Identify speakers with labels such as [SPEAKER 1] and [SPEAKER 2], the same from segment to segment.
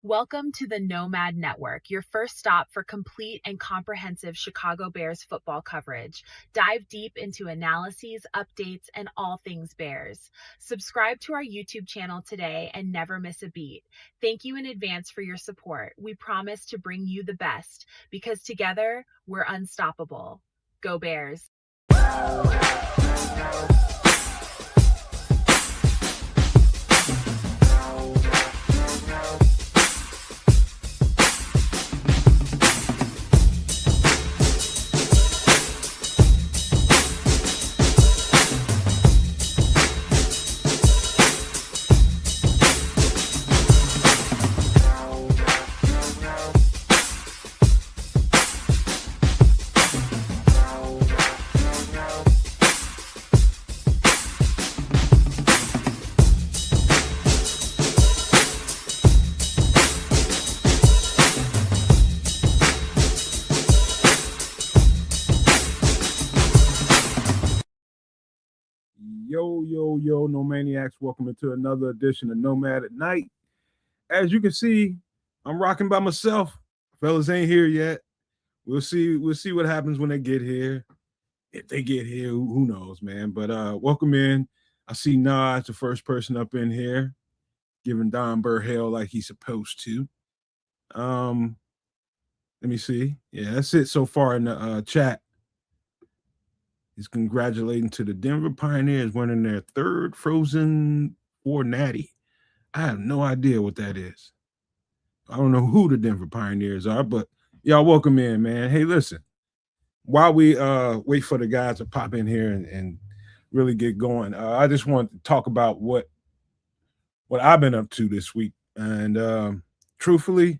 [SPEAKER 1] Welcome to the Nomad Network, your first stop for complete and comprehensive Chicago Bears football coverage. Dive deep into analyses, updates, and all things Bears. Subscribe to our YouTube channel today and never miss a beat. Thank you in advance for your support. We promise to bring you the best because together we're unstoppable. Go Bears!
[SPEAKER 2] Yo, no maniacs. Welcome into another edition of Nomad at Night. As you can see, I'm rocking by myself. Fellas ain't here yet. We'll see what happens when they get here. If they get here, who knows, man. But welcome in. I see Nas, the first person up in here, giving Don Burr hell like he's supposed to. Let me see. Yeah, that's it so far in the chat. He's congratulating to the Denver Pioneers winning their third Frozen Four Natty. I have no idea what that is. I don't know who the Denver Pioneers are, but y'all welcome in, man. Hey, listen, while we wait for the guys to pop in here and really get going, I just want to talk about what I've been up to this week. And truthfully,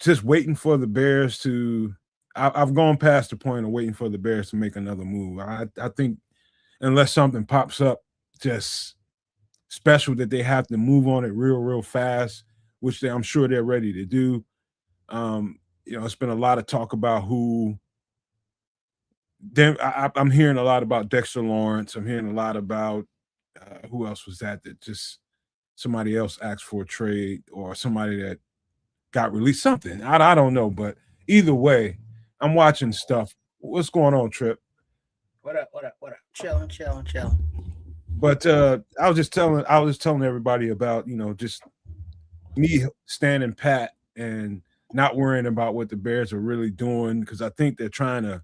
[SPEAKER 2] just waiting for the Bears to I've gone past the point of waiting for the Bears to make another move. I think unless something pops up just special that they have to move on it real fast, which I'm sure they're ready to do. It's been a lot of talk about I'm hearing a lot about Dexter Lawrence. I'm hearing a lot about who else was that just somebody else asked for a trade or somebody that got released, something. I don't know, but either way, I'm watching stuff. What's going on, Trip?
[SPEAKER 3] What up? Chilling.
[SPEAKER 2] But I was just telling everybody about, just me standing pat and not worrying about what the Bears are really doing, because I think they're trying to,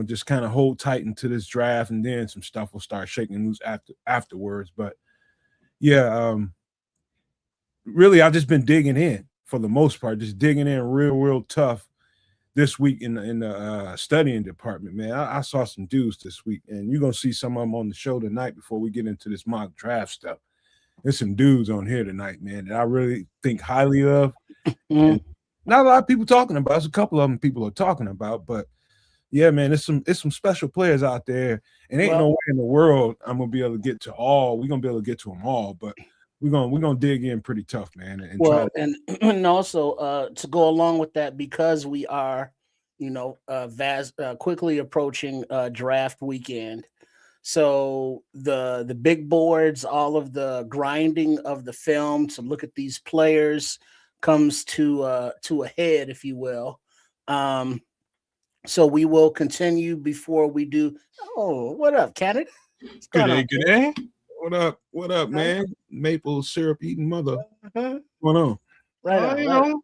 [SPEAKER 2] just kind of hold tight into this draft, and then some stuff will start shaking loose afterwards. But yeah, really, I've just been digging in for the most part, just digging in real tough this week in the studying department, man. I saw some dudes this week, and you're gonna see some of them on the show tonight before we get into this mock draft stuff. There's some dudes on here tonight, man, that I really think highly of. And not a lot of people talking about. There's a couple of them people are talking about, but yeah, man, it's some special players out there, and ain't no way in the world I'm gonna be able to get to all. We're gonna be able to get to them all, but we're gonna dig in pretty tough, man.
[SPEAKER 3] And also to go along with that, because we are, quickly approaching draft weekend. So the big boards, all of the grinding of the film to look at these players comes to a head, if you will. So we will continue before we do. Oh, what up, Canada?
[SPEAKER 2] Good day. What up, man? Maple syrup eating mother. What's going on?
[SPEAKER 3] Right.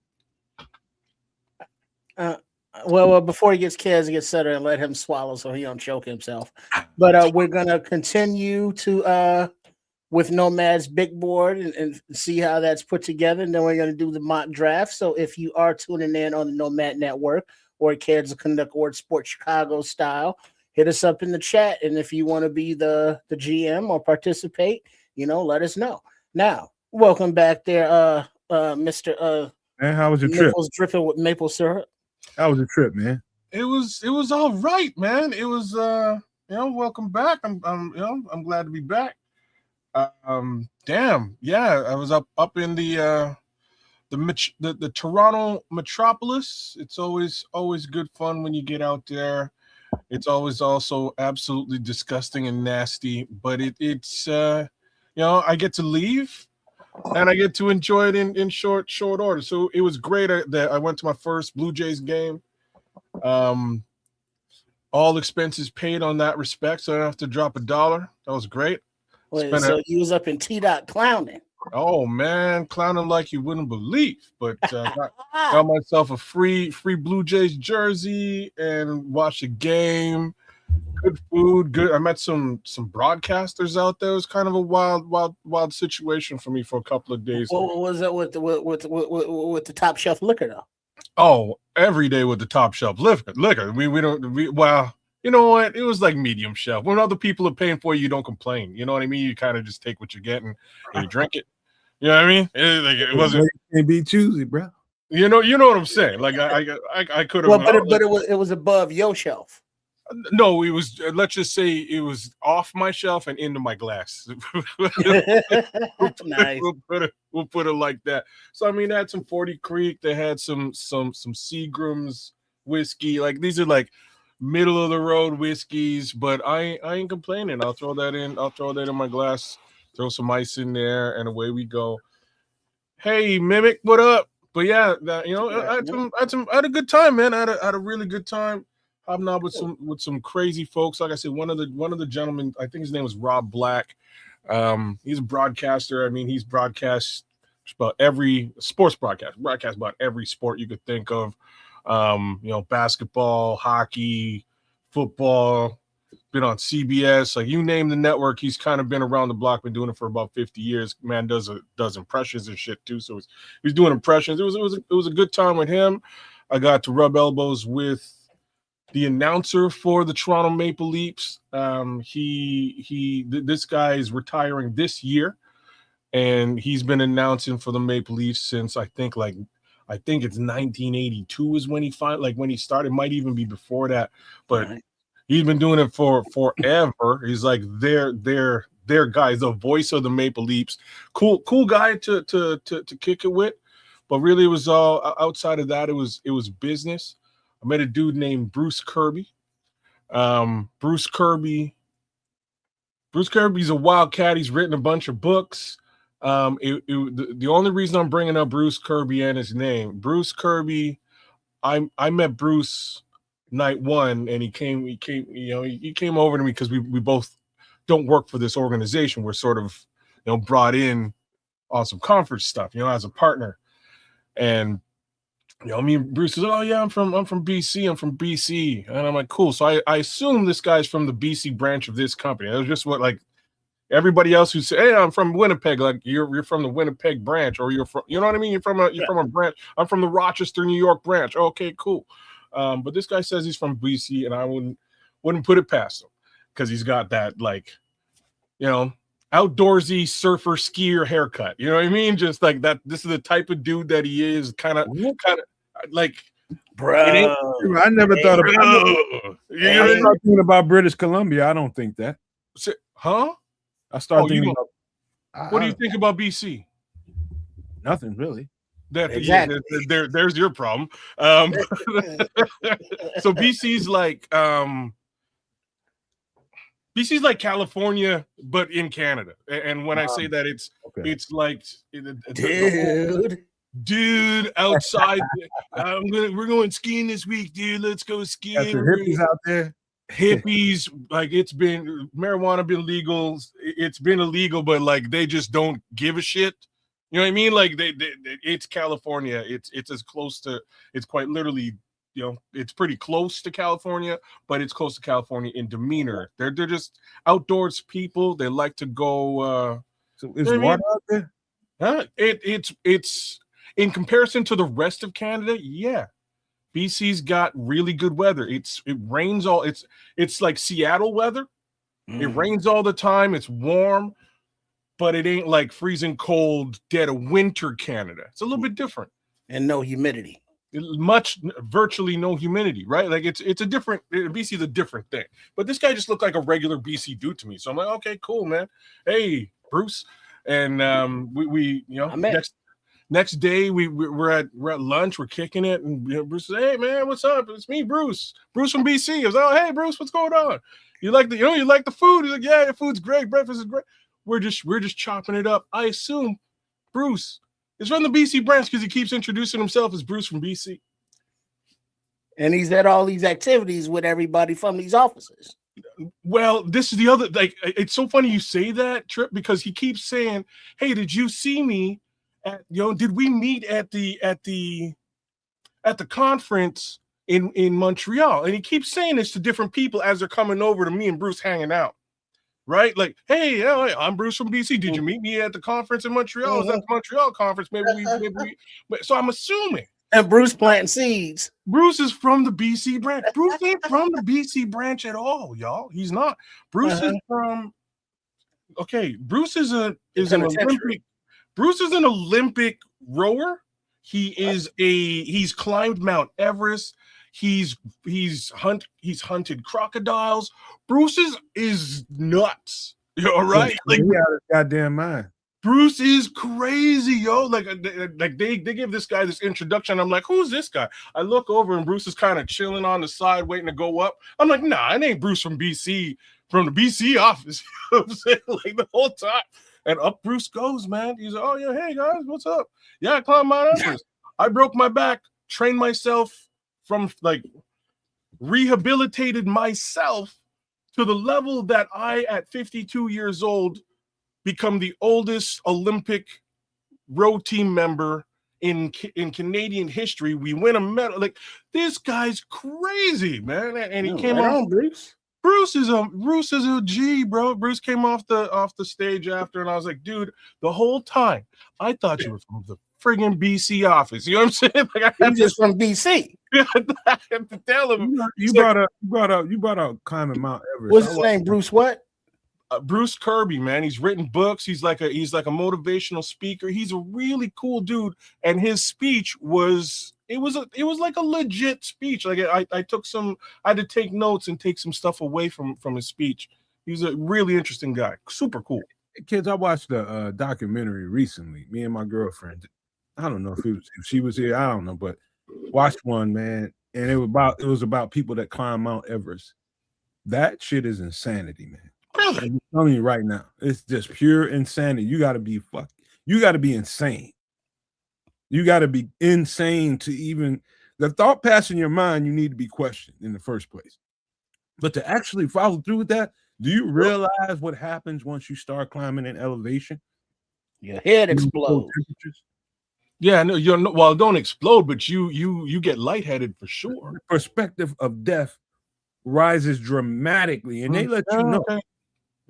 [SPEAKER 3] Well, before he gets kids, he gets settled and let him swallow so he don't choke himself. But we're gonna continue to with Nomad's big board and see how that's put together. And then we're gonna do the mock draft. So if you are tuning in on the Nomad Network or Kids Conduct or Sports Chicago style, hit us up in the chat. And if you want to be the GM or participate, let us know. Now, welcome back there, Mr.
[SPEAKER 2] Man, how was your trip?
[SPEAKER 3] Dripping with maple syrup.
[SPEAKER 2] How was your trip, man?
[SPEAKER 4] It was all right, man. It was welcome back. I'm glad to be back. Damn, yeah, I was up in the Toronto metropolis. It's always good fun when you get out there. It's always also absolutely disgusting and nasty, but it's I get to leave and I get to enjoy it in short order. So it was great that I went to my first Blue Jays game. All expenses paid on that respect, so I don't have to drop $1. That was great.
[SPEAKER 3] Wait, so you was up in T-Dot clowning?
[SPEAKER 4] Oh man, clowning like you wouldn't believe. But got myself a free Blue Jays jersey and watched a game. Good food, good. I met some broadcasters out there. It was kind of a wild situation for me for a couple of days.
[SPEAKER 3] What was it with the top shelf liquor though?
[SPEAKER 4] Oh, every day with the top shelf liquor. Well, you know what? It was like medium shelf. When other people are paying for it, you don't complain. You know what I mean? You kind of just take what you get and you drink it. You know what I mean? It wasn't.
[SPEAKER 2] Can't be choosy, bro.
[SPEAKER 4] You know what I'm saying? Like I could have.
[SPEAKER 3] Well, but it was above your shelf.
[SPEAKER 4] No, it was. Let's just say it was off my shelf and into my glass.
[SPEAKER 3] Nice.
[SPEAKER 4] We'll put it like that. So I mean, they had some 40 Creek. They had some Seagram's whiskey. Like these are like middle of the road whiskeys, but I ain't complaining. I'll throw that in my glass. Throw some ice in there, and away we go. Hey, Mimic, what up? But yeah, I had a good time, man. I had a really good time. Hobnob with some crazy folks. Like I said, one of the gentlemen, I think his name was Rob Black. He's a broadcaster. I mean, he's broadcast about every sports broadcast about every sport you could think of. Basketball, hockey, football. Been on CBS, like you name the network. He's kind of been around the block. Been doing it for about 50 years. Man does impressions and shit too. So he's doing impressions. It was a good time with him. I got to rub elbows with the announcer for the Toronto Maple Leafs. This guy is retiring this year, and he's been announcing for the Maple Leafs since I think it's 1982 is when he started. It might even be before that, but he's been doing it for forever. He's like their guy, the voice of the Maple Leafs. Cool guy to kick it with, but really it was all outside of that. It was business. I met a dude named Bruce Kirby. Bruce Kirby's a wildcat. He's written a bunch of books. The only reason I'm bringing up Bruce Kirby and his name, Bruce Kirby, I met Bruce night one, and he came over to me because we both don't work for this organization. We're sort of brought in on some conference stuff, as a partner. And me and Bruce says, "Oh yeah, I'm from BC. I'm from BC." And I'm like, "Cool." So I assume this guy's from the BC branch of this company. It was just what like everybody else who said, "Hey, I'm from Winnipeg." Like you're from the Winnipeg branch, or you're from, you know what I mean? You're from a branch. I'm from the Rochester, New York branch. Okay, cool. But this guy says he's from BC, and I wouldn't put it past him because he's got that outdoorsy surfer skier haircut. You know what I mean? Just like that. This is the type of dude that he is. Kind of like,
[SPEAKER 3] bro.
[SPEAKER 2] I never thought about. I started thinking about British Columbia. I don't think that.
[SPEAKER 4] Huh?
[SPEAKER 2] I started thinking about.
[SPEAKER 4] What do you think about BC?
[SPEAKER 2] Nothing really.
[SPEAKER 3] Exactly.
[SPEAKER 4] There's your problem. So BC's like California, but in Canada. And when I say that, it's like dude outside. We're going skiing this week, dude. Let's go skiing.
[SPEAKER 2] Got some hippies out there.
[SPEAKER 4] Hippies, like marijuana been legal. It's been illegal, but like they just don't give a shit. You know what I mean? Like it's California. It's as close to. It's quite literally. It's pretty close to California, but it's close to California in demeanor. They're just outdoors people. They like to go.
[SPEAKER 2] So is water out there?
[SPEAKER 4] It's in comparison to the rest of Canada. Yeah, BC's got really good weather. It rains all. It's like Seattle weather. It rains all the time. It's warm, but it ain't like freezing cold, dead of winter Canada. It's a little bit different.
[SPEAKER 3] And no humidity.
[SPEAKER 4] Virtually no humidity, right? Like it's a different. BC's a different thing. But this guy just looked like a regular BC dude to me. So I'm like, okay, cool, man. Hey, Bruce. And we next day we're at lunch, we're kicking it, and Bruce says, "Hey man, what's up? It's me, Bruce from BC." I was like, "Oh, hey Bruce, what's going on? You like the food?" He's like, "Yeah, the food's great, breakfast is great." We're just chopping it up. I assume Bruce is from the BC branch because he keeps introducing himself as Bruce from BC.
[SPEAKER 3] And he's at all these activities with everybody from these offices.
[SPEAKER 4] Well, this is the other, like, it's so funny you say that, Trip, because he keeps saying, hey, did you see me at, did we meet at the conference in Montreal? And he keeps saying this to different people as they're coming over to me and Bruce hanging out. Right? Like, hey, I'm Bruce from BC. Did you meet me at the conference in Montreal? Was that the Montreal conference? Maybe we. So I'm assuming.
[SPEAKER 3] And Bruce planting seeds.
[SPEAKER 4] Bruce is from the BC branch. Bruce ain't from the BC branch at all, y'all. He's not. Bruce is from. Okay, Bruce is an Olympic. Bruce is an Olympic rower. He's climbed Mount Everest. He's hunted crocodiles. Bruce is nuts. You all right?
[SPEAKER 2] Like, he out of his goddamn mind.
[SPEAKER 4] Bruce is crazy, yo. Like they give this guy this introduction. I'm like, who's this guy? I look over and Bruce is kind of chilling on the side, waiting to go up. I'm like, nah, it ain't Bruce from BC, from the BC office. You know what I'm saying? Like the whole time. And up Bruce goes, man. He's like, oh yeah, hey guys, what's up? Yeah, I climbed Mount Everest. I broke my back, trained myself from rehabilitated myself to the level that I, at 52 years old, become the oldest Olympic row team member in Canadian history. We win a medal. Like, this guy's crazy, man. And he came on. Bruce is a G, bro. Bruce came off the stage after, and I was like, dude, the whole time I thought you were from the friggin' BC office. You know what I'm saying? Like,
[SPEAKER 3] He's just from BC.
[SPEAKER 4] I had to tell him.
[SPEAKER 2] You brought up climbing Mount Everest.
[SPEAKER 3] What's his name? Bruce what?
[SPEAKER 4] Bruce Kirby, man. He's written books. He's like a motivational speaker. He's a really cool dude. And his speech was like a legit speech. Like I had to take notes and take some stuff away from his speech. He's a really interesting guy. Super cool.
[SPEAKER 2] Kids, I watched a documentary recently. Me and my girlfriend. I don't know if she was here. I don't know, but watched one, man. And it was about people that climb Mount Everest. That shit is insanity, man.
[SPEAKER 4] Really?
[SPEAKER 2] I'm telling you right now, it's just pure insanity. You got to be insane. You got to be insane to even the thought passing your mind. You need to be questioned in the first place. But to actually follow through with that, do you realize what happens once you start climbing in elevation?
[SPEAKER 3] Your head explodes.
[SPEAKER 4] Yeah, no, well, don't explode, but you get lightheaded for sure.
[SPEAKER 2] The perspective of death rises dramatically, and they let you know.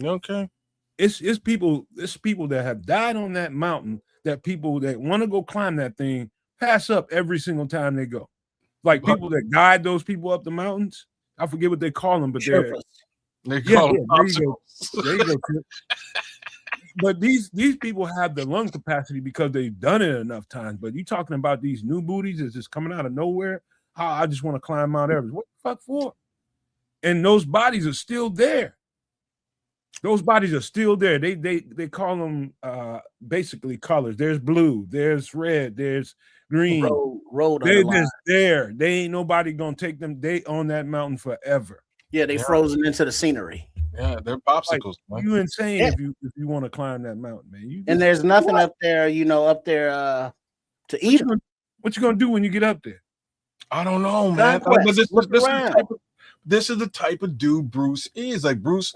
[SPEAKER 4] Okay.
[SPEAKER 2] It's people that have died on that mountain, that people that want to go climb that thing pass up every single time they go. Like people that guide those people up the mountains. I forget what they call them, but
[SPEAKER 4] they call them.
[SPEAKER 2] There you go. But these people have the lung capacity because they've done it enough times. But you talking about these new booties that's just coming out of nowhere? I just want to climb Mount Everest. What the fuck for? And those bodies are still there. Those bodies are still there. They call them basically colors. There's blue, there's red, there's green.
[SPEAKER 3] Road
[SPEAKER 2] They're just there. They ain't nobody gonna take them. They on that mountain forever.
[SPEAKER 3] Yeah, they frozen into the scenery.
[SPEAKER 4] Yeah, they're popsicles.
[SPEAKER 2] Like, you insane if you want to climb that mountain, man.
[SPEAKER 3] And there's nothing up there, to eat.
[SPEAKER 2] What you gonna do when you get up there?
[SPEAKER 4] I don't know, man. This is the type of dude Bruce is. Like Bruce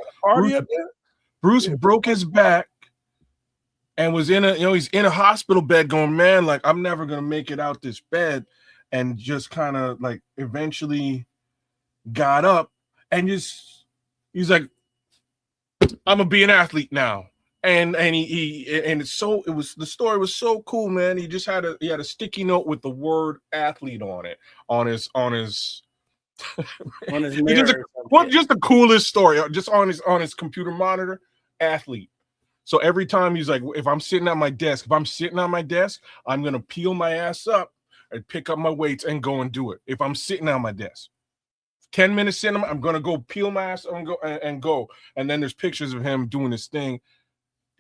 [SPEAKER 4] broke his back and was he's in a hospital bed going, man, like I'm never gonna make it out this bed, and just kind of like eventually got up and he's like, I'm gonna be an athlete now. And the story was so cool, man. He just had a sticky note with the word athlete on it on his mirror. Just the coolest story, just on his computer monitor, athlete. So every time he's like, if I'm sitting at my desk, I'm gonna peel my ass up and pick up my weights and go and do it. If I'm sitting at my desk, 10 minutes in, I'm gonna go peel my ass and go. And then there's pictures of him doing this thing.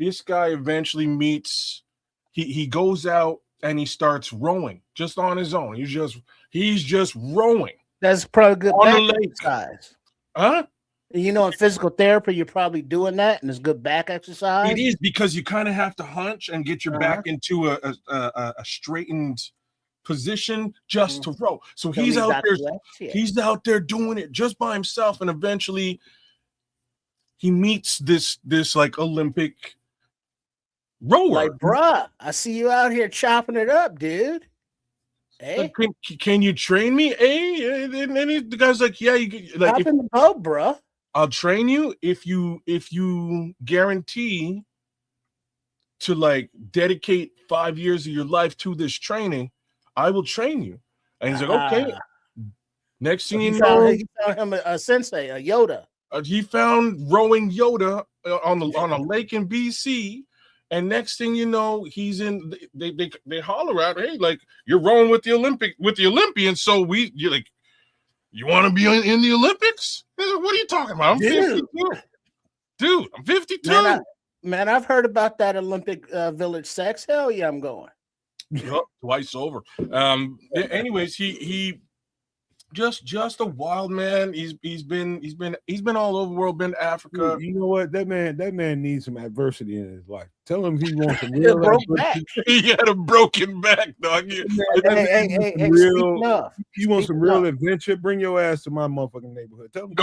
[SPEAKER 4] This guy eventually meets. He goes out and he starts rowing just on his own. He's just rowing.
[SPEAKER 3] That's probably good
[SPEAKER 4] on the lake
[SPEAKER 3] size.
[SPEAKER 4] Huh?
[SPEAKER 3] You know, in physical therapy, you're probably doing that, and it's good back exercise.
[SPEAKER 4] It is because you kind of have to hunch and get your back into a straightened position just to row. So he's out there. He's out there doing it just by himself, and eventually he meets this like Olympic rower.
[SPEAKER 3] Like, bruh, I see you out here chopping it up, dude. Hey,
[SPEAKER 4] can you train me? Hey, and then the guy's like, yeah, you like
[SPEAKER 3] hop in the boat, bruh.
[SPEAKER 4] I'll train you if you guarantee to like dedicate 5 years of your life to this training. I will train you. And he's like, okay. Next thing you know,
[SPEAKER 3] he found him a sensei, a Yoda.
[SPEAKER 4] He found rowing Yoda on a lake in BC. And next thing you know, he's in. They holler out, hey, like you're rowing with the Olympians. So you're like, you want to be in the Olympics? Like, what are you talking about? I'm 52. Dude, I'm 52.
[SPEAKER 3] Man, I've heard about that Olympic village sex. Hell yeah, I'm going.
[SPEAKER 4] Yep, twice over. Anyways, he just a wild man. He's been all over the world, been to Africa.
[SPEAKER 2] You know what? That man needs some adversity in his life. Tell him he wants some real
[SPEAKER 3] back.
[SPEAKER 4] He had a broken back, dog.
[SPEAKER 3] Hey,
[SPEAKER 2] you want some real adventure? Bring your ass to my motherfucking neighborhood. Tell him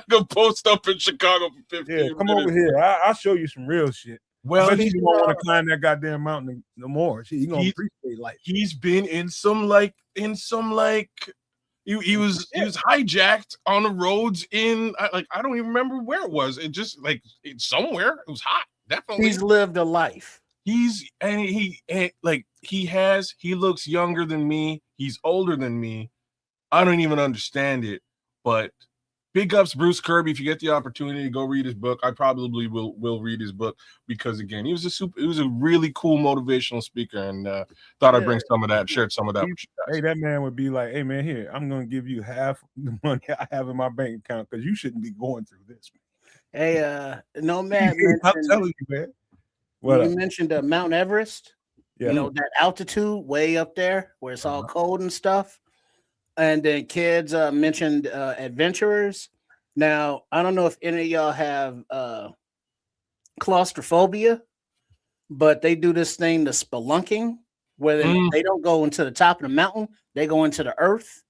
[SPEAKER 4] go post up in Chicago for 15 minutes.
[SPEAKER 2] Come over here. I'll show you some real shit.
[SPEAKER 4] Well,
[SPEAKER 2] he don't want to climb that goddamn mountain no more. He gonna appreciate life.
[SPEAKER 4] He's been in some he was hijacked on the roads in I don't even remember where it was. It just it's somewhere. It was hot. Definitely.
[SPEAKER 3] He's lived a life.
[SPEAKER 4] He looks younger than me. He's older than me. I don't even understand it, but big ups Bruce Kirby. If you get the opportunity to go read his book, I probably will read his book because again, he was a really cool motivational speaker, and thought I'd bring some of that, shared some of that with you guys.
[SPEAKER 2] Hey, that man would be like, hey man, here, I'm gonna give you half the money I have in my bank account because you shouldn't be going through this.
[SPEAKER 3] Hey, Nomad,
[SPEAKER 2] I'm telling you, man.
[SPEAKER 3] You mentioned Mount Everest. Yeah. You know, that altitude way up there where it's all cold and stuff. And then kids mentioned adventurers. Now, I don't know if any of y'all have claustrophobia, but they do this thing, the spelunking, where they don't go into the top of the mountain. They go into the earth,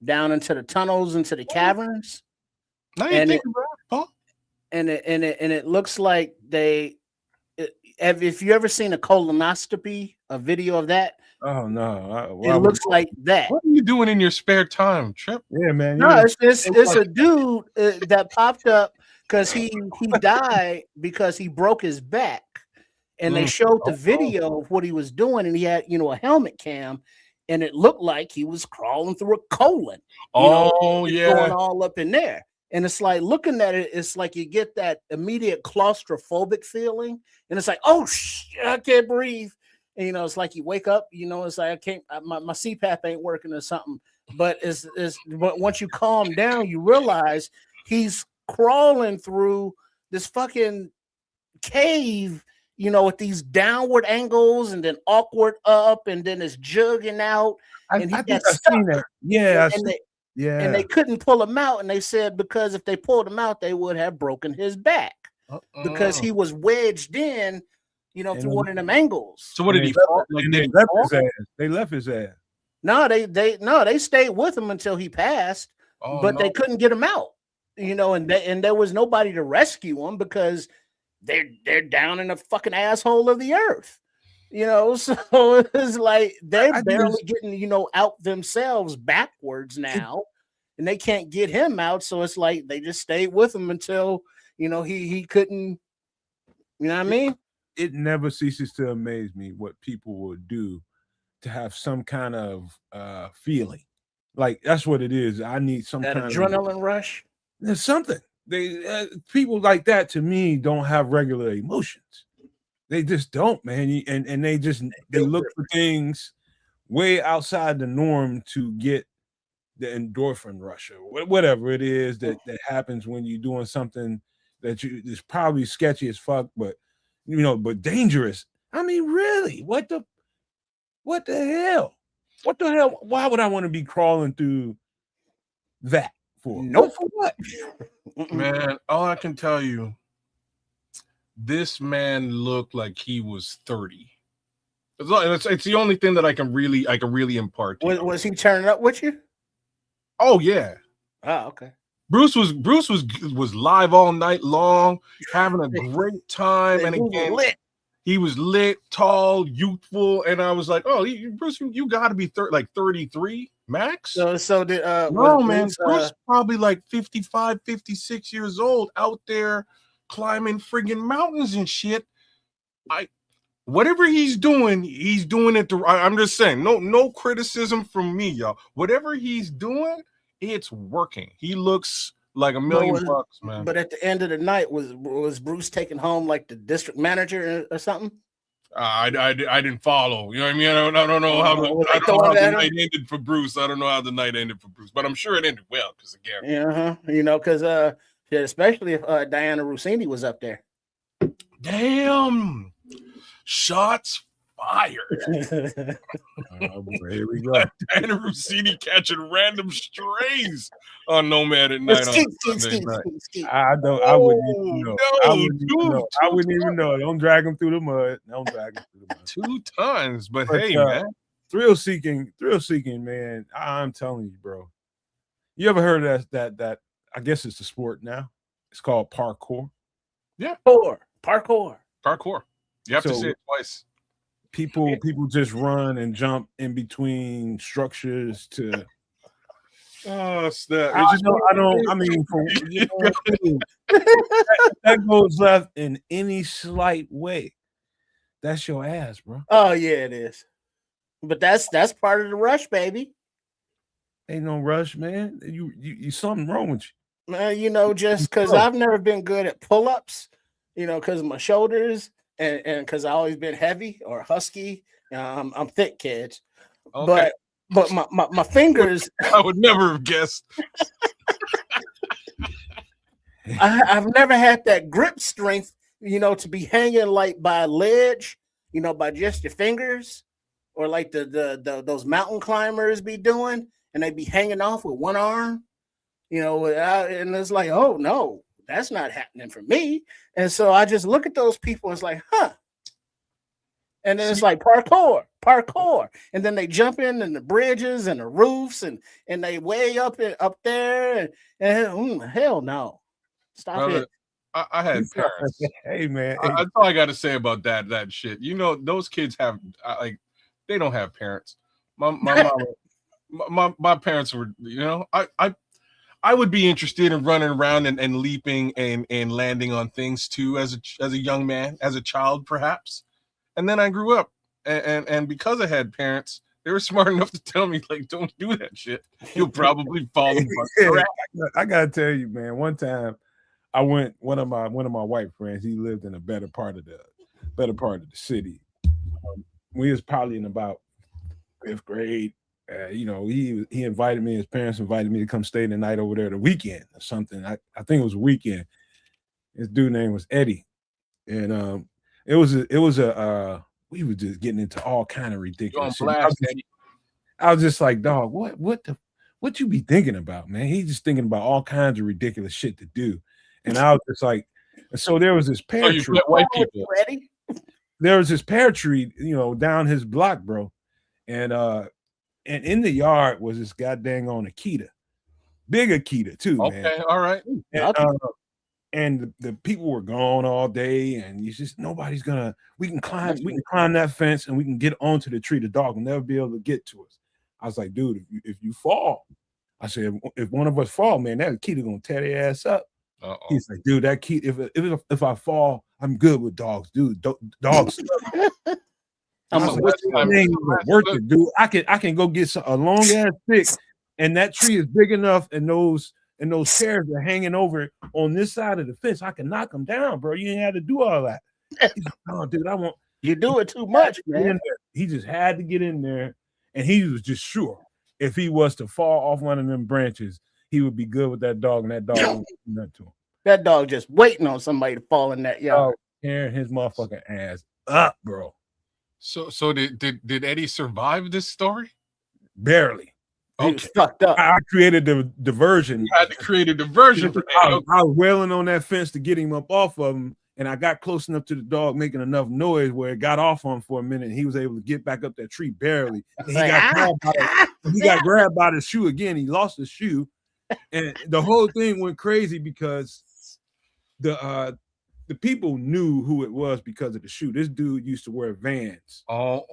[SPEAKER 3] down into the tunnels, into the caverns. And it looks like if you ever seen a colonoscopy, a video of that.
[SPEAKER 2] Oh no!
[SPEAKER 3] It looks like that.
[SPEAKER 4] What are you doing in your spare time, Trip?
[SPEAKER 2] Yeah, man.
[SPEAKER 3] No, it's a dude that popped up because he died because he broke his back, and they showed the video of what he was doing, and he had a helmet cam, and it looked like he was crawling through a colon. Going all up in there. And it's like looking at it, it's like you get that immediate claustrophobic feeling, and it's like, oh shit, I can't breathe. And it's like you wake up, it's like I can't, my CPAP ain't working or something. But but once you calm down, you realize he's crawling through this fucking cave, with these downward angles and then awkward up, and then it's jugging out. And he got stuck. Seen that.
[SPEAKER 2] Yeah.
[SPEAKER 3] And they couldn't pull him out, and they said because if they pulled him out, they would have broken his back because he was wedged in, through one of them angles.
[SPEAKER 4] So what did he fall?
[SPEAKER 2] Like they left his ass. They left his ass.
[SPEAKER 3] No, they stayed with him until he passed, but they couldn't get him out. And there was nobody to rescue him because they're down in the fucking asshole of the earth. So it's like they're barely getting, out themselves backwards now, and they can't get him out. So it's like they just stayed with him until, he couldn't, you know what I mean?
[SPEAKER 2] It never ceases to amaze me what people will do to have some kind of feeling. Like that's what it is. I need some
[SPEAKER 3] that
[SPEAKER 2] kind
[SPEAKER 3] adrenaline rush.
[SPEAKER 2] There's something. They people like that to me don't have regular emotions. They just don't, man. And they look for things way outside the norm to get the endorphin rush or whatever it is that happens when you're doing something that is probably sketchy as fuck, but but dangerous. I mean, really, what the hell? What the hell? Why would I want to be crawling through that for?
[SPEAKER 3] Nope.
[SPEAKER 2] For what?
[SPEAKER 4] Man, all I can tell you, this man looked like he was 30. It's the only thing that I can really impart to you.
[SPEAKER 3] Was he turning up with you?
[SPEAKER 4] Oh yeah.
[SPEAKER 3] Oh, okay.
[SPEAKER 4] Bruce was live all night long, having a great time, and again, he was lit, tall, youthful, and I was like, "Oh, Bruce, you got to be 33 max."
[SPEAKER 3] So did
[SPEAKER 4] no man, Bruce probably like 55, 56 years old, out there climbing friggin' mountains and shit. Whatever he's doing it. I'm just saying, no criticism from me, y'all. Whatever he's doing, it's working. He looks like $1 million bucks, man.
[SPEAKER 3] But at the end of the night, was Bruce taking home like the district manager or something?
[SPEAKER 4] I didn't follow. You know what I mean? I don't know how the night ended for Bruce. I don't know how the night ended for Bruce, but I'm sure it ended well because again,
[SPEAKER 3] because especially if Diana Rossini was up there.
[SPEAKER 4] Damn, shots fired.
[SPEAKER 2] Oh, boy, here we go.
[SPEAKER 4] Diana Rossini catching random strays on Nomad at night.
[SPEAKER 2] I wouldn't even know. I wouldn't even know. Don't drag him through the mud. Don't drag him through the mud.
[SPEAKER 4] 2 times, but hey, man.
[SPEAKER 2] Thrill seeking, man. I'm telling you, bro. You ever heard of that? I guess it's a sport now. It's called parkour.
[SPEAKER 4] Yeah.
[SPEAKER 3] Parkour.
[SPEAKER 4] You have to say it twice.
[SPEAKER 2] People just run and jump in between structures to.
[SPEAKER 4] Oh, snap!
[SPEAKER 2] That goes left in any slight way. That's your ass, bro.
[SPEAKER 3] Oh yeah, it is. But that's part of the rush, baby.
[SPEAKER 2] Ain't no rush, man. You something wrong with
[SPEAKER 3] you. Just because I've never been good at pull-ups, because of my shoulders and because I've always been heavy or husky. I'm thick, kids. Okay. But my fingers.
[SPEAKER 4] I would never have guessed.
[SPEAKER 3] I've never had that grip strength, to be hanging like by a ledge, by just your fingers, or like those mountain climbers be doing, and they be hanging off with one arm, and it's like, oh no, that's not happening for me. And so I just look at those people and it's like, huh. And then it's like parkour. And then they jump in the bridges and the roofs and they way up there and hell no. Stop it.
[SPEAKER 4] I had parents.
[SPEAKER 2] Hey man.
[SPEAKER 4] That's all I got to say about that shit. Those kids have they don't have parents. My mom, my parents were, I would be interested in running around and leaping and landing on things too as a young man, as a child perhaps. And then I grew up, and because I had parents, they were smart enough to tell me, like, don't do that shit. You'll probably fall and bust.
[SPEAKER 2] I gotta tell you, man. One time, I went. One of my white friends. He lived in a better part of the city. We was probably in about 5th grade. He invited me. His parents invited me to come stay the night over there the weekend or something. I think it was a weekend. His dude name was Eddie, and It was we were just getting into all kind of ridiculous shit. I was just like, dog, what you be thinking about, man? He's just thinking about all kinds of ridiculous shit to do. And I was just like, and so there was this pear tree.
[SPEAKER 4] White people.
[SPEAKER 2] There was this pear tree, down his block, bro. And in the yard was this goddamn on Akita. Big Akita too, man.
[SPEAKER 4] Okay, all right.
[SPEAKER 2] And the people were gone all day, and it's just we can climb that fence and we can get onto the tree. The dog will never be able to get to us. I was like, dude, if you fall, I said, if one of us fall, man, that kid is gonna tear their ass up. He's like, dude, that kid, if I fall, I'm good with dogs, dude. Dogs. Worth it, dude. I can go get a long ass stick, and that tree is big enough, and those pears are hanging over on this side of the fence. I can knock them down, bro. You ain't had to do all that. He's like, oh, dude, I want.
[SPEAKER 3] You do it too much, man.
[SPEAKER 2] He just had to get in there, and he was just sure if he was to fall off one of them branches, he would be good with that dog, and that dog wouldn't do nothing to him.
[SPEAKER 3] That dog just waiting on somebody to fall in that yard.
[SPEAKER 2] Tearing his motherfucking ass up, bro.
[SPEAKER 4] So did Eddie survive this story?
[SPEAKER 2] Barely.
[SPEAKER 3] He was fucked up.
[SPEAKER 2] I created the diversion.
[SPEAKER 4] You had to create a diversion for
[SPEAKER 2] I was wailing on that fence to get him up off of him, and I got close enough to the dog making enough noise where it got off on him for a minute, and he was able to get back up that tree barely. And he got grabbed by the shoe again. He lost the shoe, and the whole thing went crazy because the people knew who it was because of the shoe. This dude used to wear Vans.
[SPEAKER 4] Oh.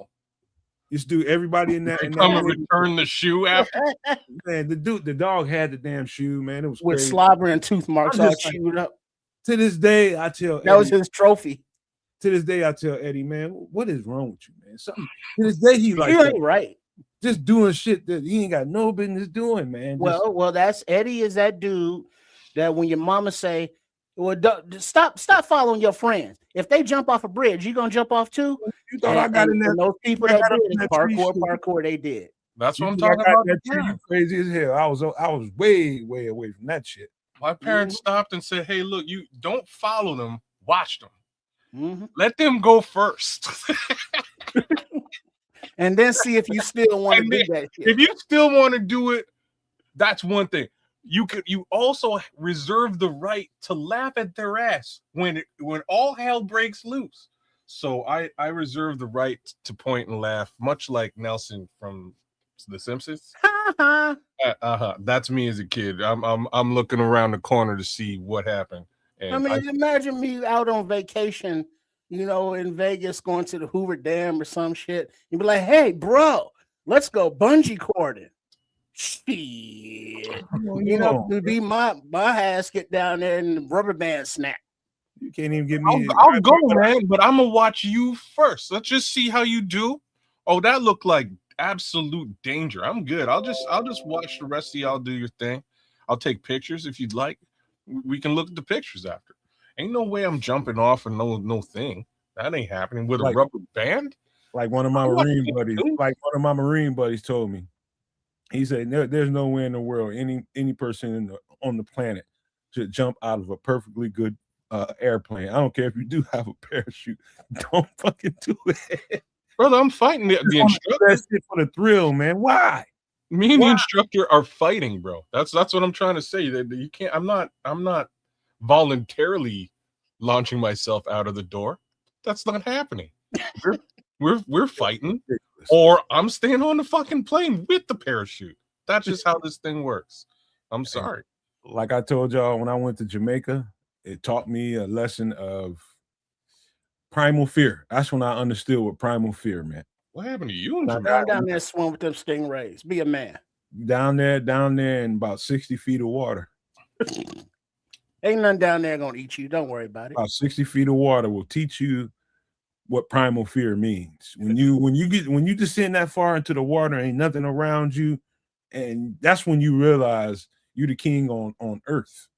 [SPEAKER 2] This dude, everybody in that
[SPEAKER 4] come and return the shoe after.
[SPEAKER 2] Man, the dog had the damn shoe, man. It was
[SPEAKER 3] with
[SPEAKER 2] crazy.
[SPEAKER 3] slobber and tooth marks all chewed up.
[SPEAKER 2] To this day, I tell
[SPEAKER 3] that was his trophy.
[SPEAKER 2] To this day, I tell Eddie, man, what is wrong with you, man? Something. To this day, he like
[SPEAKER 3] you ain't right.
[SPEAKER 2] Just doing shit that he ain't got no business doing, man.
[SPEAKER 3] Well, that's Eddie is that dude that when your mama say, well, stop following your friends. If they jump off a bridge, you gonna jump off too?
[SPEAKER 2] You thought I got in there?
[SPEAKER 3] Those people that did parkour, they did.
[SPEAKER 4] That's what I'm talking about.
[SPEAKER 2] That tree, crazy as hell. I was way away from that shit.
[SPEAKER 4] My parents stopped and said, "Hey, look, you don't follow them. Watch them. Let them go first,
[SPEAKER 3] and then see if you still want to do that shit.
[SPEAKER 4] If you still want to do it, that's one thing. You also reserve the right to laugh at their ass when all hell breaks loose. So I reserve the right to point and laugh, much like Nelson from The Simpsons. That's me as a kid. I'm looking around the corner to see what happened. And
[SPEAKER 3] I mean, imagine me out on vacation, in Vegas, going to the Hoover Dam or some shit. You'd be like, "Hey, bro, let's go bungee cording." Shit, be my ass get down there and the rubber band snap.
[SPEAKER 2] You can't even give me.
[SPEAKER 4] I'll go, man, but I'm gonna watch you first. Let's just see how you do. Oh, that looked like absolute danger. I'm good. I'll just watch the rest of y'all do your thing. I'll take pictures if you'd like. We can look at the pictures after. Ain't no way I'm jumping off and no thing. That ain't happening with a rubber band.
[SPEAKER 2] Like one of my Marine buddies told me. He said, "There's no way in the world any person on the planet should jump out of a perfectly good airplane. I don't care if you do have a parachute. Don't fucking do it,
[SPEAKER 4] brother. I'm fighting the instructor.
[SPEAKER 2] That's it for the thrill, man. Why?
[SPEAKER 4] Me and the instructor are fighting, bro. That's what I'm trying to say. That you can't. I'm not voluntarily launching myself out of the door. That's not happening. We're fighting." Or I'm staying on the fucking plane with the parachute. That's just how this thing works. I'm sorry.
[SPEAKER 2] Like I told y'all, when I went to Jamaica, it taught me a lesson of primal fear. That's when I understood what primal fear meant.
[SPEAKER 4] What happened to you in
[SPEAKER 3] Jamaica? Down there, swim with them stingrays. Be a man.
[SPEAKER 2] Down there in about 60 feet of water.
[SPEAKER 3] Ain't nothing down there gonna eat you. Don't worry about it.
[SPEAKER 2] About 60 feet of water will teach you what primal fear means. When you descend that far into the water, ain't nothing around you, and that's when you realize you're the king on earth,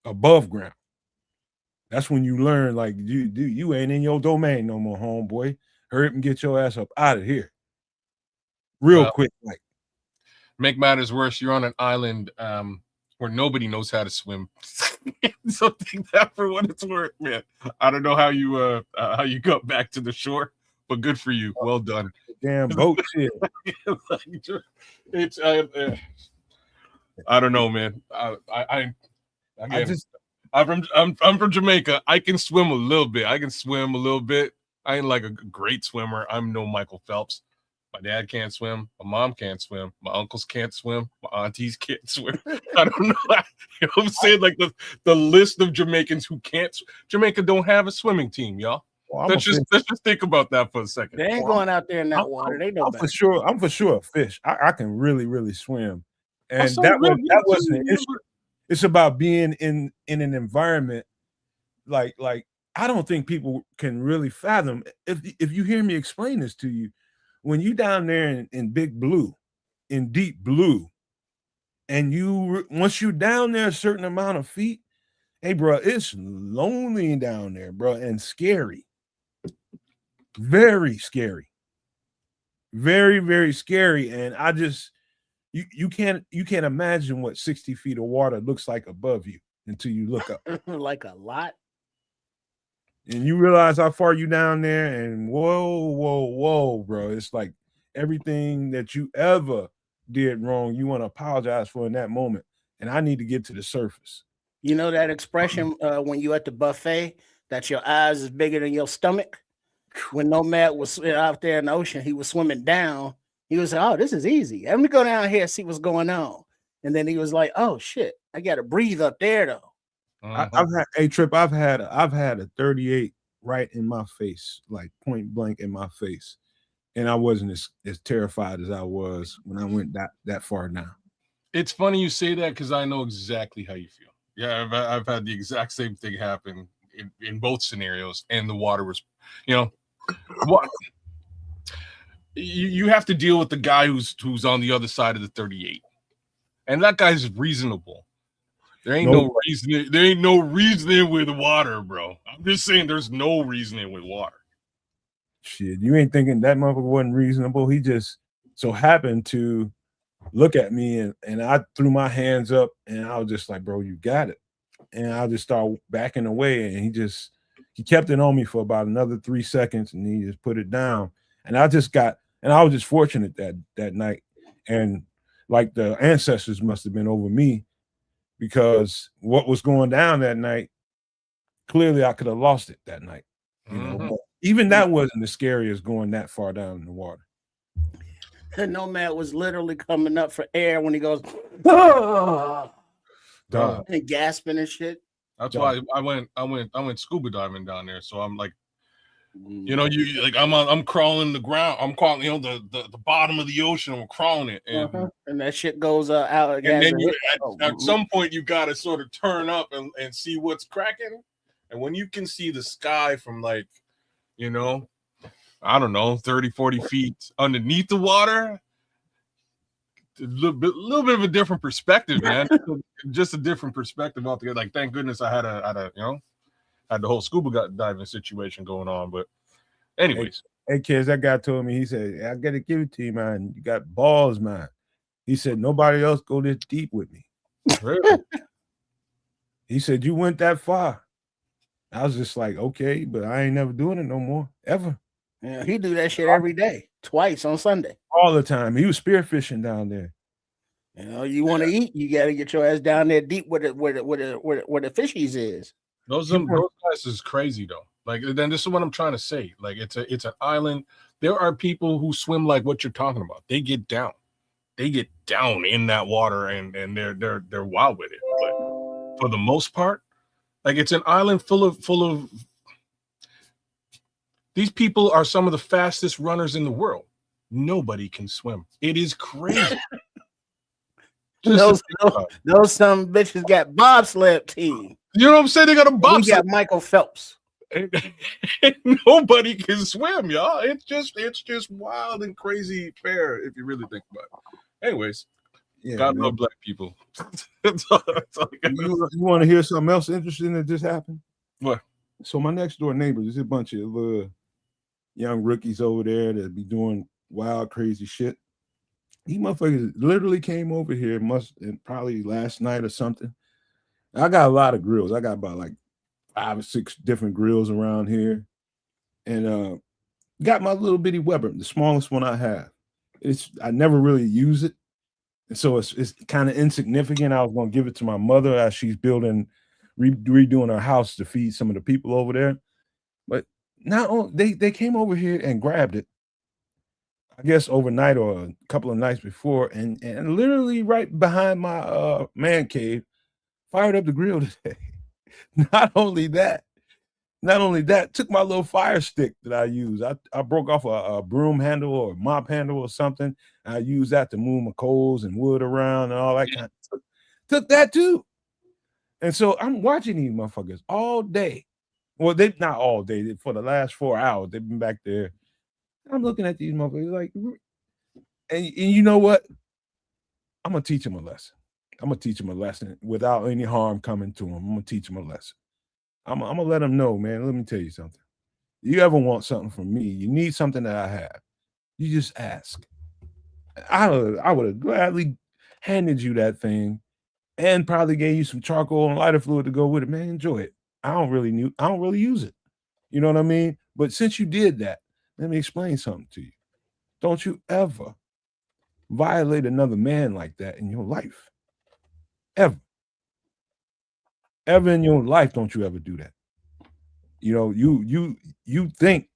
[SPEAKER 2] above ground. That's when you learn, like, you ain't in your domain no more, homeboy. Hurry up and get your ass up out of here, real quick. Like,
[SPEAKER 4] make matters worse, you're on an island where nobody knows how to swim. So take that for what it's worth, man. I don't know how you got back to the shore, but good for you. Well done.
[SPEAKER 2] Damn boat shit.
[SPEAKER 4] It's I don't know, man. I'm from Jamaica. I can swim a little bit. I ain't like a great swimmer. I'm no Michael Phelps. My dad can't swim. My mom can't swim. My uncles can't swim. My aunties can't swim. I don't know. You know what I'm saying? Like the list of Jamaicans who can't. Jamaica don't have a swimming team, y'all. Well, let's just think about that for a second.
[SPEAKER 3] They ain't going out there in that water. They know
[SPEAKER 2] I'm for sure a fish. I can really swim, and that wasn't an issue. It's about being in an environment like I don't think people can really fathom. If you hear me explain this to you. When you down there in big blue, in deep blue, and once you're down there a certain amount of feet, hey, bro, it's lonely down there, bro, and scary. Very scary. Very, very scary. And I just, you can't imagine what 60 feet of water looks like above you until you look up.
[SPEAKER 3] Like a lot.
[SPEAKER 2] And you realize how far you down there, and whoa, bro. It's like everything that you ever did wrong, you want to apologize for in that moment, and I need to get to the surface.
[SPEAKER 3] You know that expression when you at the buffet that your eyes is bigger than your stomach? When Nomad was out there in the ocean, he was swimming down. He was like, "Oh, this is easy. Let me go down here and see what's going on." And then he was like, "Oh shit, I got to breathe up there though."
[SPEAKER 2] I've had a trip. I've had a 38 right in my face, like point blank in my face, and I wasn't as terrified as I was when I went that far down.
[SPEAKER 4] It's funny you say that because I know exactly how you feel. Yeah, I've had the exact same thing happen in both scenarios, and the water was, what you have to deal with the guy who's on the other side of the 38, and that guy's reasonable. There ain't no reasoning. There ain't no reasoning with water, bro. I'm just saying, there's no reasoning with water.
[SPEAKER 2] Shit, you ain't thinking that motherfucker wasn't reasonable. He just so happened to look at me, and I threw my hands up, and I was just like, "Bro, you got it." And I just started backing away, and he kept it on me for about another 3 seconds, and he just put it down. And I was just fortunate that night, and like the ancestors must have been over me, because what was going down that night, clearly I could have lost it that night. But even that wasn't as scary as going that far down in the water.
[SPEAKER 3] Nomad was literally coming up for air when he goes, "Oh!" and gasping and shit.
[SPEAKER 4] That's why I went scuba diving down there. So I'm like, I'm crawling the ground. I'm crawling, the bottom of the ocean. I'm crawling it,
[SPEAKER 3] and that shit goes out.
[SPEAKER 4] And then at some point you got to sort of turn up and see what's cracking. And when you can see the sky from like, I don't know, 30, 40 feet underneath the water, a little bit of a different perspective, man. Just a different perspective altogether. Like, thank goodness I had had the whole scuba diving situation going on. But anyways.
[SPEAKER 2] Hey kids, that guy told me, he said, "I gotta give it to you, man. You got balls, man." He said, "Nobody else go this deep with me."
[SPEAKER 4] Really?
[SPEAKER 2] He said, "You went that far." I was just like, okay, but I ain't never doing it no more, ever.
[SPEAKER 3] Yeah, he do that shit every day, twice on Sunday.
[SPEAKER 2] All the time. He was spearfishing down there.
[SPEAKER 3] You want to eat, you got to get your ass down there deep where the fishies is.
[SPEAKER 4] Those guys is crazy though. Like, then this is what I'm trying to say. Like, it's an island. There are people who swim like what you're talking about. They get down. They get down in that water and they're wild with it. But for the most part, like, it's an island full of these people are some of the fastest runners in the world. Nobody can swim. It is crazy.
[SPEAKER 3] Those some bitches got bobsled team.
[SPEAKER 4] You know what I'm saying? They got a bobsled.
[SPEAKER 3] We got Michael Phelps.
[SPEAKER 4] Nobody can swim, y'all. It's just wild and crazy fair if you really think about it. Anyways, God love black people.
[SPEAKER 2] You want to hear something else interesting that just happened?
[SPEAKER 4] What?
[SPEAKER 2] So my next door neighbor, there's a bunch of young rookies over there that be doing wild, crazy shit. These motherfuckers literally came over here, probably last night or something. I got a lot of grills. I got about like 5 or 6 different grills around here, and got my little bitty Weber, the smallest one I have. I never really use it, and so it's kind of insignificant. I was gonna give it to my mother as she's redoing her house to feed some of the people over there, but now they came over here and grabbed it, I guess overnight or a couple of nights before, and literally right behind my man cave, fired up the grill today. Not only that, took my little fire stick that I use. I broke off a broom handle or a mop handle or something. I used that to move my coals and wood around and all that kind of. Took that too. And so I'm watching these motherfuckers all day. Well, they not all day. For the last 4 hours, they've been back there. I'm looking at these motherfuckers like, and you know what? I'm gonna teach them a lesson. I'm gonna teach them a lesson without any harm coming to them. I'm gonna teach them a lesson. I'm gonna let them know, man. Let me tell you something. You ever want something from me? You need something that I have. You just ask. I would have gladly handed you that thing, and probably gave you some charcoal and lighter fluid to go with it. Man, enjoy it. I don't really use it. You know what I mean? But since you did that, let me explain something to you. Don't you ever violate another man like that in your life. Ever in your life, don't you ever do that. You know, you think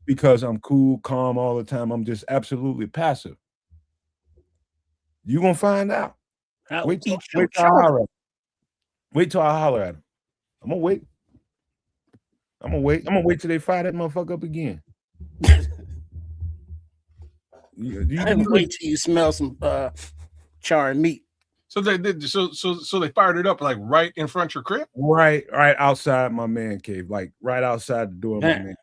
[SPEAKER 2] because I'm cool, calm all the time, I'm just absolutely passive. You're gonna find out.
[SPEAKER 3] I'll
[SPEAKER 2] Wait till
[SPEAKER 3] eat your
[SPEAKER 2] I holler
[SPEAKER 3] children.
[SPEAKER 2] at him. Wait till I holler at him. I'm gonna wait. I'm gonna wait till they fire that motherfucker up again.
[SPEAKER 3] Wait till you smell some charred meat.
[SPEAKER 4] So they did. So they fired it up like right in front of your crib.
[SPEAKER 2] Right outside my man cave, like right outside the door of my man.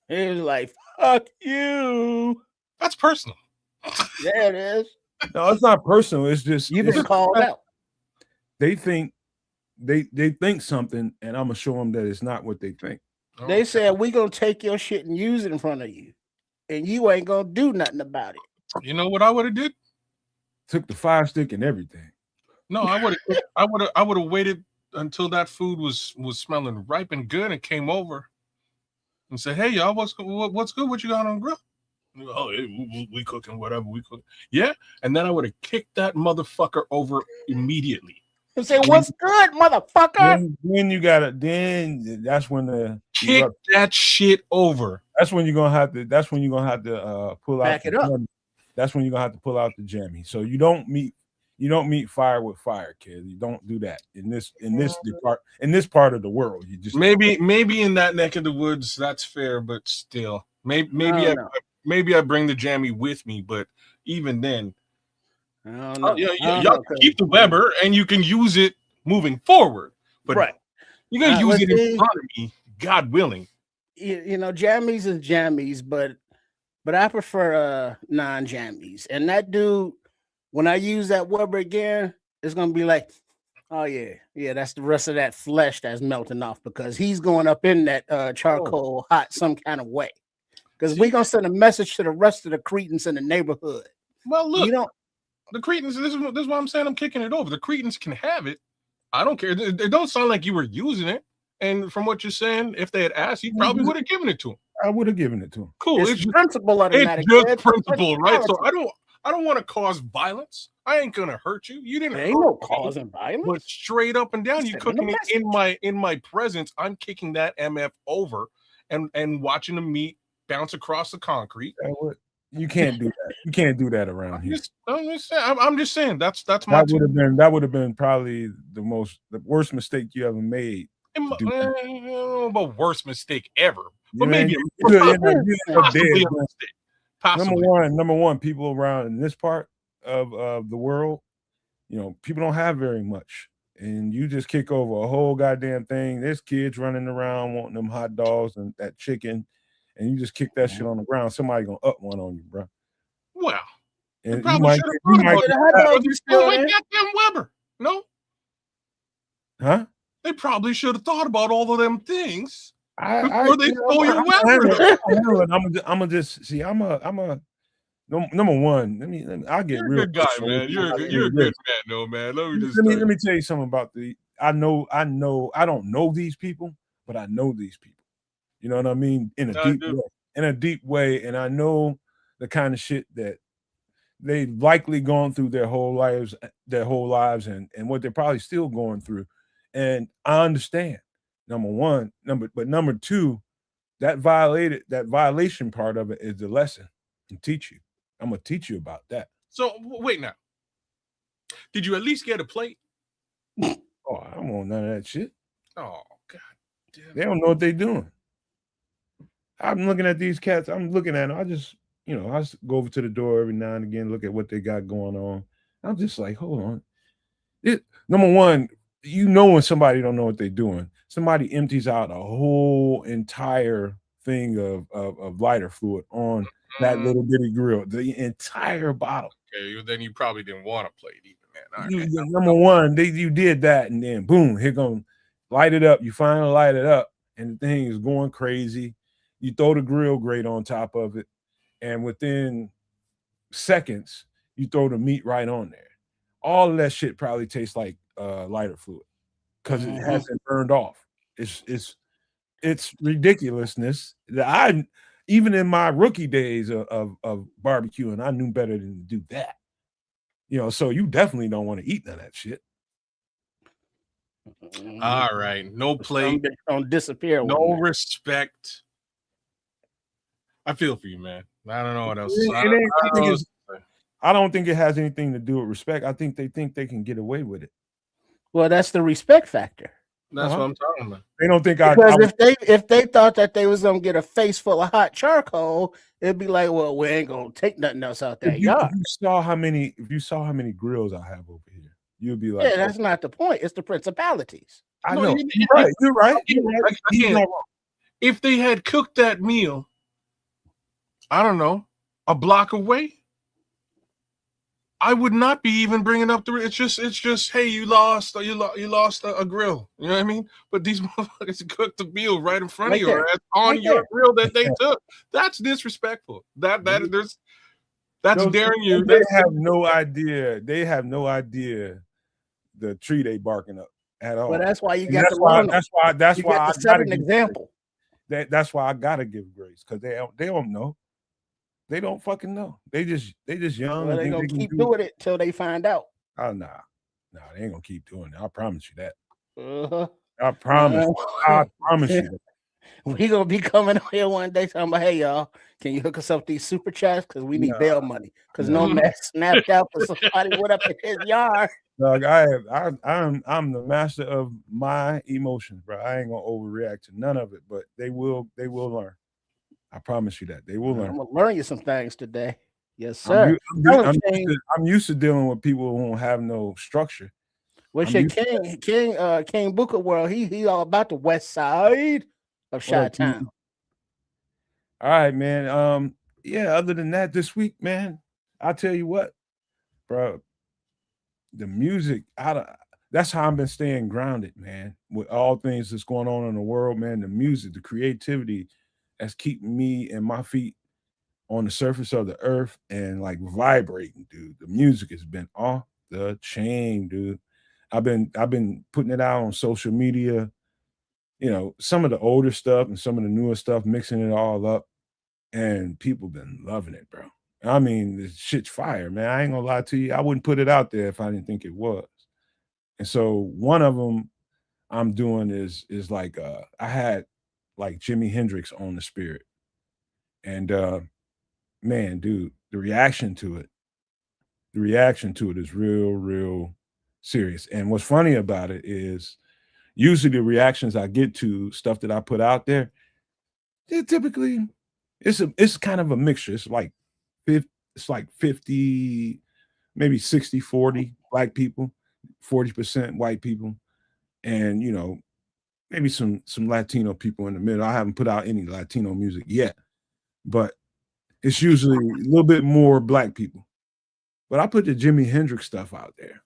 [SPEAKER 3] It was like, fuck you.
[SPEAKER 4] That's personal.
[SPEAKER 3] There it is.
[SPEAKER 2] No, it's not personal. It's just
[SPEAKER 3] You've been called out.
[SPEAKER 2] They think they think something, and I'm gonna show them that it's not what they think.
[SPEAKER 3] They said we gonna take your shit and use it in front of you, and you ain't gonna do nothing about it.
[SPEAKER 4] You know what I would have did?
[SPEAKER 2] Took the fire stick and everything.
[SPEAKER 4] No, I would have waited until that food was smelling ripe and good, and came over and said, "Hey, y'all, what's good? What you got on the grill?" Oh, hey, we cooking whatever we cook. Yeah, and then I would have kicked that motherfucker over immediately.
[SPEAKER 3] And say, "What's good, motherfucker?"
[SPEAKER 2] Then you gotta. Then that's when the
[SPEAKER 4] kick that shit over.
[SPEAKER 2] That's when you're gonna have to. That's when you're gonna have to pull out.
[SPEAKER 3] Back it up.
[SPEAKER 2] That's when you're gonna have to pull out the jammy. So you don't meet fire with fire, kid. You don't do that in this part of the world. You just
[SPEAKER 4] maybe in that neck of the woods, that's fair, but still, maybe I bring the jammy with me, but even then, y'all can keep the Weber and you can use it moving forward. But you're gonna use it in front of me, God willing.
[SPEAKER 3] You know, jammies is jammies, but I prefer non-jammies. And that dude, when I use that Weber again, it's gonna be like, oh yeah, that's the rest of that flesh that's melting off because he's going up in that charcoal hot some kind of way. Because we're gonna send a message to the rest of the Cretans in the neighborhood.
[SPEAKER 4] Well, look, the Cretans. This is why I'm saying I'm kicking it over. The Cretans can have it. I don't care. It don't sound like you were using it. And from what you're saying, if they had asked, you probably would have given it to them.
[SPEAKER 2] I would have given it to him.
[SPEAKER 4] Cool.
[SPEAKER 3] It's principle automatic.
[SPEAKER 4] It's just principle, right? So I don't want to cause violence. I ain't gonna hurt you. You didn't.
[SPEAKER 3] There ain't no causing violence.
[SPEAKER 4] But straight up and down, you cooking it in my presence. I'm kicking that MF over and watching the meat bounce across the concrete.
[SPEAKER 2] You can't do that. You can't do that around here.
[SPEAKER 4] I'm just saying that's my.
[SPEAKER 2] That would have been probably the worst mistake you ever made.
[SPEAKER 4] The worst mistake ever. But
[SPEAKER 2] maybe
[SPEAKER 4] possibly a mistake. Possibly.
[SPEAKER 2] Number one, people around in this part of the world, you know, people don't have very much, and you just kick over a whole goddamn thing. There's kids running around wanting them hot dogs and that chicken, and you just kick that shit on the ground. Somebody gonna up one on you, bro.
[SPEAKER 4] Well,
[SPEAKER 2] and
[SPEAKER 4] you might Weber. No,
[SPEAKER 2] huh?
[SPEAKER 4] They probably should have thought about all of them things before they stole your Weber.
[SPEAKER 2] I'm gonna just see. I'm a number one. I'll get
[SPEAKER 4] You're
[SPEAKER 2] real.
[SPEAKER 4] A good guy, man. You're a good man, though, man. Let
[SPEAKER 2] me tell you something about I don't know these people, but I know these people. You know what I mean? In a deep way, and I know the kind of shit that they've likely gone through their whole lives, and what they're probably still going through. And I understand. Number one, number two, that violation part of it is the lesson to teach you. I'm gonna teach you about that.
[SPEAKER 4] So wait now. Did you at least get a plate?
[SPEAKER 2] Oh, I don't want none of that shit.
[SPEAKER 4] Oh, God damn.
[SPEAKER 2] They don't know what they're doing. I'm looking at these cats. I'm looking at them. I just go over to the door every now and again, look at what they got going on. I'm just like, hold on. Number one, you know when somebody don't know what they're doing. Somebody empties out a whole entire thing of lighter fluid on that little bitty grill, the entire bottle.
[SPEAKER 4] Okay, then you probably didn't want to plate even, man.
[SPEAKER 2] Number one, you did that, and then boom, here goes light it up. You finally light it up, and the thing is going crazy. You throw the grill grate on top of it, and within seconds, you throw the meat right on there. All of that shit probably tastes like lighter fluid because it hasn't burned off. It's ridiculousness that even in my rookie days of barbecuing, I knew better than to do that. You know, so you definitely don't want to eat none of that shit.
[SPEAKER 4] All right, no play,
[SPEAKER 3] don't disappear.
[SPEAKER 4] no respect. I feel for you, man. I don't know what else.
[SPEAKER 2] I don't think it has anything to do with respect. I think they can get away with it.
[SPEAKER 3] Well, that's the respect factor.
[SPEAKER 4] That's what I'm talking about.
[SPEAKER 2] They don't think
[SPEAKER 3] because if they thought that they was gonna get a face full of hot charcoal, it'd be like, well, we ain't gonna take nothing else out there.
[SPEAKER 2] If you saw how many grills I have over here, you'd be like,
[SPEAKER 3] yeah, that's not the point. It's the principalities.
[SPEAKER 2] I know. You're right.
[SPEAKER 4] If they had cooked that meal, I don't know, a block away, I would not be even bringing up it's just hey, you lost a grill. You know what I mean? But these motherfuckers cooked the meal right in front of you, on your grill that they took. That's disrespectful. That's daring you.
[SPEAKER 2] They have no idea. They have no idea the tree they barking up at all.
[SPEAKER 3] Well, that's why you got to learn.
[SPEAKER 2] That's why I
[SPEAKER 3] set an example.
[SPEAKER 2] That's why I gotta give grace, because they don't know. They don't fucking know. They just young.
[SPEAKER 3] Well, they're gonna keep doing it till they find out.
[SPEAKER 2] Oh nah, they ain't gonna keep doing it. I promise you that.
[SPEAKER 3] Uh-huh.
[SPEAKER 2] I promise. I promise you that.
[SPEAKER 3] We gonna be coming here one day talking about, hey y'all, can you hook us up these super chats because we need bail money because Nomad snapped out for somebody went up in his yard.
[SPEAKER 2] Dog, I'm the master of my emotions, bro. I ain't gonna overreact to none of it, but they will learn. I promise you that they will learn.
[SPEAKER 3] I'm gonna learn you some things today. Yes, sir.
[SPEAKER 2] I'm used to dealing with people who don't have no structure.
[SPEAKER 3] What's your King Booker world? He all about the west side of Chi-Town.
[SPEAKER 2] All right, man. Yeah, other than that, this week, man, I'll tell you what, bro. The music, that's how I've been staying grounded, man. With all things that's going on in the world, man, the music, the creativity that's keeping me and my feet on the surface of the earth and like vibrating, dude. The music has been off the chain, dude. I've been putting it out on social media, you know, some of the older stuff and some of the newer stuff, mixing it all up, and people been loving it, bro. I mean, this shit's fire, man. I ain't gonna lie to you. I wouldn't put it out there if I didn't think it was. And so one of them I'm doing is like I had like Jimi Hendrix on the Spirit. And man, dude, the reaction to it is real serious. And what's funny about it is usually the reactions I get to stuff that I put out there, they're typically it's kind of a mixture. It's like 50, maybe 60-40 black people, 40% white people, and you know, maybe some Latino people in the middle. I haven't put out any Latino music yet, but it's usually a little bit more black people. But I put the Jimi Hendrix stuff out there,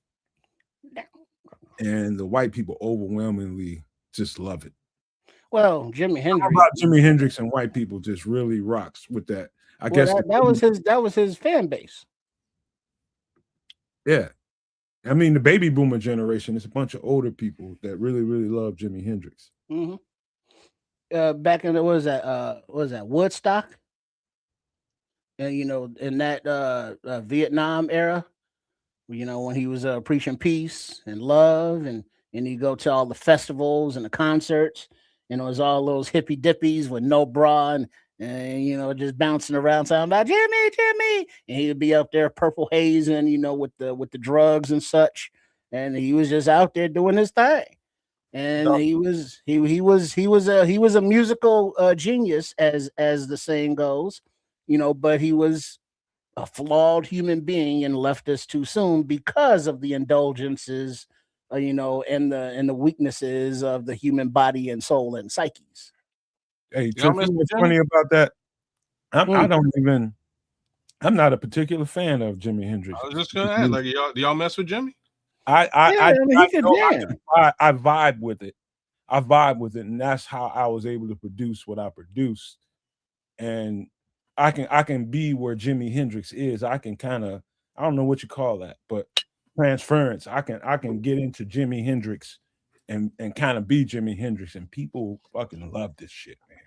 [SPEAKER 2] and the white people overwhelmingly just love it.
[SPEAKER 3] Well, Jimi Hendrix.
[SPEAKER 2] How about Jimi Hendrix and white people just really rocks with that? I guess
[SPEAKER 3] that was his fan base.
[SPEAKER 2] Yeah. I mean, the baby boomer generation is a bunch of older people that really love Jimi Hendrix.
[SPEAKER 3] Mm-hmm. Back in what was that Woodstock? And you know, in that Vietnam era, you know, when he was preaching peace and love, and you go to all the festivals and the concerts, and it was all those hippie dippies with no bra and you know, just bouncing around talking about Jimmy, and he'd be up there purple hazing, you know, with the drugs and such, and he was just out there doing his thing, and he was a musical genius, as the saying goes, you know, but he was a flawed human being and left us too soon because of the indulgences, you know, and the weaknesses of the human body and soul and psyches.
[SPEAKER 2] Hey, what's funny about that? I'm not a particular fan of Jimi Hendrix.
[SPEAKER 4] I was just gonna ask, like, do y'all mess with Jimmy?
[SPEAKER 2] I vibe with it. I vibe with it, and that's how I was able to produce what I produced. And I can be where Jimi Hendrix is. I can kind of, I don't know what you call that, but transference. I can get into Jimi Hendrix and kind of be Jimi Hendrix, and people fucking love this shit, man.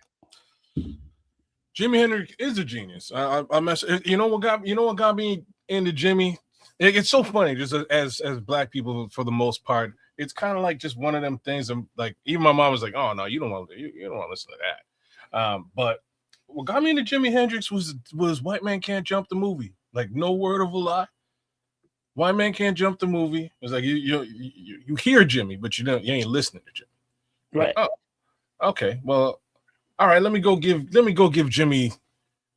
[SPEAKER 4] Jimi Hendrix is a genius. I mess. You know what got me into Jimmy? It's so funny, just as black people for the most part. It's kind of like just one of them things. I'm like, even my mom was like, "Oh no, you don't want to listen to that." But what got me into Jimi Hendrix was White Man Can't Jump the movie. Like, no word of a lie, White Man Can't Jump the movie. It's like you hear Jimmy, but you ain't listening to Jimmy.
[SPEAKER 3] Right.
[SPEAKER 4] Like, oh, okay. Well, all right. Let me go give Jimmy.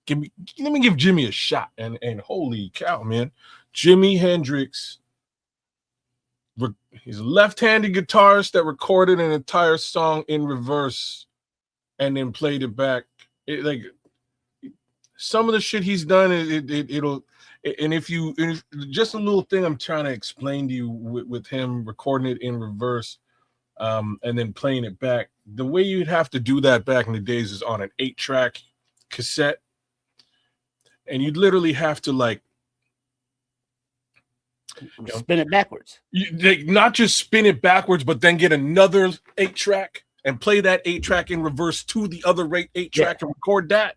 [SPEAKER 4] Let me give Jimmy a shot. And holy cow, man, Jimi Hendrix. He's a left-handed guitarist that recorded an entire song in reverse and then played it back. Like, some of the shit he's done, it'll. And if just a little thing I'm trying to explain to you with him recording it in reverse, and then playing it back, the way you'd have to do that back in the days is on an 8-track cassette, and you'd literally have to like
[SPEAKER 3] spin it backwards.
[SPEAKER 4] Not just spin it backwards, but then get another 8-track and play that 8-track in reverse to the other 8-track and record that.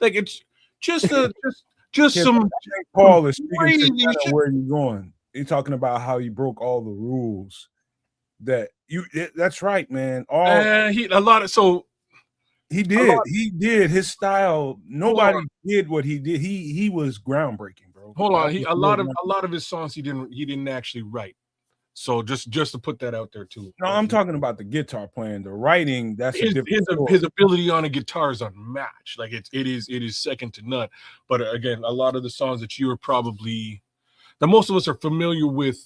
[SPEAKER 4] Like, it's just some
[SPEAKER 2] Paul is speaking to where you're going. You're talking about how he broke all the rules. That's right, man.
[SPEAKER 4] He did.
[SPEAKER 2] He did his style. Nobody did what he did. He was groundbreaking, bro.
[SPEAKER 4] Hold on. A lot of his songs he didn't actually write. So just to put that out there too.
[SPEAKER 2] No, I'm talking about the guitar playing, the writing. That's
[SPEAKER 4] his ability on a guitar is unmatched. Like, it is second to none. But again, a lot of the songs that you are probably that most of us are familiar with,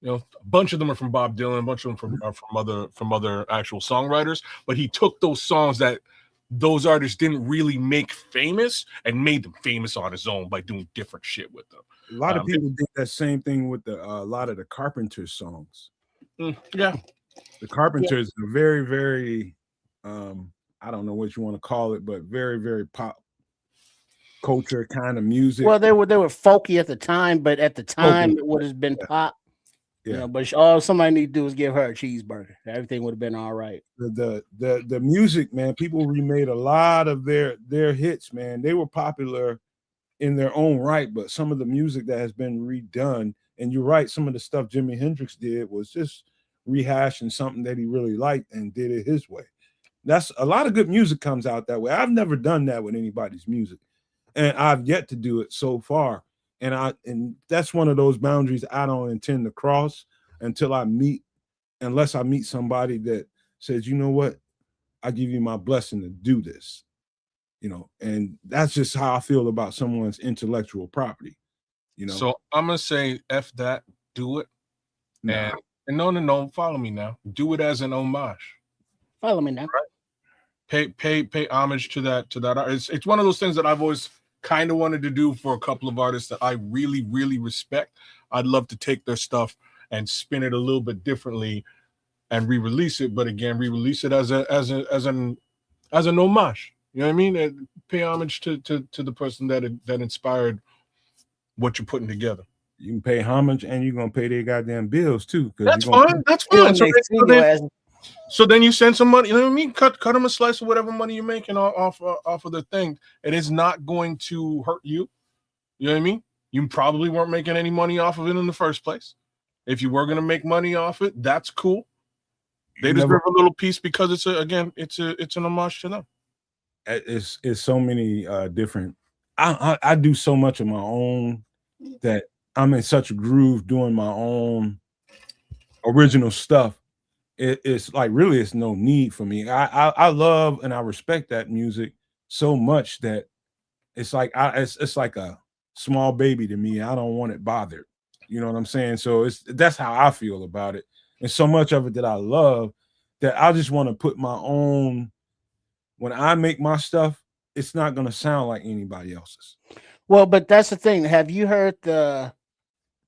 [SPEAKER 4] a bunch of them are from Bob Dylan, a bunch of them are from other actual songwriters. But he took those songs that those artists didn't really make famous and made them famous on his own by doing different shit with them.
[SPEAKER 2] A lot of people did that same thing with a lot of the Carpenters songs.
[SPEAKER 4] Yeah,
[SPEAKER 2] the Carpenters are very, very, I don't know what you want to call it, but very, very pop culture kind of music.
[SPEAKER 3] Well, they were folky at the time, but at the time it would have been pop. Yeah, but all somebody need to do is give her a cheeseburger. Everything would have been all right.
[SPEAKER 2] The music, man, people remade a lot of their hits, man. They were popular in their own right, but some of the music that has been redone, and you're right, some of the stuff Jimi Hendrix did was just rehashing something that he really liked and did it his way. That's a lot of good music comes out that way. I've never done that with anybody's music, and I've yet to do it so far. And that's one of those boundaries I don't intend to cross unless I meet somebody that says, you know what, I give you my blessing to do this, and that's just how I feel about someone's intellectual property,
[SPEAKER 4] So I'm gonna say, F that, do it.
[SPEAKER 2] Nah.
[SPEAKER 4] And no, follow me now. Do it as an homage.
[SPEAKER 3] Follow me now.
[SPEAKER 4] Right? Pay homage to that. It's one of those things that I've always kind of wanted to do for a couple of artists that I really, really respect. I'd love to take their stuff and spin it a little bit differently and re-release it, but again, re-release it as an homage. You know what I mean? And pay homage to the person that inspired what you're putting together.
[SPEAKER 2] You can pay homage and you're gonna pay their goddamn bills too.
[SPEAKER 4] That's fine. That's fine. So then you send some money. You know what I mean? Cut them a slice of whatever money you're making off of the thing. It is not going to hurt you. You know what I mean? You probably weren't making any money off of it in the first place. If you were going to make money off it, that's cool. They deserve a little piece because it's an homage to them.
[SPEAKER 2] It's so many different. I do so much of my own that I'm in such a groove doing my own original stuff. It's like really, it's no need for me. I love and I respect that music so much that it's like it's like a small baby to me. I don't want it bothered. You know what I'm saying? So that's how I feel about it. And so much of it that I love that I just want to put my own. When I make my stuff, it's not going to sound like anybody else's.
[SPEAKER 3] Well, but that's the thing. Have you heard there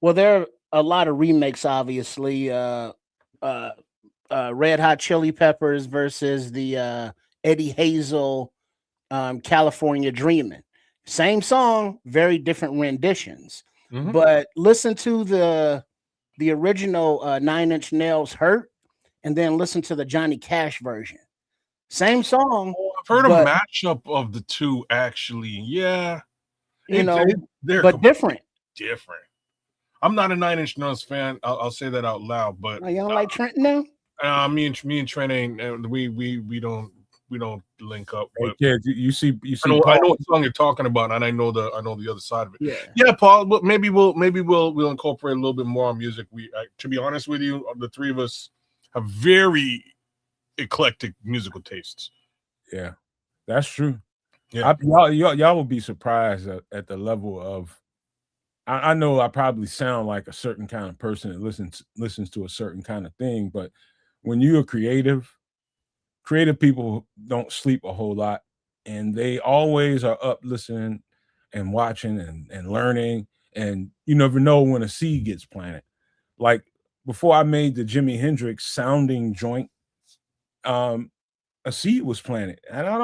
[SPEAKER 3] are a lot of remakes, obviously. Red Hot Chili Peppers versus the Eddie Hazel California Dreamin'. Same song, very different renditions. Mm-hmm. But listen to the original 9 Inch Nails Hurt, and then listen to the Johnny Cash version. Same song.
[SPEAKER 4] I've heard a matchup of the two, actually. Yeah.
[SPEAKER 3] But different.
[SPEAKER 4] Different. I'm not a Nine Inch Nails fan. I'll say that out loud. But
[SPEAKER 3] Oh, you don't like Trent now?
[SPEAKER 4] me and Trent ain't. We don't link up.
[SPEAKER 2] Hey,
[SPEAKER 4] But
[SPEAKER 2] kids, you see
[SPEAKER 4] I know
[SPEAKER 2] Paul.
[SPEAKER 4] what song you're talking about, and I know the other side of it.
[SPEAKER 3] Yeah.
[SPEAKER 4] Yeah, Paul. But maybe we'll incorporate a little bit more on music. To be honest with you, the three of us have very eclectic musical tastes.
[SPEAKER 2] Yeah, that's true.
[SPEAKER 4] Yeah.
[SPEAKER 2] Y'all will be surprised at the level of. I know I probably sound like a certain kind of person that listens to a certain kind of thing, but when you're creative people don't sleep a whole lot, and they always are up listening and watching and learning, and you never know when a seed gets planted. Like before I made the Jimi Hendrix sounding joint, a seed was planted, and I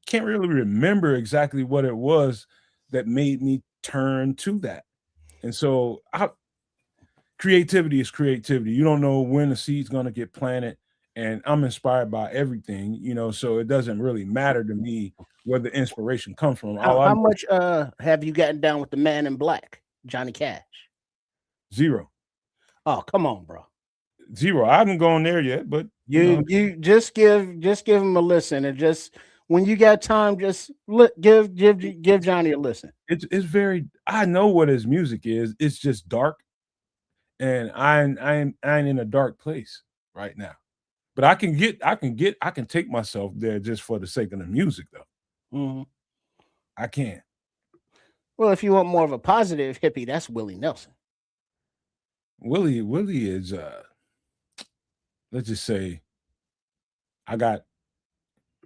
[SPEAKER 2] can't really remember exactly what it was that made me turn to that. And so creativity is creativity. You don't know when the seed's going to get planted, and I'm inspired by everything, so it doesn't really matter to me where the inspiration comes from.
[SPEAKER 3] How much have you gotten down with the Man in Black, Johnny Cash?
[SPEAKER 2] Zero.
[SPEAKER 3] Oh, come on, bro.
[SPEAKER 2] Zero. I haven't gone there yet, but
[SPEAKER 3] you just give him a listen, and just when you got time, just give Johnny a listen.
[SPEAKER 2] It's very. I know what his music is. It's just dark, and I'm in a dark place right now. But I can take myself there just for the sake of the music, though.
[SPEAKER 3] Mm-hmm.
[SPEAKER 2] I can.
[SPEAKER 3] Well, if you want more of a positive hippie, that's Willie Nelson.
[SPEAKER 2] Willie is let's just say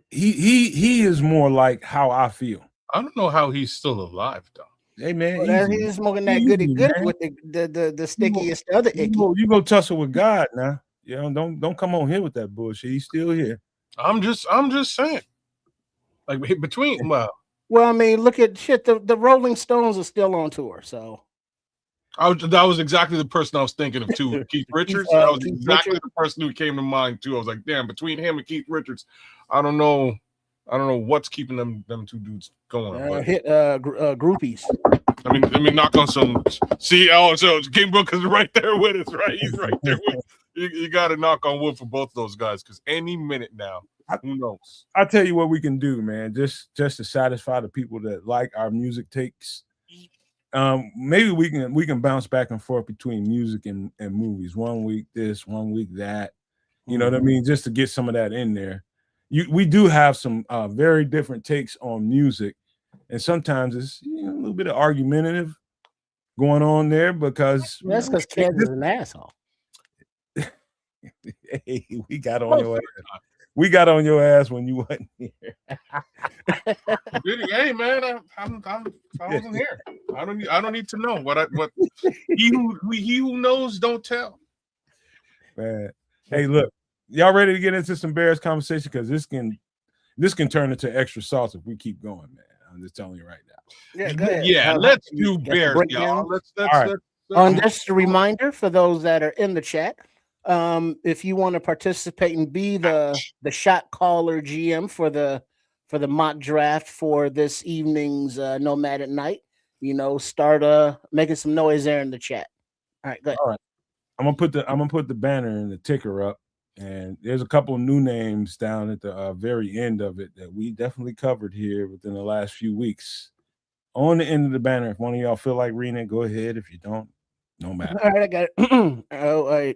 [SPEAKER 2] he is more like how I feel.
[SPEAKER 4] I don't know how he's still alive though.
[SPEAKER 2] Hey man,
[SPEAKER 3] he's smoking that goody with the stickiest other icky.
[SPEAKER 2] You go tussle with God now. Don't come on here with that bullshit. He's still here.
[SPEAKER 4] I'm just saying. Like between
[SPEAKER 3] well, I mean, look at shit. The Rolling Stones are still on tour, so
[SPEAKER 4] that was exactly the person I was thinking of too. Keith Richards. That was exactly the person who came to mind too. I was like, damn, between him and Keith Richards, I don't know what's keeping them two dudes going.
[SPEAKER 3] Groupies.
[SPEAKER 4] I mean, knock on some. See, so King Book is right there with us, right? He's right there with us. You got to knock on wood for both of those guys, because any minute now, who knows?
[SPEAKER 2] I'll tell you what we can do, man. Just to satisfy the people that like our music takes. Maybe we can bounce back and forth between music and movies. 1 week this, 1 week that. You know what I mean? Just to get some of that in there. We do have some very different takes on music, and sometimes it's a little bit of argumentative going on there because
[SPEAKER 3] that's because Ken is an asshole.
[SPEAKER 2] Hey, we got on your ass. We got on your ass when you wasn't here.
[SPEAKER 4] Hey man, I wasn't here. I don't need to know what he who knows don't tell.
[SPEAKER 2] Man, hey, look, y'all ready to get into some Bears conversation? Because this can turn into extra sauce if we keep going, man. I'm just telling you right now.
[SPEAKER 4] Yeah, let's do Bears, y'all. Let's
[SPEAKER 3] just a reminder for those that are in the chat. If you want to participate and be the shot caller GM for the mock draft for this evening's Nomad at Night, start making some noise there in the chat. All right, go ahead.
[SPEAKER 2] All right. I'm gonna put the banner and the ticker up, and there's a couple of new names down at the very end of it that we definitely covered here within the last few weeks. On the end of the banner, if one of y'all feel like reading it, go ahead. If you don't, no matter.
[SPEAKER 3] All right, I got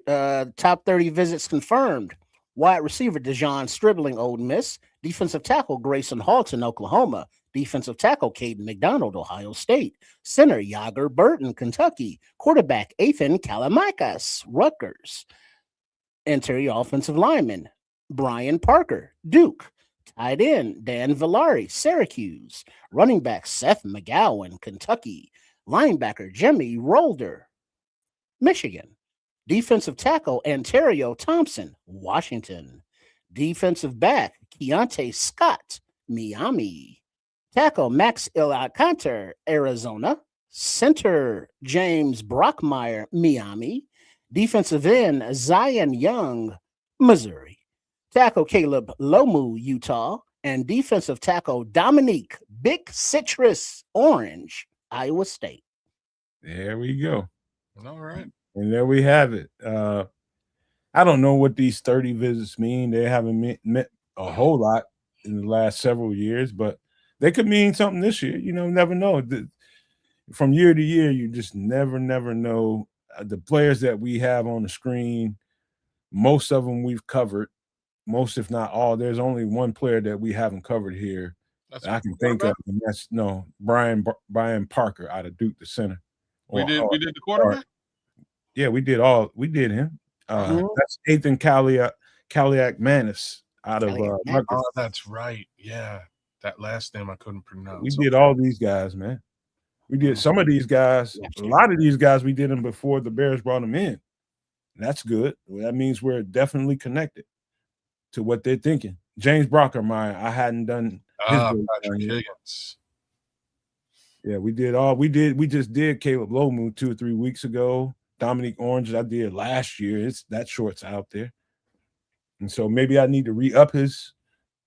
[SPEAKER 3] it. Top 30 visits confirmed. Wide receiver Dejon Stribling, Ole Miss. Defensive tackle Grayson Halton, Oklahoma. Defensive tackle Caden McDonald, Ohio State. Center Yager Burton, Kentucky. Quarterback Ethan Kalamakas, Rutgers. Interior offensive lineman Brian Parker, Duke. Tight end Dan Villari, Syracuse. Running back Seth McGowan, Kentucky. Linebacker Jimmy Rolder, Michigan. Defensive tackle Ontario Thompson, Washington. Defensive back Keontae Scott, Miami. Tackle Max Alcantara, Arizona. Center James Brockmeyer, Miami. Defensive end Zion Young, Missouri. Tackle Caleb Lomu, Utah. And defensive tackle Dominique Big Citrus Orange, Iowa State.
[SPEAKER 2] There we go.
[SPEAKER 4] All right.
[SPEAKER 2] And there we have it. I don't know what these 30 visits mean. They haven't meant a whole lot in the last several years, but they could mean something this year. You know, never know. From year to year, you just never know. The players that we have on the screen, most of them we've covered, most if not all. There's only one player that we haven't covered here
[SPEAKER 4] That's
[SPEAKER 2] that I can think of, and that's Brian Parker out of Duke, the center.
[SPEAKER 4] We did the quarterback.
[SPEAKER 2] Yeah, we did him.
[SPEAKER 3] Mhm.
[SPEAKER 2] That's Ethan Kaliak Manis out of Rutgers.
[SPEAKER 4] Oh, that's right. Yeah, that last name I couldn't pronounce.
[SPEAKER 2] We did all these guys, man. We did some of these guys. A lot of these guys we did them before the Bears brought them in. That's good. That means we're definitely connected to what they're thinking. James Brockermeyer, I hadn't done his
[SPEAKER 4] Patrick Higgins.
[SPEAKER 2] Yeah, we just did Caleb Lomu 2 or 3 weeks ago. Dominique Orange, I did last year. That short's out there. And so maybe I need to re-up his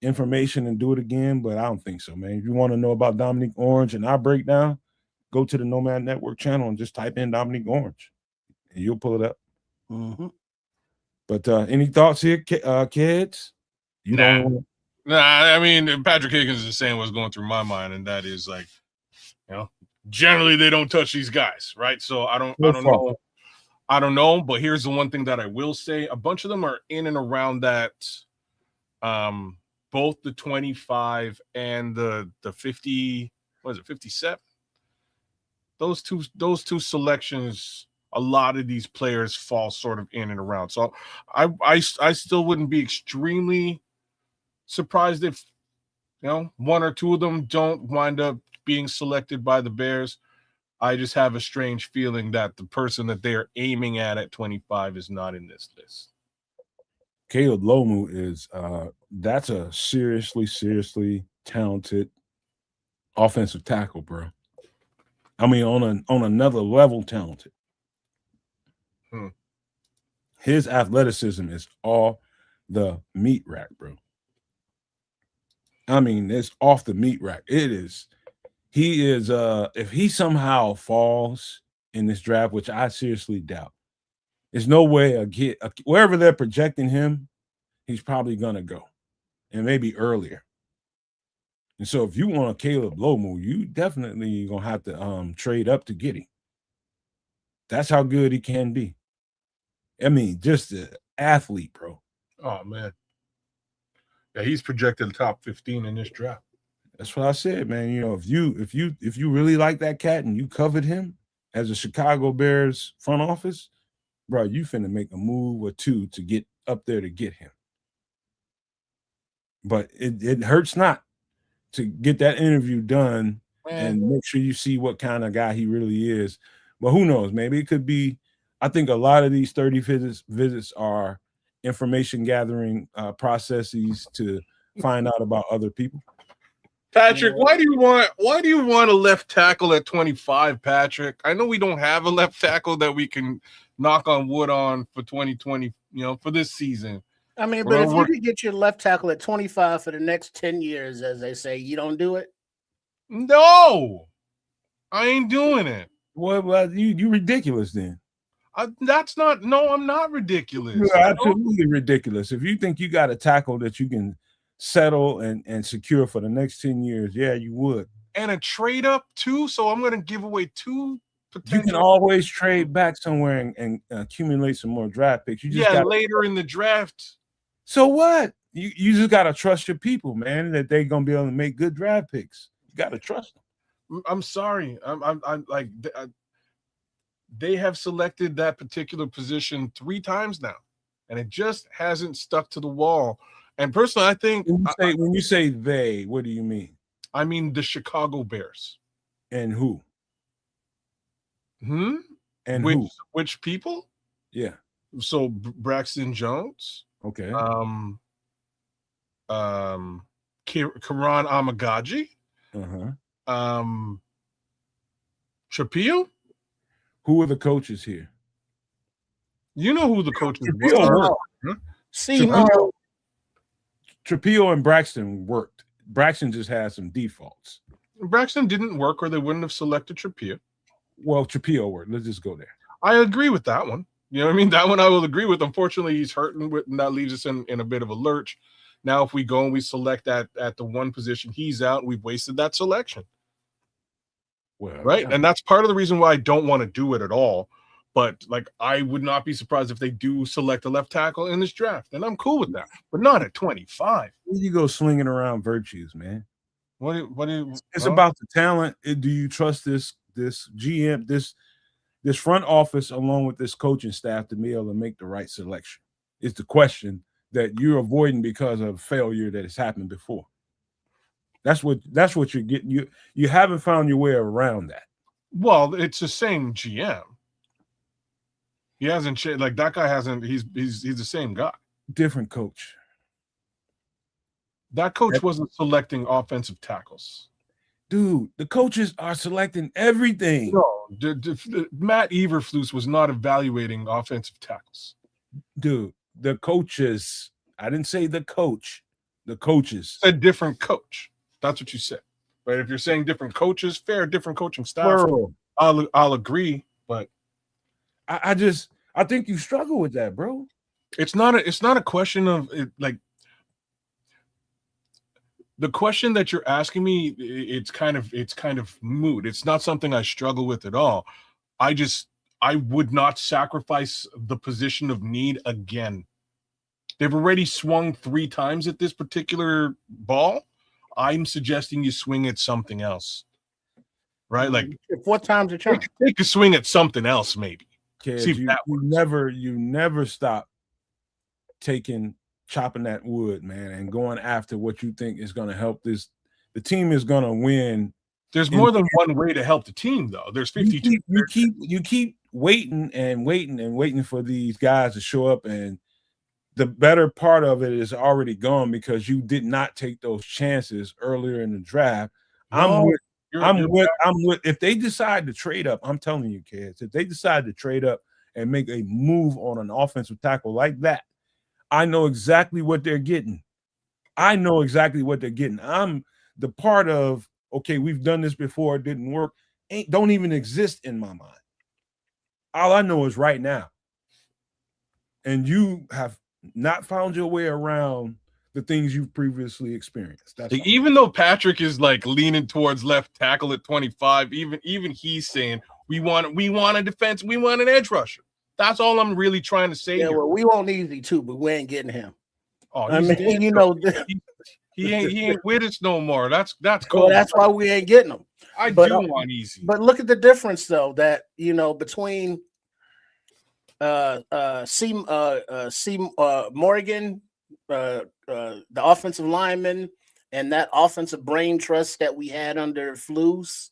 [SPEAKER 2] information and do it again, but I don't think so, man. If you want to know about Dominique Orange and our breakdown, go to the Nomad Network channel and just type in Dominique Orange, and you'll pull it up.
[SPEAKER 3] Mm-hmm.
[SPEAKER 2] But any thoughts here, kids?
[SPEAKER 4] Nah, I mean, Patrick Higgins is saying what's going through my mind, and that is like, you know, generally they don't touch these guys, right? So I don't know. But here's the one thing that I will say: a bunch of them are in and around that, both the 25 and the 50. What is it, 57? Those two selections. A lot of these players fall sort of in and around. So I still wouldn't be extremely surprised if, you know, one or two of them don't wind up being selected by the Bears. I just have a strange feeling that the person that they're aiming at 25 is not in this list.
[SPEAKER 2] Caleb Lomu is that's a seriously talented offensive tackle, bro. I mean, on another level talented. His athleticism is all the meat rack, bro. I mean, it's off the meat rack. It is. He is. If he somehow falls in this draft, which I seriously doubt, there's no way wherever they're projecting him, he's probably gonna go, and maybe earlier. And so, if you want a Caleb Lomu, you definitely gonna have to trade up to get him. That's how good he can be. I mean, just an athlete, bro.
[SPEAKER 4] Oh man, yeah, he's projected top 15 in this draft.
[SPEAKER 2] That's what I said, man. You know, if you really like that cat and you covered him as a Chicago Bears front office, bro, you finna make a move or two to get up there to get him. But it hurts not to get that interview done and make sure you see what kind of guy he really is. But who knows? Maybe it could be. I think a lot of these 30 visits are information gathering processes to find out about other people.
[SPEAKER 4] Patrick, why do you want a left tackle at 25, Patrick? I know we don't have a left tackle that we can knock on wood on for 2020, you know, for this season.
[SPEAKER 3] I mean, but if you could get your left tackle at 25 for the next 10 years, as they say, you don't do it?
[SPEAKER 4] No, I ain't doing it.
[SPEAKER 2] Well, you ridiculous then.
[SPEAKER 4] I'm not ridiculous.
[SPEAKER 2] You're absolutely ridiculous. If you think you got a tackle that you can settle and secure for the next 10 years, yeah, you would.
[SPEAKER 4] And a trade up too, so I'm going to give away two potential.
[SPEAKER 2] You can always trade back somewhere and accumulate some more draft picks. You just
[SPEAKER 4] later in the draft.
[SPEAKER 2] So what? You just got to trust your people, man, that they're going to be able to make good draft picks. You got to trust them.
[SPEAKER 4] I'm sorry. I'm like they have selected that particular position 3 times now, and it just hasn't stuck to the wall. And personally, I think
[SPEAKER 2] when you say they, what do you mean?
[SPEAKER 4] I mean the Chicago Bears.
[SPEAKER 2] And who? And
[SPEAKER 4] which people?
[SPEAKER 2] Yeah.
[SPEAKER 4] So Braxton Jones.
[SPEAKER 2] Okay.
[SPEAKER 4] Karan Amagaji. Trapio.
[SPEAKER 2] Who are the coaches here?
[SPEAKER 4] You know who the coaches
[SPEAKER 2] were. Trapio and Braxton worked. Braxton just had some defaults.
[SPEAKER 4] Braxton didn't work, or they wouldn't have selected Trapio.
[SPEAKER 2] Well, Trapio worked. Let's just go there.
[SPEAKER 4] I agree with that one. You know what I mean? That one I will agree with. Unfortunately, he's hurting, and that leaves us in a bit of a lurch. Now, if we go and we select at the one position he's out, we've wasted that selection.
[SPEAKER 2] Well,
[SPEAKER 4] Right.
[SPEAKER 2] yeah.
[SPEAKER 4] And that's part of the reason why I don't want to do it at all. But like, I would not be surprised if they do select a left tackle in this draft. And I'm cool with that, but not at 25.
[SPEAKER 2] You go slinging around virtues, man. It's about the talent. Do you trust this GM, this front office, along with this coaching staff, to be able to make the right selection? Is the question that you're avoiding because of failure that has happened before. That's what you're getting. You haven't found your way around that.
[SPEAKER 4] Well, it's the same GM. He hasn't changed. Like, that guy hasn't. He's the same guy.
[SPEAKER 2] Different coach.
[SPEAKER 4] That coach wasn't selecting offensive tackles.
[SPEAKER 2] Dude, the coaches are selecting everything.
[SPEAKER 4] No, Matt Eberflus was not evaluating offensive tackles.
[SPEAKER 2] Dude, the coaches. I didn't say the coach. The coaches.
[SPEAKER 4] A different coach. That's what you said. But if you're saying different coaches, fair, different coaching staff.
[SPEAKER 2] Plural.
[SPEAKER 4] I'll agree, but
[SPEAKER 2] I think you struggle with that, bro.
[SPEAKER 4] It's not a question of it, like, the question that you're asking me, it's kind of moot. It's not something I struggle with at all. I would not sacrifice the position of need again. They've already swung 3 times at this particular ball. I'm suggesting you swing at something else. Right? Like,
[SPEAKER 3] if 4 times a charm.
[SPEAKER 4] Take a swing at something else, maybe.
[SPEAKER 2] Kids,
[SPEAKER 4] See if that works.
[SPEAKER 2] you never stop chopping that wood, man, and going after what you think is going to help this. The team is going to win.
[SPEAKER 4] There's more than one way to help the team, though. There's 52.
[SPEAKER 2] You keep waiting and waiting and waiting for these guys to show up, and the better part of it is already gone because you did not take those chances earlier in the draft. I'm with. If they decide to trade up, I'm telling you, kids, if they decide to trade up and make a move on an offensive tackle like that, I know exactly what they're getting. I'm the part of, okay, we've done this before, it didn't work, don't even exist in my mind. All I know is right now. And you have not found your way around the things you've previously experienced. That's
[SPEAKER 4] like, even though Patrick is like leaning towards left tackle at 25, even he's saying we want a defense, we want an edge rusher. That's all I'm really trying to say.
[SPEAKER 3] Yeah,
[SPEAKER 4] here.
[SPEAKER 3] well, we want easy too, but we ain't getting him.
[SPEAKER 4] Oh,
[SPEAKER 3] I mean, you know,
[SPEAKER 4] he ain't with us no more. That's cool.
[SPEAKER 3] Well, that's why we ain't getting him.
[SPEAKER 4] I do want easy.
[SPEAKER 3] But look at the difference, though, that between Morgan, the offensive lineman, and that offensive brain trust that we had under Flus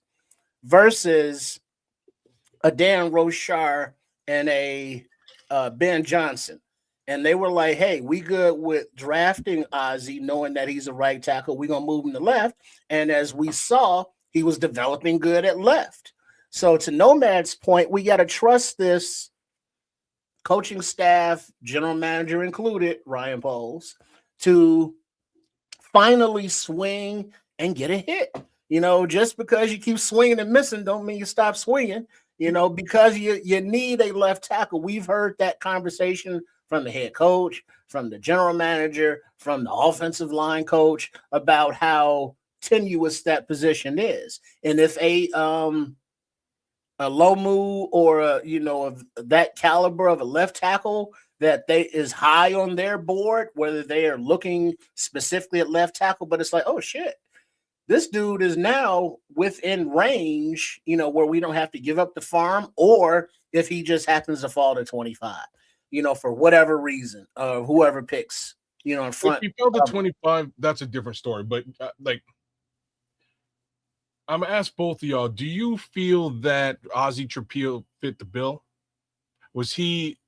[SPEAKER 3] versus a Dan Rochar and a Ben Johnson. And they were like, hey, we good with drafting Ozzie, knowing that he's a right tackle. We're going to move him to left. And as we saw, he was developing good at left. So to Nomad's point, we got to trust this coaching staff, general manager included, Ryan Poles, to finally swing and get a hit. Just because you keep swinging and missing don't mean you stop swinging. Because you need a left tackle. We've heard that conversation from the head coach, from the general manager, from the offensive line coach about how tenuous that position is. And if a Lomu or of that caliber of a left tackle that is high on their board, whether they are looking specifically at left tackle, but it's like, oh shit, this dude is now within range, where we don't have to give up the farm, or if he just happens to fall to 25, for whatever reason, whoever picks, in front.
[SPEAKER 4] If you fell to 25, that's a different story. But I'm gonna ask both of y'all, do you feel that Ozzie Trapil fit the bill? Was he,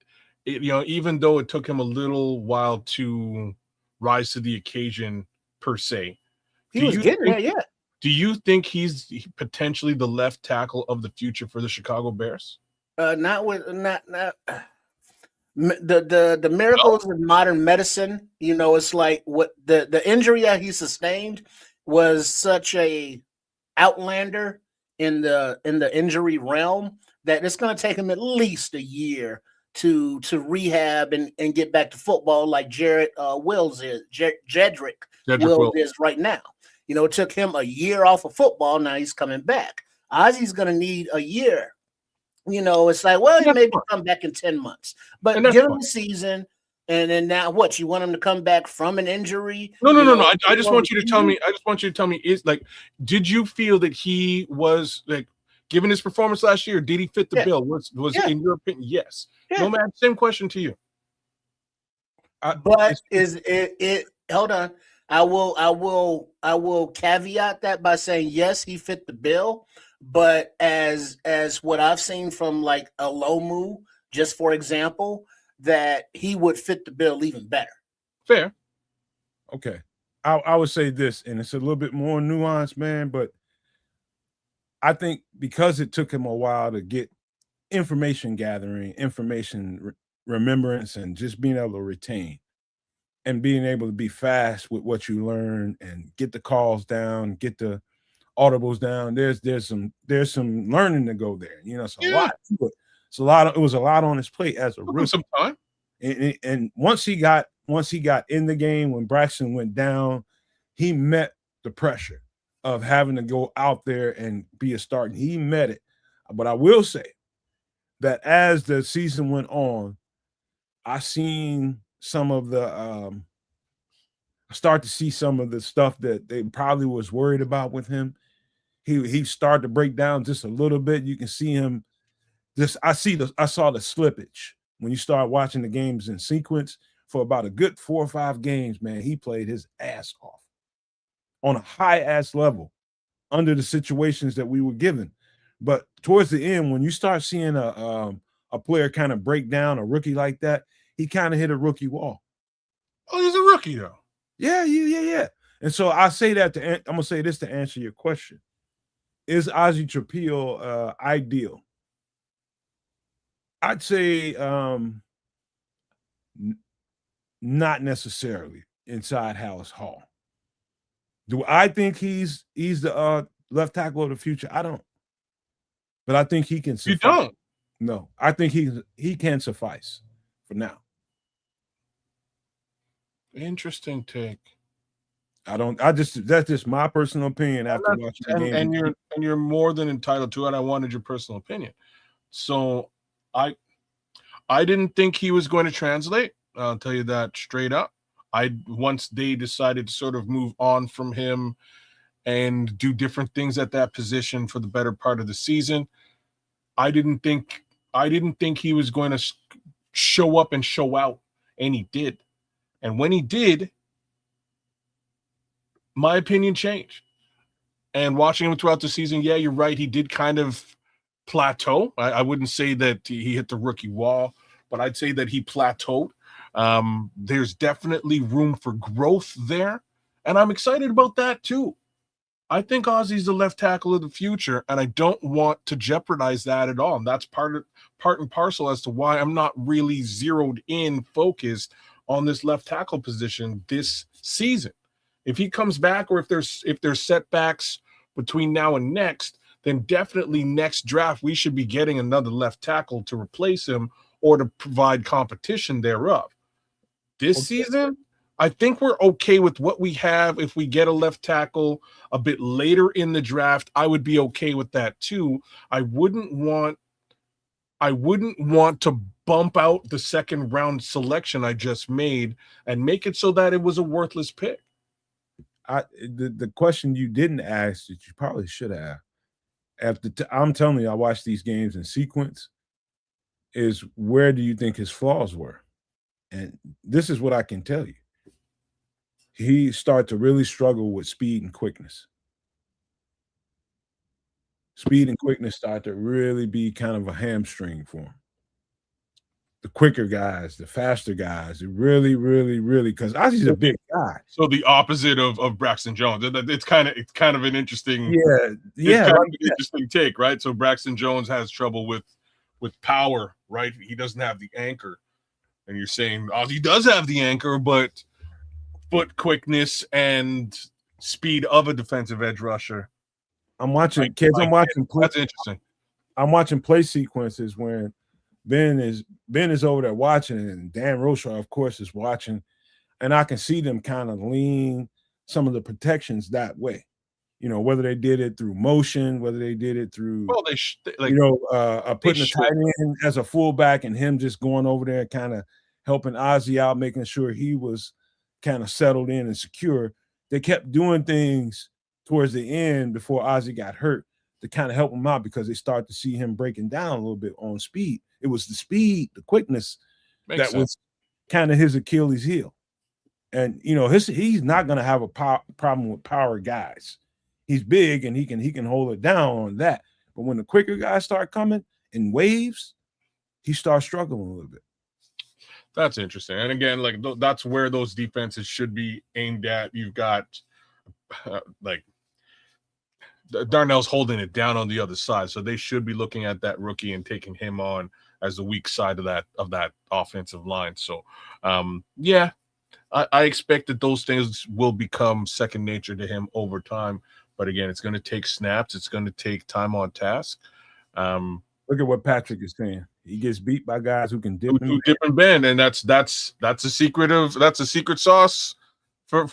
[SPEAKER 4] even though it took him a little while to rise to the occasion per se,
[SPEAKER 3] he was getting there, yeah.
[SPEAKER 4] Do you think he's potentially the left tackle of the future for the Chicago Bears?
[SPEAKER 3] Not the miracles of modern medicine. It's like what the injury that he sustained was such a outlander in the injury realm that it's going to take him at least a year to rehab and get back to football like Jedrick Wills is right now. You know, it took him a year off of football. Now he's coming back. Ozzy's going to need a year. You know, it's like, well, he maybe come back in 10 months, but give him a season. And then now what? You want him to come back from an injury?
[SPEAKER 4] No. I just want you to tell me. Is like, did you feel that he was like, given his performance last year, did he fit the bill? Was in your opinion? Yes. Yeah. No, man. Same question to you.
[SPEAKER 3] But is it? Hold on. I will caveat that by saying yes, he fit the bill. But as what I've seen from like Alomu, just for example, that he would fit the bill even better.
[SPEAKER 4] Fair.
[SPEAKER 2] Okay. I would say this, and it's a little bit more nuanced, man, but I think because it took him a while to get information gathering, information remembrance, and just being able to retain and being able to be fast with what you learn and get the calls down, get the audibles down. There's some learning to go there. You know, it's a lot to it. It was a lot on his plate as a rookie.
[SPEAKER 4] Some time.
[SPEAKER 2] And once he got in the game, when Braxton went down, he met the pressure of having to go out there and be a starter. He met it. But I will say that as the season went on, I seen some of the start to see some of the stuff that they probably was worried about with him. He started to break down just a little bit. You can see him. I saw the slippage when you start watching the games in sequence for about a good 4 or 5 games. Man, he played his ass off on a high ass level under the situations that we were given. But towards the end, when you start seeing a player kind of break down, a rookie like that, he kind of hit a rookie wall.
[SPEAKER 4] Oh, he's a rookie though.
[SPEAKER 2] Yeah. And so I say that I'm gonna say this to answer your question: is Ozzy Trapil ideal? I'd say not necessarily inside Hallis Hall. Do I think he's the left tackle of the future? I don't. But I think he can suffice.
[SPEAKER 4] You don't?
[SPEAKER 2] No. I think he can suffice for now.
[SPEAKER 4] Interesting take.
[SPEAKER 2] That's just my personal opinion after watching the game.
[SPEAKER 4] And you're more than entitled to it. I wanted your personal opinion. So I didn't think he was going to translate. I'll tell you that straight up. Once they decided to sort of move on from him and do different things at that position for the better part of the season, I didn't think he was going to show up and show out, and he did. And when he did, my opinion changed. And watching him throughout the season, yeah, you're right. He did kind of plateau. I wouldn't say that he hit the rookie wall, but I'd say that he plateaued. There's definitely room for growth there, and I'm excited about that too. I think Ozzy's the left tackle of the future, and I don't want to jeopardize that at all. And that's part and parcel as to why I'm not really zeroed in, focused on this left tackle position this season. If he comes back, or if there's setbacks between now and next, then definitely next draft we should be getting another left tackle to replace him or to provide competition thereof. This season, I think we're okay with what we have. If we get a left tackle a bit later in the draft, I would be okay with that too. I wouldn't want to bump out the second round selection I just made and make it so that it was a worthless pick.
[SPEAKER 2] The question you didn't ask that you probably should have, I'm telling you, I watched these games in sequence, is where do you think his flaws were? And this is what I can tell you. He started to really struggle with speed and quickness. Speed and quickness started to really be kind of a hamstring for him. The quicker guys, the faster guys, it really, because Ozzy's a big guy.
[SPEAKER 4] So the opposite of Braxton Jones. It's kind of an interesting, interesting take, right? So Braxton Jones has trouble with power, right? He doesn't have the anchor, and you're saying Ozzy does have the anchor, but foot quickness and speed of a defensive edge rusher.
[SPEAKER 2] I'm watching kids. I'm watching.
[SPEAKER 4] That's interesting.
[SPEAKER 2] I'm watching play sequences where Ben is over there watching, and Dan Roshar, of course, is watching, and I can see them kind of lean some of the protections that way. You know, whether they did it through motion, whether they did it through,
[SPEAKER 4] Well,
[SPEAKER 2] putting the tight end as a fullback and him just going over there and kind of helping Ozzie out, making sure he was kind of settled in and secure. They kept doing things towards the end before Ozzie got hurt to kind of help him out because they started to see him breaking down a little bit on speed. It was the speed, the quickness that was kind of his Achilles heel. And, you know, he's not going to have a problem with power guys. He's big and he can hold it down on that. But when the quicker guys start coming in waves, he starts struggling a little bit.
[SPEAKER 4] That's interesting. And again, like that's where those defenses should be aimed at. You've got like Darnell's holding it down on the other side, so they should be looking at that rookie and taking him on as the weak side of that offensive line. So, yeah, I expect that those things will become second nature to him over time. But again, it's going to take snaps. It's going to take time on task.
[SPEAKER 2] Look at what Patrick is saying. He gets beat by guys who can dip
[SPEAKER 4] and bend, and that's a secret sauce for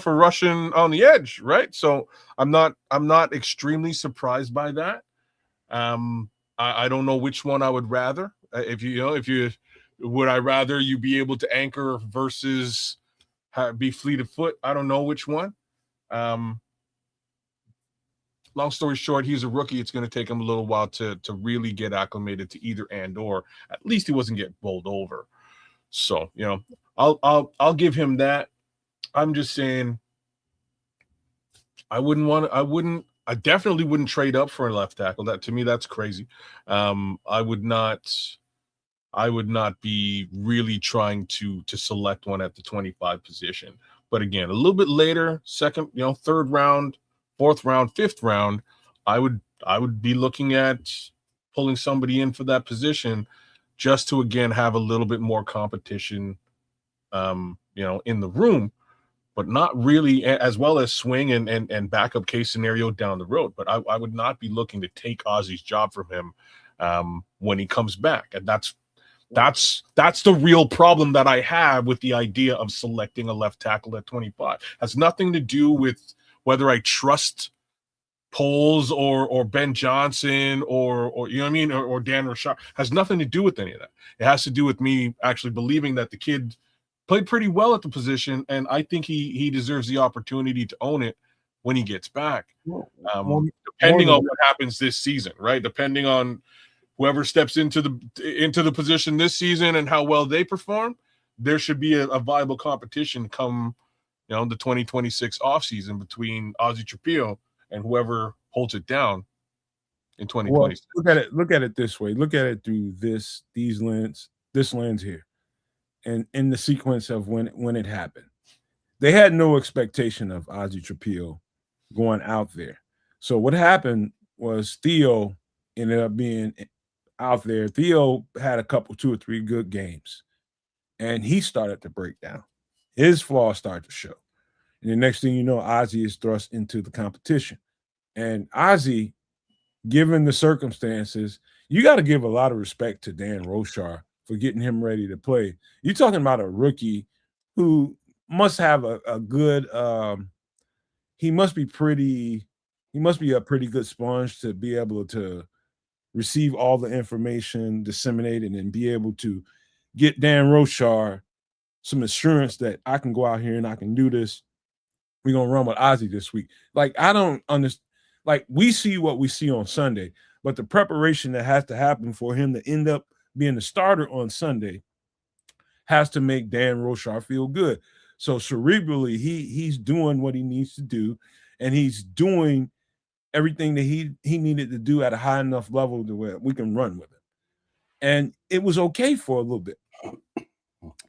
[SPEAKER 4] rushing on the edge, right? So I'm not extremely surprised by that. I don't know which one I would rather. Would I rather you be able to anchor versus be fleet of foot? I don't know which one. Long story short, he's a rookie. It's going to take him a little while to really get acclimated to either and or. At least he wasn't getting bowled over. So, you know, I'll give him that. I'm just saying I definitely wouldn't trade up for a left tackle. That to me, that's crazy. I would not be really trying to select one at the 25 position. But again, a little bit later, second, third round, fourth round, fifth round, I would be looking at pulling somebody in for that position just to again have a little bit more competition in the room, but not really as well as swing and backup case scenario down the road. But I would not be looking to take Ozzie's job from him when he comes back. And that's the real problem that I have with the idea of selecting a left tackle at 25. It has nothing to do with whether I trust Poles or Ben Johnson or you know what I mean, or Dan Rashad. Has nothing to do with any of that. It has to do with me actually believing that the kid played pretty well at the position, and I think he deserves the opportunity to own it when he gets back. Depending on what happens this season, right? Depending on whoever steps into the position this season and how well they perform, there should be a viable competition come the 2026 offseason between Ozzie Trapillo and whoever holds it down in 2026.
[SPEAKER 2] Well, look at it this way. Look at it through this lens here. And in the sequence of when it happened. They had no expectation of Ozzie Trapillo going out there. So what happened was Theo ended up being out there. Theo had 2 or 3 good games, and he started to break down. His flaws started to show. And the next thing you know, Ozzie is thrust into the competition. And Ozzie, given the circumstances, you got to give a lot of respect to Dan Roshar for getting him ready to play. You're talking about a rookie who must have a good he must be a pretty good sponge to be able to receive all the information, disseminate it, and be able to get Dan Roshar some assurance that I can go out here and I can do this. We're going to run with Ozzie this week. Like, I don't understand. Like, we see what we see on Sunday, but the preparation that has to happen for him to end up being the starter on Sunday has to make Dan Roshar feel good. So cerebrally, he's doing what he needs to do, and he's doing everything that he needed to do at a high enough level to where we can run with it. And it was okay for a little bit.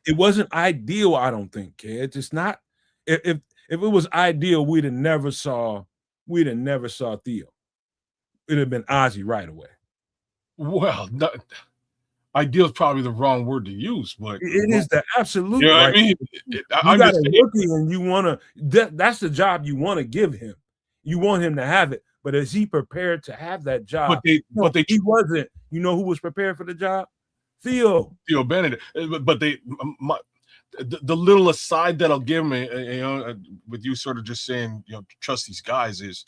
[SPEAKER 2] It wasn't ideal, I don't think, kids. It's not. If it was ideal, we'd have never saw Theo. It'd have been Ozzie right away.
[SPEAKER 4] Well, ideal is probably the wrong word to use, but
[SPEAKER 2] it is the absolute.
[SPEAKER 4] You know what I mean?
[SPEAKER 2] You got a rookie, and you want to. That's the job you want to give him. You want him to have it, but is he prepared to have that job?
[SPEAKER 4] But
[SPEAKER 2] he wasn't. You know who was prepared for the job? Theo
[SPEAKER 4] Bennett. But the little aside that I'll give me, with you sort of just saying, trust these guys, is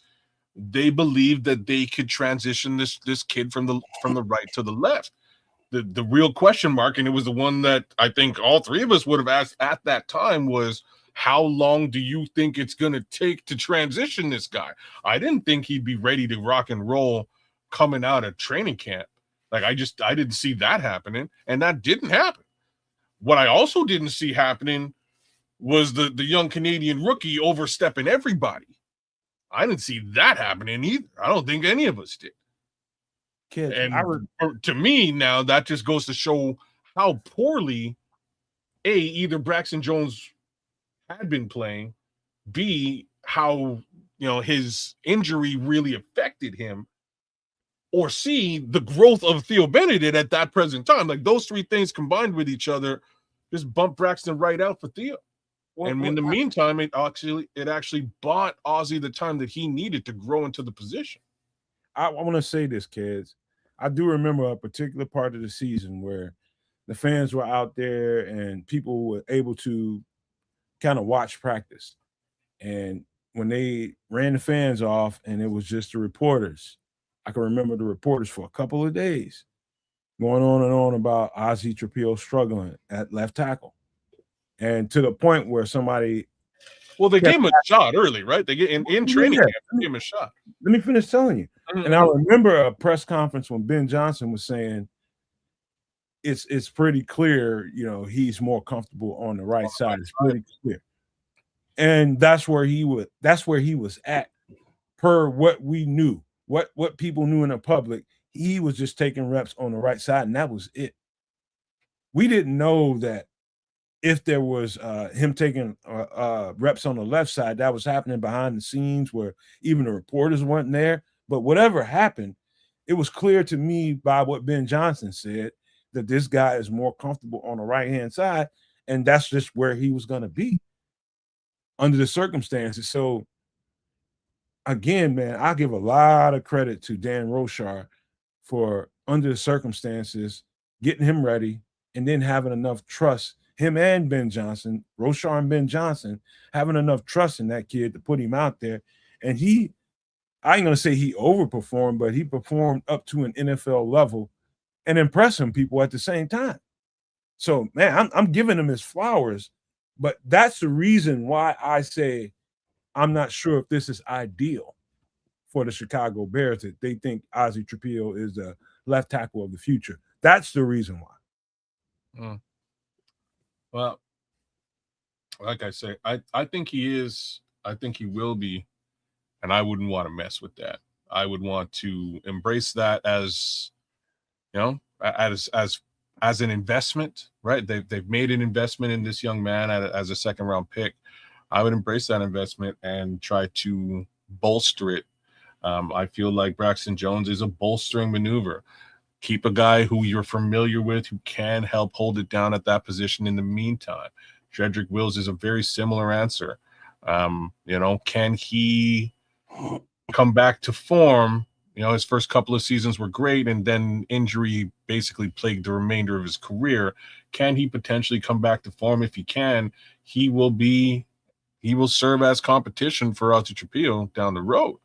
[SPEAKER 4] they believed that they could transition this kid from the right to the left. The real question mark, and it was the one that I think all three of us would have asked at that time, was how long do you think it's going to take to transition this guy? I didn't think he'd be ready to rock and roll coming out of training camp. Like I didn't see that happening, and that didn't happen. What I also didn't see happening was the young Canadian rookie overstepping everybody. I didn't see that happening either. I don't think any of us did.
[SPEAKER 2] Kids,
[SPEAKER 4] and to me, now that just goes to show how poorly either Braxton Jones had been playing, B, how his injury really affected him, or C, the growth of Theo Benedict at that present time. Like those three things combined with each other just bumped Braxton right out for Theo. In the meantime, it actually bought Ozzy the time that he needed to grow into the position.
[SPEAKER 2] I want to say this, kids. I do remember a particular part of the season where the fans were out there and people were able to kind of watch practice. And when they ran the fans off and it was just the reporters, I can remember the reporters for a couple of days going on and on about Ozzy Trapillo struggling at left tackle. And to the point where somebody...
[SPEAKER 4] Well, they gave him a shot early, right? They get in training camp, they gave him a shot.
[SPEAKER 2] Let me finish telling you. And I remember a press conference when Ben Johnson was saying it's pretty clear, he's more comfortable on the right side. It's pretty clear. And that's where he was at, per what we knew, what people knew in the public. He was just taking reps on the right side, and that was it. We didn't know that if there was him taking reps on the left side, that was happening behind the scenes where even the reporters weren't there. But whatever happened, it was clear to me by what Ben Johnson said that this guy is more comfortable on the right-hand side, and that's just where he was going to be under the circumstances. So, again, man, I give a lot of credit to Dan Rochar for, under the circumstances, getting him ready and then having enough trust, him and Ben Johnson, Rochar and Ben Johnson, having enough trust in that kid to put him out there. And I ain't going to say he overperformed, but he performed up to an NFL level and impressing people at the same time. So, man, I'm giving him his flowers, but that's the reason why I say I'm not sure if this is ideal for the Chicago Bears, that they think Ozzy Trapillo is the left tackle of the future. That's the reason why.
[SPEAKER 4] Well, like I say, I think he is. I think he will be, and I wouldn't want to mess with that. I would want to embrace that as, as an investment, right? They've made an investment in this young man as a second round pick. I would embrace that investment and try to bolster it. I feel like Braxton Jones is a bolstering maneuver. Keep a guy who you're familiar with, who can help hold it down at that position in the meantime. Jedrick Wills is a very similar answer. Can he come back to form? His first couple of seasons were great, and then injury basically plagued the remainder of his career. Can he potentially come back to form? If he can, he will serve as competition for Ozzy Trapillo down the road.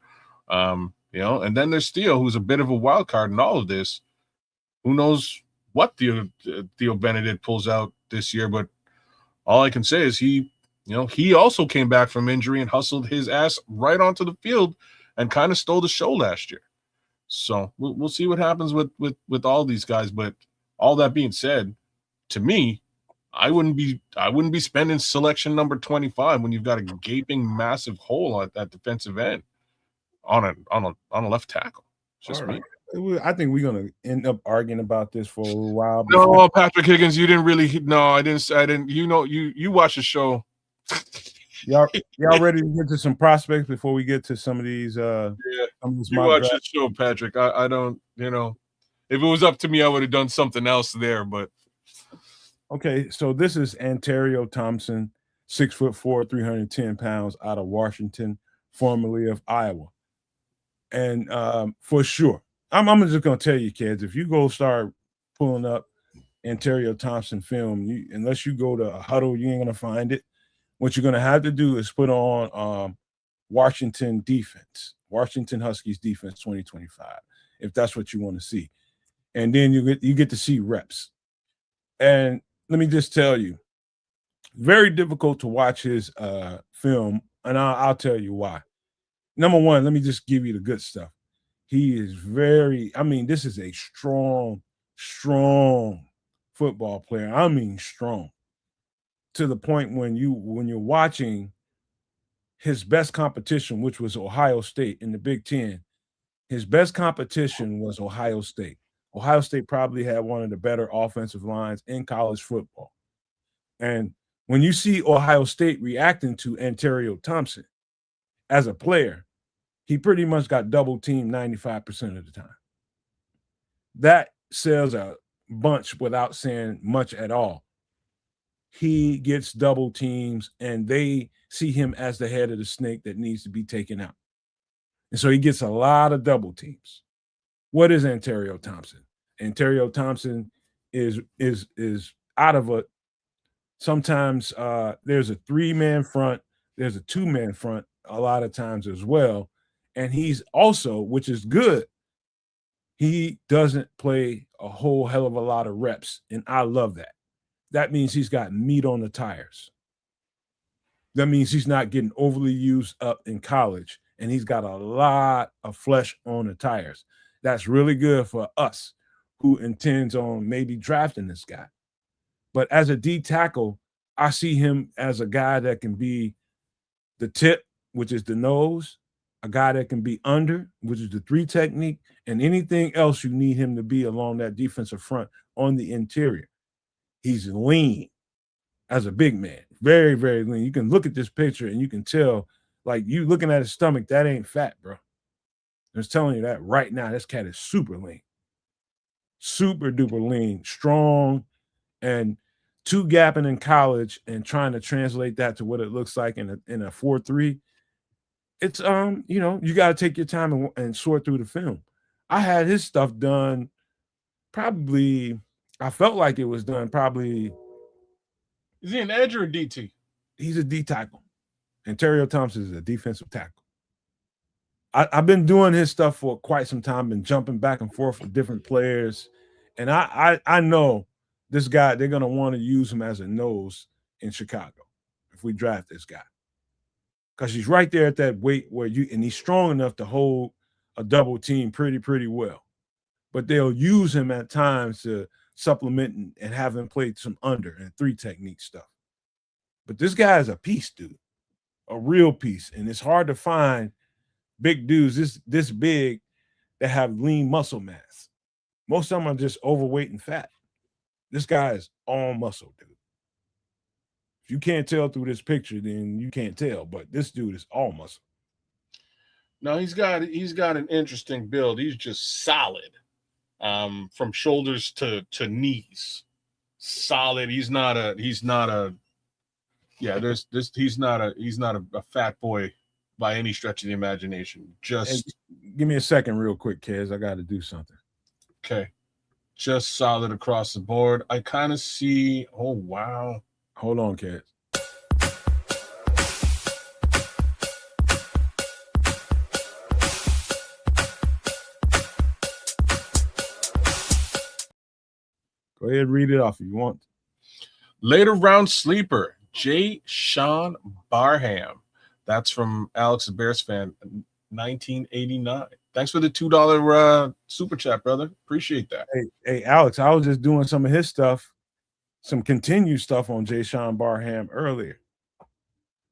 [SPEAKER 4] And then there's Theo, who's a bit of a wild card in all of this. Who knows what Theo Benedict pulls out this year, but all I can say is he also came back from injury and hustled his ass right onto the field and kind of stole the show last year. So we'll see what happens with all these guys. But all that being said, to me, I wouldn't be spending selection number 25 when you've got a gaping massive hole at that defensive end on a left tackle. It's just me.
[SPEAKER 2] I think we're gonna end up arguing about this for a little while.
[SPEAKER 4] No, Patrick Higgins, you didn't really. No, I didn't. You watch the show.
[SPEAKER 2] Y'all ready to get to some prospects before we get to some of these?
[SPEAKER 4] You watch the show, Patrick. I don't. If it was up to me, I would have done something else there. But
[SPEAKER 2] okay, so this is Ontario Thompson, 6'4", 310 pounds, out of Washington, formerly of Iowa. And for sure, I'm just gonna tell you, kids, if you go start pulling up Antonio Thompson film, unless you go to a huddle, you ain't gonna find it. What you're gonna have to do is put on Washington Huskies defense 2025, if that's what you want to see, and then you get to see reps. And let me just tell you, very difficult to watch his film, and I'll tell you why. Number one, let me just give you the good stuff. He is this is a strong football player. I mean strong. To the point when you're watching his best competition, which was Ohio State in the Big Ten, his best competition was Ohio State. Ohio State probably had one of the better offensive lines in college football. And when you see Ohio State reacting to Antonio Thompson as a player, he pretty much got double teamed 95% of the time. That says a bunch without saying much at all. He gets double teams, and they see him as the head of the snake that needs to be taken out. And so he gets a lot of double teams. What is Antonio Thompson? Antonio Thompson is out of a sometimes there's a 3-man front, there's a 2-man front a lot of times as well. And he's also, which is good, he doesn't play a whole hell of a lot of reps. And I love that. That means he's got meat on the tires. That means he's not getting overly used up in college, and he's got a lot of flesh on the tires. That's really good for us who intends on maybe drafting this guy. But as a D tackle, I see him as a guy that can be the tip, which is the nose, a guy that can be under, which is the 3 technique, and anything else you need him to be along that defensive front on the interior. He's lean as a big man, very, very lean. You can look at this picture and you can tell, like, you looking at his stomach, that ain't fat, bro. I'm just telling you that right now. This cat is super lean, super duper lean, strong, and 2-gapping in college and trying to translate that to what it looks like in a 4-3. It's you got to take your time and sort through the film. I had his stuff done probably. I felt like it was done probably.
[SPEAKER 4] Is he an edge or a DT?
[SPEAKER 2] He's a D tackle. Antonio Thompson is a defensive tackle. I've been doing his stuff for quite some time, been jumping back and forth with different players, and I know this guy, they're gonna want to use him as a nose in Chicago if we draft this guy. Because he's right there at that weight where and he's strong enough to hold a double team pretty well. But they'll use him at times to supplement and have him play some under and 3 technique stuff. But this guy is a piece, dude, a real piece. And it's hard to find big dudes this big that have lean muscle mass. Most of them are just overweight and fat. This guy is all muscle, dude. If you can't tell through this picture, then you can't tell. But this dude is all muscle.
[SPEAKER 4] No, he's got an interesting build. He's just solid, from shoulders to knees. Solid. He's not a fat boy by any stretch of the imagination. Just
[SPEAKER 2] give me a second, real quick, Kez. I got to do something.
[SPEAKER 4] Okay. Just solid across the board. I kind of see. Oh wow.
[SPEAKER 2] Hold on, Kez. Go ahead and read it off if you want.
[SPEAKER 4] Later round sleeper, Sean Barham. That's from Alex, the Bears fan, 1989. Thanks for the $2 super chat, brother. Appreciate that.
[SPEAKER 2] Hey, Alex, I was just doing some of his stuff, some continued stuff on Sean Barham earlier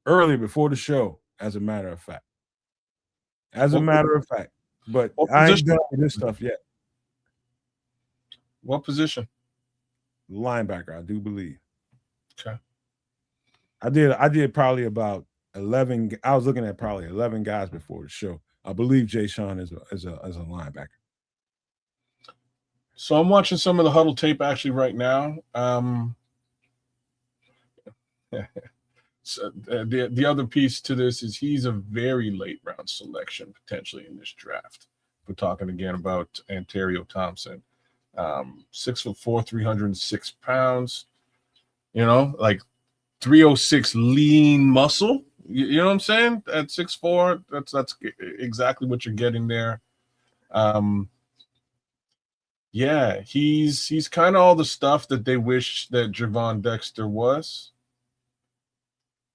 [SPEAKER 2] before the show, as a matter of fact. But I ain't done this stuff yet.
[SPEAKER 4] What position?
[SPEAKER 2] Linebacker, I do believe.
[SPEAKER 4] Okay.
[SPEAKER 2] I did probably about 11. I was looking at probably 11 guys before the show. I believe Sean is a linebacker.
[SPEAKER 4] So I'm watching some of the huddle tape actually right now. the other piece to this is he's a very late round selection potentially in this draft. We're talking again about Ontario Thompson, 6'4", 306 pounds. You know, like 306 lean muscle. You know what I'm saying? At 6'4", that's exactly what you're getting there. Yeah, he's kind of all the stuff that they wish that Javon Dexter was.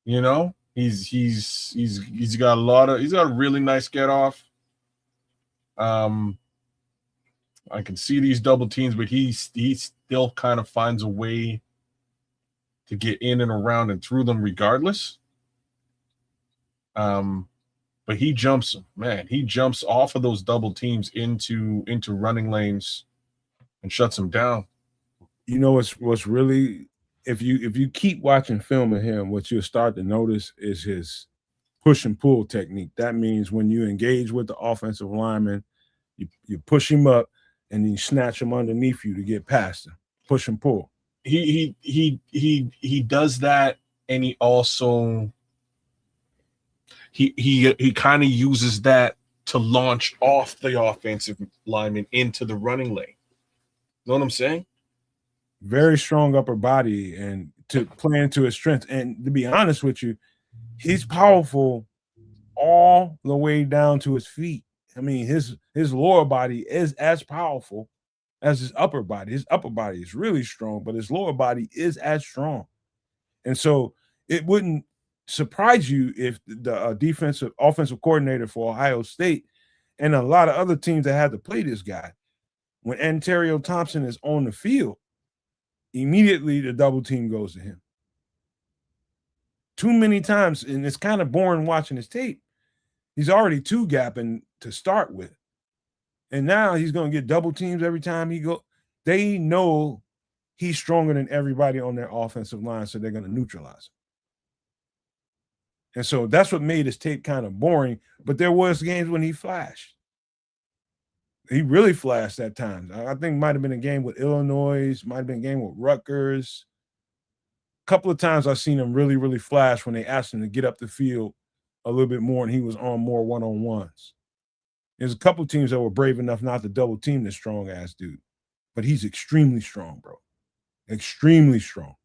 [SPEAKER 4] You know, he's got a really nice get off. I can see these double teams, but he still kind of finds a way to get in and around and through them regardless. But he jumps them, man. He jumps off of those double teams into running lanes and shuts them down.
[SPEAKER 2] You know what's really, if you keep watching film of him, what you'll start to notice is his push and pull technique. That means when you engage with the offensive lineman, you push him up and then you snatch him underneath you to get past him. Push and pull.
[SPEAKER 4] He does that, and he also he kind of uses that to launch off the offensive lineman into the running lane. Know what I'm saying?
[SPEAKER 2] Very strong upper body and to play into his strength. And to be honest with you, he's powerful all the way down to his feet. I mean, his lower body is as powerful as his upper body. His upper body is really strong, but his lower body is as strong. And so it wouldn't surprise you if the offensive coordinator for Ohio State and a lot of other teams that had to play this guy, when Ontario Thompson is on the field, immediately the double team goes to him. Too many times, and it's kind of boring watching his tape. He's already two gapping to start with. And now he's going to get double teams every time he go. They know he's stronger than everybody on their offensive line, so they're going to neutralize him. And so that's what made his tape kind of boring. But there was games when he flashed. He really flashed at times. I think it might have been a game with Illinois, might have been a game with Rutgers. A couple of times I've seen him really, really flash when they asked him to get up the field a little bit more, and he was on more one-on-ones. There's a couple of teams that were brave enough not to double team this strong-ass dude. But he's extremely strong, bro. Extremely strong.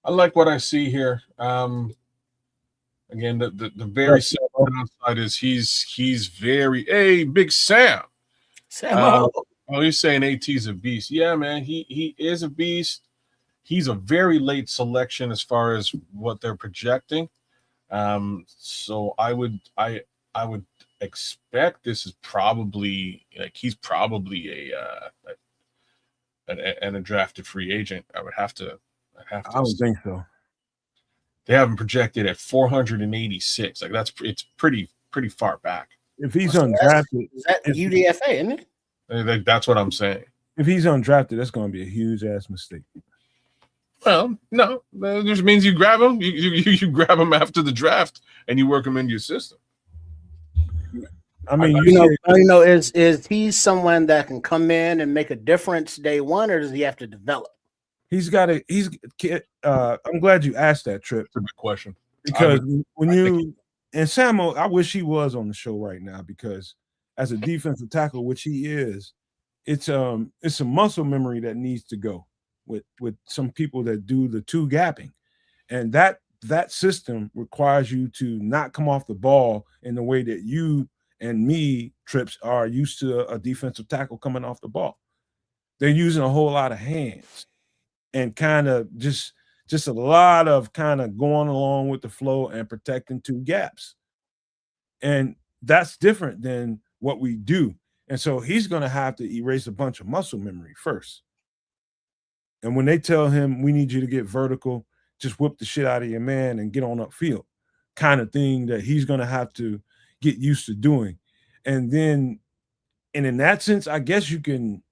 [SPEAKER 4] I like what I see here. Again, the very simple downside is he's very Big Sam.
[SPEAKER 3] Sam.
[SPEAKER 4] You're saying AT's a beast. Yeah, man, he is a beast. He's a very late selection as far as what they're projecting. So I would expect this is probably like he's probably a drafted free agent. I would
[SPEAKER 2] think so.
[SPEAKER 4] They have him projected at 486. Like it's pretty far back.
[SPEAKER 2] If he's undrafted,
[SPEAKER 3] is that UDFA, isn't it?
[SPEAKER 4] That's what I'm saying.
[SPEAKER 2] If he's undrafted, that's going to be a huge ass mistake.
[SPEAKER 4] Well, no, that just means you grab him. You grab him after the draft and you work him into your system.
[SPEAKER 2] I mean,
[SPEAKER 3] is he someone that can come in and make a difference day one, or does he have to develop?
[SPEAKER 2] I'm glad you asked that, Trip.
[SPEAKER 4] That's a good question.
[SPEAKER 2] Because and Samuel, I wish he was on the show right now, because as a defensive tackle, which he is, it's a muscle memory that needs to go with some people that do the two gapping. And that system requires you to not come off the ball in the way that you and me, Trips, are used to a defensive tackle coming off the ball. They're using a whole lot of hands and kind of just a lot of kind of going along with the flow and protecting two gaps. And that's different than what we do. And so he's going to have to erase a bunch of muscle memory first. And when they tell him, we need you to get vertical, just whip the shit out of your man and get on upfield, kind of thing that he's going to have to get used to doing. And in that sense, I guess you can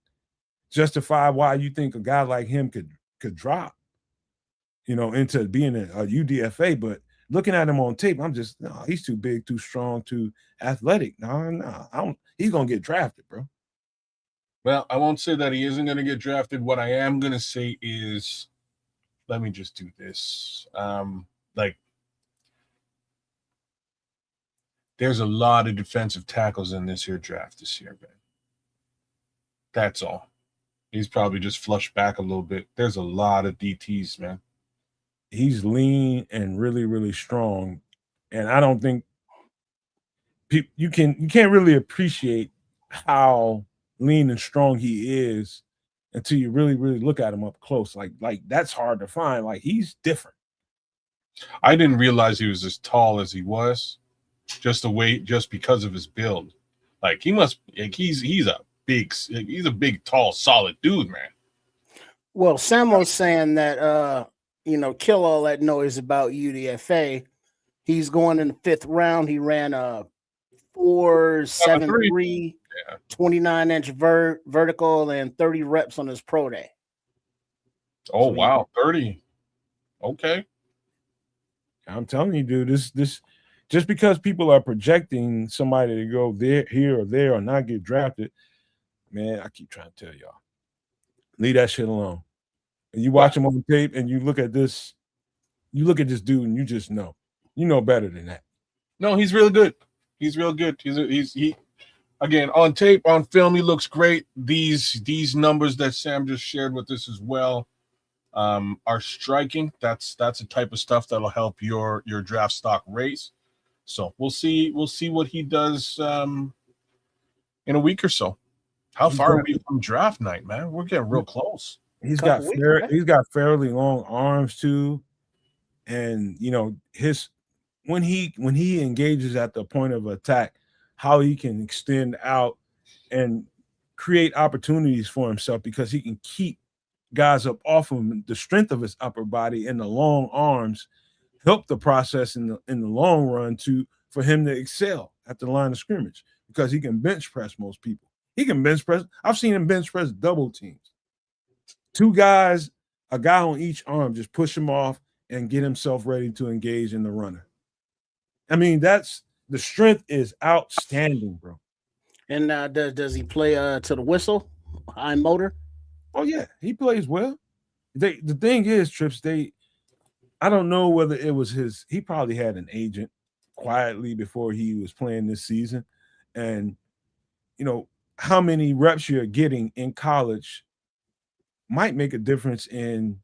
[SPEAKER 2] justify why you think a guy like him could drop, into being a UDFA. But looking at him on tape, I'm just, no, he's too big, too strong, too athletic. No, he's going to get drafted, bro.
[SPEAKER 4] Well, I won't say that he isn't going to get drafted. What I am going to say is, let me just do this. There's a lot of defensive tackles in this here draft this year, man. That's all. He's probably just flushed back a little bit. There's a lot of DTs, man.
[SPEAKER 2] He's lean and really, really strong. And I don't think you can't really appreciate how lean and strong he is until you really, really look at him up close. Like that's hard to find. Like he's different.
[SPEAKER 4] I didn't realize he was as tall as he was, just because of his build. Like he's a big, tall, solid dude, man.
[SPEAKER 3] Well, Samo's saying that kill all that noise about UDFA. He's going in the 5th round. He ran a 4.73, 29-inch vertical, and 30 reps on his pro day.
[SPEAKER 4] Oh, wow, 30. Okay.
[SPEAKER 2] I'm telling you, dude, this just because people are projecting somebody to go there, here, or there, or not get drafted, man, I keep trying to tell y'all, leave that shit alone. And you watch him on tape, and you look at this dude, and you just know, better than that.
[SPEAKER 4] No, he's real good. He's real good. He again, on tape, on film, he looks great. These numbers that Sam just shared with us as well are striking. That's the type of stuff that'll help your draft stock raise. So we'll see what he does in a week or so. How far are we from draft night, man? We're getting real close.
[SPEAKER 2] He's got fairly long arms too, and when he engages at the point of attack, how he can extend out and create opportunities for himself because he can keep guys up off him. The strength of his upper body and the long arms help the process in the long run for him to excel at the line of scrimmage because he can bench press most people. He can bench press. I've seen him bench press double teams. 2 guys, a guy on each arm, just push him off and get himself ready to engage in the runner. I mean, the strength is outstanding, bro.
[SPEAKER 3] And does he play to the whistle, high motor?
[SPEAKER 2] Oh yeah, he plays well. The thing is, Trips, I don't know whether it was he probably had an agent quietly before he was playing this season. And how many reps you're getting in college might make a difference in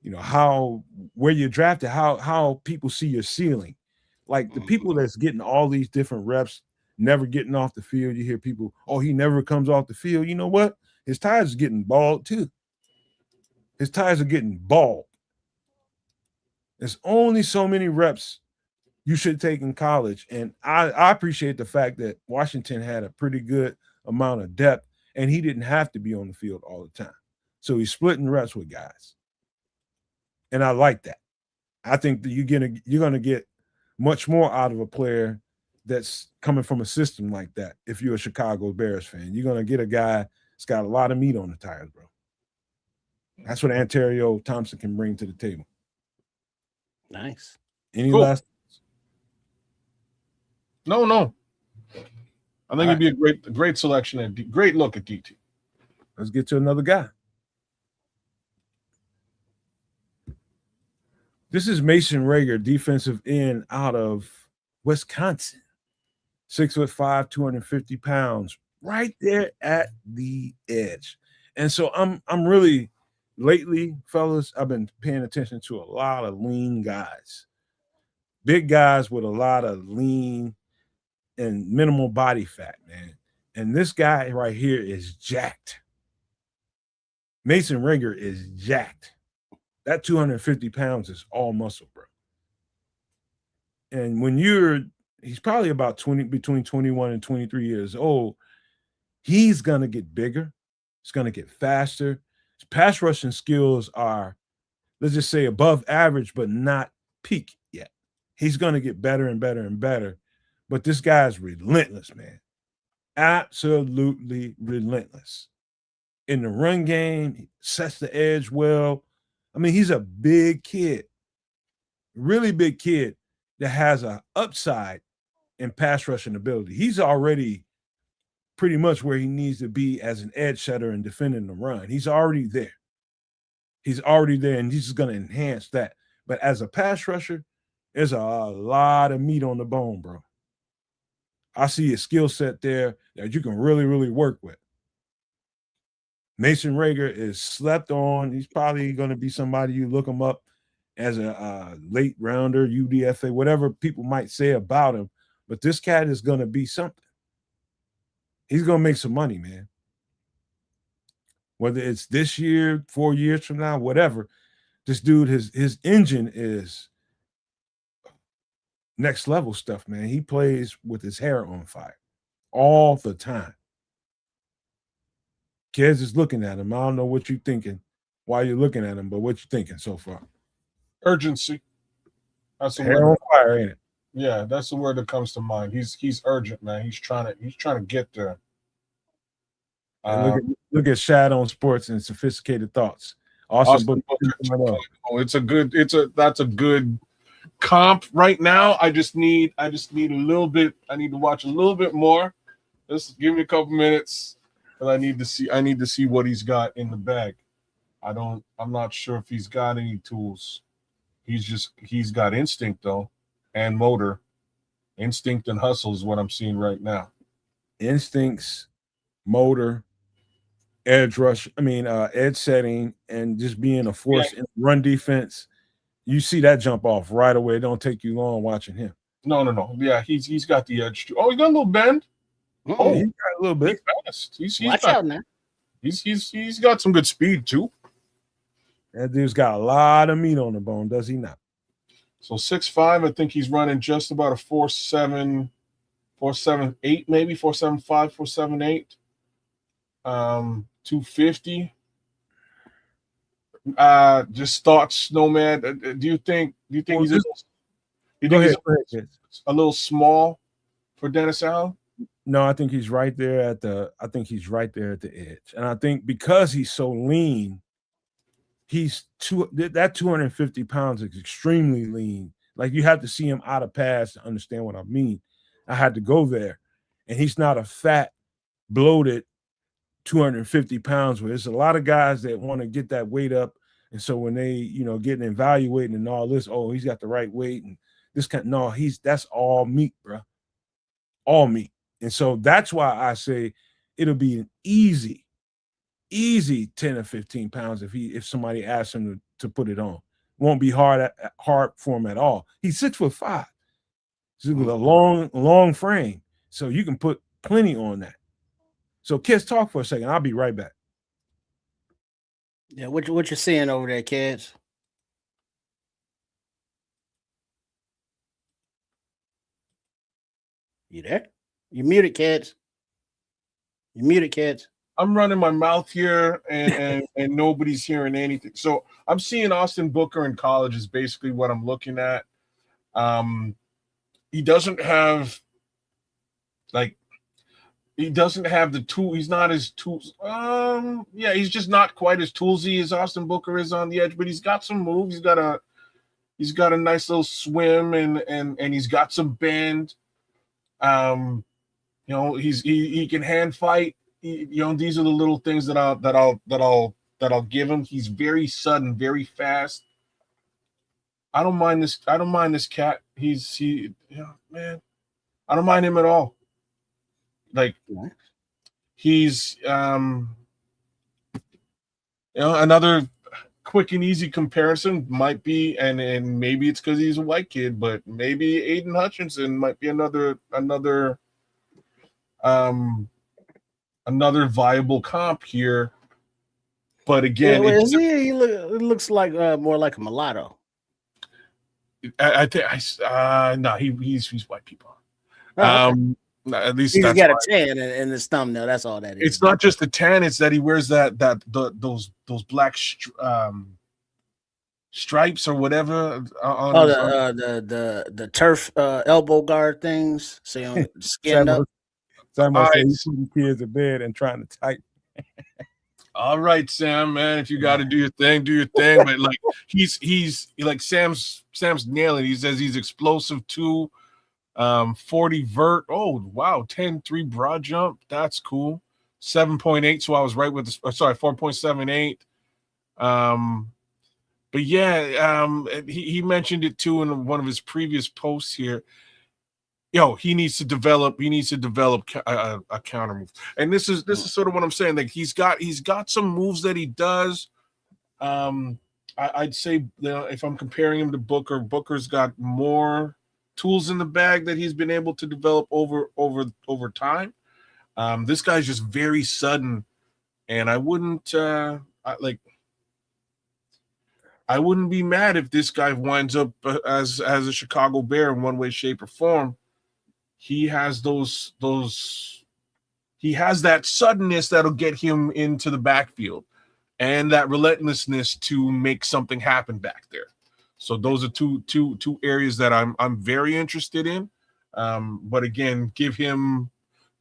[SPEAKER 2] where you're drafted, how people see your ceiling. Like the people that's getting all these different reps, never getting off the field. You hear people, oh, he never comes off the field. You know what? His tires are getting bald too. His tires are getting bald. There's only so many reps you should take in college. And I appreciate the fact that Washington had a pretty good amount of depth and he didn't have to be on the field all the time. So he's splitting reps with guys. And I like that. I think that you're gonna get much more out of a player that's coming from a system like that. If you're a Chicago Bears fan, you're gonna get a guy that's got a lot of meat on the tires, bro. That's what Ontario Thompson can bring to the table.
[SPEAKER 3] Nice.
[SPEAKER 2] Any last?
[SPEAKER 4] No. I think it'd be a great selection and great look at DT.
[SPEAKER 2] Let's get to another guy. This is Mason Rager, defensive end out of Wisconsin. 6'5", 250 pounds, right there at the edge. And so I'm really lately, fellas, I've been paying attention to a lot of lean guys. Big guys with a lot of lean and minimal body fat, man. And this guy right here is jacked. Mason Rager is jacked. That 250 pounds is all muscle, bro. And when he's probably about between 21 and 23 years old, he's going to get bigger. He's going to get faster. His pass rushing skills are, let's just say, above average, but not peak yet. He's going to get better and better and better. But this guy's relentless, man. Absolutely relentless. In the run game, he sets the edge well. I mean, he's a big kid, really big kid that has an upside in pass rushing ability. He's already pretty much where he needs to be as an edge setter and defending the run. He's already there. And he's just going to enhance that. But as a pass rusher, there's a lot of meat on the bone, bro. I see a skill set there that you can really, really work with. Mason Rager is slept on. He's probably going to be somebody you look him up as a late rounder, UDFA, whatever people might say about him. But this cat is going to be something. He's going to make some money, man. Whether it's this year, 4 years from now, whatever, this dude, his engine is next level stuff, man. He plays with his hair on fire all the time. Kids is looking at him. I don't know what you're thinking while you're looking at him, but what you thinking so far?
[SPEAKER 4] Urgency. That's the
[SPEAKER 2] Hair
[SPEAKER 4] word.
[SPEAKER 2] on fire, ain't it?
[SPEAKER 4] Yeah, that's the word that comes to mind. He's urgent, man. He's trying to get there.
[SPEAKER 2] Look at Shad on Sports and Sophisticated Thoughts.
[SPEAKER 4] Austin Booker. Oh, that's a good comp right now. I just need a little bit. I need to watch a little bit more. Just give me a couple minutes, but I need to see what he's got in the bag. I'm not sure if he's got any tools. He's got instinct though, and motor. Instinct and hustle is what I'm seeing right now.
[SPEAKER 2] Instincts, motor, edge rush. Edge setting, and just being a force in run defense. You see that jump off right away. It don't take you long watching him.
[SPEAKER 4] No. Yeah, he's got the edge too. Oh, he got a little bend.
[SPEAKER 2] Oh, he got a little bit.
[SPEAKER 4] He's fast.
[SPEAKER 3] Watch out now.
[SPEAKER 4] He's got some good speed too.
[SPEAKER 2] That dude's got a lot of meat on the bone, does he not?
[SPEAKER 4] So 6'5", I think he's running just about a 4.7, 4.78, maybe 4.75, 4.78. 250. Just thoughts, Nomad. Do you think he's a little small for Dennis Allen?
[SPEAKER 2] No, I think he's right there at the edge. And I think because he's so lean, that 250 pounds is extremely lean. Like, you have to see him out of pads to understand what I mean. I had to go there. And he's not a fat, bloated 250 pounds where there's a lot of guys that want to get that weight up. And so when they, getting evaluated and all this, oh, he's got the right weight and this that's all meat, bro. All meat. And so that's why I say it'll be an easy 10 or 15 pounds if somebody asks him to put it on. Won't be hard for him at all. He's 6'5". So with a long frame. So you can put plenty on that. So kids, talk for a second. I'll be right back.
[SPEAKER 3] Yeah, what you seeing over there, kids? You there? You muted, kids. You muted, kids.
[SPEAKER 4] I'm running my mouth here, and nobody's hearing anything. So I'm seeing Austin Booker in college is basically what I'm looking at. He doesn't have the tool. He's not as tools. He's just not quite as toolsy as Austin Booker is on the edge, but he's got some moves. He's got a nice little swim, and he's got some bend. He can hand fight. These are the little things that I'll give him. He's very sudden, very fast. I don't mind this cat. Man. I don't mind him at all. Like, he's another quick and easy comparison might be, and maybe it's because he's a white kid, but maybe Aiden Hutchinson might be another viable comp here. But again,
[SPEAKER 3] he looks like more like a mulatto.
[SPEAKER 4] I think no, he's white people.
[SPEAKER 3] Okay.
[SPEAKER 4] At least
[SPEAKER 3] he's got a tan in his thumbnail. That's all that is.
[SPEAKER 4] It's not just the tan; it's that he wears those black stripes or whatever.
[SPEAKER 3] The turf elbow guard things. So skinned up.
[SPEAKER 2] Somebody's putting kids to bed and trying to type.
[SPEAKER 4] All right, Sam, man. If you got to do your thing, do your thing. But like he's like Sam's nailing. He says he's explosive too. 40 vert. Oh wow, 10-3 broad jump. That's cool. 7.8. So I was right with 4.78. But yeah, he mentioned it too in one of his previous posts here. he needs to develop. He needs to develop a counter move, and this is sort of what I'm saying. Like he's got some moves that he does. I'd say if I'm comparing him to Booker, Booker's got more tools in the bag that he's been able to develop over time. This guy's just very sudden, and I wouldn't be mad if this guy winds up as a Chicago Bear in one way, shape, or form. He has he has that suddenness that'll get him into the backfield, and that relentlessness to make something happen back there. So those are two areas that I'm very interested in. But again, give him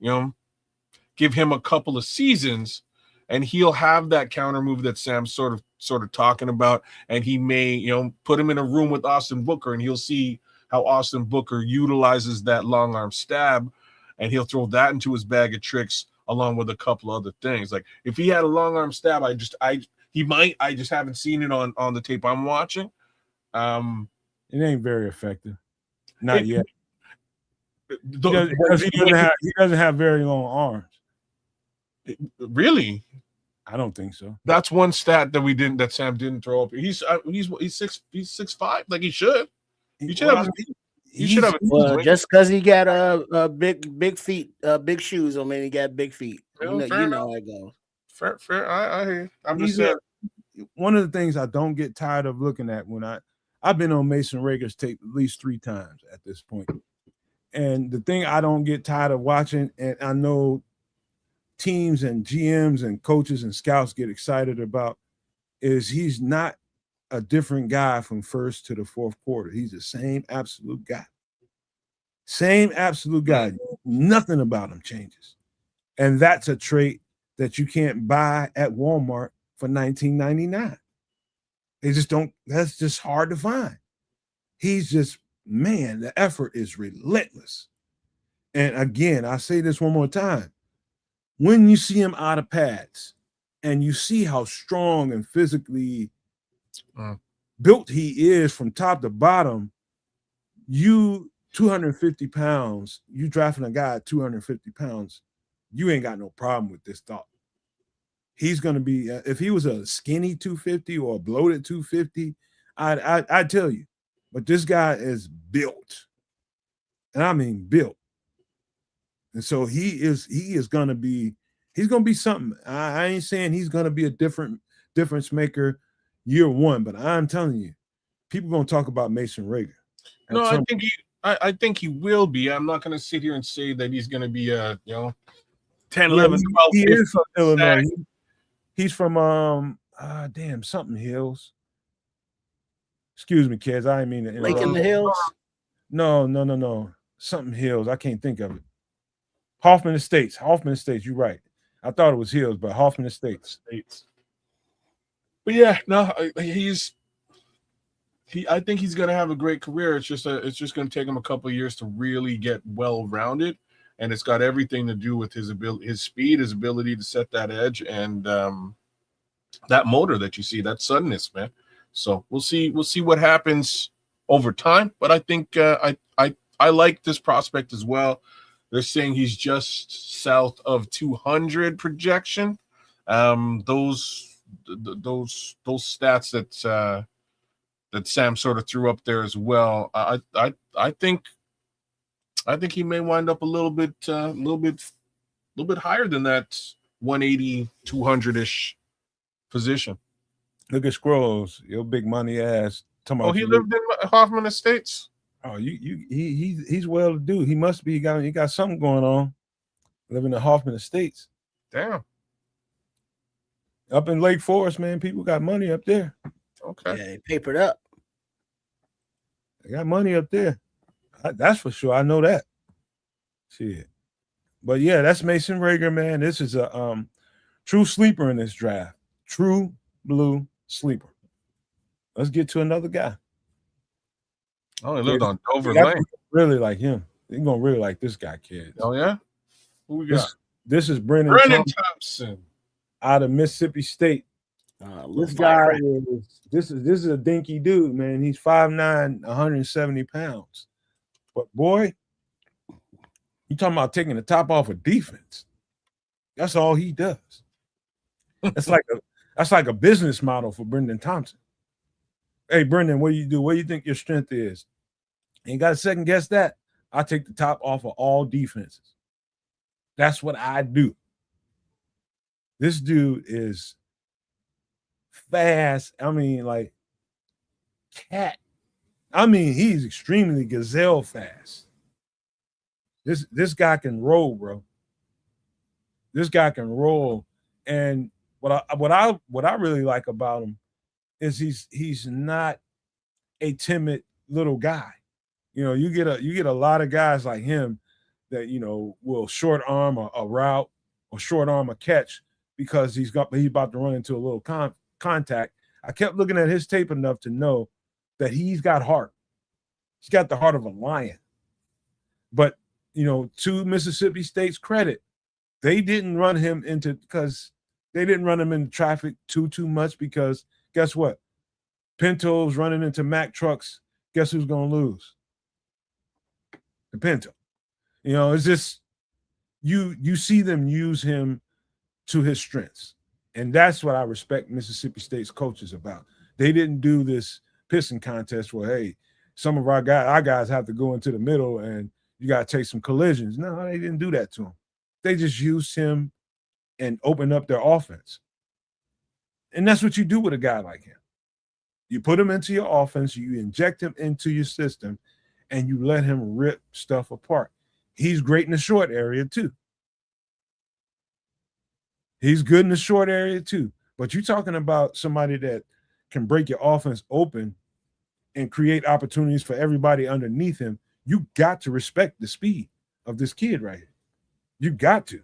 [SPEAKER 4] a couple of seasons, and he'll have that counter move that Sam's sort of talking about. And he may, put him in a room with Austin Booker, and he'll see how Austin Booker utilizes that long arm stab, and he'll throw that into his bag of tricks along with a couple other things. Like if he had a long arm stab, I just haven't seen it on the tape I'm watching.
[SPEAKER 2] It ain't very effective. Not yet.
[SPEAKER 4] Because
[SPEAKER 2] he doesn't have very long arms.
[SPEAKER 4] Really?
[SPEAKER 2] I don't think so.
[SPEAKER 4] That's one stat that Sam didn't throw up. He's 6'5", like he should. He should have. He should have.
[SPEAKER 3] Just because he got big feet, big shoes, I mean he got big feet. You know how it goes.
[SPEAKER 4] Fair. I hear you. I'm just saying.
[SPEAKER 2] One of the things I don't get tired of looking at when I've been on Mason Rager's tape at least 3 times at this point. And the thing I don't get tired of watching, and I know teams and GMs and coaches and scouts get excited about, is he's not a different guy from first to the fourth quarter. He's the same absolute guy. Same absolute guy. Nothing about him changes. And that's a trait that you can't buy at Walmart for $19.99. They just don't, that's just hard to find. He's just, man, the effort is relentless. And again, I say this one more time. When you see him out of pads and you see how strong and physically built he is from top to bottom, you 250 pounds, you drafting a guy at 250 pounds, you ain't got no problem with this thought. He's going to be, if he was a skinny 250 or a bloated 250, I'd tell you. But this guy is built. And I mean built. And so he's going to be something. I ain't saying he's going to be a difference maker year one, but I'm telling you, people going to talk about Mason Rager.
[SPEAKER 4] No, I think he will be. I'm not going to sit here and say that he's going to be 10, 11, 12.
[SPEAKER 2] He is from Illinois. He's from something Hills. Excuse me, kids. I didn't mean to interrupt.
[SPEAKER 3] Lake in the Hills?
[SPEAKER 2] No. Something Hills. I can't think of it. Hoffman Estates. You're right. I thought it was Hills, but Hoffman Estates.
[SPEAKER 4] But yeah, no, I think he's going to have a great career. It's just going to take him a couple of years to really get well-rounded, and it's got everything to do with his ability, his speed, his ability to set that edge, and that motor that you see, that suddenness, man. So we'll see what happens over time. But I think I like this prospect as well. They're saying he's just south of 200 projection. Those stats that Sam sort of threw up there as well. I think he may wind up a little bit higher than that 180, 200-ish position.
[SPEAKER 2] Look at Scrolls, your big money ass.
[SPEAKER 4] He lived in Hoffman Estates.
[SPEAKER 2] Oh, he's well to do. He must be. He got something going on. Living in Hoffman Estates.
[SPEAKER 4] Damn.
[SPEAKER 2] Up in Lake Forest, man, people got money up there.
[SPEAKER 4] Okay.
[SPEAKER 3] Yeah, he papered up.
[SPEAKER 2] They got money up there. That's for sure. I know that. Shit. But yeah, that's Mason Rager, man. This is a true sleeper in this draft. True blue sleeper. Let's get to another guy.
[SPEAKER 4] Oh, he lived on Dover Lane.
[SPEAKER 2] Really like him. They're gonna really like this guy, kids.
[SPEAKER 4] Oh yeah. Who we got?
[SPEAKER 2] This is Brennan
[SPEAKER 4] Thompson
[SPEAKER 2] out of Mississippi State. This guy is a dinky dude, man. He's 5'9", 170 pounds. But boy, You talking about taking the top off of defense? That's all he does. That's like a business model for Brendan Thompson. Hey, Brendan, what do you do? What do you think your strength is? Ain't got to second guess that. I take the top off of all defenses. That's what I do. This dude is fast. I mean, like cat. I mean, he's extremely gazelle fast. This guy can roll, bro. This guy can roll. And what I really like about him is he's not a timid little guy. You know, you get a lot of guys like him that, you know, will short arm a route or short arm a catch because he's about to run into a little contact. I kept looking at his tape enough to know that he's got heart. He's got the heart of a lion. But, you know, to Mississippi State's credit, they didn't run him into traffic too much because guess what? Pinto's running into Mack trucks. Guess who's going to lose? The Pinto. You know, it's just you see them use him to his strengths. And that's what I respect Mississippi State's coaches about. They didn't do this pissing contest where, hey, some of our guys have to go into the middle and you got to take some collisions. No, they didn't do that to him. They just used him and opened up their offense. And that's what you do with a guy like him. You put him into your offense, you inject him into your system, and you let him rip stuff apart. He's great in the short area too. He's good in the short area too. But you're talking about somebody that can break your offense open and create opportunities for everybody underneath him. You got to respect the speed of this kid right here. You got to.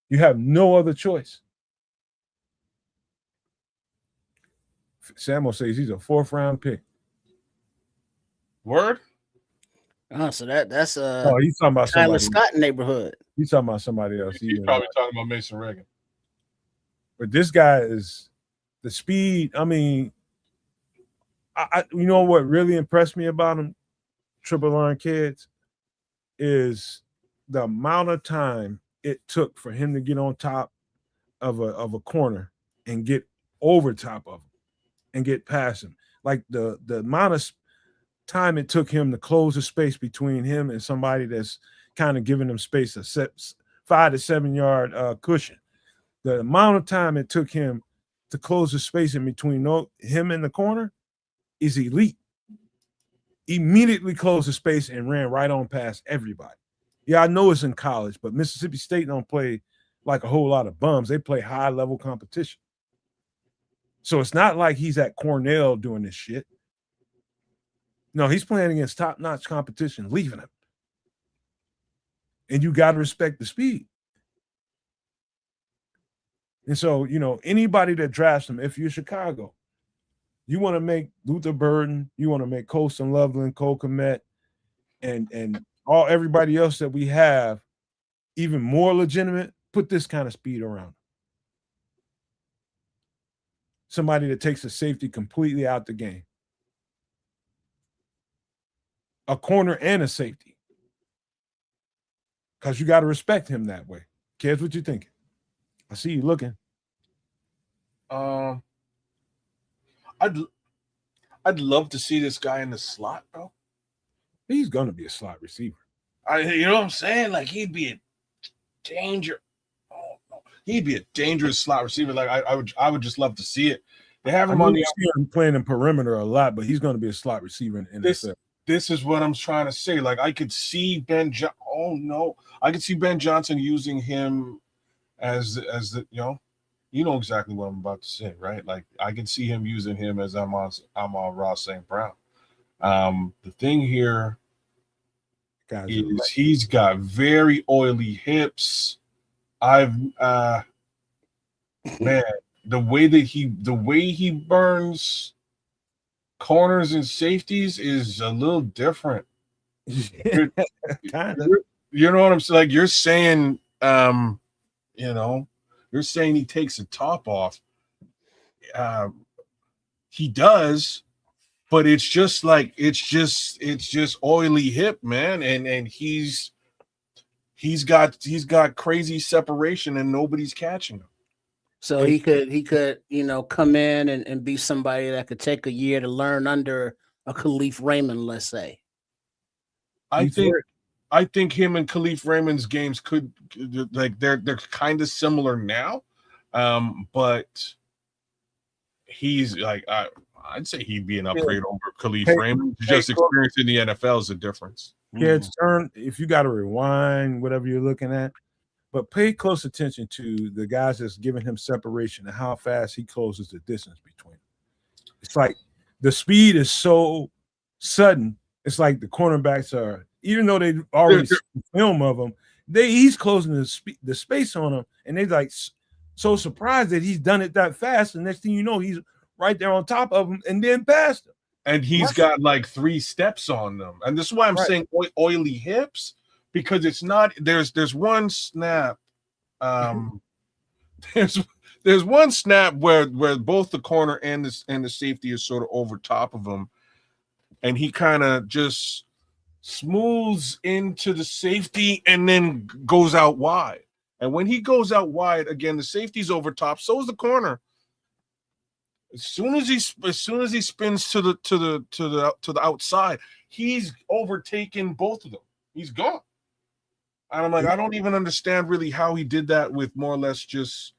[SPEAKER 2] You have no other choice. Samuel says he's a 4th-round pick.
[SPEAKER 4] Word?
[SPEAKER 3] Oh, so that's
[SPEAKER 2] he's talking about
[SPEAKER 3] Tyler
[SPEAKER 2] somebody.
[SPEAKER 3] Scott neighborhood.
[SPEAKER 2] He's talking about somebody else.
[SPEAKER 4] He's probably talking about Mason Reagan.
[SPEAKER 2] But this guy is the speed. I mean, I you know what really impressed me about him, Triple R kids, is the amount of time it took for him to get on top of a corner and get over top of him and get past him. Like the amount of time it took him to close the space between him and somebody that's kind of giving him space, a 5 to 7 yard cushion. The amount of time it took him to close the space in between him and the corner is elite. Immediately closed the space and ran right on past everybody. Yeah, I know it's in college, but Mississippi State don't play like a whole lot of bums. They play high-level competition. So it's not like he's at Cornell doing this shit. No, he's playing against top-notch competition, leaving him. And you got to respect the speed. And so, you know, anybody that drafts him, if you're Chicago, you want to make Luther Burden, you want to make Colston Loveland, Cole Kmet, and everybody else that we have even more legitimate, put this kind of speed around. Somebody that takes the safety completely out the game. A corner and a safety. Because you got to respect him that way. Kids, what you thinking? I see you looking.
[SPEAKER 4] I'd love to see this guy in the slot, bro.
[SPEAKER 2] He's gonna be a slot receiver.
[SPEAKER 4] You know what I'm saying? Like he'd be a danger. Oh, no. He'd be a dangerous slot receiver. Like I would just love to see it. They have him on the
[SPEAKER 2] playing in perimeter a lot, but he's gonna be a slot receiver in NFL.
[SPEAKER 4] This is what I'm trying to say. Like I could see I could see Ben Johnson using him as the you know exactly what I'm about to say, right? Like I can see him using him as I'm on Ross St. Brown. The thing here is he's got very oily hips. Man, the way he burns corners and safeties is a little different.
[SPEAKER 2] Kind of.
[SPEAKER 4] You know what I'm saying? Like you're saying, you're saying he takes the top off. He does, but it's just oily hip, man. And he's he's got crazy separation and nobody's catching him.
[SPEAKER 3] So he could, come in and be somebody that could take a year to learn under a Khalif Raymond, let's say.
[SPEAKER 4] I think him and Khalif Raymond's games could they're kind of similar now, but he's like I'd say he'd be an upgrade over Khalif Raymond. Just experience in the NFL is a difference.
[SPEAKER 2] Kids, turn if you got to rewind whatever you're looking at, but pay close attention to the guys that's giving him separation and how fast he closes the distance between them. It's like the speed is so sudden. It's like the cornerbacks are, even though they already seen film of him, he's closing the space on them, and they're like so surprised that he's done it that fast. And next thing you know, he's right there on top of him and then past him.
[SPEAKER 4] And he's got like 3 steps on them, and this is why I'm saying oily hips, because it's not. There's one snap. There's one snap where both the corner and the safety is sort of over top of him, and he kind of just smooths into the safety and then goes out wide. And when he goes out wide, again, the safety's over top, so is the corner. As soon as he spins to the outside, he's overtaken both of them. He's gone. And I'm like, I don't even understand really how he did that with more or less just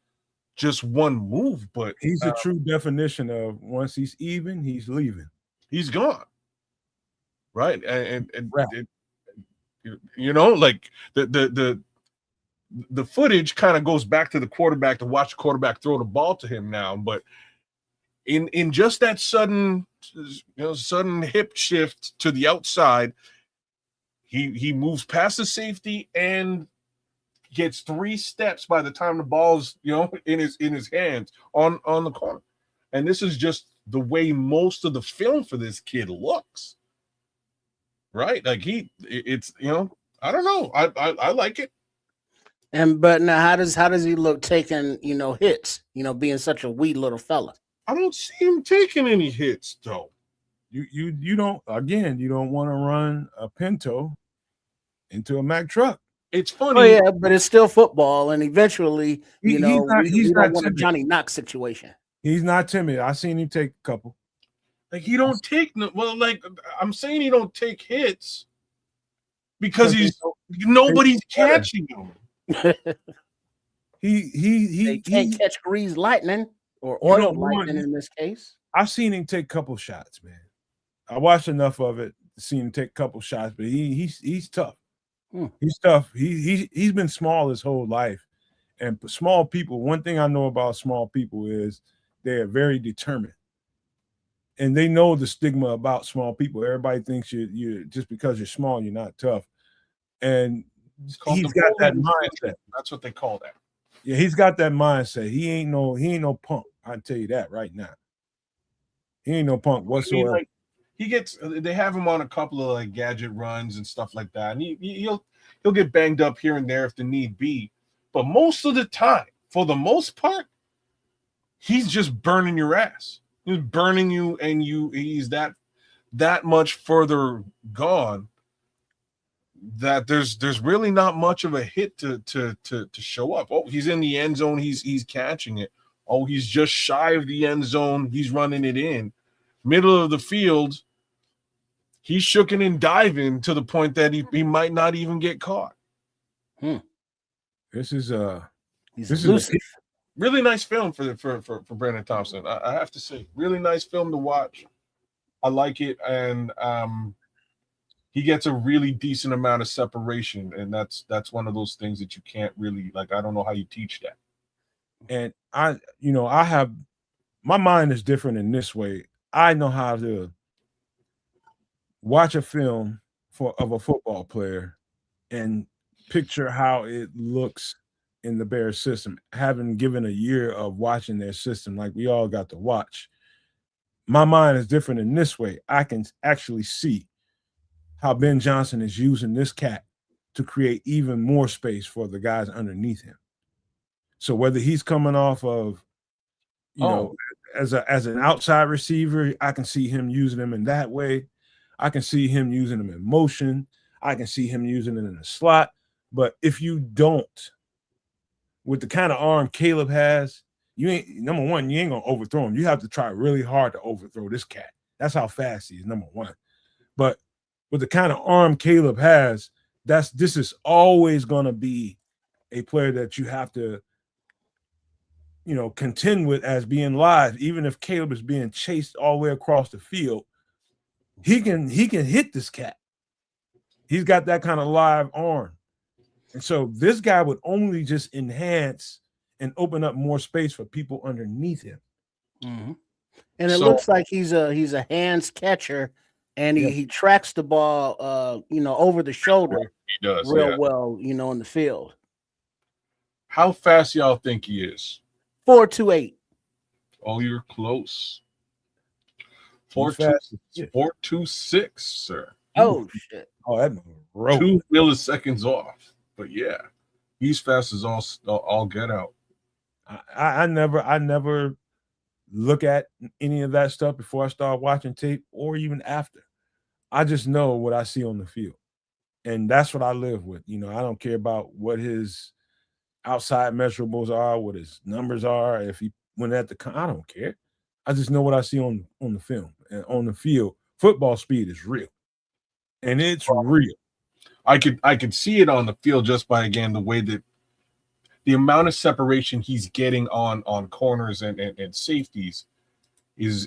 [SPEAKER 4] one move. But
[SPEAKER 2] he's a true definition of once he's even, he's leaving.
[SPEAKER 4] He's gone. Right. And like the footage kind of goes back to the quarterback to watch the quarterback throw the ball to him now. But in just that sudden hip shift to the outside, he moves past the safety and gets 3 steps by the time the ball's in his hands on the corner. And this is just the way most of the film for this kid looks. Right? Like it's I don't know. I like it.
[SPEAKER 3] But now how does he look taking, hits, being such a wee little fella?
[SPEAKER 4] I don't see him taking any hits though.
[SPEAKER 2] You don't want to run a Pinto into a Mack truck.
[SPEAKER 4] It's funny.
[SPEAKER 3] Oh yeah, but it's still football, and eventually, he's not want a Johnny Knox situation.
[SPEAKER 2] He's not timid. I seen him take a couple.
[SPEAKER 4] Like he don't take like I'm saying he don't take hits because nobody's catching him.
[SPEAKER 3] He can't catch greased lightning or oil lightning in this case.
[SPEAKER 2] I've seen him take a couple shots, man. I watched enough of it to see him take a couple shots, but he's tough. He's tough. He's been small his whole life. And small people, one thing I know about small people is they are very determined. And they know the stigma about small people. Everybody thinks you're just because you're small, you're not tough. And he's got that mindset.
[SPEAKER 4] That's what they call that.
[SPEAKER 2] Yeah, he's got that mindset. He ain't no punk. I can tell you that right now. He ain't no punk whatsoever.
[SPEAKER 4] They have him on a couple of like gadget runs and stuff like that. And he'll get banged up here and there if the need be. But most of the time, for the most part, he's just burning your ass. He's burning you, and he's that much further gone that there's really not much of a hit to show up. Oh, he's in the end zone, he's catching it. Oh, he's just shy of the end zone, he's running it in. Middle of the field, he's shooking and diving to the point that he might not even get caught.
[SPEAKER 2] This is
[SPEAKER 4] really nice film for Brandon Thompson. I have to say, really nice film to watch. I like it, and he gets a really decent amount of separation, and that's one of those things that you can't really like. I don't know how you teach that.
[SPEAKER 2] And I have my mind is different in this way. I know how to watch a film of a football player and picture how it looks in the Bears system, having given a year of watching their system like we all got to watch. My mind is different in this way. I can actually see how Ben Johnson is using this cat to create even more space for the guys underneath him. So whether he's coming off of, as an outside receiver, I can see him using him in that way. I can see him using him in motion. I can see him using it in a slot. But if you don't, with the kind of arm Caleb has, you ain't number one, you ain't gonna overthrow him. You have to try really hard to overthrow this cat. That's how fast he is, number one. But with the kind of arm Caleb has, this is always gonna be a player that you have to, contend with as being live. Even if Caleb is being chased all the way across the field, he can hit this cat. He's got that kind of live arm. And so this guy would only just enhance and open up more space for people underneath him.
[SPEAKER 3] Mm-hmm. And it looks like he's a hands catcher, and he tracks the ball, over the shoulder.
[SPEAKER 4] He does
[SPEAKER 3] real well, in the field.
[SPEAKER 4] How fast y'all think he is?
[SPEAKER 3] 4.28.
[SPEAKER 4] Oh, you're close. 4.26, sir.
[SPEAKER 3] Oh shit!
[SPEAKER 2] Oh, that
[SPEAKER 4] 2 milliseconds off. But yeah, he's fast as all get out.
[SPEAKER 2] I never look at any of that stuff before I start watching tape or even after. I just know what I see on the field, and that's what I live with. I don't care about what his outside measurables are, what his numbers are. If he went at I don't care. I just know what I see on the film and on the field. Football speed is real, and it's real.
[SPEAKER 4] I could see it on the field just by, again, the way that the amount of separation he's getting on corners and safeties is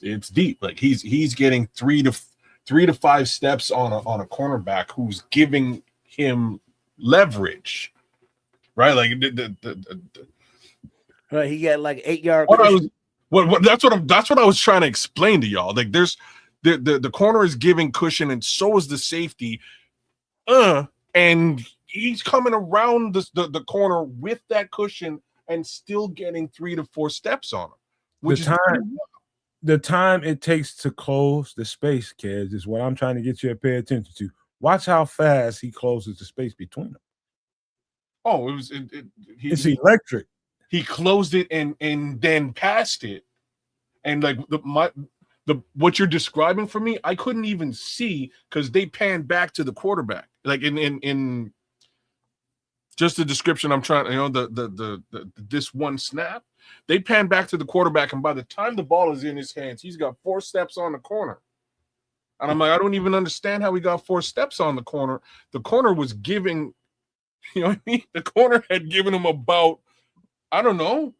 [SPEAKER 4] it's deep. Like he's getting 3 to 5 steps on a cornerback who's giving him leverage, right? Like
[SPEAKER 3] right, he got like 8 yard.
[SPEAKER 4] That's what I was trying to explain to y'all. Like there's the corner is giving cushion, and so is the safety. And he's coming around the corner with that cushion and still getting 3 to 4 steps on him.
[SPEAKER 2] The time it takes to close the space, kids, is what I'm trying to get you to pay attention to. Watch how fast he closes the space between them.
[SPEAKER 4] Oh,
[SPEAKER 2] it's electric.
[SPEAKER 4] He closed it and then passed it, and like what you're describing for me, I couldn't even see because they panned back to the quarterback. Like in just the description I'm trying, the this one snap, they pan back to the quarterback, and by the time the ball is in his hands, he's got 4 steps on the corner. And I'm like, I don't even understand how he got 4 steps on the corner. The corner was giving, the corner had given him about, I don't know.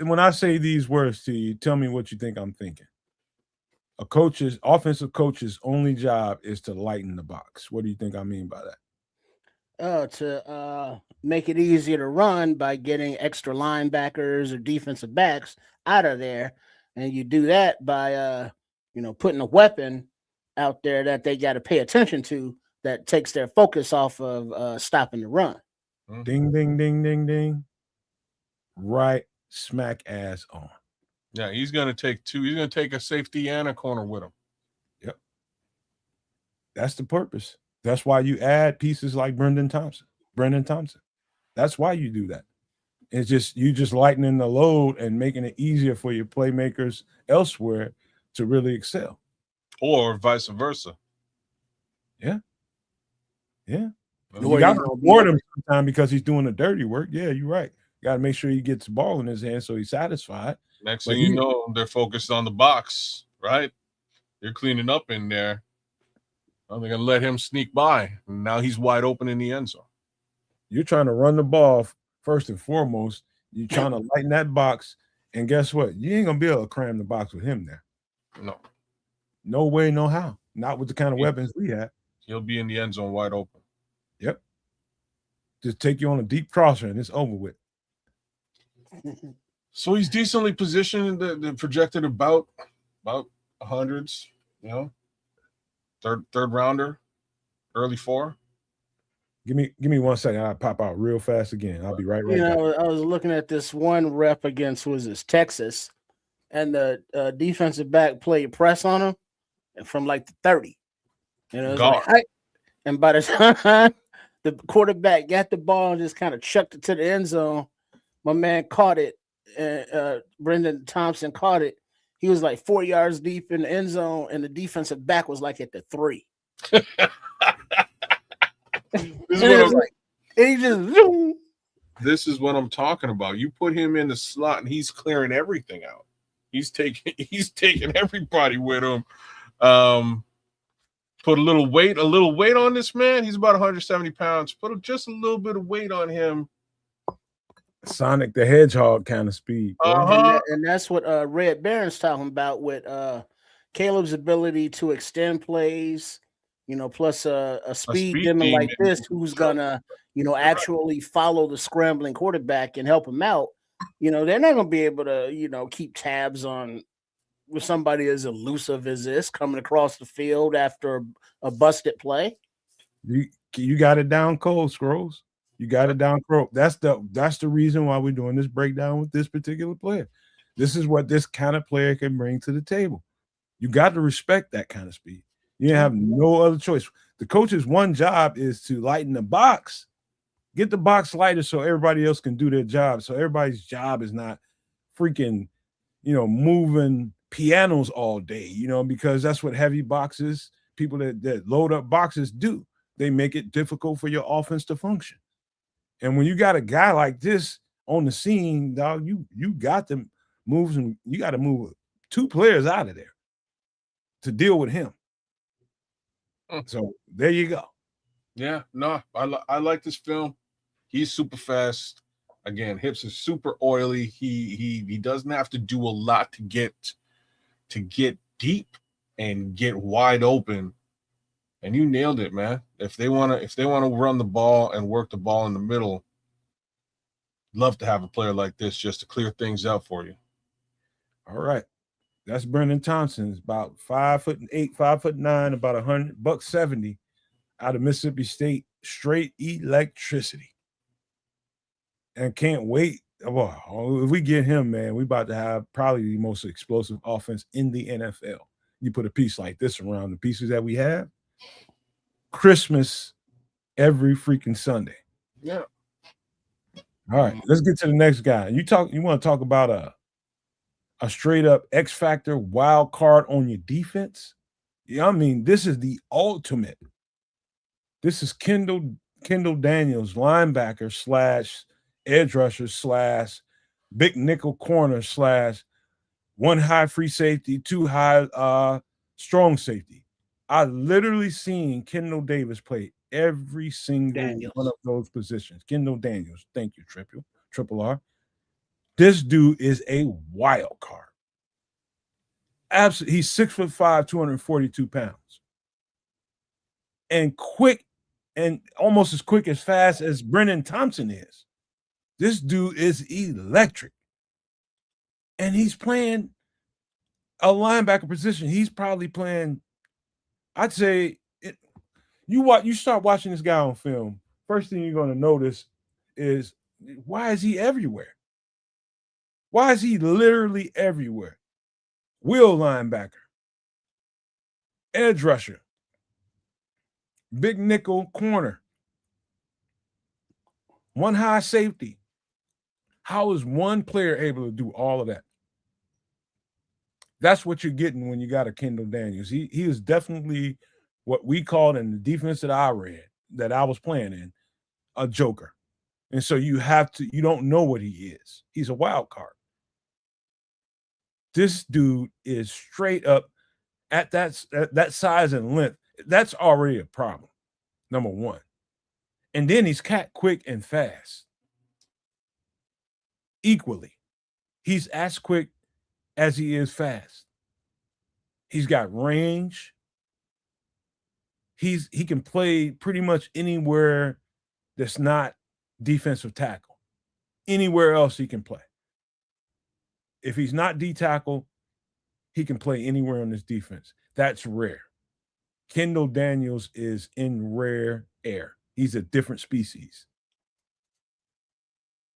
[SPEAKER 2] When I say these words to you, tell me what you think I'm thinking. Offensive coach's only job is to lighten the box. What do you think I mean by that?
[SPEAKER 3] To make it easier to run by getting extra linebackers or defensive backs out of there. And you do that by, putting a weapon out there that they got to pay attention to that takes their focus off of stopping the run.
[SPEAKER 2] Ding, ding, ding, ding, ding. Right smack ass on.
[SPEAKER 4] Yeah, he's going to take 2. He's going to take a safety and a corner with him.
[SPEAKER 2] Yep. That's the purpose. That's why you add pieces like Brendan Thompson. That's why you do that. It's just you just lightening the load and making it easier for your playmakers elsewhere to really excel.
[SPEAKER 4] Or vice versa.
[SPEAKER 2] Yeah. Yeah. You got to reward him sometime because he's doing the dirty work. Yeah, you're right. You got to make sure he gets the ball in his hand so he's satisfied.
[SPEAKER 4] Next thing you know, they're focused on the box, right? They're cleaning up in there. Well, they're going to let him sneak by. And now he's wide open in the end zone.
[SPEAKER 2] You're trying to run the ball first and foremost. You're trying to lighten that box. And guess what? You ain't going to be able to cram the box with him there.
[SPEAKER 4] No.
[SPEAKER 2] No way, no how. Not with the kind of weapons we have.
[SPEAKER 4] He'll be in the end zone wide open.
[SPEAKER 2] Yep. Just take you on a deep crosser and it's over with.
[SPEAKER 4] So he's decently positioned, the projected about hundreds, third rounder, early 4.
[SPEAKER 2] Give me 1 second. I'll pop out real fast again. I'll be right back.
[SPEAKER 3] I was looking at this one rep against Texas, and the defensive back played press on him from like the 30. And by the time the quarterback got the ball and just kind of chucked it to the end zone, my man caught it. Brendan Thompson caught it. He was like 4 yards deep in the end zone, and the defensive back was like at the 3.
[SPEAKER 4] This is what I'm talking about. You put him in the slot and he's clearing everything out. He's taking everybody with him. Put a little weight on this man. He's about 170 pounds. Put just a little bit of weight on him.
[SPEAKER 2] Sonic the Hedgehog kind of speed.
[SPEAKER 3] And that's what Red Baron's talking about with Caleb's ability to extend plays, plus a speed demon like this who's gonna, actually follow the scrambling quarterback and help him out. They're not gonna be able to, keep tabs on with somebody as elusive as this coming across the field after a busted play.
[SPEAKER 2] You got it down cold, Scrolls. You got it down cold. That's the reason why we're doing this breakdown with this particular player. This is what this kind of player can bring to the table. You got to respect that kind of speed. You have no other choice. The coach's one job is to lighten the box, get the box lighter so everybody else can do their job. So everybody's job is not freaking, moving pianos all day, because that's what heavy boxes, people that load up boxes do. They make it difficult for your offense to function. And when you got a guy like this on the scene, dog, you got to move you got to move 2 players out of there to deal with him. So there you go.
[SPEAKER 4] Yeah, no, I like this film. He's super fast. Again, hips are super oily. He doesn't have to do a lot to get deep and get wide open. And you nailed it, man. If they want to run the ball and work the ball in the middle, love to have a player like this just to clear things out for you.
[SPEAKER 2] All right. That's Brendan Thompson. He's about 5'8", 5'9", about $170 out of Mississippi State. Straight electricity. And can't wait. Well, if we get him, man, we about to have probably the most explosive offense in the NFL. You put a piece like this around the pieces that we have. Christmas every freaking Sunday.
[SPEAKER 4] Yeah.
[SPEAKER 2] All right, let's get to the next guy. You want to talk about a straight up X factor wild card on your defense? Yeah, I mean, this is the ultimate. This is Kendall Daniels, linebacker / edge rusher / big nickel corner / 1 high free safety, 2 high strong safety. I literally seen Kendall Davis play every single one of those positions. Kendall Daniels, thank you, Triple R. This dude is a wild card. Absolutely, he's 6'5", 242 pounds, and quick, and almost as quick as fast as Brendan Thompson is. This dude is electric, and he's playing a linebacker position. He's probably playing. I'd say you start watching this guy on film. First thing you're going to notice is, why is he everywhere? Why is he literally everywhere? Wheel linebacker, edge rusher, big nickel corner, 1 high safety. How is one player able to do all of that? That's what you're getting when you got a Kendall Daniels. He is definitely what we called in the defense that I was playing in, a joker. And so you don't know what he is. He's a wild card. This dude is straight up at that size and length. That's already a problem, number one. And then he's quick and fast. Equally. He's as quick as he is fast. He's got range. He can play pretty much anywhere that's not defensive tackle. Anywhere else he can play. If he's not D tackle, he can play anywhere on this defense. That's rare. Kendall Daniels is in rare air. He's a different species.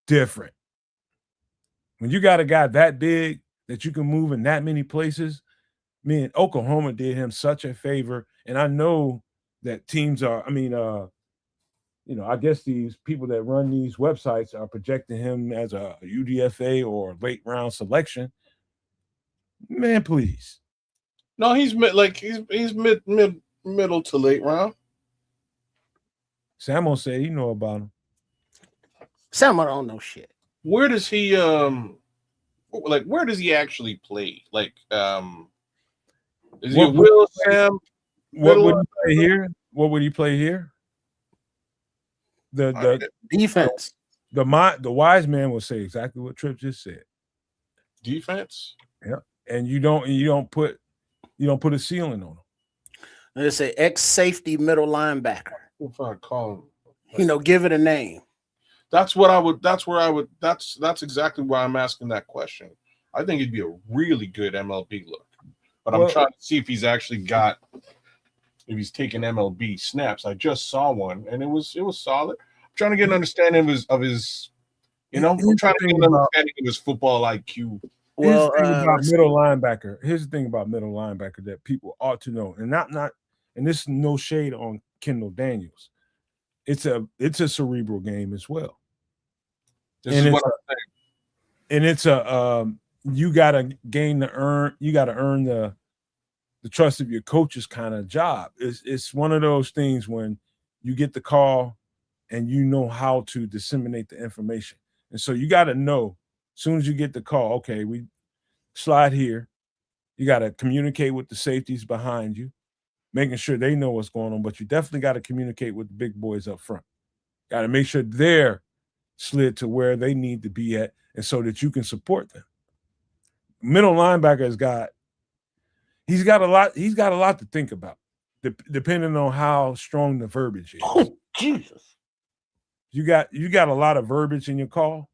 [SPEAKER 2] Different. When you got a guy that big that you can move in that many places, me and Oklahoma did him such a favor. And I know that teams are, I guess these people that run these websites are projecting him as a UDFA or late round selection. Man, please.
[SPEAKER 4] No, he's mid Middle to late round.
[SPEAKER 2] Samo said you know about him.
[SPEAKER 3] Someone don't know shit.
[SPEAKER 4] Where does he where does he actually play? Like is he a
[SPEAKER 2] What would
[SPEAKER 4] Will Sam?
[SPEAKER 2] what would
[SPEAKER 4] Middle
[SPEAKER 2] he play here? What would he play here? The
[SPEAKER 3] Defense.
[SPEAKER 2] the wise man will say exactly what Tripp just said.
[SPEAKER 4] defense?
[SPEAKER 2] Yeah, and you don't put a ceiling on him.
[SPEAKER 3] Let's say ex-safety middle linebacker.
[SPEAKER 4] If I call him,
[SPEAKER 3] You know, give it a name.
[SPEAKER 4] that's what I would. That's where I would. That's exactly why I'm asking that question. I think it'd be a really good MLB look, but I'm trying to see if he's actually got. If he's taking MLB snaps. I just saw one, and it was solid. I'm trying to get an understanding of his. I'm trying to get an understanding of his football IQ.
[SPEAKER 3] Well,
[SPEAKER 2] Here's the thing about middle linebacker. Here's the thing about middle linebacker that people ought to know, and and this is no shade on Kendall Daniels. It's a cerebral game as well.
[SPEAKER 4] This is what I'm saying.
[SPEAKER 2] And it's you gotta earn the trust of your coach's kind of job. It's one of those things when you get the call and you know how to disseminate the information. And so you got to know as soon as you get the call, okay, we slide here. You got to communicate with the safeties behind you, making sure they know what's going on, but you definitely got to communicate with the big boys up front. Got to make sure they're slid to where they need to be at, and so that you can support them. Middle linebacker he's got a lot to think about, depending on how strong the verbiage is.
[SPEAKER 3] Oh, Jesus.
[SPEAKER 2] You got a lot of verbiage in your call.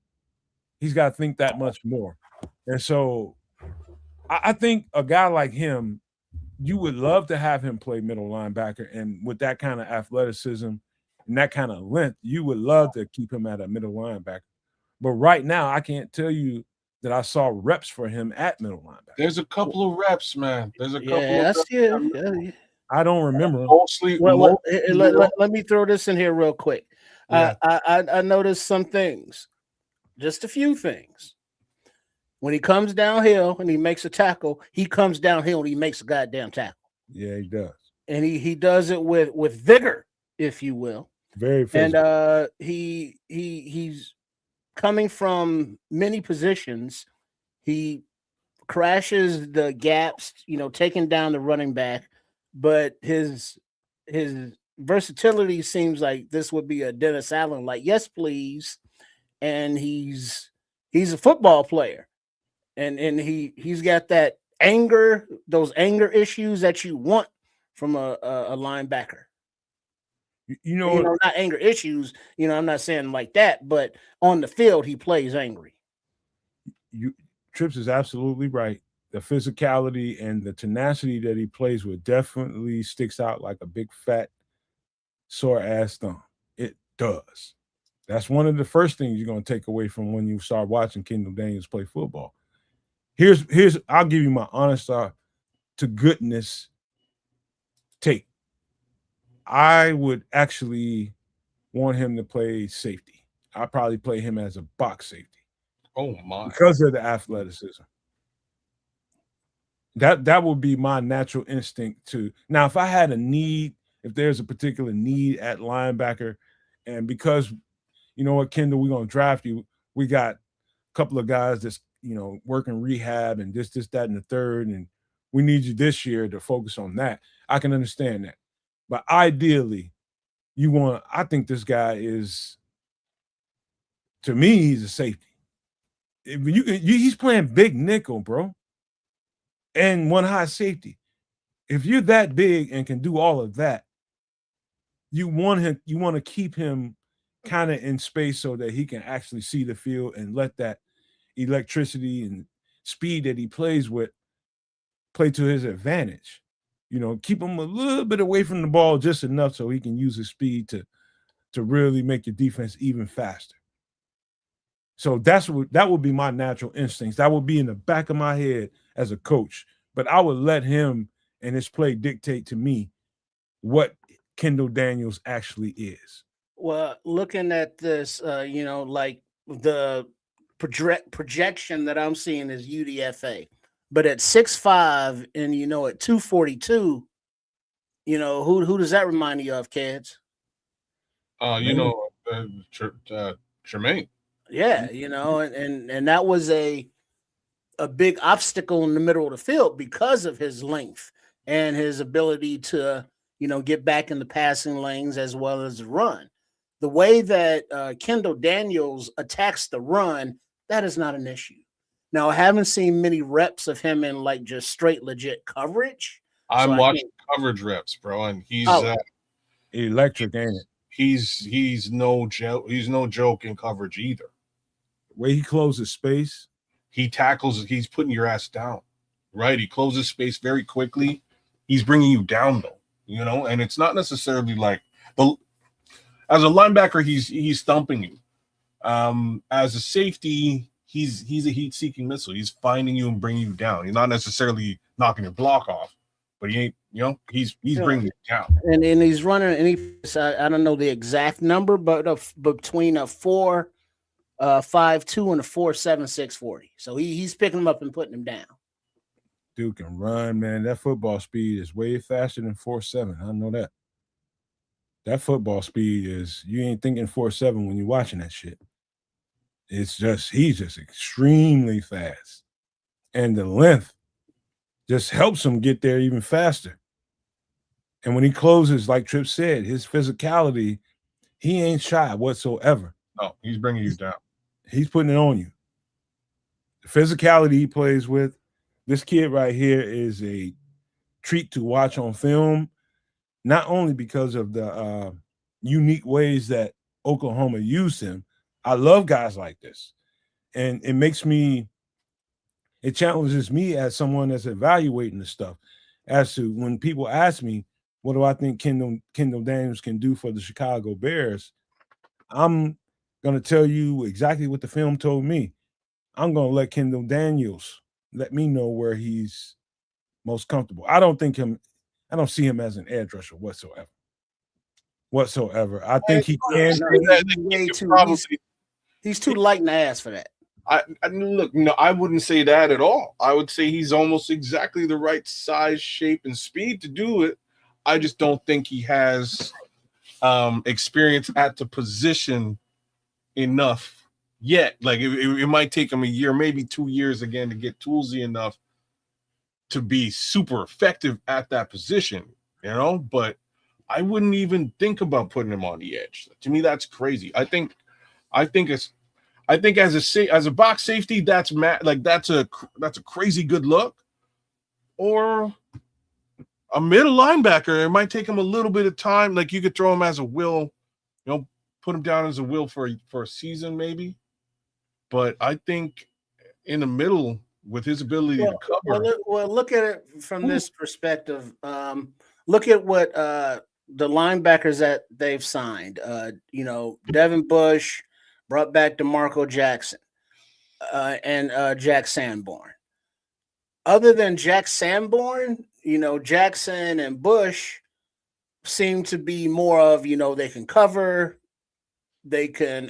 [SPEAKER 2] He's got to think that much more. And so I think a guy like him, you would love to have him play middle linebacker, and with that kind of athleticism and that kind of length, you would love to keep him at a middle linebacker. But right now, I can't tell you that I saw reps for him at middle linebacker.
[SPEAKER 4] There's a couple of reps, man. There's a couple
[SPEAKER 3] Yeah,
[SPEAKER 4] of reps.
[SPEAKER 3] yeah.
[SPEAKER 2] I don't remember.
[SPEAKER 3] Let me throw this in here real quick.
[SPEAKER 2] Yeah.
[SPEAKER 3] I noticed some things, just a few things. When he comes downhill and he makes a tackle, he comes downhill and he makes a goddamn tackle.
[SPEAKER 2] Yeah, he does.
[SPEAKER 3] And he does it with vigor, if you will.
[SPEAKER 2] Very physical.
[SPEAKER 3] And he's coming from many positions. He crashes the gaps, taking down the running back, but his versatility seems like this would be a Dennis Allen, like, yes, please. And he's a football player. And he's got that anger, those anger issues that you want from a linebacker. Not anger issues. I'm not saying like that, but on the field, he plays angry.
[SPEAKER 2] Trips is absolutely right. The physicality and the tenacity that he plays with definitely sticks out like a big fat sore ass thumb. It does. That's one of the first things you're going to take away from when you start watching Kendall Daniels play football. Here's I'll give you my honest to goodness take. I would actually want him to play safety. I'd probably play him as a box safety.
[SPEAKER 4] Oh my!
[SPEAKER 2] Because of the athleticism. That would be my natural instinct to. Now, if I had a need, if there's a particular need at linebacker, and because you know what, Kendall, we're gonna draft you. We got a couple of guys that's working rehab and this, that, and the third, and we need you this year to focus on that. I can understand that. But ideally, I think this guy is, to me, he's a safety. He's playing big nickel, bro, and one high safety. If you're that big and can do all of that, you want to keep him kind of in space so that he can actually see the field and let that electricity and speed that he plays with play to his advantage. Keep him a little bit away from the ball just enough so he can use his speed to really make your defense even faster. So that would be my natural instincts. That would be in the back of my head as a coach. But I would let him and his play dictate to me what Kendall Daniels actually is.
[SPEAKER 3] Well, looking at this, like the projection that I'm seeing is UDFA. But at 6'5" and at 242, You know, who does that remind you of, kids?
[SPEAKER 4] You know, Tremaine.
[SPEAKER 3] Yeah, you know, and that was a big obstacle in the middle of the field because of his length and his ability to, you know, get back in the passing lanes as well as run. The way that Kendall Daniels attacks the run, that is not an issue. Now, I haven't seen many reps of him in like just straight legit coverage. So
[SPEAKER 4] I'm
[SPEAKER 3] I
[SPEAKER 4] watching
[SPEAKER 3] can't.
[SPEAKER 4] coverage reps, bro, and
[SPEAKER 3] Oh,
[SPEAKER 2] Electric, ain't it?
[SPEAKER 4] he's no joke. He's no joke in coverage either.
[SPEAKER 2] The way he closes space.
[SPEAKER 4] He tackles. He's putting your ass down, right? He closes space very quickly. He's bringing you down though, you know, and it's not necessarily like as a linebacker, he's thumping you. As a safety, he's a heat-seeking missile. He's finding you and bringing you down. He's not necessarily knocking your block off, but he ain't, you know, he's bringing you down.
[SPEAKER 3] and he's running I don't know the exact number, but between a 4.52 and a 4.76 40. So he's picking him up and putting him down.
[SPEAKER 2] Dude can run, man. That football speed is way faster than 4.7. I know that. That football speed is, you ain't thinking 4.7 when you're watching that shit. It's just, he's just extremely fast. And the length just helps him get there even faster. And when he closes, like Tripp said, his physicality, he ain't shy whatsoever.
[SPEAKER 4] No, he's bringing you down.
[SPEAKER 2] He's putting it on you. The physicality he plays with, this kid right here is a treat to watch on film, not only because of the unique ways that Oklahoma used him. I love guys like this. And it challenges me as someone that's evaluating the stuff as to when people ask me, what do I think Kendall Daniels can do for the Chicago Bears? I'm going to tell you exactly what the film told me. I'm going to let Kendall Daniels let me know where he's most comfortable. I don't see him as an edge rusher whatsoever. I think he can.
[SPEAKER 3] He's too light in the ass for that.
[SPEAKER 4] Look, no, I wouldn't say that at all. I would say he's almost exactly the right size, shape, and speed to do it. I just don't think he has experience at the position enough yet. Like it might take him a year, maybe 2 years again to get toolsy enough to be super effective at that position, you know. But I wouldn't even think about putting him on the edge. To me, that's crazy. I think as a box safety, that's a crazy good look. Or a middle linebacker, it might take him a little bit of time. Like you could throw him as a will, you know, put him down as a will for a season maybe. But I think in the middle with his ability to cover.
[SPEAKER 3] Well, look at it from this perspective. Look at what the linebackers that they've signed. You know, Devin Bush brought back DeMarco Jackson and Jack Sanborn. Other than Jack Sanborn, you know, Jackson and Bush seem to be more of, you know, they can cover, they can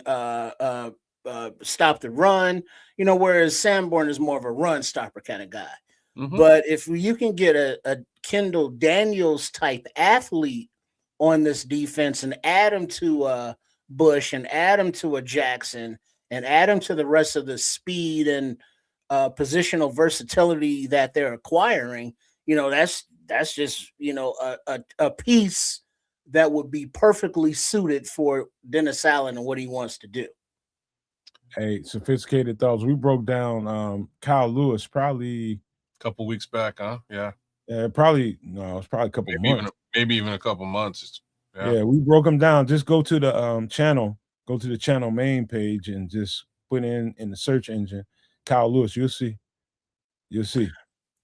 [SPEAKER 3] stop the run, you know, whereas Sanborn is more of a run stopper kind of guy. Mm-hmm. But if you can get a Kendall Daniels type athlete on this defense and add him to Bush and add him to a Jackson and add him to the rest of the speed and positional versatility that they're acquiring, you know, that's just, you know, a piece that would be perfectly suited for Dennis Allen and what he wants to do.
[SPEAKER 2] Hey, sophisticated thoughts. We broke down Kyle Lewis probably
[SPEAKER 4] a couple weeks back, huh? Yeah.
[SPEAKER 2] It's probably a couple months.
[SPEAKER 4] Maybe even a couple months.
[SPEAKER 2] Yeah, we broke him down. Just go to the channel, go to the channel main page and just put in the search engine Kyle Lewis. You'll see.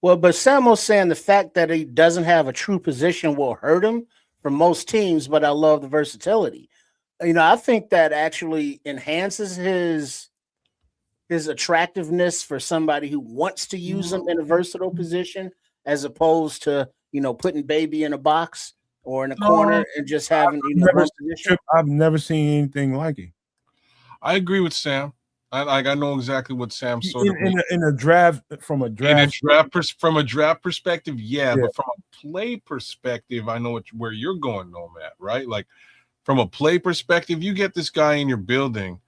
[SPEAKER 2] Well,
[SPEAKER 3] but Samuel's saying the fact that he doesn't have a true position will hurt him for most teams, but I love the versatility. You know, I think that actually enhances his attractiveness for somebody who wants to use him in a versatile position, as opposed to, you know, putting baby in a box or in a corner and just having, you know, one position.
[SPEAKER 2] I've never seen anything like it.
[SPEAKER 4] I agree with Sam. I know exactly what Sam sort of
[SPEAKER 2] in a draft from a draft
[SPEAKER 4] from a draft perspective, yeah,
[SPEAKER 2] Yeah.
[SPEAKER 4] but from a play perspective, I know where you're going, Nomad, right? Like from a play perspective, you get this guy in your building,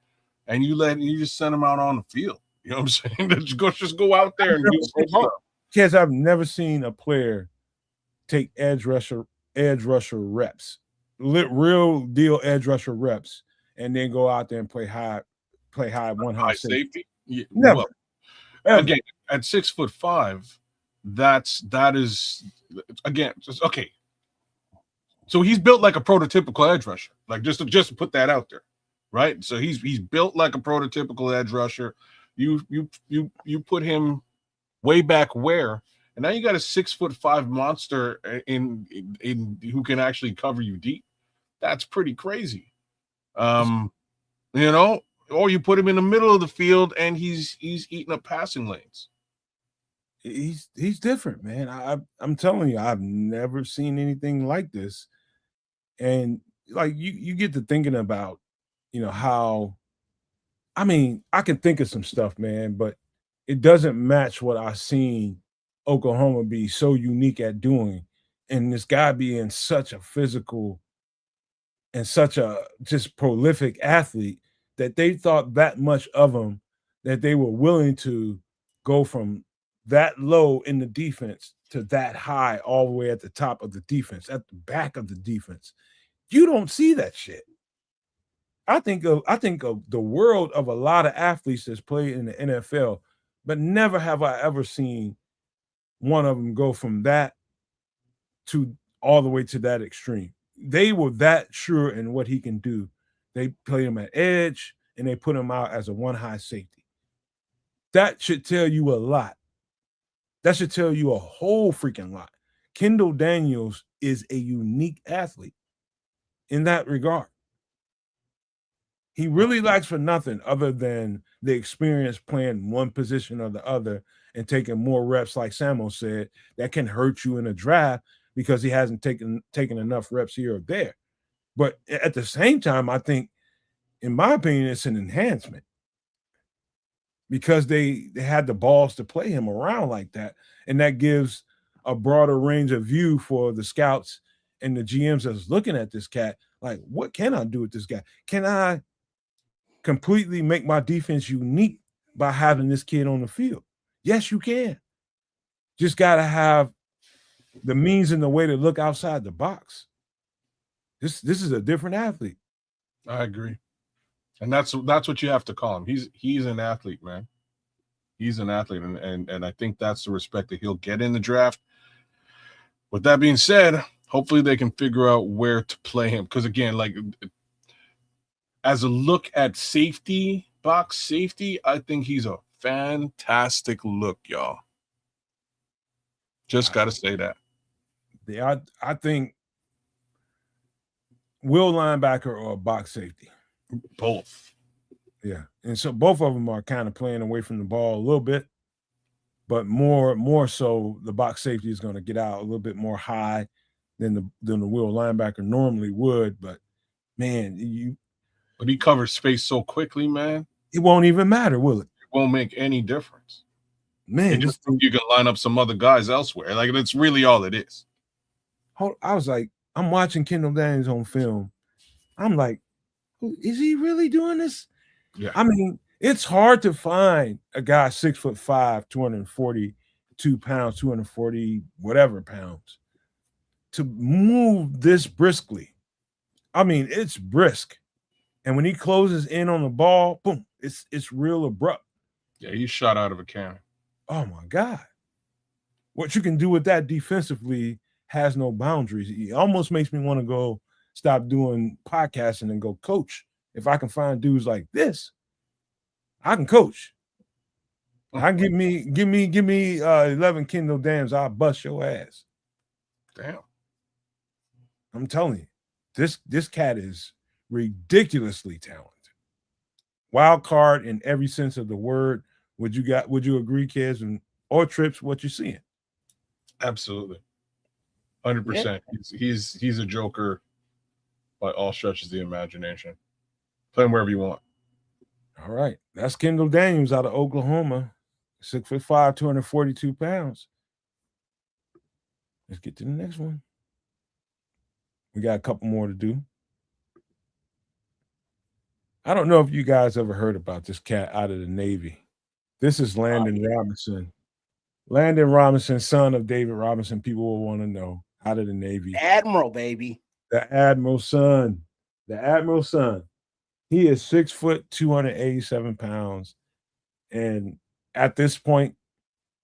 [SPEAKER 4] and you just send him out on the field. You know what I'm saying? just go out there and do some stuff.
[SPEAKER 2] Kids, I've never seen a player take edge rusher reps, real deal edge rusher reps, and then go out there and play high one high
[SPEAKER 4] safety. Yeah,
[SPEAKER 2] Never.
[SPEAKER 4] well,
[SPEAKER 2] Ever.
[SPEAKER 4] again, at 6'5", that is again just okay. So he's built like a prototypical edge rusher, like just to put that out there, right? So he's built like a prototypical edge rusher. You put him way back where, and now you got a 6'5" monster in who can actually cover you deep. That's pretty crazy. You know, or you put him in the middle of the field and he's eating up passing lanes.
[SPEAKER 2] He's different, man. I'm telling you, I've never seen anything like this. And like you get to thinking about, how, I mean, I can think of some stuff, man, but it doesn't match what I've seen Oklahoma be so unique at doing. And this guy being such a physical and such a just prolific athlete that they thought that much of him that they were willing to go from that low in the defense to that high all the way at the top of the defense, at the back of the defense. You don't see that shit. I think of the world of a lot of athletes that's played in the NFL, but never have I ever seen one of them go from that to all the way to that extreme. They were that sure in what he can do. They play him at edge and they put him out as a one high safety. That should tell you a lot. That should tell you a whole freaking lot. Kendall Daniels is a unique athlete in that regard. He really lacks for nothing other than the experience playing one position or the other and taking more reps, like Samo said, that can hurt you in a draft because he hasn't taken enough reps here or there. But at the same time, I think, in my opinion, it's an enhancement because they had the balls to play him around like that. And that gives a broader range of view for the scouts and the GMs that's looking at this cat. Like, what can I do with this guy? Can I completely make my defense unique by having this kid on the field? Yes, you can. Just got to have the means and the way to look outside the box. This is a different athlete.
[SPEAKER 4] I agree. And that's what you have to call him. He's an athlete, man. He's an athlete, and I think that's the respect that he'll get in the draft. With that being said, hopefully they can figure out where to play him. Because again, like as a look at safety, box safety, I think he's a fantastic look, y'all. Just got to say that.
[SPEAKER 2] Yeah, I think will linebacker or box safety?
[SPEAKER 4] Both.
[SPEAKER 2] Yeah, and so both of them are kind of playing away from the ball a little bit, but more so the box safety is going to get out a little bit more high than the will linebacker normally would. But man,
[SPEAKER 4] but he covers space so quickly, man.
[SPEAKER 2] It won't even matter, will it?
[SPEAKER 4] It won't make any difference.
[SPEAKER 2] Man,
[SPEAKER 4] it just you can line up some other guys elsewhere. Like that's really all it is.
[SPEAKER 2] I was like, I'm watching Kendall Daniels on film. I'm like, is he really doing this?
[SPEAKER 4] Yeah.
[SPEAKER 2] I mean, it's hard to find a guy 6'5", 242 pounds, 240 whatever pounds to move this briskly. I mean, it's brisk. And when he closes in on the ball, boom, it's real abrupt.
[SPEAKER 4] Yeah, he's shot out of a cannon.
[SPEAKER 2] Oh my God. What you can do with that defensively has no boundaries. It almost makes me want to go stop doing podcasting and go coach. If I can find dudes like this, I can coach. I give me 11 Kendall Dams, I'll bust your ass.
[SPEAKER 4] Damn.
[SPEAKER 2] I'm telling you, this cat is ridiculously talented. Wild card in every sense of the word. Would you agree, kids, or Trips, what you're seeing?
[SPEAKER 4] Absolutely. 100%. He's a joker by all stretches of the imagination. Play him wherever you want.
[SPEAKER 2] All right. That's Kendall Daniels out of Oklahoma. 6'5", 242 pounds. Let's get to the next one. We got a couple more to do. I don't know if you guys ever heard about this cat out of the Navy. This is Landon Robinson. Landon Robinson, son of David Robinson. People will want to know, out of the Navy.
[SPEAKER 3] Admiral, baby.
[SPEAKER 2] The Admiral's son. The Admiral's son. He is 6 foot, 287 pounds. And at this point,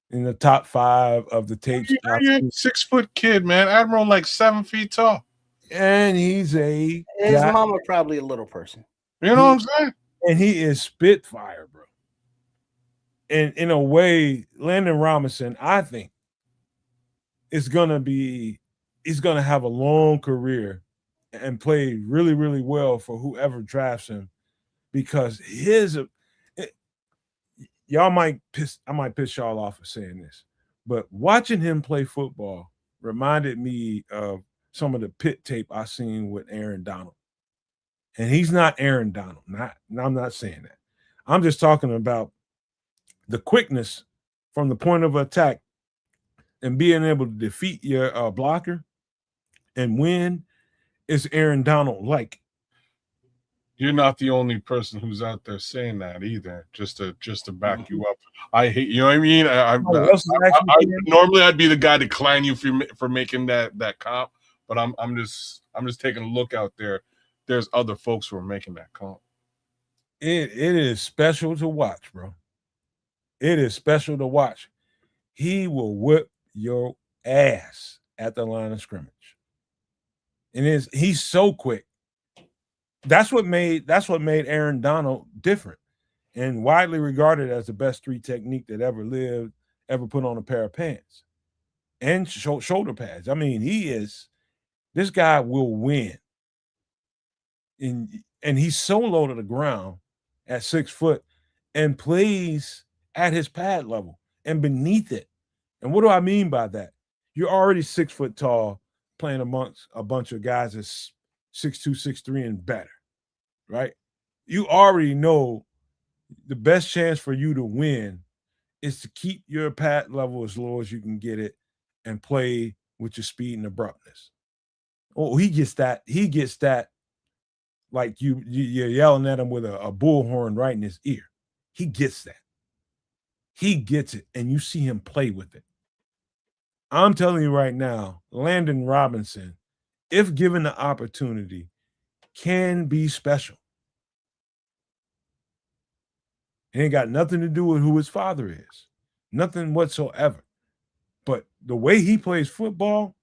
[SPEAKER 2] in the top 5 of the tapes.
[SPEAKER 4] 6 foot kid, man. Admiral like 7 feet tall.
[SPEAKER 2] And he's
[SPEAKER 3] his mama probably a little person.
[SPEAKER 4] You know what I'm saying?
[SPEAKER 2] And he is Spitfire, bro. And in a way, Landon Robinson, I think, he's gonna have a long career and play really, really well for whoever drafts him, because I might piss y'all off for saying this, but watching him play football reminded me of some of the pit tape I seen with Aaron Donald. And he's not Aaron Donald. I'm not saying that. I'm just talking about the quickness from the point of attack and being able to defeat your blocker and win is Aaron Donald like.
[SPEAKER 4] You're not the only person who's out there saying that either. Just to back you up. I hate, you know what I mean? Normally I'd be the guy to clown you for making that comp, but I'm just taking a look out there. There's other folks who are making that comp.
[SPEAKER 2] It is special to watch, bro. It is special to watch. He will whip your ass at the line of scrimmage. And he's so quick. That's what made Aaron Donald different and widely regarded as the best 3 technique that ever lived, ever put on a pair of pants and shoulder pads. I mean, this guy will win. And he's so low to the ground at 6 foot and plays at his pad level and beneath it. And what do I mean by that? You're already 6 foot tall playing amongst a bunch of guys that's 6'2", 6'3", and better, right? You already know the best chance for you to win is to keep your pad level as low as you can get it and play with your speed and abruptness. Oh, he gets that like you're yelling at him with a bullhorn right in his ear. He gets that. He gets it, and you see him play with it. I'm telling you right now, Landon Robinson, if given the opportunity, can be special. It ain't got nothing to do with who his father is. Nothing whatsoever. But the way he plays football,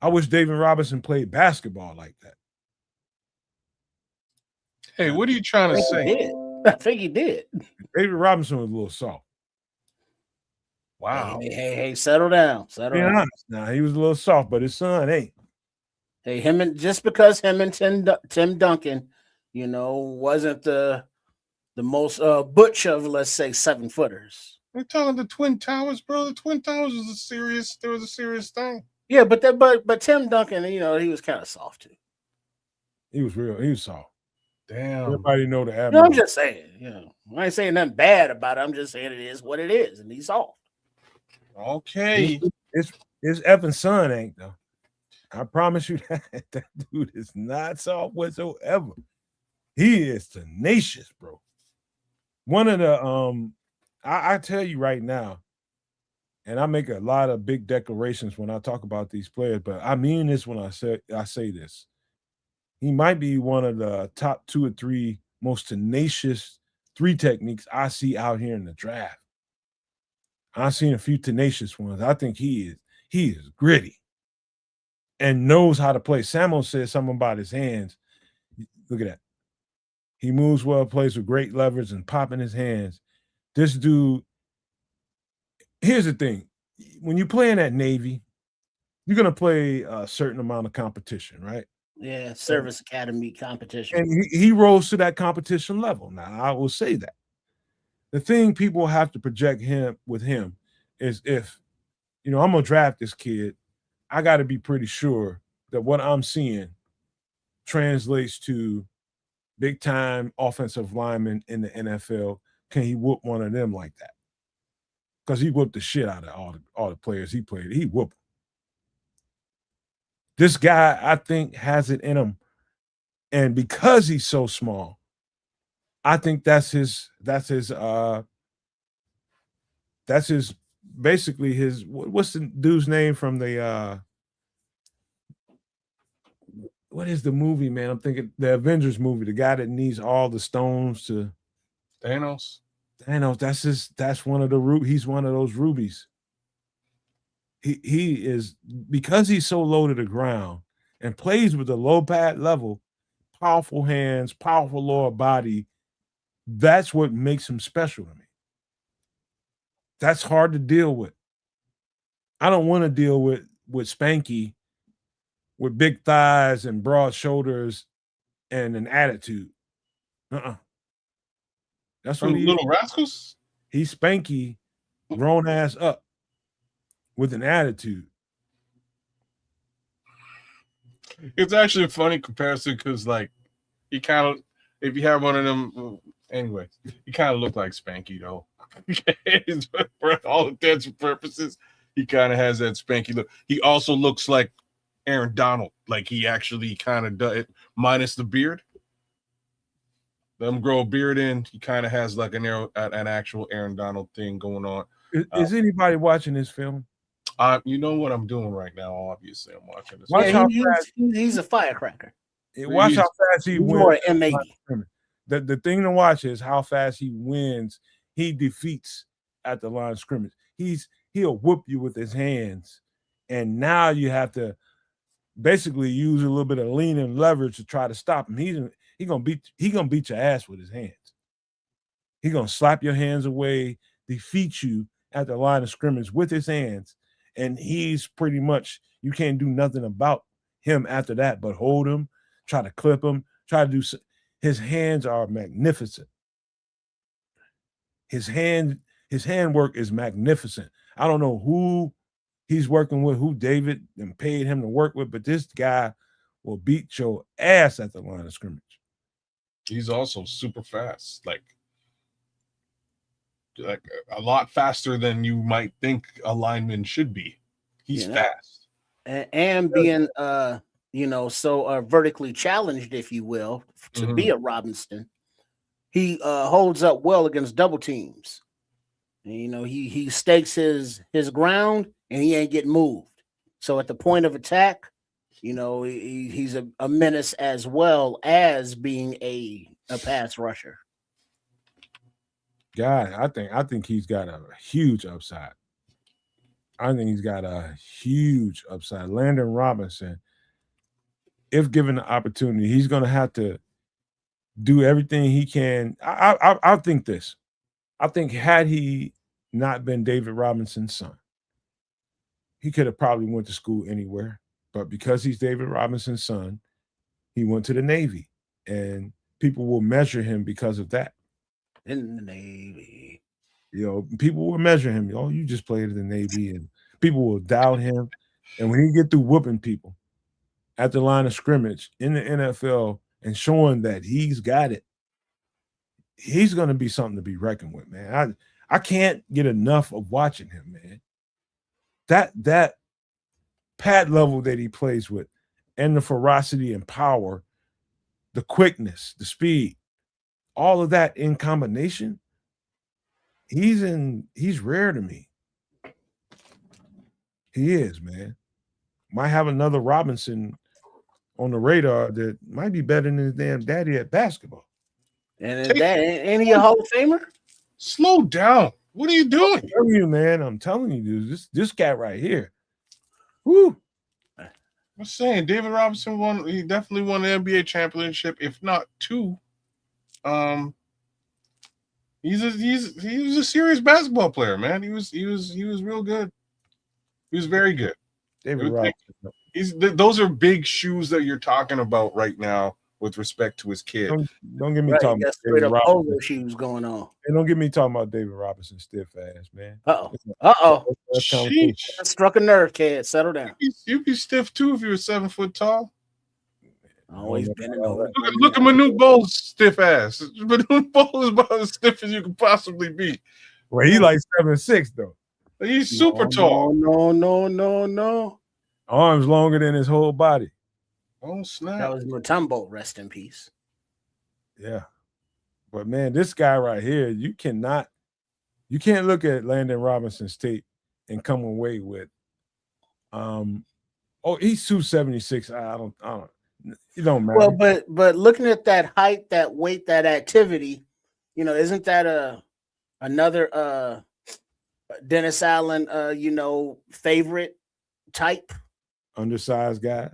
[SPEAKER 2] I wish David Robinson played basketball like that.
[SPEAKER 4] Hey, what are you trying to say?
[SPEAKER 3] I think he did.
[SPEAKER 2] David Robinson was a little soft.
[SPEAKER 4] Wow.
[SPEAKER 3] Hey, settle down.
[SPEAKER 2] Being honest now, he was a little soft, but his son ain't.
[SPEAKER 3] Hey, just because him and Tim Duncan, wasn't the most butch of, let's say, 7 footers.
[SPEAKER 4] We're talking the Twin Towers, bro. The Twin Towers was a serious thing.
[SPEAKER 3] Yeah, but Tim Duncan, he was kind of soft too.
[SPEAKER 2] He was soft.
[SPEAKER 4] Damn.
[SPEAKER 2] Everybody know the Admiral.
[SPEAKER 3] I'm just saying, I ain't saying nothing bad about it. I'm just saying it is what it is, and he's soft.
[SPEAKER 4] Okay.
[SPEAKER 2] His effing son ain't though. I promise you that dude is not soft whatsoever. He is tenacious, bro. One of the I tell you right now, and I make a lot of big declarations when I talk about these players, but I mean this when I say this. He might be one of the top 2 or 3 most tenacious 3 techniques I see out here in the draft. I've seen a few tenacious ones. I think he is gritty and knows how to play. Samo said something about his hands. Look at that. He moves well, plays with great leverage and popping his hands. This dude, here's the thing. When you play in that Navy, you're going to play a certain amount of competition, right?
[SPEAKER 3] Yeah, service academy competition.
[SPEAKER 2] And he rose to that competition level. Now, I will say that. The thing people have to project with him is if, I'm going to draft this kid, I got to be pretty sure that what I'm seeing translates to big time offensive lineman in the NFL, can he whoop one of them like that? Because he whooped the shit out of all the players he played. He whooped them. This guy, I think, has it in him. And because he's so small, I think that's his basically his, what's the dude's name from the what is the movie, man? I'm thinking the Avengers movie, the guy that needs all the stones to
[SPEAKER 4] Thanos.
[SPEAKER 2] That's one of the he's one of those rubies. He is, because he's so low to the ground and plays with a low pad level, powerful hands, powerful lower body. That's what makes him special to me. That's hard to deal with. I don't want to deal with Spanky with big thighs and broad shoulders and an attitude. That's what
[SPEAKER 4] Little Rascals.
[SPEAKER 2] He's Spanky, grown ass up with an attitude.
[SPEAKER 4] It's actually a funny comparison because, like, he kind of, if you have one of them, anyway, he kind of looked like Spanky though. For all intents and purposes, he kind of has that Spanky look. He also looks like Aaron Donald, like he actually kind of does it, minus the beard. Let him grow a beard in. He kind of has like an actual Aaron Donald thing going on.
[SPEAKER 2] Is anybody watching this film?
[SPEAKER 4] You know what I'm doing right now. Obviously, I'm watching this.
[SPEAKER 3] He's a firecracker.
[SPEAKER 2] Watch how fast he wins.
[SPEAKER 3] More M80.
[SPEAKER 2] The thing to watch is how fast he wins. He defeats at the line of scrimmage. He'll whoop you with his hands, and now you have to basically use a little bit of lean and leverage to try to stop him. He gonna beat your ass with his hands. He's gonna slap your hands away, defeat you at the line of scrimmage with his hands, and he's pretty much, you can't do nothing about him after that but hold him, try to clip him, try to do. His hands are magnificent. His hand work is magnificent. I don't know who he's working with, who David and paid him to work with, but this guy will beat your ass at the line of scrimmage.
[SPEAKER 4] He's also super fast, like a lot faster than you might think a lineman should be. He's fast.
[SPEAKER 3] And being so vertically challenged, if you will, to be a Robinson, he holds up well against double teams. And, he stakes his ground and he ain't getting moved. So at the point of attack, he's a menace as well as being a pass rusher.
[SPEAKER 2] God, I think he's got a huge upside. Landon Robinson, if given the opportunity, he's going to have to do everything he can. I think this. I think had he not been David Robinson's son, he could have probably went to school anywhere. But because he's David Robinson's son, he went to the Navy, and people will measure him because of that.
[SPEAKER 3] In the Navy,
[SPEAKER 2] people will measure him. Oh, you just played in the Navy, and people will doubt him. And when he get through whooping people at the line of scrimmage in the NFL and showing that he's got it, he's going to be something to be reckoned with, man. I can't get enough of watching him, man. That pad level that he plays with, and the ferocity and power, the quickness, the speed, all of that in combination, he's rare to me. He is, man. Might have another Robinson on the radar that might be better than his damn daddy at basketball.
[SPEAKER 3] And his dad, ain't he a Hall of Famer?
[SPEAKER 4] Slow down. What are you doing?
[SPEAKER 2] I'm telling you, dude, this cat right here. Woo.
[SPEAKER 4] I'm saying David Robinson he definitely won the NBA championship, if not two. He was a serious basketball player, man. He was real good. He was very good.
[SPEAKER 2] David Robinson.
[SPEAKER 4] Those are big shoes that you're talking about right now with respect to his kid.
[SPEAKER 2] Don't get me talking about David Robinson.
[SPEAKER 3] Shoes going on.
[SPEAKER 2] And don't get me talking about David Robinson stiff ass, man.
[SPEAKER 3] Struck a nerve, kid. Settle down.
[SPEAKER 4] You'd be stiff too if you were 7 foot tall.
[SPEAKER 3] Always bending over.
[SPEAKER 4] Look at Manute Bowles' stiff ass. Manute Bowles is about as stiff as you can possibly be.
[SPEAKER 2] Well, he like 7'6" though.
[SPEAKER 4] He's super tall.
[SPEAKER 3] No.
[SPEAKER 2] Arms longer than his whole body.
[SPEAKER 4] Oh snap!
[SPEAKER 3] That was Mutombo. Rest in peace.
[SPEAKER 2] Yeah, but man, this guy right here, you can't look at Landon Robinson's tape and come away with, he's 276. I don't. It don't matter.
[SPEAKER 3] Well, but looking at that height, that weight, that activity, isn't that another Dennis Allen, favorite type?
[SPEAKER 2] Undersized guys.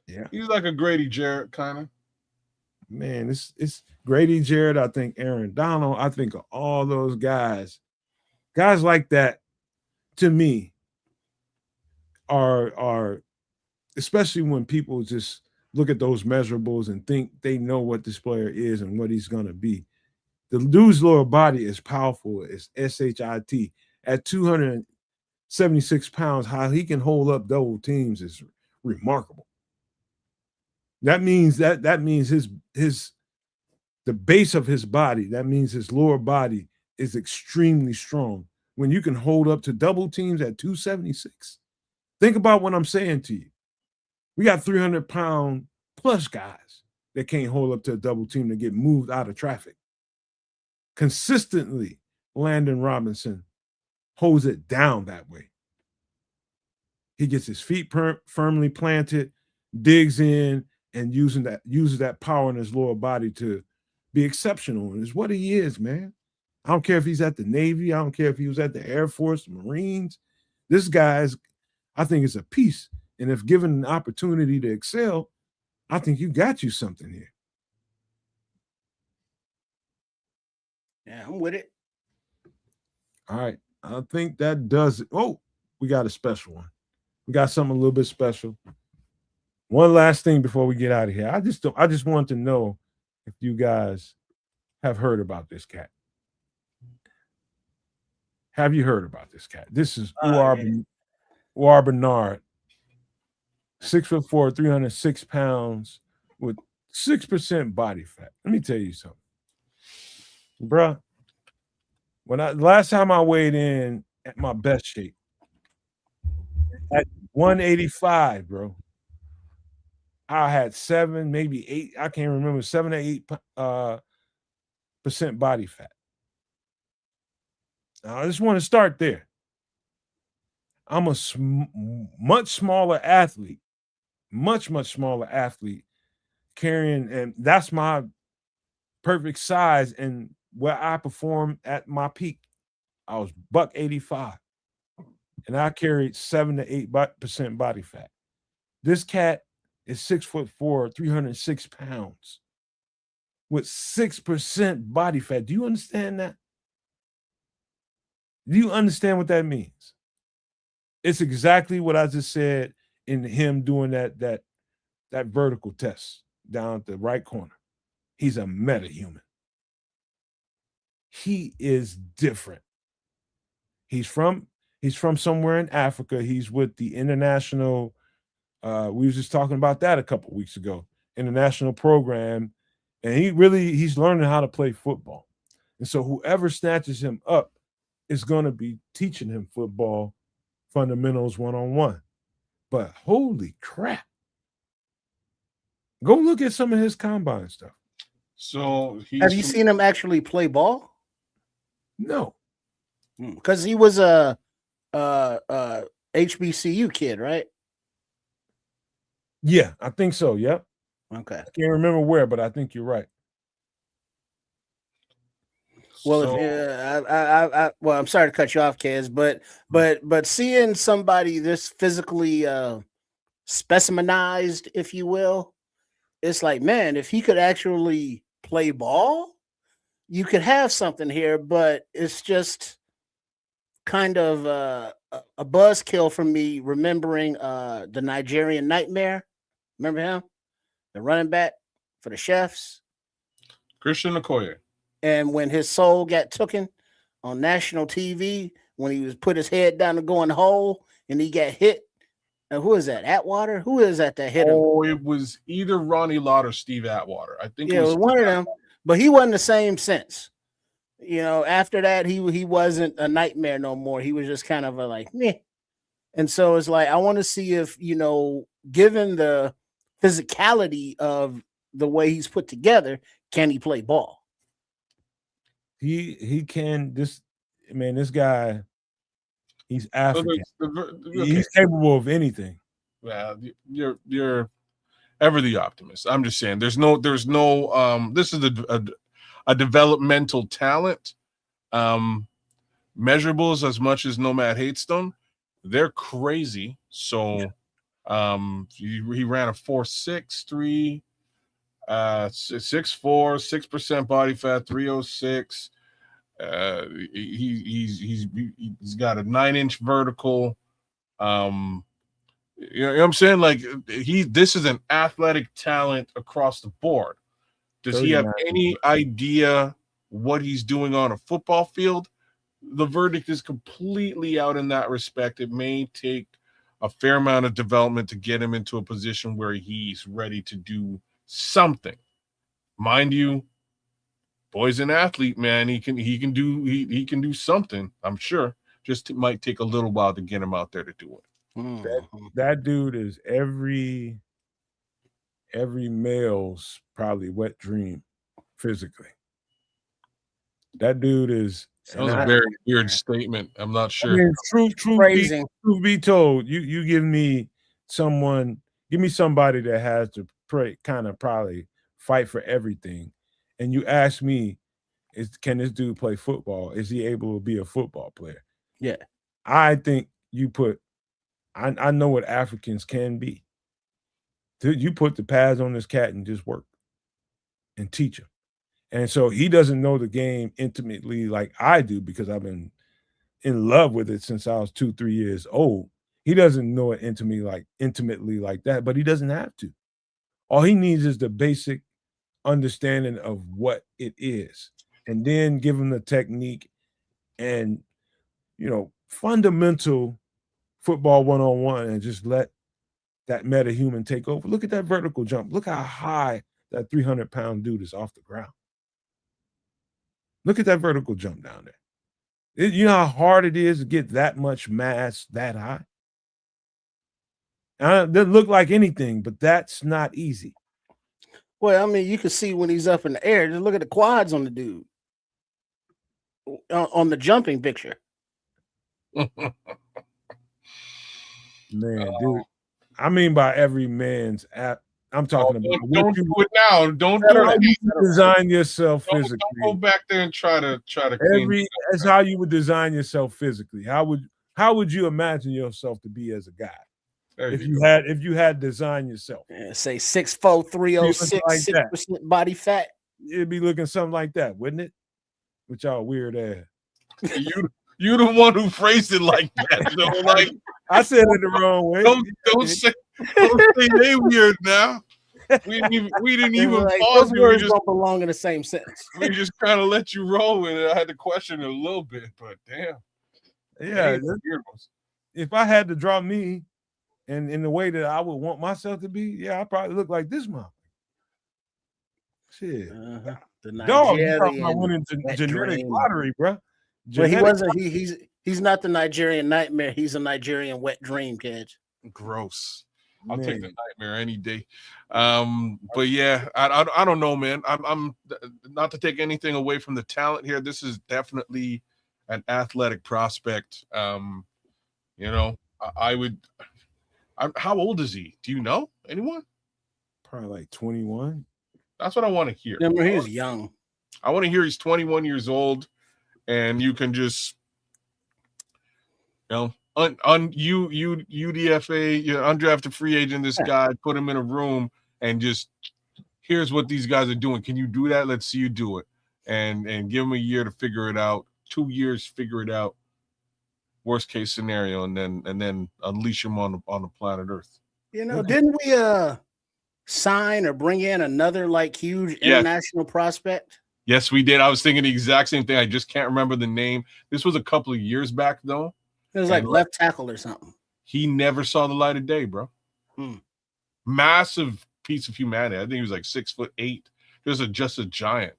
[SPEAKER 2] Yeah,
[SPEAKER 4] he's like a Grady Jarrett kind of.
[SPEAKER 2] Man, it's Grady Jarrett. I think Aaron Donald. I think of all those guys like that. To me, are especially when people just look at those measurables and think they know what this player is and what he's gonna be. The dude's lower body is powerful. It's shit at 276 pounds. How he can hold up double teams is remarkable. That means the base of his body, that means his lower body is extremely strong. When you can hold up to double teams at 276, think about what I'm saying to you. We got 300-pound plus guys that can't hold up to a double team to get moved out of traffic. Consistently, Landon Robinson holds it down that way. He gets his feet firmly planted, digs in, and uses that power in his lower body to be exceptional. And it's what he is, man. I don't care if he's at the Navy. I don't care if he was at the Air Force, Marines. This guy I think is a piece. And if given an opportunity to excel, I think you got you something here.
[SPEAKER 3] Yeah, I'm with it.
[SPEAKER 2] All right. I think that does it. Oh, we got a special one. We got something a little bit special. One last thing before we get out of here. I just want to know if you guys have heard about this cat. Have you heard about this cat? This is Uar Bernard, 6'4", 306 pounds with 6% body fat. Let me tell you something, bruh. Last time I weighed in at my best shape at 185, bro. I had 7, maybe 8. I can't remember 7 or 8 percent body fat. Now, I just want to start there. I'm a much smaller athlete, much smaller athlete, carrying, and that's my perfect size and where I performed at my peak. I was $185, and I carried 7 to 8% body fat. This cat is 6'4", 306 pounds with 6% body fat. Do you understand that? Do you understand what that means? It's exactly what I just said in him doing that vertical test down at the right corner. He's a metahuman. He is different. He's from somewhere in Africa. He's with the international. We was just talking about that a couple of weeks ago. International program, and he's learning how to play football. And so whoever snatches him up is going to be teaching him football fundamentals one-on-one. But holy crap. Go look at some of his combine stuff.
[SPEAKER 4] So
[SPEAKER 3] have you seen him actually play ball?
[SPEAKER 2] No.
[SPEAKER 3] Because he was a HBCU kid, right?
[SPEAKER 2] Yeah, I think so. Yep.
[SPEAKER 3] Okay.
[SPEAKER 2] I can't remember where, but I think you're right.
[SPEAKER 3] Well, well, I'm sorry to cut you off, Kez, but seeing somebody this physically specimenized, if you will, it's like, man, if he could actually play ball, you could have something here. But it's just kind of a buzzkill for me, remembering the Nigerian Nightmare. Remember him, the running back for the Chefs,
[SPEAKER 4] Christian Okoye.
[SPEAKER 3] And when his soul got taken on national TV, when he was put his head down to go in the hole and he got hit Who is that? Atwater? Who is that hit him?
[SPEAKER 4] Oh, it was either Ronnie Lott or Steve Atwater. I think
[SPEAKER 3] Yeah, it was one of them. But he wasn't the same since. After that, he wasn't a nightmare no more. He was just kind of like, meh. And so it's like, I want to see if, given the physicality of the way he's put together, can he play ball?
[SPEAKER 2] He can. This guy, he's African. He's capable of anything.
[SPEAKER 4] Well, you're ever the optimist. I'm just saying, there's no this is a developmental talent. Measurables, as much as Nomad hates them, they're crazy. So he ran a 4.63, 6'4", 6% body fat, 306. He's got a 9-inch vertical. You know what I'm saying? Like, this is an athletic talent across the board. Does he have any idea what he's doing on a football field? The verdict is completely out in that respect. It may take a fair amount of development to get him into a position where he's ready to do something. Mind you, boy's an athlete, man. He can do something, I'm sure. Just it might take a little while to get him out there to do it.
[SPEAKER 2] That dude is every male's probably wet dream physically. That dude is.
[SPEAKER 4] That was a very weird statement. I'm not sure.
[SPEAKER 2] I mean, truth be told, you give me somebody that has to probably fight for everything, and you ask me, can this dude play football? Is he able to be a football player?
[SPEAKER 3] Yeah,
[SPEAKER 2] I think I know what Africans can be. You put the pads on this cat and just work and teach him. And so he doesn't know the game intimately like I do, because I've been in love with it since I was 2-3 years old. He doesn't know it intimately like that, but he doesn't have to. All he needs is the basic understanding of what it is, and then give him the technique and fundamental football 101, and just let that meta-human take over. Look at that vertical jump. Look how high that 300-pound dude is off the ground. Look at that vertical jump down there. You know how hard it is to get that much mass that high? It doesn't look like anything, but that's not easy.
[SPEAKER 3] Well, I mean, you can see when he's up in the air. Just look at the quads on the dude on the jumping picture.
[SPEAKER 2] Man, dude. I mean, by every man's app. I'm talking about.
[SPEAKER 4] Don't do it now. Don't do it.
[SPEAKER 2] Design yourself physically.
[SPEAKER 4] Don't go back there and try to clean.
[SPEAKER 2] That's how you would design yourself physically. How would you imagine yourself to be as a guy? If you had designed yourself.
[SPEAKER 3] Yeah, say 6'4", 306, 6% body fat.
[SPEAKER 2] It'd be looking something like that, wouldn't it? With y'all weird ass.
[SPEAKER 4] You the one who phrased it like that. So, like,
[SPEAKER 2] I said it the wrong way.
[SPEAKER 4] Don't say they weird now. We didn't even
[SPEAKER 3] like,
[SPEAKER 4] pause.
[SPEAKER 3] Those words don't belong in the same sentence.
[SPEAKER 4] We just kind of let you roll, and I had to question it a little bit, but damn.
[SPEAKER 2] Yeah. If I had to draw me and in the way that I would want myself to be, I probably look like this mom. Shit.
[SPEAKER 3] The
[SPEAKER 2] dog, you talking about winning genetic lottery, bro.
[SPEAKER 3] But he wasn't. He's not the Nigerian nightmare. He's a Nigerian wet dream, kid.
[SPEAKER 4] Gross. I'll take the nightmare any day. But yeah, I don't know, man. I'm not to take anything away from the talent here. This is definitely an athletic prospect. How old is he? Do you know? Anyone?
[SPEAKER 2] Probably like 21.
[SPEAKER 4] That's what I want to hear.
[SPEAKER 3] Remember, he's young.
[SPEAKER 4] I want to hear he's 21 years old, and you can just, UDFA, undrafted free agent, this guy, put him in a room and just, here's what these guys are doing. Can you do that? Let's see you do it. And give him a year to figure it out, 2 years, figure it out. Worst case scenario, and then unleash him on the planet Earth.
[SPEAKER 3] Didn't we sign or bring in another huge international prospect?
[SPEAKER 4] Yes, we did. I was thinking the exact same thing. I just can't remember the name. This was a couple of years back, though.
[SPEAKER 3] It was left tackle or something.
[SPEAKER 4] He never saw the light of day, bro. Massive piece of humanity. I think he was like 6'8". He was just a giant.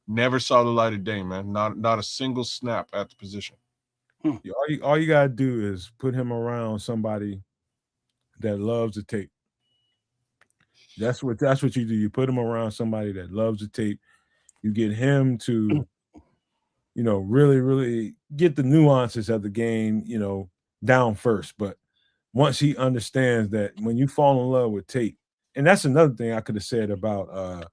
[SPEAKER 4] Never saw the light of day, man. Not a single snap at the position.
[SPEAKER 2] All you gotta do is put him around somebody that loves the tape. That's what you do. You put him around somebody that loves the tape. You get him to, really, really get the nuances of the game, down first. But once he understands that when you fall in love with tape, and that's another thing I could have said about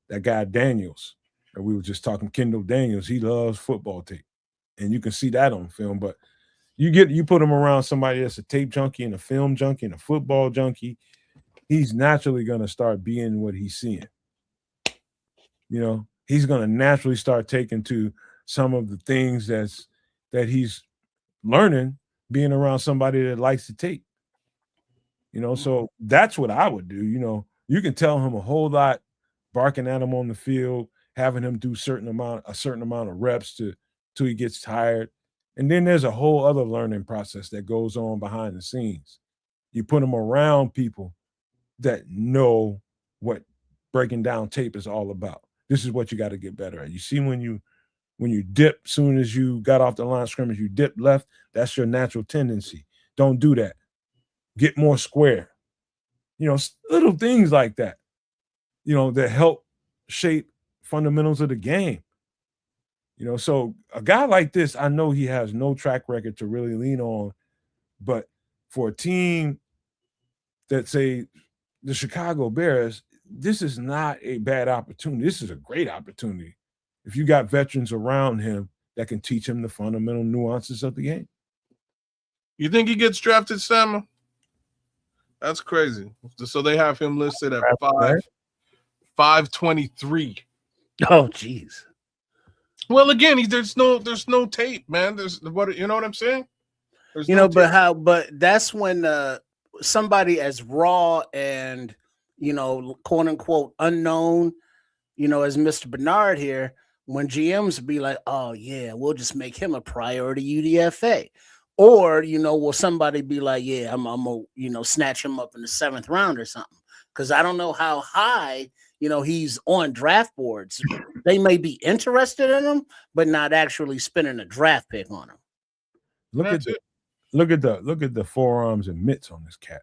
[SPEAKER 2] that guy Daniels that we were just talking, Kendall Daniels. He loves football tape, and you can see that on film. But you put him around somebody that's a tape junkie and a film junkie and a football junkie, he's naturally going to start being what he's seeing. He's going to naturally start taking to some of the things that he's learning being around somebody that likes to tape. So that's what I would do. You can tell him a whole lot, barking at him on the field, having him do a certain amount of reps till he gets tired. And then there's a whole other learning process that goes on behind the scenes. You put him around people that know what breaking down tape is all about. This is what you got to get better at. You see when you dip, soon as you got off the line of scrimmage, you dip left, that's your natural tendency. Don't do that. Get more square. Little things like that, that help shape fundamentals of the game. So a guy like this, I know he has no track record to really lean on, but for a team that, say, the Chicago Bears, this is not a bad opportunity. This is a great opportunity if you got veterans around him that can teach him the fundamental nuances of the game.
[SPEAKER 4] You think he gets drafted, Sam? That's crazy. So they have him listed at 523.
[SPEAKER 3] Oh, geez.
[SPEAKER 4] Well, again, there's no tape, man. There's what, you know what I'm saying?
[SPEAKER 3] But that's when somebody as raw and quote unquote unknown, as Mr. Bernard here, when GMs be like, oh yeah, we'll just make him a priority UDFA. Or, will somebody be like, yeah, I'm gonna, snatch him up in the 7th round or something. Because I don't know how high, he's on draft boards. They may be interested in him, but not actually spending a draft pick on him.
[SPEAKER 2] Look at the forearms and mitts on this cat.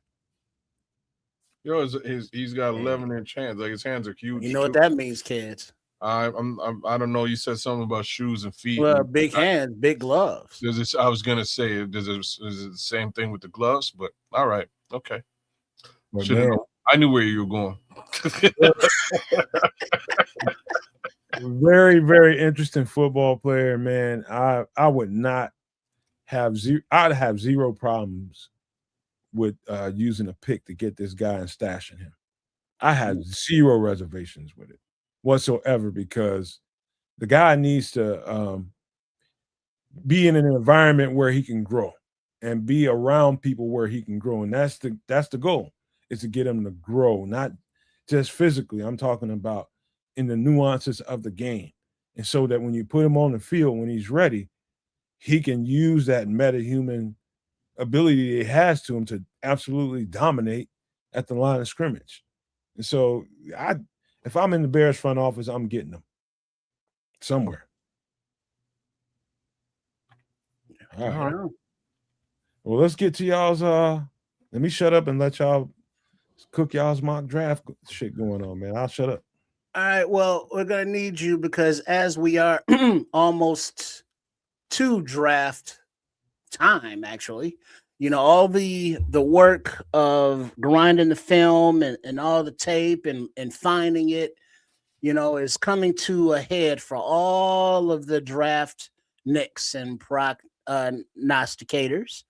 [SPEAKER 4] He's got 11-inch hands. Like, his hands are huge.
[SPEAKER 3] You know what that means, kids?
[SPEAKER 4] I don't know. You said something about shoes and feet.
[SPEAKER 3] Well, big hands, big gloves.
[SPEAKER 4] I was gonna say, is it the same thing with the gloves? But all right, okay. I knew where you were going.
[SPEAKER 2] Very, very interesting football player, man. I would not have I'd have zero problems with using a pick to get this guy and stashing him. I had zero reservations with it whatsoever, because the guy needs to be in an environment where he can grow and be around people where he can grow. And that's the goal, is to get him to grow, not just physically. I'm talking about in the nuances of the game. And so that when you put him on the field, when he's ready, he can use that meta-human ability he has to him to absolutely dominate at the line of scrimmage. And so if I'm in the Bears front office, I'm getting them somewhere. All right. Well, let's get to y'all's let me shut up and let y'all cook y'all's mock draft shit going on, man. I'll shut up.
[SPEAKER 3] All right. Well, we're gonna need you, because as we are almost to draft time, actually, all the work of grinding the film and all the tape and finding it, is coming to a head for all of the draft nicks and prognosticators.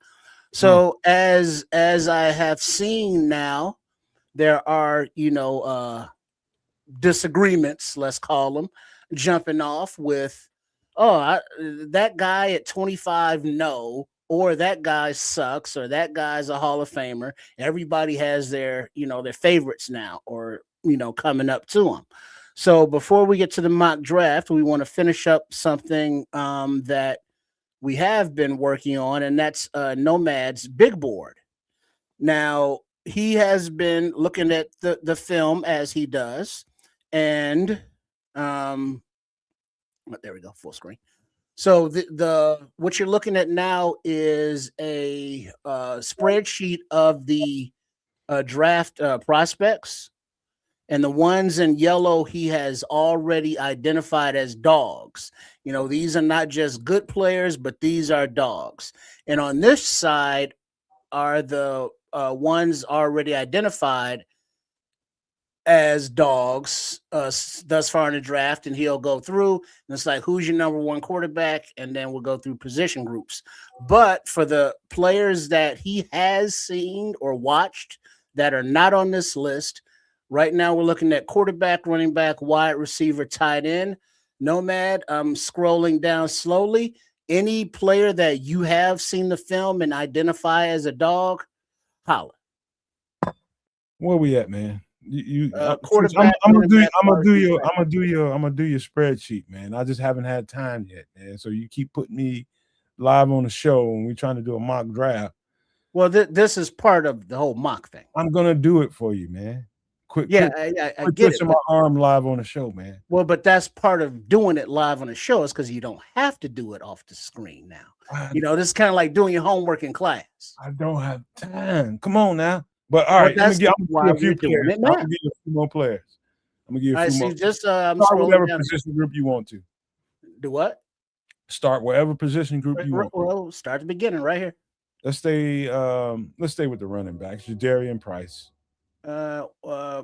[SPEAKER 3] So as I have seen now, there are, disagreements, let's call them, jumping off with, that guy at 25, no, or that guy sucks, or that guy's a Hall of Famer. Everybody has their, their favorites now, or, coming up to them. So before we get to the mock draft, we want to finish up something that we have been working on, and that's Nomad's big board. Now, he has been looking at the film as he does, and there we go, full screen. So the what you're looking at now is a spreadsheet of the draft prospects, and the ones in yellow he has already identified as dogs. These are not just good players, but these are dogs. And on this side are the ones already identified as dogs thus far in the draft, and he'll go through, and it's like, who's your number one quarterback, and then we'll go through position groups. But for the players that he has seen or watched that are not on this list, right now we're looking at quarterback, running back, wide receiver, tight end. Nomad, I'm scrolling down slowly. Any player that you have seen the film and identify as a dog, holla.
[SPEAKER 2] Where we at, man?
[SPEAKER 3] Quarterback.
[SPEAKER 2] I'm gonna do your spreadsheet, man. I just haven't had time yet, man. So you keep putting me live on the show when we're trying to do a mock draft.
[SPEAKER 3] Well, this is part of the whole mock thing.
[SPEAKER 2] I'm gonna do it for you, man.
[SPEAKER 3] I get it.
[SPEAKER 2] My arm live on the show, man.
[SPEAKER 3] Well, but that's part of doing it live on the show, is because you don't have to do it off the screen now. This is kind of like doing your homework in class.
[SPEAKER 2] I don't have time. Come on now. But all right, I'm gonna give a few more players. I'm gonna give you a few more.
[SPEAKER 3] I'm
[SPEAKER 2] start whatever position group you want to.
[SPEAKER 3] Do what?
[SPEAKER 2] Start whatever position group you want.
[SPEAKER 3] Well, start the beginning right here.
[SPEAKER 2] Let's stay with the running backs. Jadarian Price.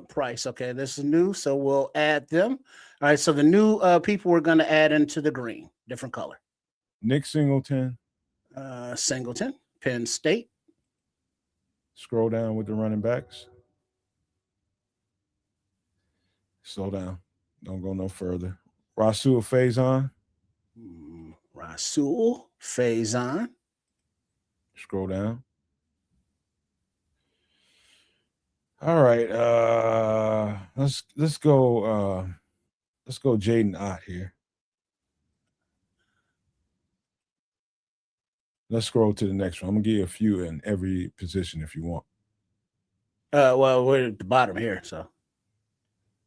[SPEAKER 3] Price. Okay, this is new, so we'll add them. All right, so the new people we're gonna add into the green, different color.
[SPEAKER 2] Nick Singleton.
[SPEAKER 3] Singleton, Penn State.
[SPEAKER 2] Scroll down with the running backs. Slow down. Don't go no further. Rasul Faison.
[SPEAKER 3] Rasul Faison.
[SPEAKER 2] Scroll down. All right. Let's go Jaden Ott here. Let's scroll to the next one. I'm gonna give you a few in every position if you want.
[SPEAKER 3] Well, we're at the bottom here, so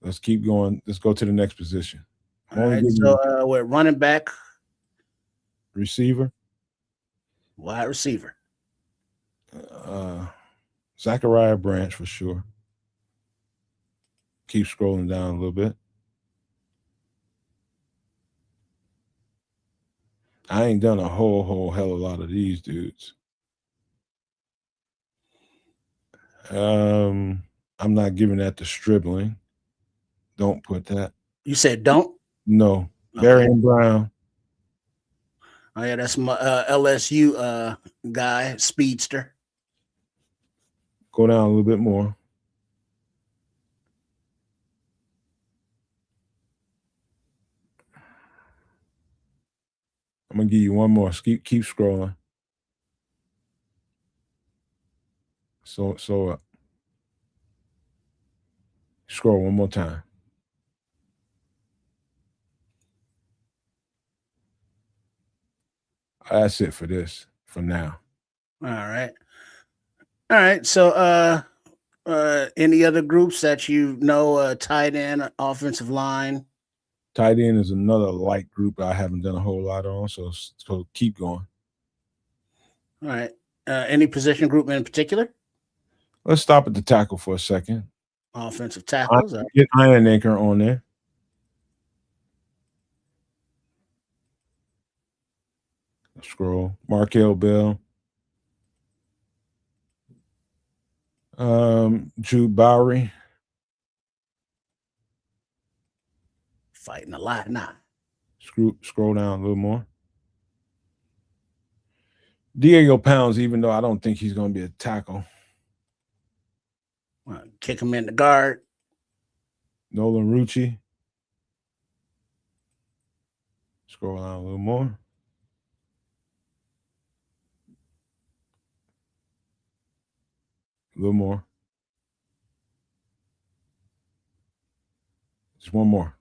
[SPEAKER 2] let's keep going. Let's go to the next position.
[SPEAKER 3] All right, so we're running back,
[SPEAKER 2] receiver,
[SPEAKER 3] wide receiver.
[SPEAKER 2] Zachariah Branch for sure. Keep scrolling down a little bit. I ain't done a whole hell of a lot of these dudes. I'm not giving that to Stribling. Don't put that.
[SPEAKER 3] You said don't?
[SPEAKER 2] No. Okay. Darian Brown.
[SPEAKER 3] Oh yeah, that's my LSU guy, speedster.
[SPEAKER 2] Go down a little bit more. I'm gonna give you one more. Keep scrolling. So scroll one more time. That's it for this for now.
[SPEAKER 3] All right. So any other groups that tight end, offensive line?
[SPEAKER 2] Tight end is another light group I haven't done a whole lot on, so keep going.
[SPEAKER 3] All right. Any position group in particular?
[SPEAKER 2] Let's stop at the tackle for a second.
[SPEAKER 3] Offensive tackles.
[SPEAKER 2] Get Iron Anchor on there. Scroll. Markel Bell. Drew Bowery.
[SPEAKER 3] Fighting a lot now.
[SPEAKER 2] Scroll down a little more. Diego Pounds, even though I don't think he's going to be a tackle.
[SPEAKER 3] Kick him in the guard.
[SPEAKER 2] Nolan Rucci. Scroll down a little more. A little more. Just one more.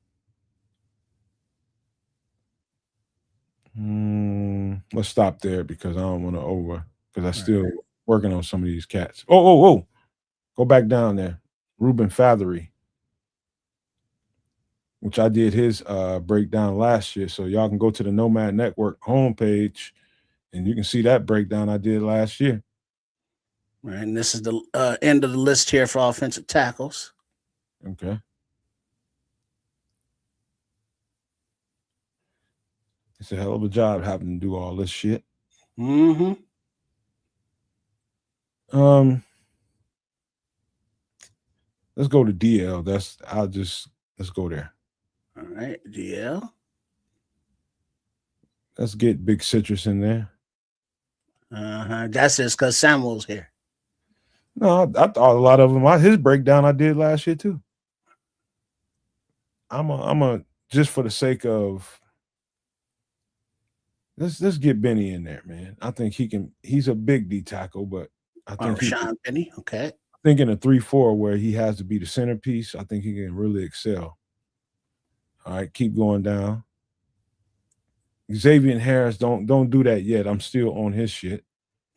[SPEAKER 2] let's stop there because I don't want to over because I still working on some of these cats. Oh, go back down there. Ruben Fathery, which I did his breakdown last year. So y'all can go to the Nomad Network homepage and you can see that breakdown I did last year.
[SPEAKER 3] Right, and this is the end of the list here for offensive tackles.
[SPEAKER 2] Okay. It's a hell of a job having to do all this shit.
[SPEAKER 3] Mm-hmm.
[SPEAKER 2] Let's go to DL. Let's go there.
[SPEAKER 3] All right, DL.
[SPEAKER 2] Let's get Big Citrus in there.
[SPEAKER 3] That's just because Samuel's here.
[SPEAKER 2] No, I thought a lot of them. His breakdown I did last year too. I'm a just for the sake of let's get Benny in there, man. I think he can. He's a big D tackle, but I think
[SPEAKER 3] Sean Benny. Okay.
[SPEAKER 2] I think in a 3-4 where he has to be the centerpiece, I think he can really excel. All right, keep going down. Xavier Harris, don't do that yet. I'm still on his shit.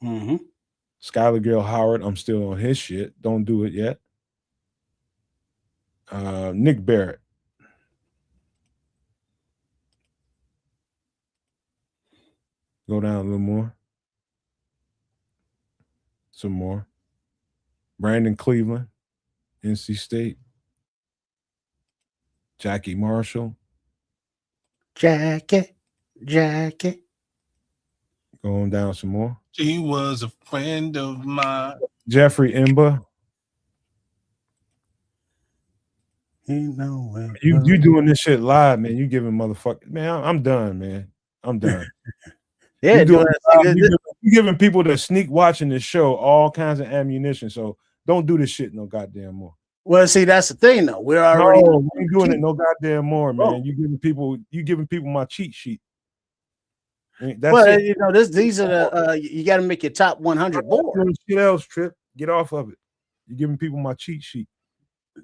[SPEAKER 3] Mm-hmm.
[SPEAKER 2] Skylar Gill Howard, I'm still on his shit. Don't do it yet. Nick Barrett. Go down a little more. Some more. Brandon Cleveland, NC State. Jackie Marshall.
[SPEAKER 3] Jackie.
[SPEAKER 2] Going down some more.
[SPEAKER 4] He was a friend of mine.
[SPEAKER 2] Jeffrey Imba. You doing this shit live, man. You giving motherfuckers, man. I'm done, man. I'm done.
[SPEAKER 3] Yeah,
[SPEAKER 2] you giving people that sneak watching this show all kinds of ammunition. So don't do this shit no goddamn more.
[SPEAKER 3] Well, see, that's the thing, though. We're already
[SPEAKER 2] we ain't doing it no goddamn more, man. You giving people my cheat sheet. That's it.
[SPEAKER 3] You know, these are the you got to make your top 100 board.
[SPEAKER 2] Shit else, Trip. Get off of it. You're giving people my cheat sheet.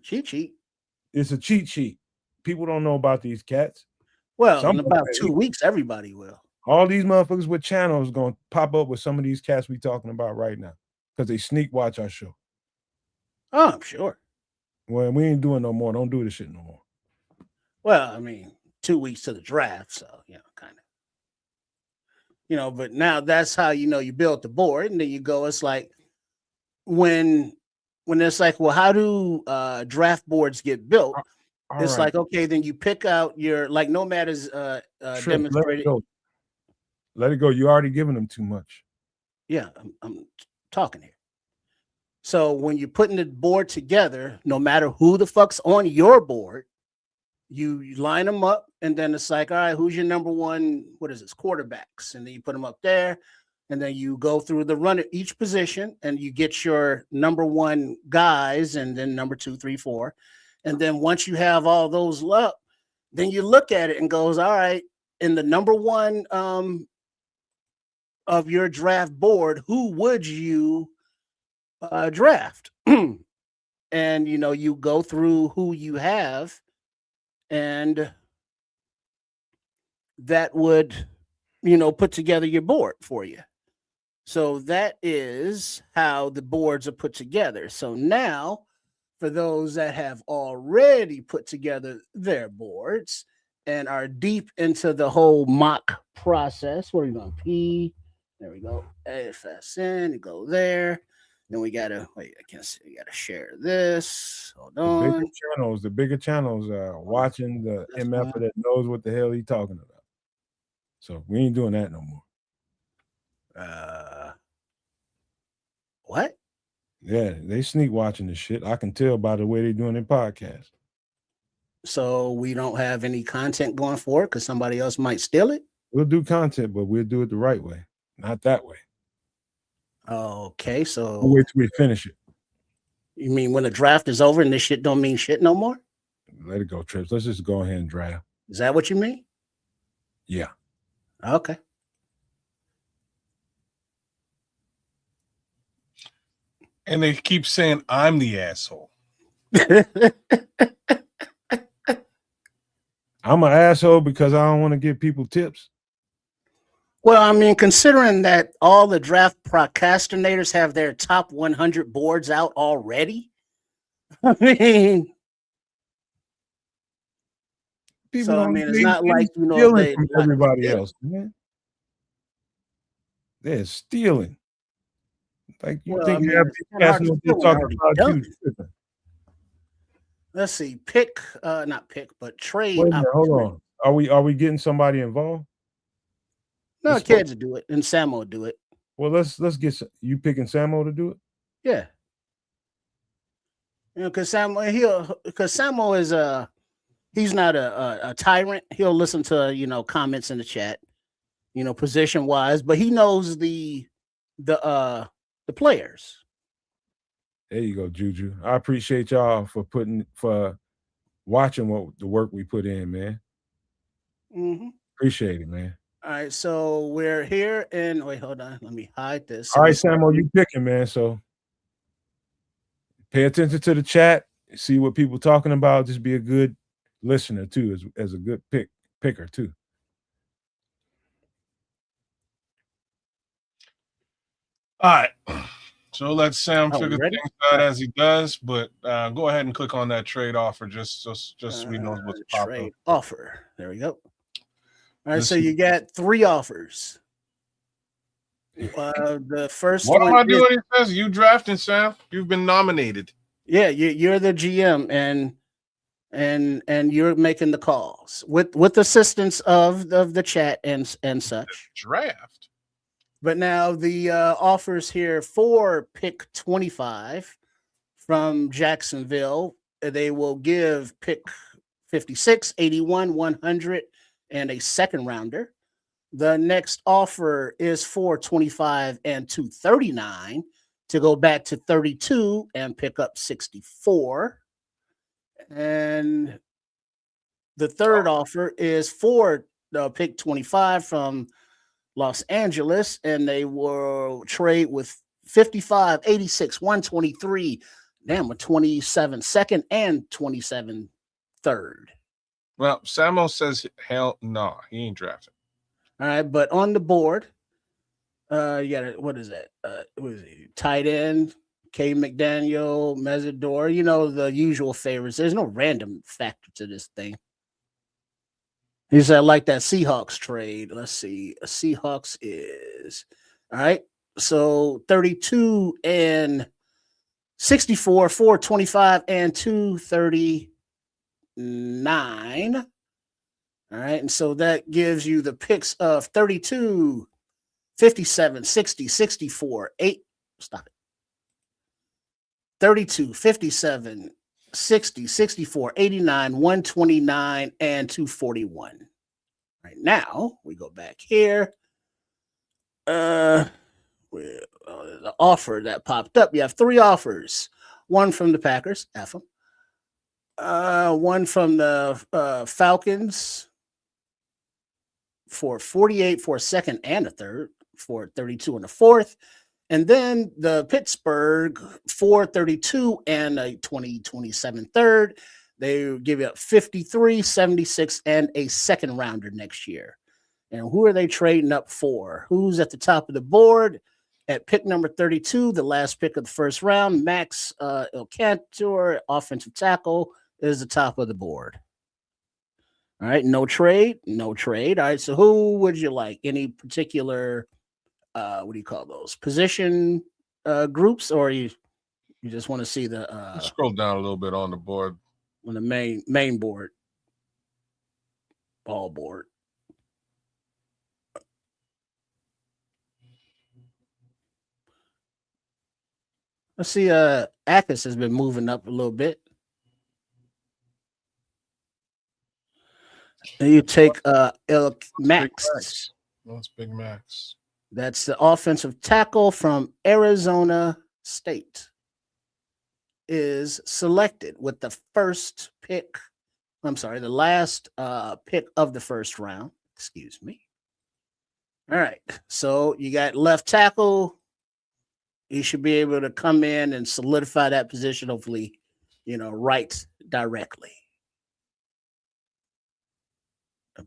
[SPEAKER 3] Cheat sheet.
[SPEAKER 2] It's a cheat sheet. People don't know about these cats.
[SPEAKER 3] Well, in about 2 weeks, everybody will.
[SPEAKER 2] All these motherfuckers with channels going to pop up with some of these cats we talking about right now because they sneak watch our show.
[SPEAKER 3] Oh, I'm sure.
[SPEAKER 2] Well, we ain't doing no more. Don't do this shit no more.
[SPEAKER 3] Well, I mean, 2 weeks to the draft, so kind of. But now that's how you build the board, and then you go. It's like when it's like, well, how do draft boards get built? It's like, okay, then you pick out your Nomad is demonstrated.
[SPEAKER 2] Let it go. You already giving them too much.
[SPEAKER 3] Yeah, I'm talking here. So when you're putting the board together, no matter who the fuck's on your board, you line them up, and then it's like, all right, who's your number one? What is this? Quarterbacks, and then you put them up there, and then you go through the run at each position, and you get your number one guys, and then number 2, 3, 4, and then once you have all those up, then you look at it and goes, all right, in the number one of your draft board, who would you draft? And you go through who you have, and that would put together your board for you. So that is how the boards are put together. So now for those that have already put together their boards and are deep into the whole mock process, what are you going to P? There we go. AFSN, you go there. Then we gotta wait. I can't see. We gotta share this. Hold on.
[SPEAKER 2] The bigger channels are watching the MF that knows what the hell he's talking about. So we ain't doing that no more.
[SPEAKER 3] What?
[SPEAKER 2] Yeah, they sneak watching this shit. I can tell by the way they're doing their podcast.
[SPEAKER 3] So we don't have any content going forward because somebody else might steal it.
[SPEAKER 2] We'll do content, but we'll do it the right way, not that way.
[SPEAKER 3] Okay, so
[SPEAKER 2] we'll wait till we finish it.
[SPEAKER 3] You mean when the draft is over and this shit don't mean shit no more?
[SPEAKER 2] Let it go, Trips. Let's just go ahead and draft.
[SPEAKER 3] Is that what you mean?
[SPEAKER 2] Yeah.
[SPEAKER 3] Okay.
[SPEAKER 4] And they keep saying I'm the asshole.
[SPEAKER 2] I'm an asshole because I don't want to give people tips.
[SPEAKER 3] Well, I mean, considering that all the draft procrastinators have their top 100 boards out already, I mean,
[SPEAKER 2] People
[SPEAKER 3] so I
[SPEAKER 2] don't
[SPEAKER 3] mean, it's
[SPEAKER 2] they
[SPEAKER 3] not like
[SPEAKER 2] stealing
[SPEAKER 3] they
[SPEAKER 2] from
[SPEAKER 3] like.
[SPEAKER 2] everybody
[SPEAKER 3] Yeah.
[SPEAKER 2] else, man. They're stealing. Like you
[SPEAKER 3] Well, I
[SPEAKER 2] think
[SPEAKER 3] mean,
[SPEAKER 2] half
[SPEAKER 3] it's
[SPEAKER 2] these
[SPEAKER 3] kind of
[SPEAKER 2] cats
[SPEAKER 3] hard to
[SPEAKER 2] know what they're
[SPEAKER 3] steal when they're
[SPEAKER 2] talking
[SPEAKER 3] already
[SPEAKER 2] about
[SPEAKER 3] done.
[SPEAKER 2] you tripping.
[SPEAKER 3] Let's see, not pick, but trade
[SPEAKER 2] Wait a minute, hold
[SPEAKER 3] opportunity.
[SPEAKER 2] on. Are we getting somebody involved?
[SPEAKER 3] No,
[SPEAKER 2] It's supposed,
[SPEAKER 3] kids do it, and Sam will do it.
[SPEAKER 2] well, let's get you picking Samo to do it.
[SPEAKER 3] Yeah, because Samuel is he's not a tyrant. He'll listen to comments in the chat, position wise, but he knows the players.
[SPEAKER 2] There you go, Juju. I appreciate y'all for watching what the work we put in, man.
[SPEAKER 3] Mm-hmm.
[SPEAKER 2] Appreciate it, man.
[SPEAKER 3] All right, so we're here, and wait, hold on, let me hide this.
[SPEAKER 2] All right, Samo, you picking, man. So pay attention to the chat, see what people talking about. Just be a good listener too, as a good picker too.
[SPEAKER 4] All right. So let Sam
[SPEAKER 3] Oh,
[SPEAKER 4] figure
[SPEAKER 3] ready?
[SPEAKER 4] things out as he does, but go ahead and click on that trade offer just so we know what's popping.
[SPEAKER 3] Trade offer. There we go. All right,
[SPEAKER 4] Let's
[SPEAKER 3] so
[SPEAKER 4] see.
[SPEAKER 3] you got 3 offers. The first
[SPEAKER 4] What
[SPEAKER 3] one
[SPEAKER 4] am I
[SPEAKER 3] is,
[SPEAKER 4] doing? He says you drafting, Sam. You've been nominated.
[SPEAKER 3] yeah, you're the GM, and you're making the calls with assistance of the chat and such.
[SPEAKER 4] Draft.
[SPEAKER 3] But now the offers here for pick 25 from Jacksonville, they will give pick 56, 81, 100, and a second rounder. The next offer is for 25 and 239 to go back to 32 and pick up 64. And the third offer is for pick 25 from Los Angeles, and they will trade with 55, 86, 123, damn, a 27 second and 27 third.
[SPEAKER 4] Well, Samo says hell no, he ain't drafting.
[SPEAKER 3] All right, but on the board, you got what is that? What is it? Tight end, K. McDaniel, Mesidor, the usual favorites. There's no random factor to this thing. He said, I like that Seahawks trade. Let's see. Seahawks is all right. So 32 and 64, 425 and 239. All right. And so that gives you the picks of 32, 57, 60, 64, 8. Stop it. 32, 57, 60, 64, 89, 129, and 241. Right now, we go back here. The offer that popped up. You have 3 offers. One from the Packers, F them. One from the Falcons for 48 for a second and a third, for 32 and a fourth. And then the Pittsburgh for 32 and a 2027 third. They give you 53, 76, and a second rounder next year. And who are they trading up for? Who's at the top of the board? At pick number 32, the last pick of the first round, Max Alcantor, offensive tackle, is the top of the board. All right, no trade. All right, so who would you like? Any particular, what do you call those? Position groups, or you just want to see the
[SPEAKER 4] Scroll down a little bit on the board.
[SPEAKER 3] On the main board, ball board. Let's see. Akis has been moving up a little bit. And you take Max.
[SPEAKER 4] That's Big Max.
[SPEAKER 3] That's the offensive tackle from Arizona State. Is selected with the first pick. I'm sorry, the last pick of the first round. Excuse me. All right. So you got left tackle. He should be able to come in and solidify that position, hopefully, right directly.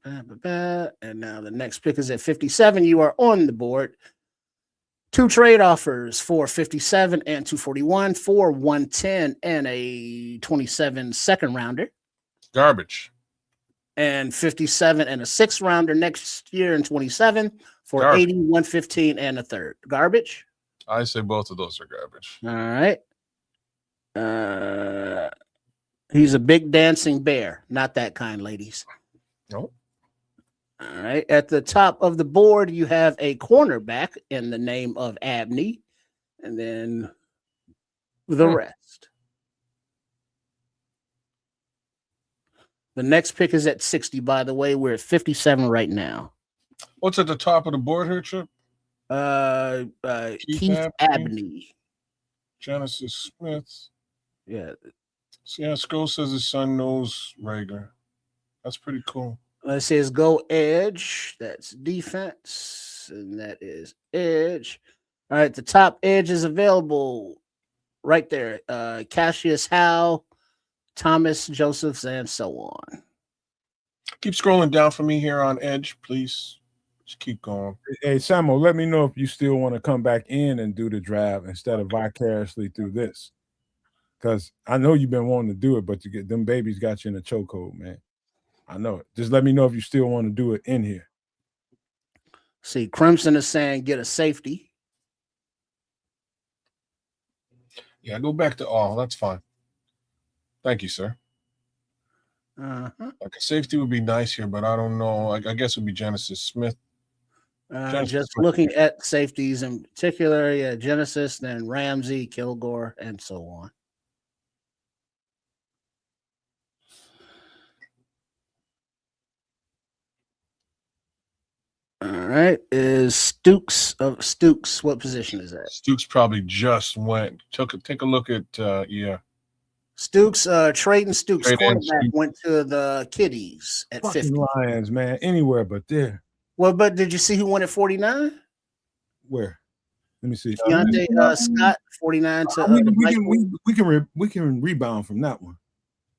[SPEAKER 3] And now the next pick is at 57. You are on the board. 2 trade offers for 57 and 241 for 110 and a 27 second rounder.
[SPEAKER 4] Garbage.
[SPEAKER 3] And 57 and a 6th rounder next year in 27 for
[SPEAKER 4] Garbage.
[SPEAKER 3] 80, 115 and a third. Garbage.
[SPEAKER 4] I say both of those are garbage.
[SPEAKER 3] All right. He's a big dancing bear. Not that kind, ladies.
[SPEAKER 4] Nope.
[SPEAKER 3] All right. At the top of the board, you have a cornerback in the name of Abney, and then the rest. The next pick is at 60, by the way. We're at 57 right now.
[SPEAKER 4] What's at the top of the board here, Chip?
[SPEAKER 3] Keith Abney.
[SPEAKER 4] Genesis Smith.
[SPEAKER 3] Yeah.
[SPEAKER 4] Yeah, Skull says his son knows Rager. That's pretty cool.
[SPEAKER 3] Let's say it's go edge. That's defense. And that is edge. All right. The top edge is available right there. Cassius Howe, Thomas Josephs, and so on.
[SPEAKER 4] Keep scrolling down for me here on edge, please. Just keep going.
[SPEAKER 2] Hey, Samuel, let me know if you still want to come back in and do the draft instead of vicariously through this. Because I know you've been wanting to do it, but you get them babies got you in a chokehold, man. I know it. Just let me know if you still want to do it in here.
[SPEAKER 3] See, Crimson is saying get a safety.
[SPEAKER 4] Yeah, go back to all. That's fine. Thank you, sir. Like a safety would be nice here, but I don't know. I guess it would be Genesis Smith.
[SPEAKER 3] Just looking at safeties in particular, yeah, Genesis, then Ramsey, Kilgore, and so on. All right, is Stooks of Stooks? What position is that?
[SPEAKER 4] Stooks probably just went. Take a look at yeah.
[SPEAKER 3] Stooks, Trayden Stooks,
[SPEAKER 4] Trayden
[SPEAKER 3] cornerback,
[SPEAKER 4] Stooks.
[SPEAKER 3] went to the Kitties at
[SPEAKER 2] Fucking
[SPEAKER 3] 50.
[SPEAKER 2] Lions, man. Anywhere but there.
[SPEAKER 3] Well, but did you see who went at 49?
[SPEAKER 2] Where? Let me see.
[SPEAKER 3] Deontay Scott, 49 to
[SPEAKER 2] we can rebound from that one.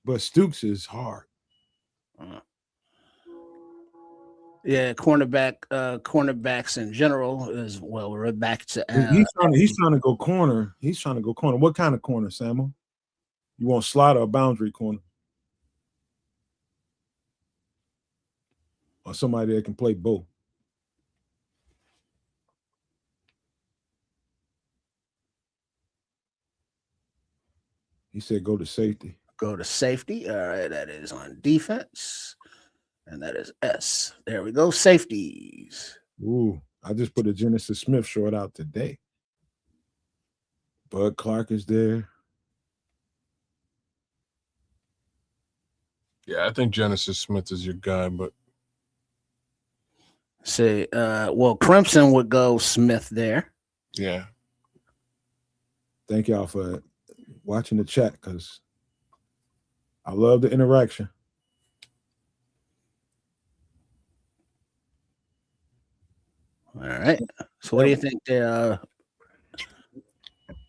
[SPEAKER 2] But Stooks is hard.
[SPEAKER 3] Yeah, cornerbacks in general as well. We're back to
[SPEAKER 2] he's trying to go corner. He's trying to go corner. What kind of corner, Samuel? You want slot or boundary corner? Or somebody that can play both? He said go to safety.
[SPEAKER 3] Go to safety. All right, that is on defense. And that is S. There we go. Safeties.
[SPEAKER 2] Ooh, I just put a Genesis Smith short out today. Bud Clark is there.
[SPEAKER 4] Yeah, I think Genesis Smith is your guy, but
[SPEAKER 3] say well, Crimson would go Smith there.
[SPEAKER 4] Yeah.
[SPEAKER 2] Thank y'all for watching the chat because I love the interaction.
[SPEAKER 3] All right. So what do you think there?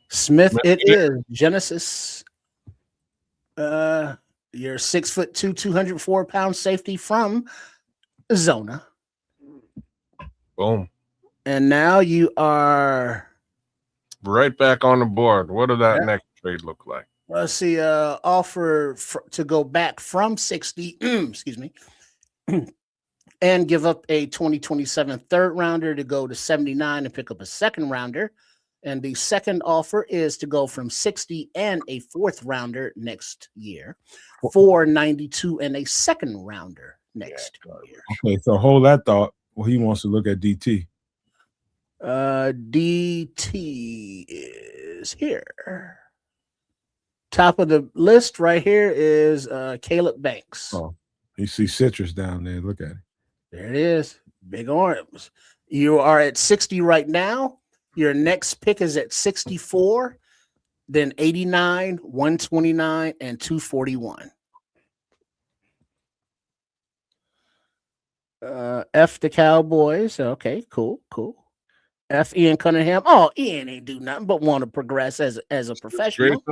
[SPEAKER 3] Smith, it is Genesis. You're 6'2", 204-pound safety from Zona.
[SPEAKER 4] Boom.
[SPEAKER 3] And now you are
[SPEAKER 4] right back on the board. What does that next trade look like?
[SPEAKER 3] Let's see. Offer to go back from 60. Excuse me. And give up a 2027 third rounder to go to 79 and pick up a second rounder. And the second offer is to go from 60 and a fourth rounder next year for 92 and a second rounder next year.
[SPEAKER 2] Okay, so hold that thought. Well, he wants to look at DT.
[SPEAKER 3] DT is here. Top of the list right here is Caleb Banks.
[SPEAKER 2] Oh, you see citrus down there. Look at it.
[SPEAKER 3] There it is. Big arms. You are at 60 right now. Your next pick is at 64, then 89, 129, and 241. F the Cowboys. Okay, cool. F Ian Cunningham. Oh, Ian ain't do nothing but want to progress as a professional.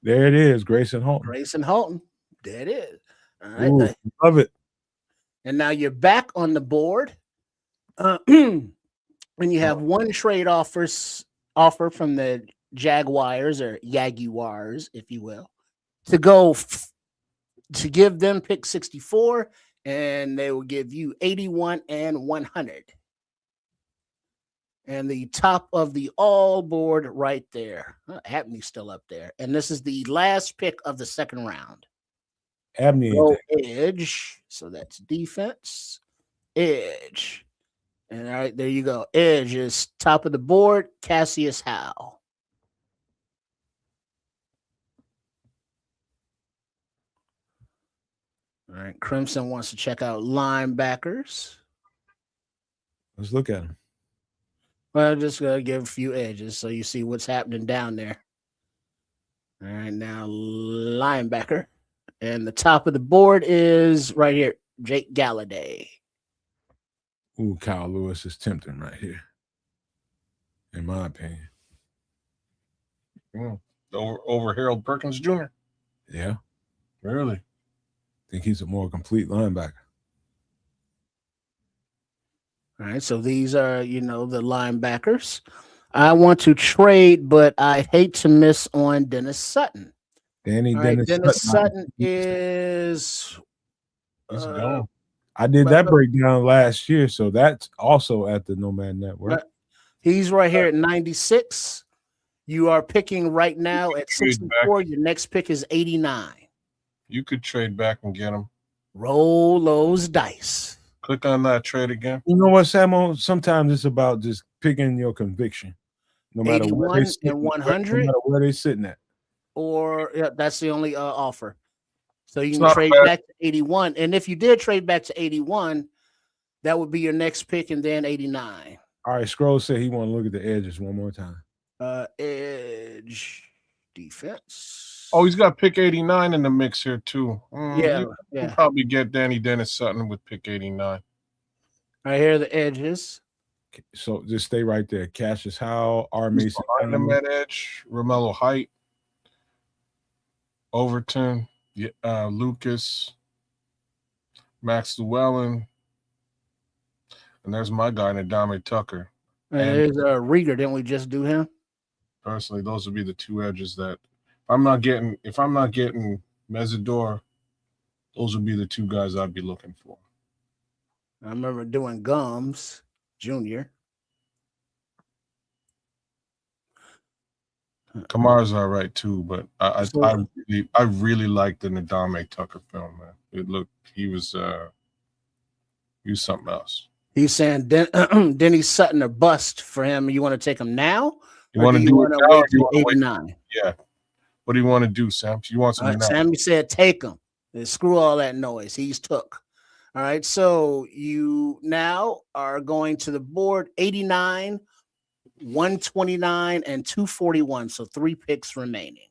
[SPEAKER 2] There it is, Grayson Holton.
[SPEAKER 3] There it is. All right.
[SPEAKER 2] Ooh, love it.
[SPEAKER 3] And now you're back on the board. And you have one trade offer from the Jaguars or Jaguars, if you will, to give them pick 64, and they will give you 81 and 100. And the top of the all board right there. Abney's still up there. And this is the last pick of the second round.
[SPEAKER 2] Abney.
[SPEAKER 3] Go edge. So that's defense. Edge. And all right, there you go. Edge is top of the board. Cassius Howe. All right, Crimson wants to check out linebackers.
[SPEAKER 2] Let's look at them.
[SPEAKER 3] Well, I'm just gonna give a few edges so you see what's happening down there. All right, now linebacker. And the top of the board is right here, Jake Galladay.
[SPEAKER 2] Ooh, Kyle Lewis is tempting right here, in my opinion.
[SPEAKER 4] Over Harold Perkins Jr.
[SPEAKER 2] Yeah.
[SPEAKER 4] Really?
[SPEAKER 2] I think he's a more complete linebacker.
[SPEAKER 3] All right, so these are, the linebackers. I want to trade, but I hate to miss on Dennis-Sutton. Dennis-Sutton is
[SPEAKER 4] he's gone.
[SPEAKER 2] I did that breakdown last year, so that's also at the Nomad Network.
[SPEAKER 3] He's right here at 96. You are picking right now at 64. Your next pick is 89.
[SPEAKER 4] You could trade back and get him.
[SPEAKER 3] Roll those dice.
[SPEAKER 4] Click on that trade again.
[SPEAKER 2] You know what, Samo? Sometimes it's about just picking your conviction. No matter where they're sitting,
[SPEAKER 3] and 100.
[SPEAKER 2] No matter where they're sitting at.
[SPEAKER 3] Or that's the only offer. So you can trade back to 81. And if you did trade back to 81, that would be your next pick, and then 89.
[SPEAKER 2] All right, Scrolls said he want to look at the edges one more time.
[SPEAKER 3] Edge defense.
[SPEAKER 4] Oh, he's got pick 89 in the mix here too.
[SPEAKER 3] Yeah.
[SPEAKER 4] We'll probably get Dennis-Sutton with pick 89.
[SPEAKER 3] Right here are the edges.
[SPEAKER 2] So just stay right there. Cassius Howe, R. Mason.
[SPEAKER 4] Behind him at edge, Romello Height, Overton, Lucas, Max Llewellyn, and there's my guy, Nadame Tucker.
[SPEAKER 3] And there's Rieger. Didn't we just do him?
[SPEAKER 4] Personally, those would be the two edges that if I'm not getting Mesidor, those would be the two guys I'd be looking for.
[SPEAKER 3] I remember doing Gums Jr.
[SPEAKER 4] Kamara's all right too, but I really like the Nadame Tucker film, man. He was something else.
[SPEAKER 3] He's saying Dennis-Sutton or bust for him. You want to take him now?
[SPEAKER 4] You want to do it now, or you want to wait?
[SPEAKER 3] 89?
[SPEAKER 4] Yeah. What do you want to do, Sam? You want something now?
[SPEAKER 3] Sammy said take him. Screw all that noise. He's took. All right. So you now are going to the board 89, 129, and 241. So 3 picks remaining.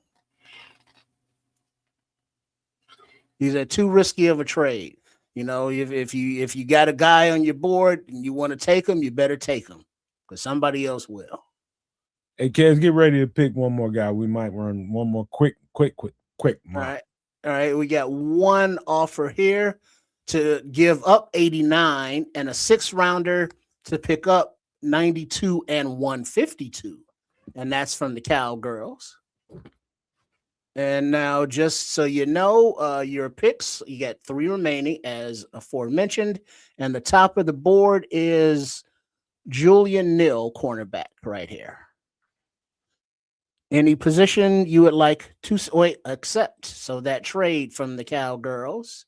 [SPEAKER 3] These are too risky of a trade. If you got a guy on your board and you want to take him, you better take him because somebody else will.
[SPEAKER 2] Hey, kids, get ready to pick one more guy. We might run one more quick.
[SPEAKER 3] All right. We got one offer here to give up 89 and a 6th rounder to pick up 92 and 152. And that's from the Cowgirls. And now, just so you know, your picks, you got 3 remaining as aforementioned. And the top of the board is Julian Neal, cornerback, right here. Any position you would like to accept. So that trade from the Cowgirls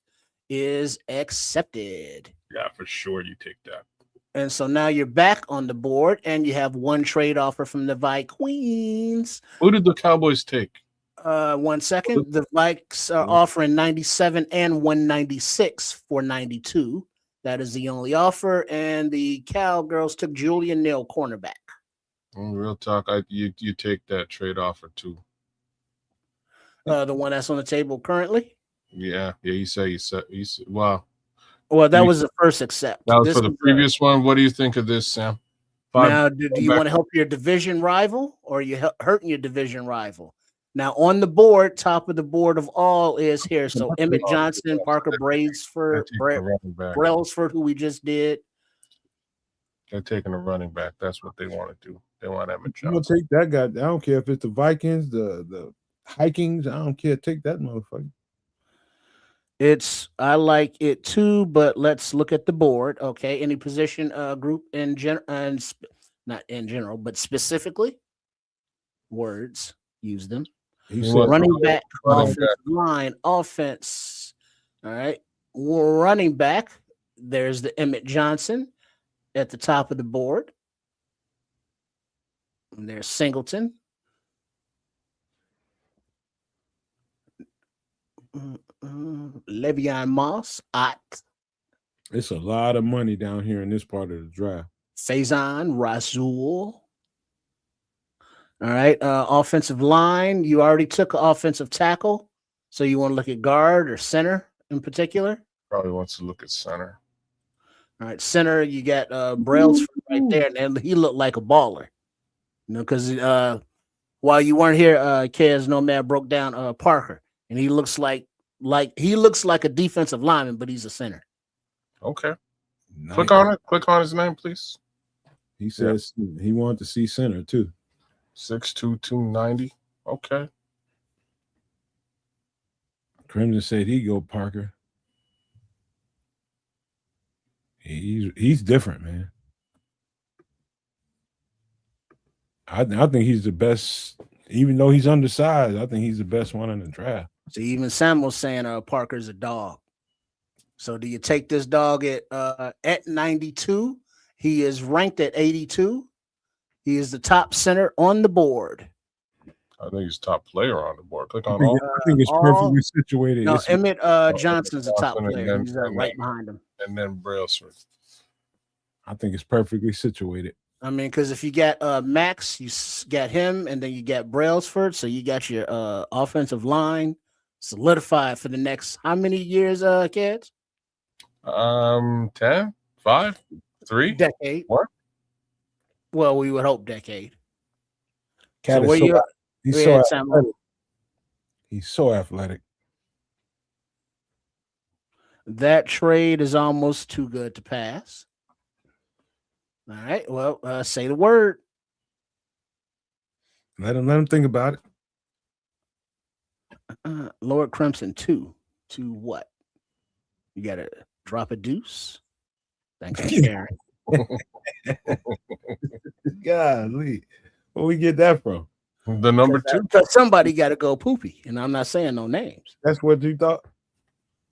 [SPEAKER 3] is accepted.
[SPEAKER 4] Yeah, for sure. You take that.
[SPEAKER 3] And so now you're back on the board and you have one trade offer from the Vikings.
[SPEAKER 4] Who did the Cowboys take?
[SPEAKER 3] 1 second. The Vikes are offering 97 and 196 for 92. That is the only offer. And the Cowgirls took Julian Neal, cornerback.
[SPEAKER 4] Real talk, you take that trade offer too.
[SPEAKER 3] The one that's on the table currently.
[SPEAKER 4] Yeah. You said wow.
[SPEAKER 3] Well, that was the first accept.
[SPEAKER 4] That was for the previous one. What do you think of this, Sam?
[SPEAKER 3] Now, do you want to help your division rival, or are you hurting your division rival? Now on the board, top of the board of all is here. So Emmett Johnson, Parker Brailsford, who we just did.
[SPEAKER 4] They're taking a running back. That's what they want to do. They want Emmett
[SPEAKER 2] I'm gonna
[SPEAKER 4] Johnson.
[SPEAKER 2] take that guy. I don't care if it's the Vikings, the Vikings. I don't care. Take that motherfucker.
[SPEAKER 3] I like it too, but let's look at the board. Okay, any position group in not in general, but specifically words. Use them.
[SPEAKER 2] He said
[SPEAKER 3] Running back, offensive line, offense. All right, running back. There's the Emmett Johnson at the top of the board. And there's Singleton. Le'Veon Moss,
[SPEAKER 2] it's a lot of money down here in this part of the draft.
[SPEAKER 3] Faison Rasul. All right. Offensive line. You already took an offensive tackle. So you want to look at guard or center in particular?
[SPEAKER 4] Probably wants to look at center.
[SPEAKER 3] All right. Center, you got Brailsford right there. And he looked like a baller. You know, because while you weren't here, Kez Nomad broke down Parker. And he looks like a defensive lineman, but he's a center.
[SPEAKER 4] Okay.
[SPEAKER 2] Nice.
[SPEAKER 4] Click on it. Click on his name, please.
[SPEAKER 2] He says he wanted to see center too.
[SPEAKER 4] 6'2", 290. Okay.
[SPEAKER 2] Crimson said he go Parker. He's different, man. I think he's the best, even though he's undersized. I think he's the best one in the draft.
[SPEAKER 3] So even Samuel's saying Parker's a dog. So do you take this dog at 92? He is ranked at 82. He is the top center on the board.
[SPEAKER 4] I think he's top player on the board. Click on
[SPEAKER 2] I think it's perfectly situated.
[SPEAKER 3] No, Emmett Johnson's the top player. He's right behind him.
[SPEAKER 4] And then Brailsford.
[SPEAKER 2] I think it's perfectly situated.
[SPEAKER 3] I mean, because if you got Max, you got him, and then you got Brailsford, so you got your offensive line solidified for the next how many years, kids?
[SPEAKER 4] 10, 5, 3,
[SPEAKER 3] decade.
[SPEAKER 4] What?
[SPEAKER 3] Well, we would hope decade.
[SPEAKER 2] Cat
[SPEAKER 3] so where
[SPEAKER 2] he's so athletic.
[SPEAKER 3] That trade is almost too good to pass. All right. Well, say the word.
[SPEAKER 2] Let him think about
[SPEAKER 3] it. Lord Crimson 2. To what? You got to drop a deuce. Thanks for sharing.
[SPEAKER 2] Golly. Where we get that from?
[SPEAKER 4] The number 2.
[SPEAKER 3] Somebody got to go poopy, and I'm not saying no names.
[SPEAKER 2] That's what you thought?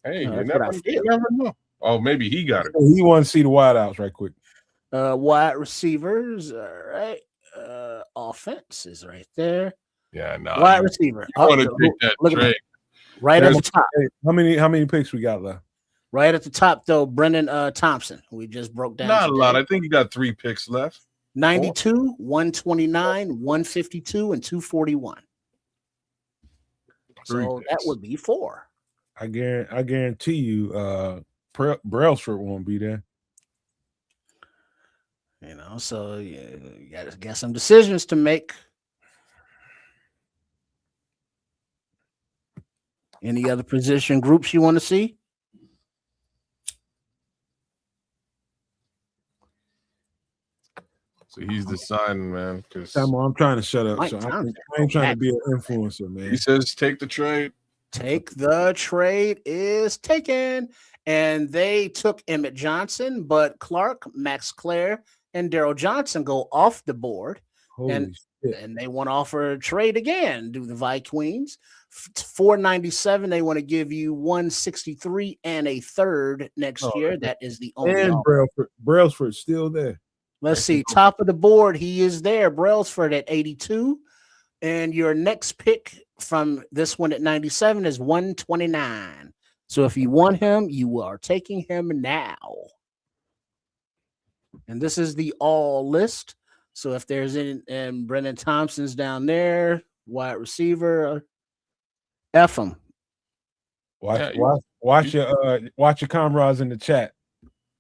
[SPEAKER 4] Hey, you never know. Oh, maybe he got it.
[SPEAKER 2] He want to see the wideouts right quick.
[SPEAKER 3] Wide receivers, all right. Offense is right there.
[SPEAKER 4] Yeah, no.
[SPEAKER 3] Wide receiver.
[SPEAKER 4] You want to take that trade.
[SPEAKER 3] Right at the top.
[SPEAKER 2] How many picks we got left?
[SPEAKER 3] Right at the top, though, Brendan Thompson. We just broke down.
[SPEAKER 4] Not a lot. I think you got 3 picks left.
[SPEAKER 3] 92, 129, 152, and 241. So that would be 4.
[SPEAKER 2] I guarantee you, Brailsford won't be there.
[SPEAKER 3] You know, so you got some decisions to make. Any other position groups you want to see?
[SPEAKER 4] So he's deciding, man. Because
[SPEAKER 2] I'm trying to shut up. So I ain't trying to be an influencer, man.
[SPEAKER 4] He says, "Take the trade."
[SPEAKER 3] Take the trade is taken, and they took Emmett Johnson, but Clark, Max Clare, and Daryl Johnson go off the board. And they want to offer a trade again. Do the Vikings $497? They want to give you $163 and a third next year. That is the only.
[SPEAKER 2] And Brailsford's still there.
[SPEAKER 3] Let's see. Top of the board, he is there. Brailsford at 82, and your next pick from this one at 97 is 129. So if you want him, you are taking him now. And this is the all list. So if there's any, and Brendan Thompson's down there, wide receiver, F him.
[SPEAKER 2] Watch your comrades in the chat.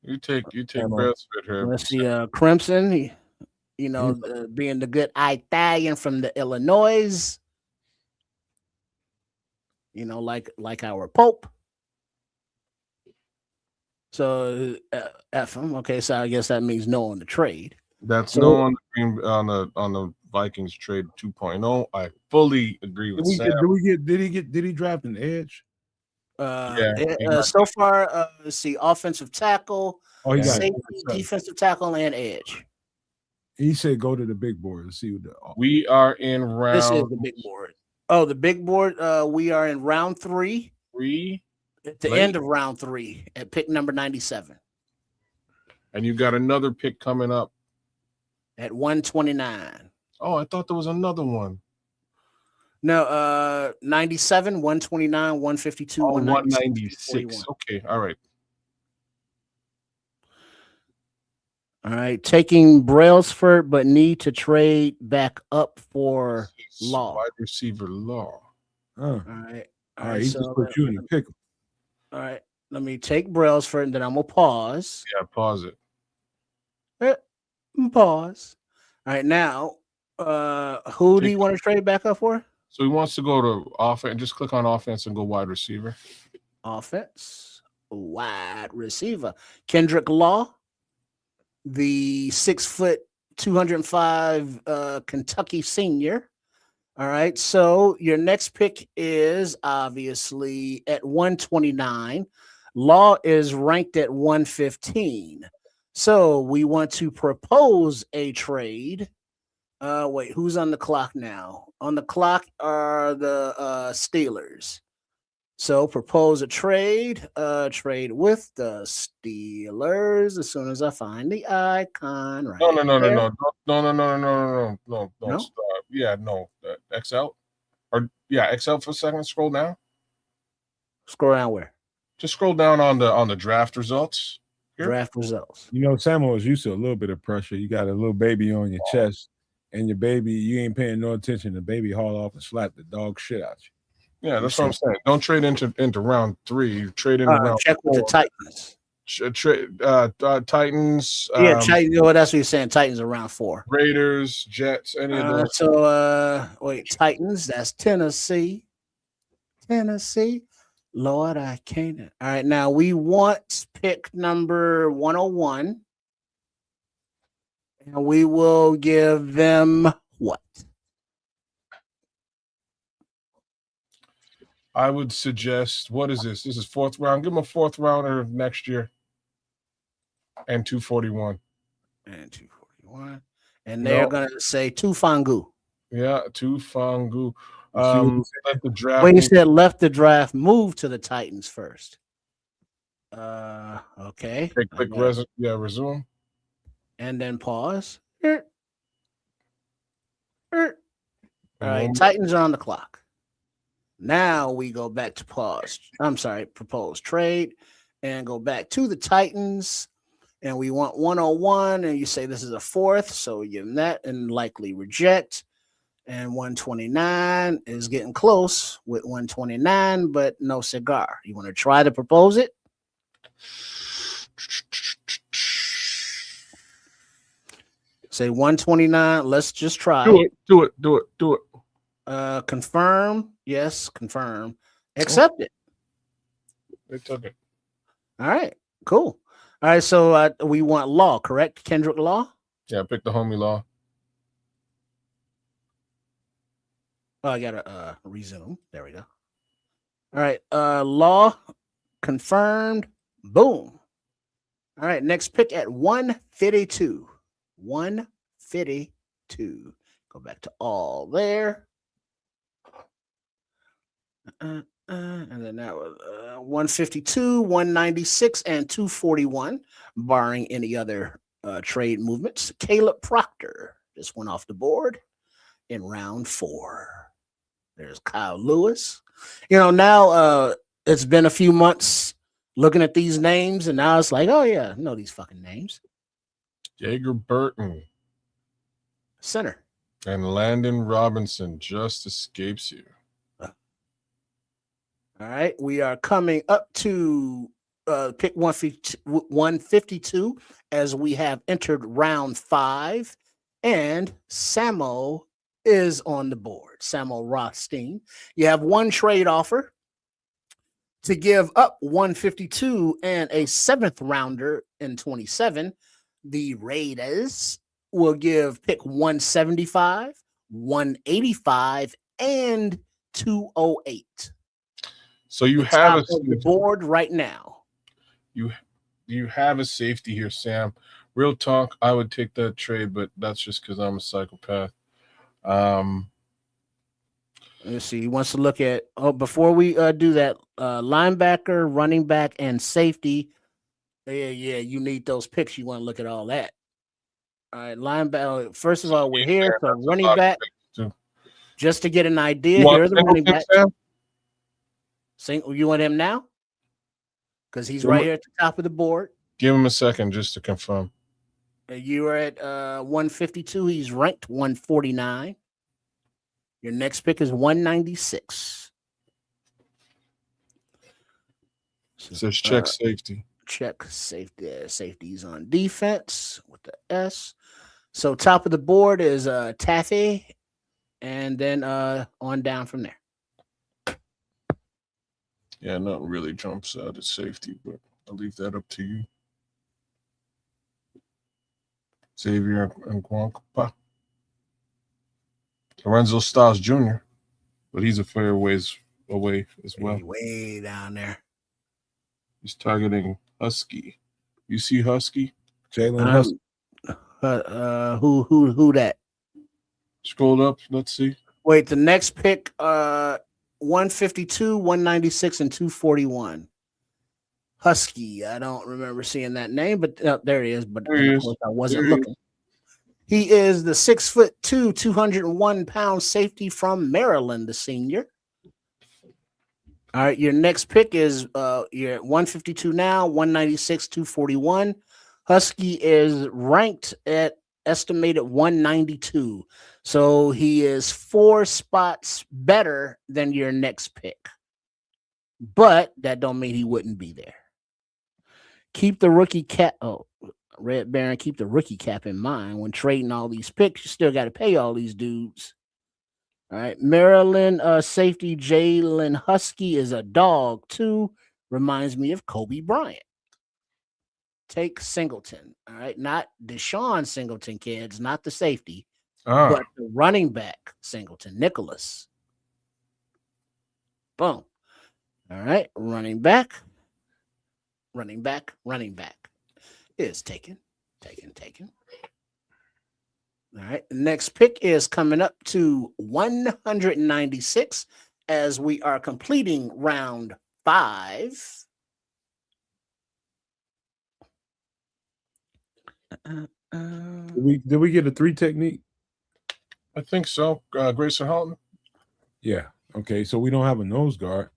[SPEAKER 4] You take Brailsford here.
[SPEAKER 3] Let's see, Crimson. Being the good Italian from the Illinois. like our Pope. So F him. Okay, so I guess that means no on the trade.
[SPEAKER 4] That's
[SPEAKER 3] So-
[SPEAKER 4] no on the Vikings trade 2.0. I fully agree with Sam.
[SPEAKER 2] Did he draft an edge?
[SPEAKER 3] So far, let's see, offensive tackle,
[SPEAKER 2] Oh, he got
[SPEAKER 3] safety,
[SPEAKER 2] it.
[SPEAKER 3] defensive tackle, and edge.
[SPEAKER 2] He said go to the big board and see what
[SPEAKER 4] We are in round.
[SPEAKER 3] This is the big board. Oh, the big board. We are in round 3.
[SPEAKER 4] 3.
[SPEAKER 3] At the end of round 3 at pick number 97.
[SPEAKER 4] And you got another pick coming up
[SPEAKER 3] at 129.
[SPEAKER 4] Oh, I thought there was another one.
[SPEAKER 3] No, 97, 129, 152,
[SPEAKER 4] 196. Okay, all right.
[SPEAKER 3] All right, taking Brailsford, but need to trade back up for Law.
[SPEAKER 4] Wide receiver Law.
[SPEAKER 2] All
[SPEAKER 3] right.
[SPEAKER 2] All right, he just put you in the pickle.
[SPEAKER 3] All right, let me take Brailsford, and then I'm going to pause.
[SPEAKER 4] Yeah, pause it.
[SPEAKER 3] Pause. All right, now, who do you want to trade back up for?
[SPEAKER 4] So he wants to go to offense. Just click on offense and go wide receiver.
[SPEAKER 3] Offense, wide receiver. Kendrick Law, the 6 foot, 205 Kentucky senior. All right. So your next pick is obviously at 129. Law is ranked at 115. So we want to propose a trade. Wait, who's on the clock now? On the clock are the Steelers. So propose a trade. Trade with the Steelers as soon as I find the icon. Right.
[SPEAKER 4] No.
[SPEAKER 3] No?
[SPEAKER 4] Stop. Yeah, no. X out. Or yeah, X out for a second. Scroll down.
[SPEAKER 3] Scroll down where?
[SPEAKER 4] Just scroll down on the draft results. Here.
[SPEAKER 3] Draft results.
[SPEAKER 2] You know, Samuel is used to a little bit of pressure. You got a little baby on your chest, and your baby, you ain't paying no attention. The baby haul off and slap the dog shit out you.
[SPEAKER 4] Yeah, that's what I'm saying. Don't trade into round 3. You trade into round
[SPEAKER 3] check
[SPEAKER 4] 4.
[SPEAKER 3] with the Titans.
[SPEAKER 4] Titans.
[SPEAKER 3] Yeah, Titans. Well, that's what you're saying. Titans are round 4.
[SPEAKER 4] Raiders, Jets, any of those.
[SPEAKER 3] So wait, Titans. That's Tennessee. Lord, I can't. All right, now we want pick number 101, and we will give them what?
[SPEAKER 4] I would suggest, what is this? This is 4th round. Give them a 4th rounder next year. And 241.
[SPEAKER 3] And 241. And they're going to say Tufangu.
[SPEAKER 4] Yeah, Tufangu. Let the draft.
[SPEAKER 3] When you said left the draft, move to the Titans first. Okay.
[SPEAKER 4] Click resume.
[SPEAKER 3] And then pause. All right, Titans are on the clock. Now we go back to propose trade, and go back to the Titans, and we want 101, and you say this is a 4th, so we give them that and likely reject. And 129 is getting close with 129, but no cigar. You want to try to propose it? Say 129. Let's just try.
[SPEAKER 4] Do it.
[SPEAKER 3] Confirm. Yes, confirm. Accept it.
[SPEAKER 4] They took it.
[SPEAKER 3] All right, cool. All right, so we want Law, correct? Kendrick Law?
[SPEAKER 4] Yeah, pick the homie Law.
[SPEAKER 3] Oh, I gotta resume. There we go. All right, Law confirmed. Boom. All right, next pick at 152. 152. Go back to all there. And then that was 152, 196, and 241, barring any other trade movements. Caleb Proctor just went off the board in round 4. There's Kyle Lewis. Now it's been a few months looking at these names, and now it's like, oh yeah, I know these fucking names.
[SPEAKER 4] Jaeger Burton.
[SPEAKER 3] Center.
[SPEAKER 4] And Landon Robinson just escapes you.
[SPEAKER 3] All right, we are coming up to pick 152 as we have entered round 5, and Samo is on the board. Samo Rothstein. You have one trade offer. To give up 152 and a 7th rounder in 27, the Raiders will give pick 175, 185, and 208.
[SPEAKER 4] So you
[SPEAKER 3] The
[SPEAKER 4] have
[SPEAKER 3] top
[SPEAKER 4] a
[SPEAKER 3] of the
[SPEAKER 4] safety.
[SPEAKER 3] board right now.
[SPEAKER 4] You have a safety here, Sam. Real talk, I would take that trade, but that's just because I'm a psychopath.
[SPEAKER 3] Let's see. He wants to look at before we do that, linebacker, running back, and safety. Yeah, you need those picks. You want to look at all that. All right, linebacker. First of all, we're here. So
[SPEAKER 4] That's a
[SPEAKER 3] running
[SPEAKER 4] lot of
[SPEAKER 3] back,
[SPEAKER 4] picks, too.
[SPEAKER 3] just to get an idea.
[SPEAKER 4] You want
[SPEAKER 3] Here are the running
[SPEAKER 4] Singleton,
[SPEAKER 3] backs.
[SPEAKER 4] Sam?
[SPEAKER 3] You want him now? Because he's right here at the top of the board.
[SPEAKER 4] Give him a second just to confirm.
[SPEAKER 3] You are at 152. He's ranked 149. Your next pick is 196.
[SPEAKER 4] It says check safety.
[SPEAKER 3] Check safety. Safety's on defense with the S. So top of the board is Taffy, and then on down from there.
[SPEAKER 4] Yeah, nothing really jumps out at safety, but I'll leave that up to you. Xavier and Guancapa. Lorenzo Styles Jr., but he's a fair ways away as well.
[SPEAKER 3] Way down there.
[SPEAKER 4] He's targeting Husky. You see Husky?
[SPEAKER 2] Jalen Husky.
[SPEAKER 3] Who that?
[SPEAKER 4] Scroll up. Let's see.
[SPEAKER 3] Wait, the next pick, 152, 196, and 241. Husky. I don't remember seeing that name, but there he is. But
[SPEAKER 4] There he
[SPEAKER 3] of
[SPEAKER 4] is.
[SPEAKER 3] course I wasn't
[SPEAKER 4] There he
[SPEAKER 3] looking. He is the 6'2", 201-pound safety from Maryland, the senior. All right, your next pick is you're at 152 now, 196, 241. Husky is ranked at estimated 192. So he is 4 spots better than your next pick. But that don't mean he wouldn't be there. Keep the rookie cap. Oh, Red Baron, keep the rookie cap in mind when trading all these picks. You still got to pay all these dudes. All right, Maryland safety Jalen Husky is a dog too. Reminds me of Kobe Bryant. Take Singleton. All right, not Deshaun Singleton, kids, not the safety, but the running back Singleton, Nicholas. Boom. All right, running back is taken. All right, next pick is coming up to 196 as we are completing round 5.
[SPEAKER 2] Did we get a 3 technique?
[SPEAKER 4] I think so. Grayson Halton.
[SPEAKER 2] Yeah. Okay, so we don't have a nose guard.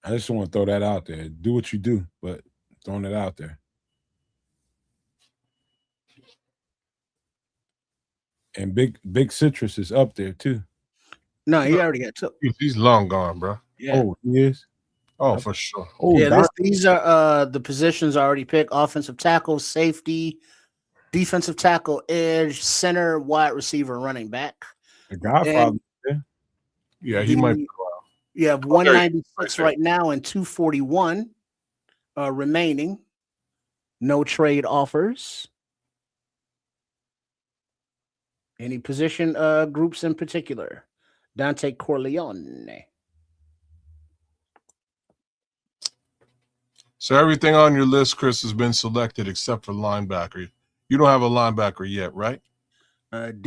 [SPEAKER 2] I just want to throw that out there. Do what you do, but throwing it out there. And Big Citrus is up there too.
[SPEAKER 3] No, he already got 2.
[SPEAKER 4] He's long gone, bro.
[SPEAKER 3] Yeah.
[SPEAKER 2] Oh, he is?
[SPEAKER 4] Oh, for sure.
[SPEAKER 2] Oh,
[SPEAKER 3] yeah, these are the positions already picked: offensive tackle, safety, defensive tackle, edge, center, wide receiver, running back.
[SPEAKER 2] The Godfather.
[SPEAKER 4] Yeah, he might be.
[SPEAKER 3] You have 196 right now and 241 remaining. No trade offers. Any position groups in particular? Dante Corleone.
[SPEAKER 4] So everything on your list, Chris, has been selected except for linebacker. You don't have a linebacker yet, right?
[SPEAKER 3] Linebacker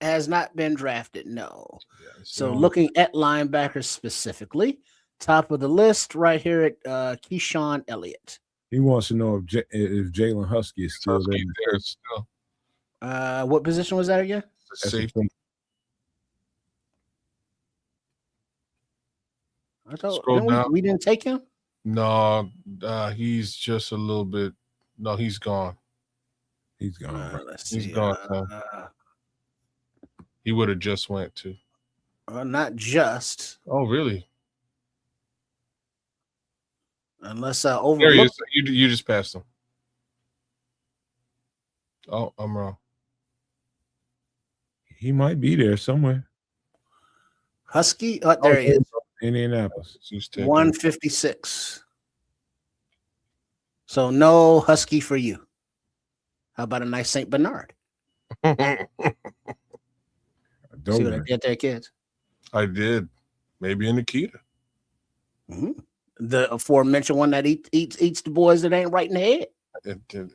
[SPEAKER 3] has not been drafted. No.
[SPEAKER 4] Yeah,
[SPEAKER 3] so looking at linebackers specifically, top of the list right here at Keyshawn Elliott.
[SPEAKER 2] He wants to know if Jalen Husky is still there.
[SPEAKER 4] Still.
[SPEAKER 3] What position was that again?
[SPEAKER 4] Safety.
[SPEAKER 3] I thought we didn't take him.
[SPEAKER 4] No, he's just a little bit. No, he's gone.
[SPEAKER 2] He's gone.
[SPEAKER 3] Let's see.
[SPEAKER 4] He's gone. He would have just went to.
[SPEAKER 3] Not just.
[SPEAKER 4] Oh, really?
[SPEAKER 3] Unless I overlooked.
[SPEAKER 4] There he is. You just passed him. Oh, I'm wrong.
[SPEAKER 2] He might be there somewhere.
[SPEAKER 3] Husky. Oh, there he is.
[SPEAKER 2] Indianapolis.
[SPEAKER 3] 156. So no Husky for you. How about a nice Saint Bernard? See what I did there, kids?
[SPEAKER 4] I did. Maybe a Nikita.
[SPEAKER 3] Mm-hmm. The aforementioned one that eats the boys that ain't right in the head.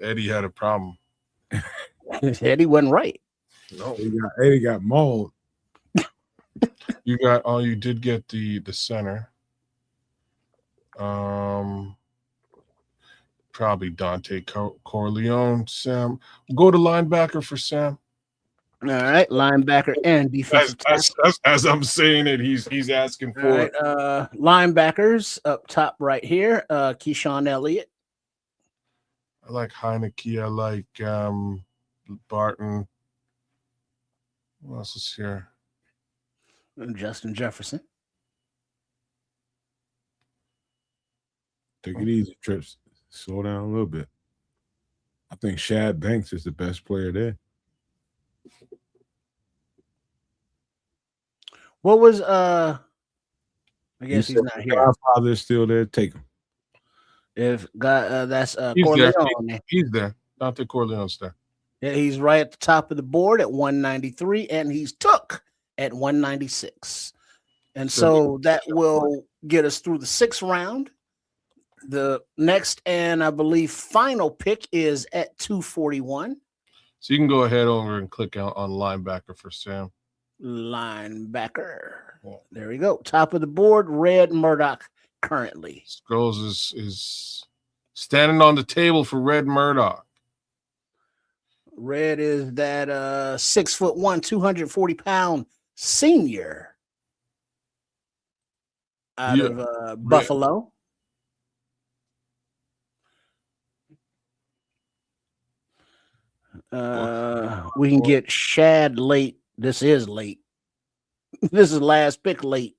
[SPEAKER 4] Eddie had a problem.
[SPEAKER 3] Eddie wasn't right.
[SPEAKER 4] No,
[SPEAKER 2] Eddie got mauled.
[SPEAKER 4] You did get the center. Probably Dante Corleone. Sam, go to linebacker for Sam.
[SPEAKER 3] All right, linebacker and defensive tackle.
[SPEAKER 4] As I'm saying it, he's asking for it.
[SPEAKER 3] Linebackers up top right here. Keyshawn Elliott.
[SPEAKER 4] I like Heineke. I like Barton. Who else is here?
[SPEAKER 3] And Justin Jefferson.
[SPEAKER 2] Take it easy, Trips. Slow down a little bit. I think Shad Banks is the best player there.
[SPEAKER 3] What was I guess he's not here.
[SPEAKER 2] Godfather is still there. Take him.
[SPEAKER 3] If God that's
[SPEAKER 4] He's
[SPEAKER 3] Corleone.
[SPEAKER 4] there. He's there. Dante Corleone's there.
[SPEAKER 3] Yeah, he's right at the top of the board at 193, and he's took at 196. And so that will get us through the 6th round. The next and I believe final pick is at 241.
[SPEAKER 4] So you can go ahead over and click on linebacker for Sam.
[SPEAKER 3] Linebacker. There we go. Top of the board, Red Murdoch currently.
[SPEAKER 4] Scrolls is standing on the table for Red Murdoch.
[SPEAKER 3] Red is that 6'1", 240-pound senior out of Buffalo. We can get Shad late. This is late. This is last pick late.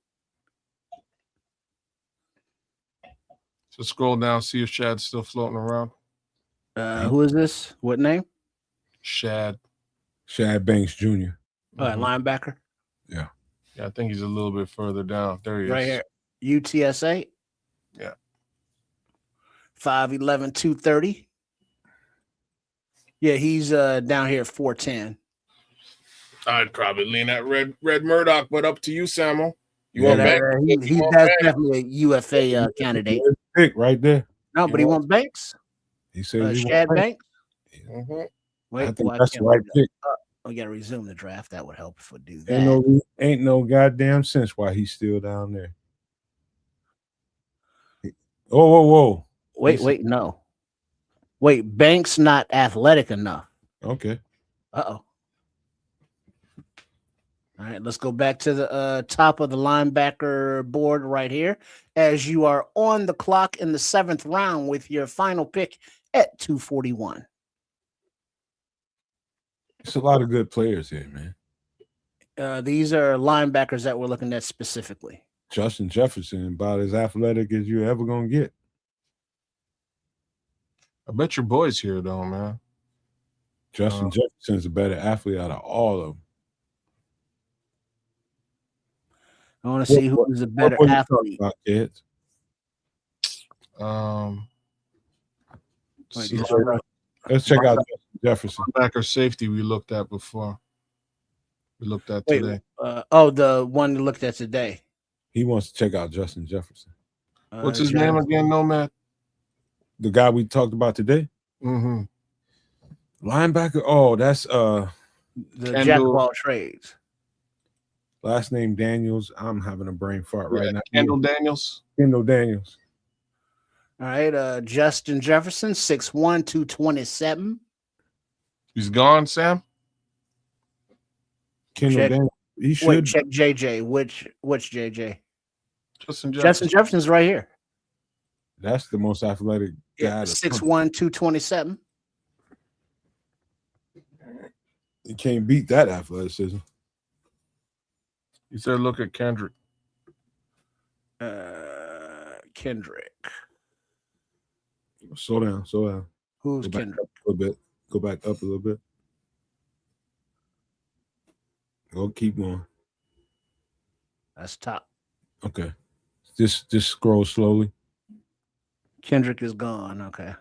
[SPEAKER 4] So scroll down, see if Shad's still floating around.
[SPEAKER 3] Who is this? What name?
[SPEAKER 4] Shad
[SPEAKER 2] Banks Jr.
[SPEAKER 3] Linebacker.
[SPEAKER 2] Yeah.
[SPEAKER 4] Yeah, I think he's a little bit further down. There he is.
[SPEAKER 3] Right here. UTSA.
[SPEAKER 4] Yeah.
[SPEAKER 3] 5'11", 230. Yeah, he's down here at 4'10".
[SPEAKER 4] I'd probably lean at Red Murdoch, but up to you, Samuel.
[SPEAKER 3] He's definitely a UFA candidate.
[SPEAKER 2] Pick right there.
[SPEAKER 3] No, but he wants Banks.
[SPEAKER 2] He says
[SPEAKER 3] Shad Banks.
[SPEAKER 4] Mm-hmm.
[SPEAKER 3] Wait,
[SPEAKER 2] I think that's the right pick.
[SPEAKER 3] We got to resume the draft. That would help if we do that.
[SPEAKER 2] Ain't no goddamn sense why he's still down there. Whoa.
[SPEAKER 3] Wait, no. Wait, Banks not athletic enough.
[SPEAKER 2] Okay.
[SPEAKER 3] Uh-oh. All right, let's go back to the top of the linebacker board right here as you are on the clock in the 7th round with your final pick at 241.
[SPEAKER 2] It's a lot of good players here, man.
[SPEAKER 3] These are linebackers that we're looking at specifically.
[SPEAKER 2] Justin Jefferson, about as athletic as you're ever going to get.
[SPEAKER 4] I bet your boy's here, though, man.
[SPEAKER 2] Justin Jefferson's a better athlete out of all of them.
[SPEAKER 3] I want to see who's a better athlete.
[SPEAKER 2] About, kids? Let's check out Jefferson.
[SPEAKER 4] Linebacker safety we looked at before. We looked at today.
[SPEAKER 3] The one we looked at today.
[SPEAKER 2] He wants to check out Justin Jefferson.
[SPEAKER 4] What's his name again, Nomad?
[SPEAKER 2] The guy we talked about today?
[SPEAKER 4] Mm-hmm.
[SPEAKER 2] Linebacker. Oh, that's
[SPEAKER 3] the jack of all trades.
[SPEAKER 2] Last name Daniels. I'm having a brain fart right now.
[SPEAKER 4] Kendall Daniels.
[SPEAKER 2] Kendall Daniels.
[SPEAKER 3] All right. Justin Jefferson, 6'1", 227.
[SPEAKER 4] He's gone, Sam.
[SPEAKER 2] Kendall Daniels. He should
[SPEAKER 3] check JJ. Which JJ?
[SPEAKER 4] Justin
[SPEAKER 3] Jefferson's right here.
[SPEAKER 2] That's the most athletic guy.
[SPEAKER 3] 6'1", 227.
[SPEAKER 2] You can't beat that athleticism.
[SPEAKER 4] You said look at Kendrick.
[SPEAKER 3] Kendrick.
[SPEAKER 2] Slow down.
[SPEAKER 3] Who's Kendrick?
[SPEAKER 2] A little bit. Go back up a little bit. Go keep going.
[SPEAKER 3] That's top.
[SPEAKER 2] Okay. Just scroll slowly.
[SPEAKER 3] Kendrick is gone. Okay.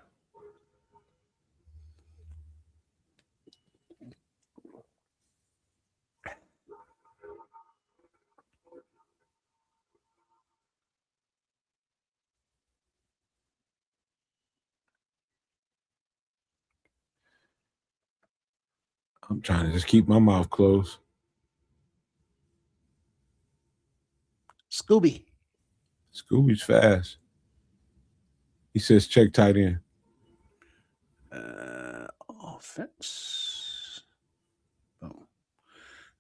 [SPEAKER 2] I'm trying to just keep my mouth closed.
[SPEAKER 3] Scooby.
[SPEAKER 2] Scooby's fast. He says check tight end.
[SPEAKER 3] Offense. Boom.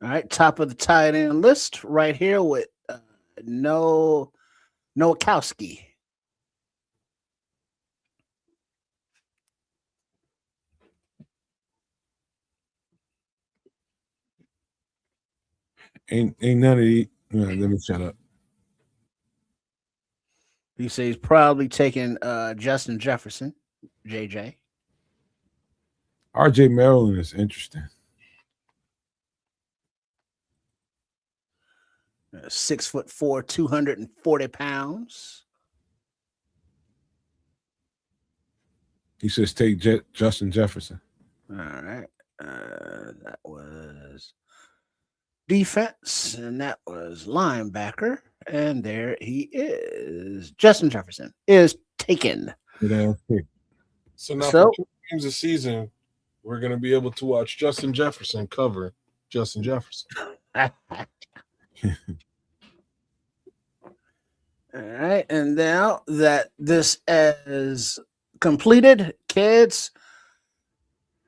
[SPEAKER 3] All right, top of the tight end list right here with Nowakowski.
[SPEAKER 2] Ain't none of these. Let me shut up.
[SPEAKER 3] He says he's probably taking Justin Jefferson, JJ.
[SPEAKER 2] RJ Maryland is interesting.
[SPEAKER 3] 6'4", 240 pounds.
[SPEAKER 2] He says take Justin Jefferson.
[SPEAKER 3] All right. That was defense, and that was linebacker. And there he is. Justin Jefferson is taken.
[SPEAKER 4] So now for 2 games a season, we're going to be able to watch Justin Jefferson cover Justin Jefferson.
[SPEAKER 3] All right. And now that this is completed, kids,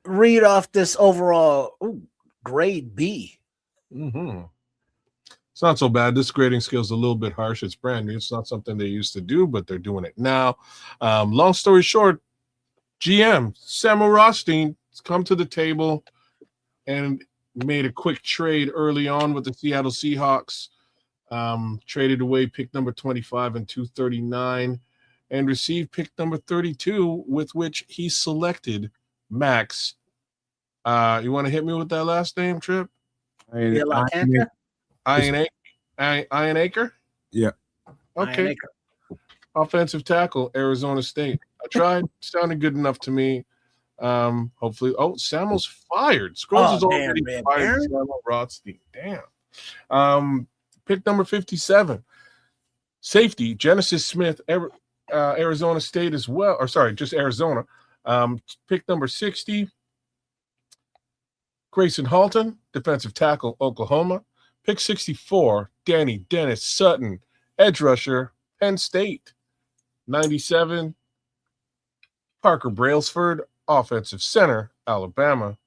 [SPEAKER 3] read off this overall grade B.
[SPEAKER 4] Mm-hmm. It's not so bad. This grading scale is a little bit harsh. It's brand new. It's not something they used to do, but they're doing it now. Long story short, GM Samuel Rothstein has come to the table and made a quick trade early on with the Seattle Seahawks. Traded away pick number 25 and 239 and received pick number 32, with which he selected Max. You want to hit me with that last name, Trip? Ian Acre?
[SPEAKER 2] Yeah.
[SPEAKER 4] Okay. Offensive tackle, Arizona State. I tried. Sounded good enough to me. Hopefully. Oh, Samuel's fired. Scrolls is already fired. Samuel Rothstein. Damn. Pick number 57. Safety, Genesis Smith, Arizona State as well. Or sorry, just Arizona. Pick number 60. Grayson Halton, defensive tackle, Oklahoma. Pick 64, Dennis-Sutton, edge rusher, Penn State. 97, Parker Brailsford, offensive center, Alabama.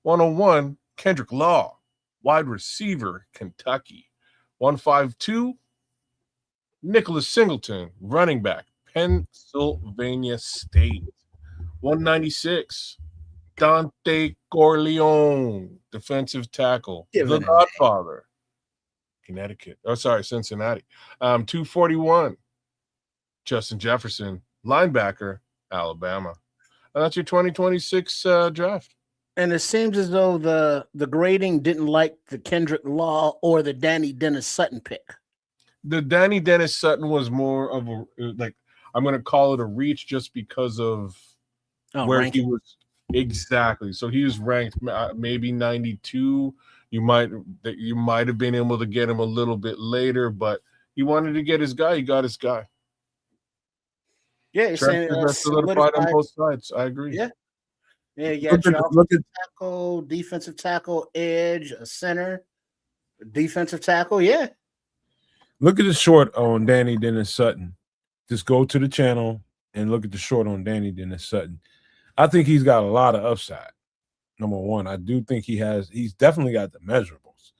[SPEAKER 4] 101, Kendrick Law, wide receiver, Kentucky. 152, Nicholas Singleton, running back, Pennsylvania State. 196, Dante Corleone, defensive tackle, the Godfather, Connecticut. Oh, sorry, Cincinnati. 241, Justin Jefferson, linebacker, Alabama. And that's your 2026 draft.
[SPEAKER 3] And it seems as though the grading didn't like the Kendrick Law or the Dennis-Sutton pick.
[SPEAKER 4] The Dennis-Sutton was more of a, like, I'm going to call it a reach just because of where ranking. He was. Exactly. So he was ranked maybe 92. You might have been able to get him a little bit later, but he wanted to get his guy. He got his guy.
[SPEAKER 3] Yeah,
[SPEAKER 4] solidified on both sides. I agree.
[SPEAKER 3] Yeah. Yeah, you got your offensive tackle, defensive tackle, edge, a center, defensive tackle. Yeah.
[SPEAKER 2] Look at the short on Danny Dennis-Sutton. Just go to the channel and look at the short on Danny Dennis-Sutton. I think he's got a lot of upside. Number one, I do think he's definitely got the measurables.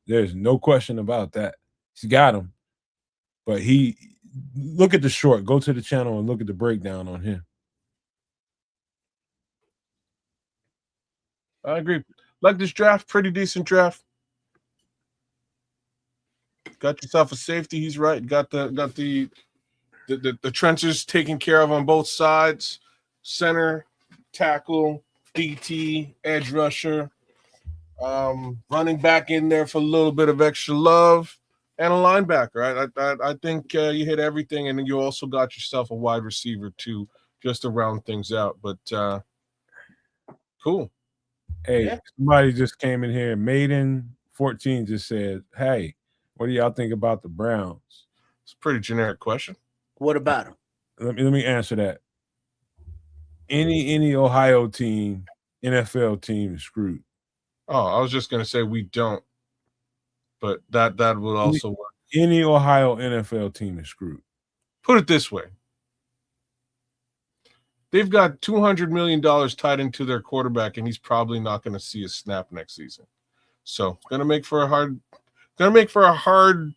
[SPEAKER 2] There's no question about that. He's got them. But look at the short. Go to the channel and look at the breakdown on him.
[SPEAKER 4] I agree. Like this draft, pretty decent draft. Got yourself a safety. He's right. Got the trenches taken care of on both sides. Center, tackle, DT, edge rusher. Running back in there for a little bit of extra love, and a linebacker. I think you hit everything, and then you also got yourself a wide receiver too, just to round things out. But cool.
[SPEAKER 2] Hey, somebody just came in here. Maiden 14 just said, "Hey, what do y'all think about the Browns?"
[SPEAKER 4] It's a pretty generic question.
[SPEAKER 3] What about him?
[SPEAKER 2] Let me answer that. Any Ohio team, NFL team is screwed.
[SPEAKER 4] Oh, I was just gonna say we don't, but that would also work.
[SPEAKER 2] Any Ohio NFL team is screwed.
[SPEAKER 4] Put it this way: they've got $200 million tied into their quarterback, and he's probably not going to see a snap next season. So, gonna make for a hard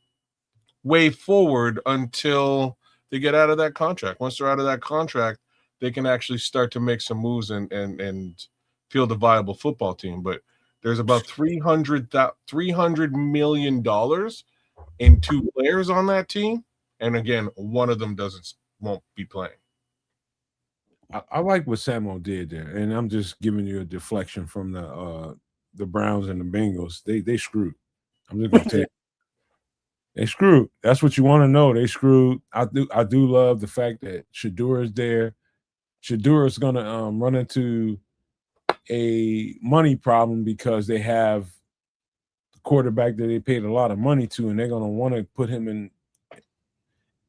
[SPEAKER 4] way forward until they get out of that contract. Once they're out of that contract, they can actually start to make some moves and field a viable football team. But there's about $300 million in 2 players on that team, and again, one of them won't be playing.
[SPEAKER 2] I like what Samo did there, and I'm just giving you a deflection from the Browns and the Bengals. They screwed. I'm just gonna tell you, they screwed. That's what you want to know. They screwed. I do love the fact that Shador is there. Shador is gonna run into a money problem because they have the quarterback that they paid a lot of money to, and they're gonna want to put him in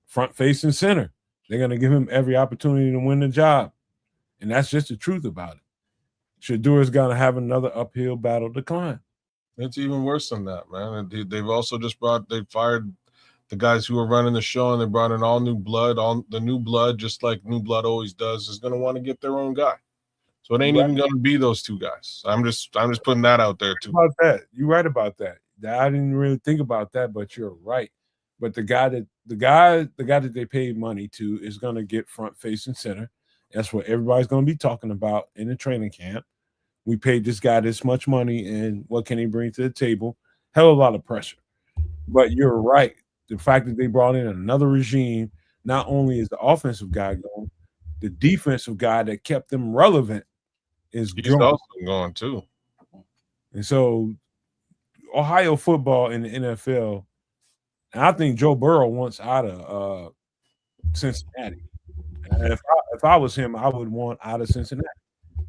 [SPEAKER 2] front facing center. They're going to give him every opportunity to win the job. And that's just the truth about it. Shador's going to have another uphill battle to climb.
[SPEAKER 4] It's even worse than that, man. They've also they fired the guys who were running the show, and they brought in all new blood. All the new blood, just like new blood always does, is going to want to get their own guy. So it ain't even going to be those 2 guys. I'm just putting that out there too.
[SPEAKER 2] About that, you're right about that. I didn't really think about that, but you're right. But the guy that they paid money to is going to get front facing center. That's what everybody's going to be talking about in the training camp. We paid this guy this much money, and what can he bring to the table? Hell of a lot of pressure. But you're right. The fact that they brought in another regime, not only is the offensive guy going, the defensive guy that kept them relevant is
[SPEAKER 4] He's also going too.
[SPEAKER 2] And so Ohio football in the NFL, and I think Joe Burrow wants out of Cincinnati. And if I was him, I would want out of Cincinnati.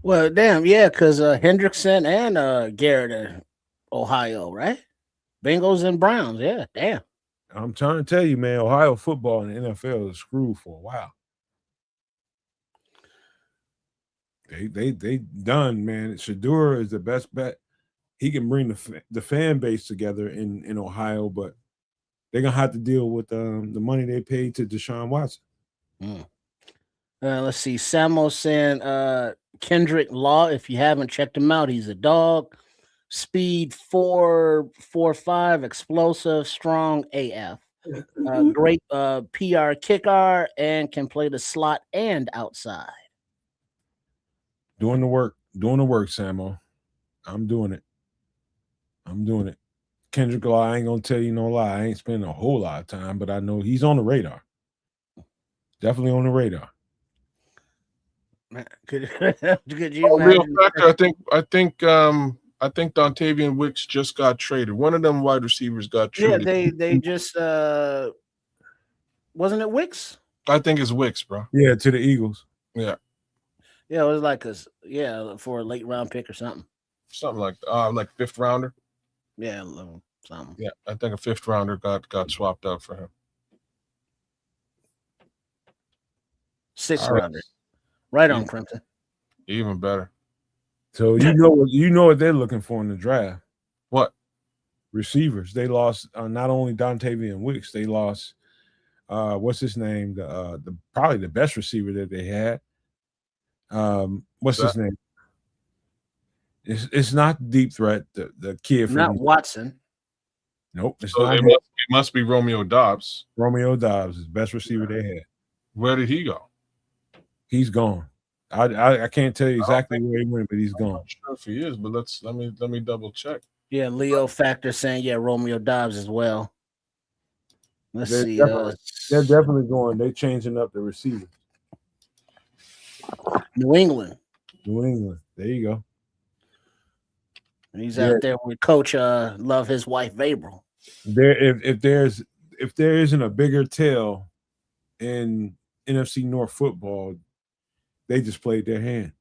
[SPEAKER 3] Well, damn, yeah, because Hendrickson and Garrett are Ohio, right? Bengals and Browns, yeah, damn.
[SPEAKER 2] I'm trying to tell you, man, Ohio football and the NFL is screwed for a while. They done, man. Shador is the best bet. He can bring the fan base together in Ohio, but they're gonna have to deal with the money they paid to Deshaun Watson.
[SPEAKER 3] Let's see. Samo saying Kendrick Law. If you haven't checked him out, he's a dog. Speed 4.45, explosive, strong AF. Great PR kicker and can play the slot and outside.
[SPEAKER 2] Doing the work, Samo. I'm doing it. Kendrick Law, I ain't gonna tell you no lie. I ain't spending a whole lot of time, but I know he's on the radar. Definitely on the radar.
[SPEAKER 3] Could you
[SPEAKER 4] real factor? I think Dontavian Wicks just got traded. One of them wide receivers got traded.
[SPEAKER 3] Yeah, they just wasn't it Wicks?
[SPEAKER 4] I think it's Wicks, bro.
[SPEAKER 2] Yeah, to the Eagles.
[SPEAKER 3] Yeah, it was like for a late round pick or something.
[SPEAKER 4] Something like like 5th rounder.
[SPEAKER 3] Yeah, something.
[SPEAKER 4] Yeah, I think a 5th rounder got swapped out for him.
[SPEAKER 3] 6th rounder. Right on, Crimson.
[SPEAKER 4] Even better.
[SPEAKER 2] So you know what they're looking for in the draft.
[SPEAKER 4] What?
[SPEAKER 2] Receivers. They lost not only Dontavian Wicks, they lost what's his name? The probably the best receiver that they had. What's his name? It's not deep threat. The kid
[SPEAKER 3] not Watson.
[SPEAKER 2] Nope.
[SPEAKER 4] It must be Romeo Doubs.
[SPEAKER 2] Romeo Doubs is the best receiver they had.
[SPEAKER 4] Where did he go?
[SPEAKER 2] He's gone. I can't tell you exactly where he went, but he's gone.
[SPEAKER 4] I'm not sure if he is, but let me double check.
[SPEAKER 3] Yeah, Leo Factor saying Romeo Doubs as well. Let's see.
[SPEAKER 2] They're definitely going. They're changing up the receivers.
[SPEAKER 3] New England.
[SPEAKER 2] There you go.
[SPEAKER 3] He's out there with Coach Love his wife Vabril.
[SPEAKER 2] If there isn't a bigger tail in NFC North football, they just played their hand.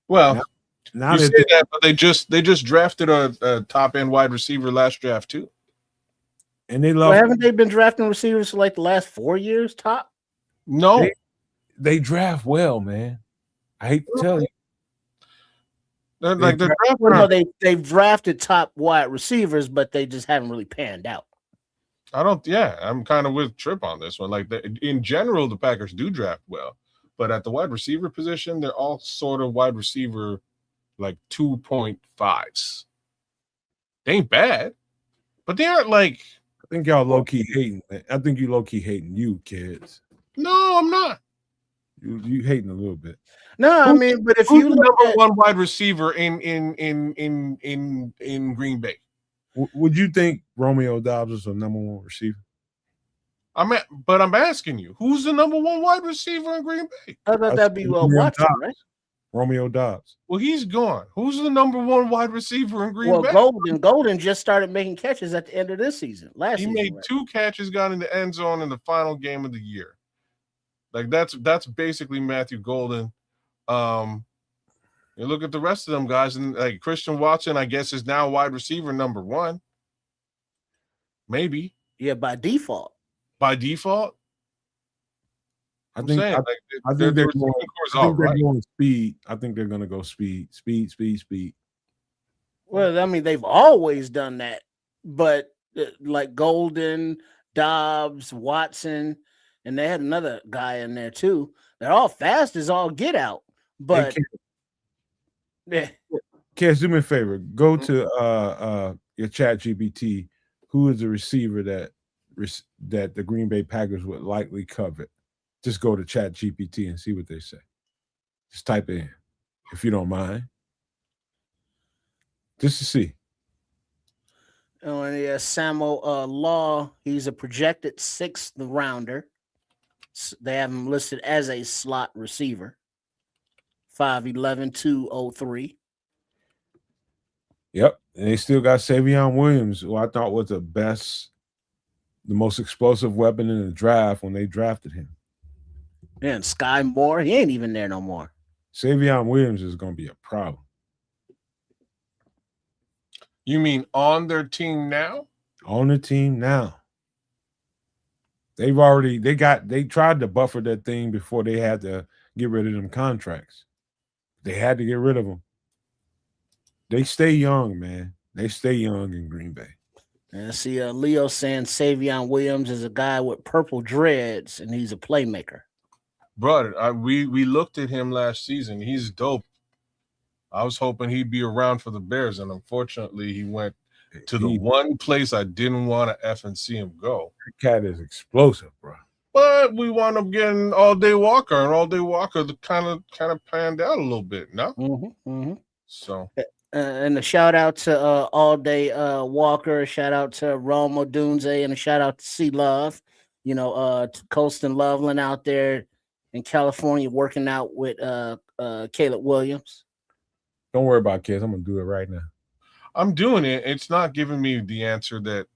[SPEAKER 4] Well,
[SPEAKER 2] now
[SPEAKER 4] you say that, but they just drafted a top end wide receiver last draft too.
[SPEAKER 2] And they love.
[SPEAKER 3] Well, haven't they been drafting receivers for like the last 4 years top?
[SPEAKER 4] No,
[SPEAKER 2] they draft well, man. I hate to tell you.
[SPEAKER 3] They've drafted top wide receivers, but they just haven't really panned out.
[SPEAKER 4] I'm kind of with Trip on this one. Like in general, the Packers do draft well, but at the wide receiver position, they're all sort of wide receiver like 2.5s. They ain't bad, but they aren't like.
[SPEAKER 2] I think y'all low key hating. I think you low key hating you kids.
[SPEAKER 4] No, I'm not.
[SPEAKER 2] You hating a little bit.
[SPEAKER 3] No, I mean, but if you
[SPEAKER 4] look at number one wide receiver in Green Bay,
[SPEAKER 2] would you think Romeo Doubs is a number one receiver?
[SPEAKER 4] But I'm asking you, who's the number one wide receiver in Green Bay?
[SPEAKER 3] I thought that'd be Watson, right?
[SPEAKER 2] Romeo Doubs.
[SPEAKER 4] Well, he's gone. Who's the number one wide receiver in Green Bay?
[SPEAKER 3] Golden just started making catches at the end of this season. He
[SPEAKER 4] made 2 catches, got in the end zone in the final game of the year. Like that's basically Matthew Golden. You look at the rest of them guys, and like Christian Watson, I guess, is now wide receiver number 1. Maybe.
[SPEAKER 3] Yeah, by default.
[SPEAKER 2] I think they're going speed. I think they're going to go speed.
[SPEAKER 3] Well, I mean, they've always done that, but like Golden, Dobbs, Watson, and they had another guy in there too. They're all fast as all get out. But
[SPEAKER 2] Cass, do me a favor. Go to your Chat GPT. Who is the receiver that the Green Bay Packers would likely covet? Just go to Chat GPT and see what they say. Just type it in, if you don't mind. Just to see.
[SPEAKER 3] Oh, and yeah, Samuel Law, he's a projected 6th rounder. They have him listed as a slot receiver. 5'11", 203.
[SPEAKER 2] Yep. And they still got Savion Williams, who I thought was the most explosive weapon in the draft when they drafted him.
[SPEAKER 3] And Sky Moore, he ain't even there no more.
[SPEAKER 2] Savion Williams is going to be a problem.
[SPEAKER 4] You mean on their team now?
[SPEAKER 2] On the team now. They tried to buffer that thing before they had to get rid of them contracts. They had to get rid of them. They stay young, man. They stay young in Green Bay.
[SPEAKER 3] And I see Leo saying Savion Williams is a guy with purple dreads, and he's a playmaker.
[SPEAKER 4] Brother, we looked at him last season. He's dope. I was hoping he'd be around for the Bears, and unfortunately, he went to the one place I didn't want to effing see him go.
[SPEAKER 2] That cat is explosive, bro.
[SPEAKER 4] But we wound up getting All Day Walker, and All Day Walker kind of panned out a little bit, no?
[SPEAKER 3] Mm-hmm, mm-hmm.
[SPEAKER 4] So,
[SPEAKER 3] and a shout out to All Day Walker, a shout out to Rome Odunze, and a shout out to C Love, to Colston Loveland out there in California working out with Caleb Williams.
[SPEAKER 2] Don't worry about kids. I'm gonna do it right now.
[SPEAKER 4] I'm doing it. It's not giving me the answer that.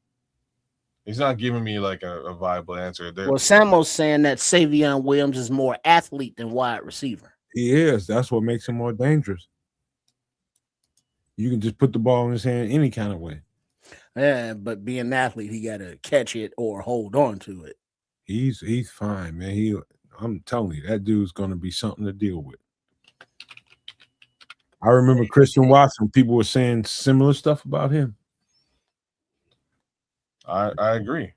[SPEAKER 4] He's not giving me like a viable answer.
[SPEAKER 3] Well, Samuel's saying that Savion Williams is more athlete than wide receiver.
[SPEAKER 2] He is. That's what makes him more dangerous. You can just put the ball in his hand any kind of way.
[SPEAKER 3] Yeah, but being an athlete, he got to catch it or hold on to it.
[SPEAKER 2] He's fine, man. I'm telling you, that dude's going to be something to deal with. I remember Christian Watson. People were saying similar stuff about him.
[SPEAKER 4] I agree.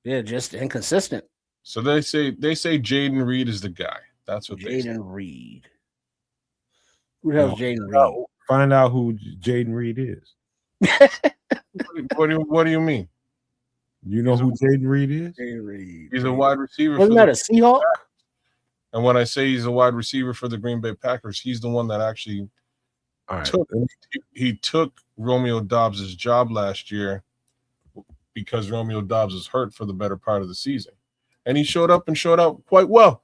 [SPEAKER 3] Yeah, just inconsistent.
[SPEAKER 4] So they say Jayden Reed is the guy. That's what they say.
[SPEAKER 3] Jayden Reed. Who the hell's Jayden Reed?
[SPEAKER 2] Find out who Jayden Reed is.
[SPEAKER 4] What do you mean?
[SPEAKER 2] You know who Jayden Reed is?
[SPEAKER 3] Jayden Reed.
[SPEAKER 4] He's a wide receiver.
[SPEAKER 3] Wasn't that a Seahawk?
[SPEAKER 4] And when I say he's a wide receiver for the Green Bay Packers, he's the one that actually took Romeo Dobbs' job last year because Romeo Dobbs was hurt for the better part of the season. And he showed up and showed out quite well.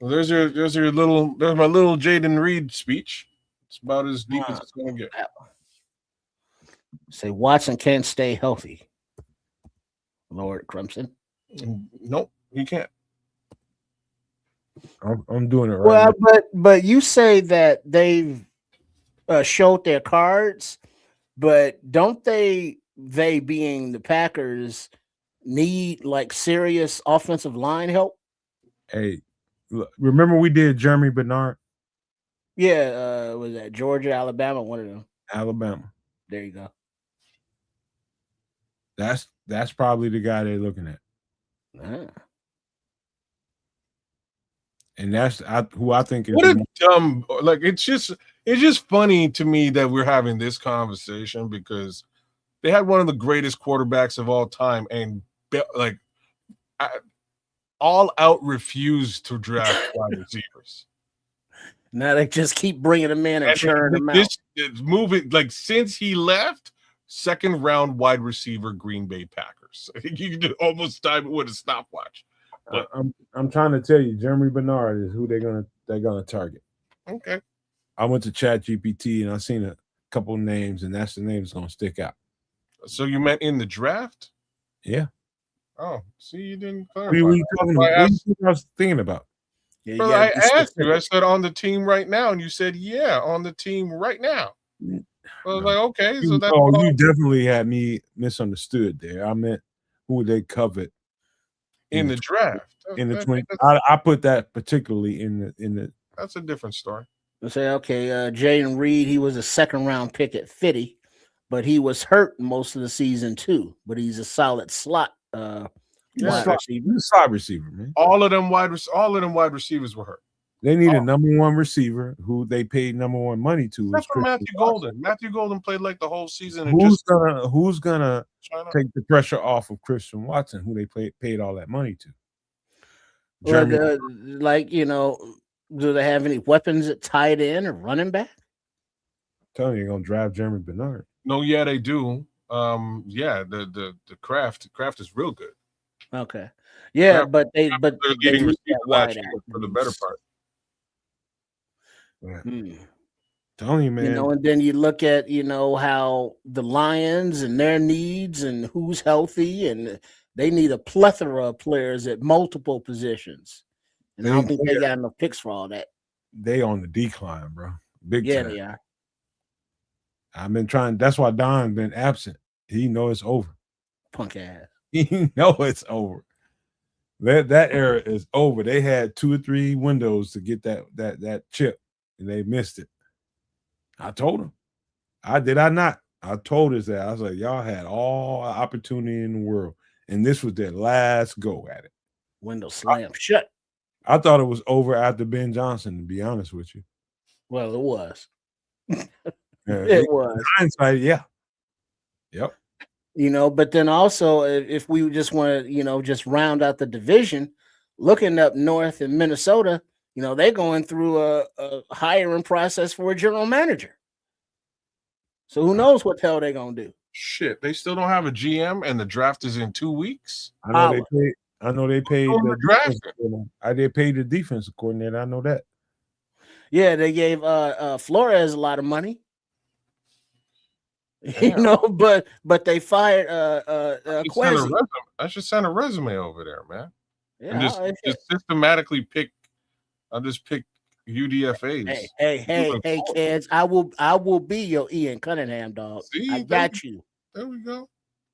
[SPEAKER 4] Well, there's my little Jadyn Reed speech. It's about as deep as it's gonna get.
[SPEAKER 3] Say Watson can't stay healthy. Lord Crimson.
[SPEAKER 4] Nope, he can't.
[SPEAKER 2] I'm doing it right
[SPEAKER 3] Well, but you say that they've showed their cards, but don't they being the Packers need like serious offensive line help?
[SPEAKER 2] Hey, look, remember we did Jeremy Bernard?
[SPEAKER 3] Yeah, was that Georgia, Alabama, one of them?
[SPEAKER 2] Alabama.
[SPEAKER 3] There you go.
[SPEAKER 2] That's probably the guy they're looking at. And that's who I think is
[SPEAKER 4] what a dumb. Like it's just funny to me that we're having this conversation because they had one of the greatest quarterbacks of all time and like all out refused to draft wide receivers.
[SPEAKER 3] Now they just keep bringing them in and churning them out.
[SPEAKER 4] It's moving like since he left, second round wide receiver Green Bay Packers. I think you could almost time it with a stopwatch. But
[SPEAKER 2] I'm trying to tell you, Jeremy Bernard is who they're gonna target.
[SPEAKER 4] Okay.
[SPEAKER 2] I went to ChatGPT and I seen a couple names, and that's the name that's gonna stick out.
[SPEAKER 4] So you meant in the draft?
[SPEAKER 2] Yeah.
[SPEAKER 4] Oh, see, you didn't clarify.
[SPEAKER 2] What are you talking about? What I was thinking about?
[SPEAKER 3] Yeah,
[SPEAKER 4] Bro, I asked you. I said on the team right now, and you said yeah, on the team right now. I was like, okay, so that's
[SPEAKER 2] you definitely had me misunderstood there. I meant who they covered
[SPEAKER 4] in the draft.
[SPEAKER 2] In the 20, I put that particularly in the.
[SPEAKER 4] That's a different story.
[SPEAKER 3] I say, okay, Jadyn Reed, he was a second round pick at 50, but he was hurt most of the season too. But he's a solid slot wide receiver.
[SPEAKER 2] He's a slot receiver, man.
[SPEAKER 4] All of them wide receivers were hurt.
[SPEAKER 2] They need a number one receiver who they paid number one money to.
[SPEAKER 4] Except for Matthew Golden. Matthew Golden played like the whole season. And
[SPEAKER 2] Who's gonna take the pressure off of Christian Watson, who they paid all that money to?
[SPEAKER 3] Well, do they have any weapons at tight end or running back?
[SPEAKER 2] I'm telling you, they're gonna draft Jeremy Bernard.
[SPEAKER 4] No, yeah, they do. The Kraft is real good.
[SPEAKER 3] Okay, yeah,
[SPEAKER 4] Kraft,
[SPEAKER 3] they
[SPEAKER 4] leading receiver last year for the better part.
[SPEAKER 2] Yeah. Telling you, man.
[SPEAKER 3] And then you look at how the Lions and their needs and who's healthy, and they need a plethora of players at multiple positions. And I don't think they got enough picks for all that.
[SPEAKER 2] They on the decline, bro. Big time.
[SPEAKER 3] They are.
[SPEAKER 2] I've been trying. That's why Don been absent. He know it's over.
[SPEAKER 3] Punk ass.
[SPEAKER 2] He know it's over. That era is over. They had 2 or 3 windows to get that chip, and they missed it. I told them. I not. I told us that. I was like, y'all had all opportunity in the world, and this was their last go at it.
[SPEAKER 3] Window slam shut.
[SPEAKER 2] I thought it was over after Ben Johnson, to be honest with you.
[SPEAKER 3] Well, it was.
[SPEAKER 2] It was. In hindsight, yeah. Yep.
[SPEAKER 3] But then also, if we just want to, just round out the division, looking up north in Minnesota, they're going through a hiring process for a general manager. So who knows what the hell they're going to do?
[SPEAKER 4] Shit, they still don't have a GM, and the draft is in 2 weeks.
[SPEAKER 2] I know they paid the draft. They paid the defensive coordinator. I know that.
[SPEAKER 3] Yeah, they gave Flores a lot of money. Yeah. But they fired Quezzy.
[SPEAKER 4] I should send a resume over there, man.
[SPEAKER 3] Yeah,
[SPEAKER 4] and just systematically pick. I'll just pick UDFAs.
[SPEAKER 3] Hey, kids! I will be your Ian Cunningham, dog.
[SPEAKER 4] See,
[SPEAKER 3] I got you.
[SPEAKER 4] There we go.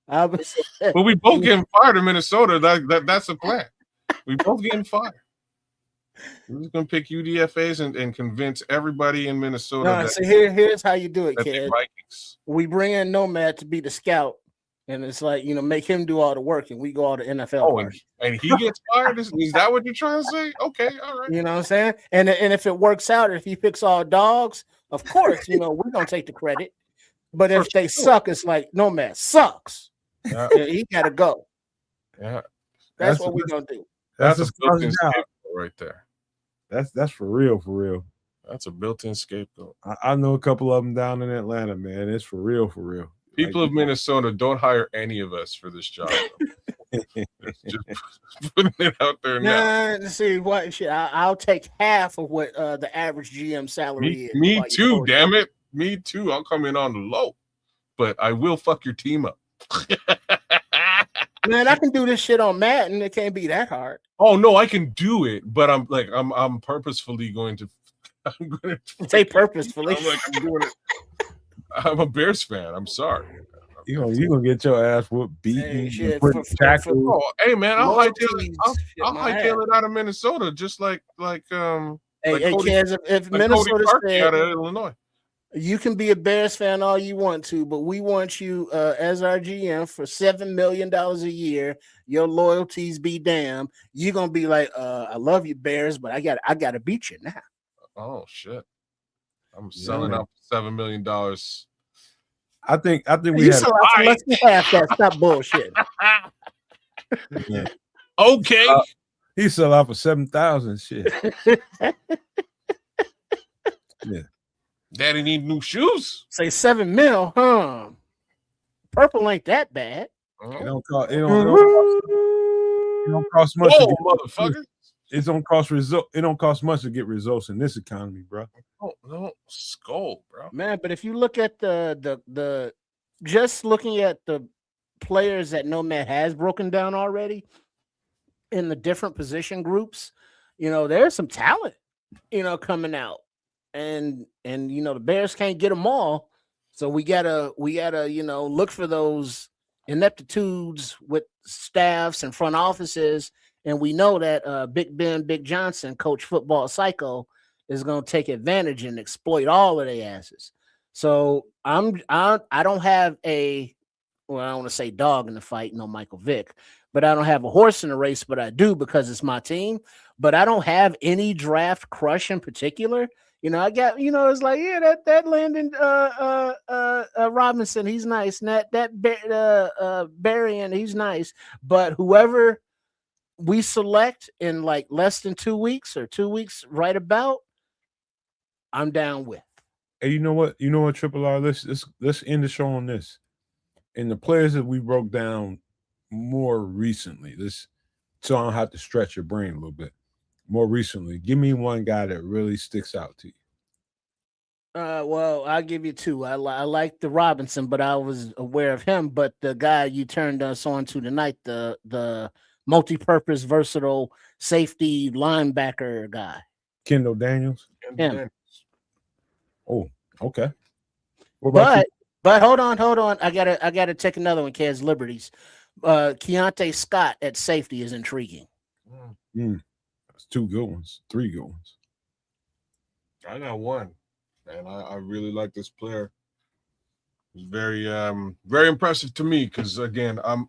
[SPEAKER 3] But
[SPEAKER 4] we both getting fired in Minnesota. That's the plan. We both getting fired. We're just gonna pick UDFAs and convince everybody in Minnesota.
[SPEAKER 3] So here's how you do it, kid.
[SPEAKER 4] Vikings.
[SPEAKER 3] We bring in Nomad to be the scout, and it's like make him do all the work, and we go all the NFL.
[SPEAKER 4] Oh, and he gets fired. Is that what you're trying to say? Okay, all right.
[SPEAKER 3] You know what I'm saying? And if it works out, if he picks all dogs, of course, we're gonna take the credit. But if they suck, it's like Nomad sucks. Yeah. He got to go.
[SPEAKER 4] Yeah,
[SPEAKER 3] that's what we're gonna do.
[SPEAKER 4] That's a built-in scapegoat right there.
[SPEAKER 2] That's for real, for real.
[SPEAKER 4] That's a built-in scapegoat.
[SPEAKER 2] I know a couple of them down in Atlanta, man. It's for real, for real.
[SPEAKER 4] People of Minnesota, don't hire any of us for this job. Just putting it out there now.
[SPEAKER 3] Nah, see what shit. I'll take half of what the average GM salary is.
[SPEAKER 4] Me
[SPEAKER 3] while you're
[SPEAKER 4] too,
[SPEAKER 3] coaching.
[SPEAKER 4] damn it. Me too. I'll come in on the low, but I will fuck your team up.
[SPEAKER 3] Man, I can do this shit on Madden. It can't be that hard.
[SPEAKER 4] Oh no, I can do it, but I'm purposefully going to. I'm going to
[SPEAKER 3] say purposefully.
[SPEAKER 4] I'm doing it. I'm a Bears fan. I'm sorry.
[SPEAKER 2] You gonna get your ass whooped, beaten,
[SPEAKER 3] Hey, shit,
[SPEAKER 4] Oh, hey man, I'll hightail
[SPEAKER 3] Loyalties,
[SPEAKER 4] it out of Minnesota, just like
[SPEAKER 3] Hey,
[SPEAKER 4] Cody,
[SPEAKER 3] kids, if
[SPEAKER 4] like Cody
[SPEAKER 3] Minnesota
[SPEAKER 4] Parkey out
[SPEAKER 3] said
[SPEAKER 4] of Illinois.
[SPEAKER 3] you can be a Bears fan all you want to, but we want you as our GM for $7 million a year. Your loyalties be damned. You're gonna be like, I love you, Bears, but I gotta beat you now.
[SPEAKER 4] Oh shit! I'm selling out for $7 million.
[SPEAKER 2] I think we
[SPEAKER 3] You
[SPEAKER 2] had.
[SPEAKER 3] sell out for less than half that. Stop bullshit.
[SPEAKER 2] Yeah.
[SPEAKER 4] Okay.
[SPEAKER 2] He sell out for 7,000. Shit. Yeah.
[SPEAKER 4] Daddy need new shoes.
[SPEAKER 3] Say $7 million, huh? Purple ain't that bad.
[SPEAKER 2] It don't cost. It don't cost much.
[SPEAKER 4] Whoa, motherfucker!
[SPEAKER 2] It don't cost result. It don't cost much to get results in this economy, bro.
[SPEAKER 4] Oh no, skull, bro.
[SPEAKER 3] Man, but if you look at the just looking at the players that Nomad has broken down already in the different position groups, there's some talent, coming out, and the Bears can't get them all, so we gotta look for those ineptitudes with staffs and front offices, and we know that Big Johnson, Coach Football Psycho, is going to take advantage and exploit all of their asses. So I don't have I don't want to say dog in the fight, no Michael Vick, but I don't have a horse in the race, but I do because it's my team. But I don't have any draft crush in particular. I got, it's like, yeah, that Landon Robinson, he's nice. And that Barian, he's nice. But whoever we select in like less than 2 weeks or 2 weeks right about, I'm down with.
[SPEAKER 2] Hey, you know what, Triple R? Let's end the show on this. And the players that we broke down more recently, so I don't have to stretch your brain a little bit. More recently, give me one guy that really sticks out to you.
[SPEAKER 3] Well, I'll give you two. I like the Robinson, but I was aware of him. But the guy you turned us on to tonight, the multi-purpose, versatile safety linebacker guy,
[SPEAKER 2] Kendall Daniels.
[SPEAKER 3] Him.
[SPEAKER 2] Oh, okay.
[SPEAKER 3] But hold on. I gotta take another one. Kaz Liberties. Keontae Scott at safety is intriguing.
[SPEAKER 2] That's 2 good ones, 3 good ones.
[SPEAKER 4] I got one, and I really like this player. He's very very impressive to me because again, I'm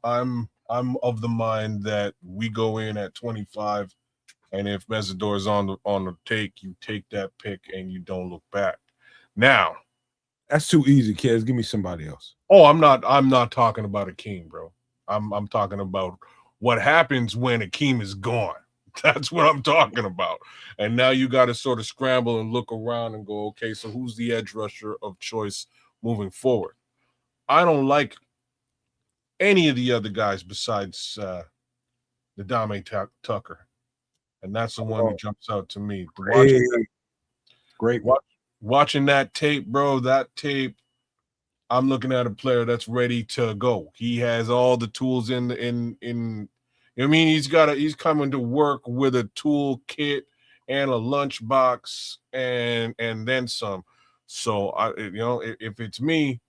[SPEAKER 4] of the mind that we go in at 25, and if Mesidor is on the take, you take that pick and you don't look back. Now,
[SPEAKER 2] that's too easy, kids. Give me somebody else.
[SPEAKER 4] Oh, I'm not talking about Akeem, bro. I'm talking about what happens when Akeem is gone. That's what I'm talking about. And now you got to sort of scramble and look around and go, okay, so who's the edge rusher of choice moving forward? I don't like any of the other guys besides the Dame Tucker. And that's the one that jumps out to me.
[SPEAKER 2] Great.
[SPEAKER 4] Watching that tape, bro, I'm looking at a player that's ready to go. He has all the tools he's coming to work with a tool kit and a lunchbox and then some. So if it's me,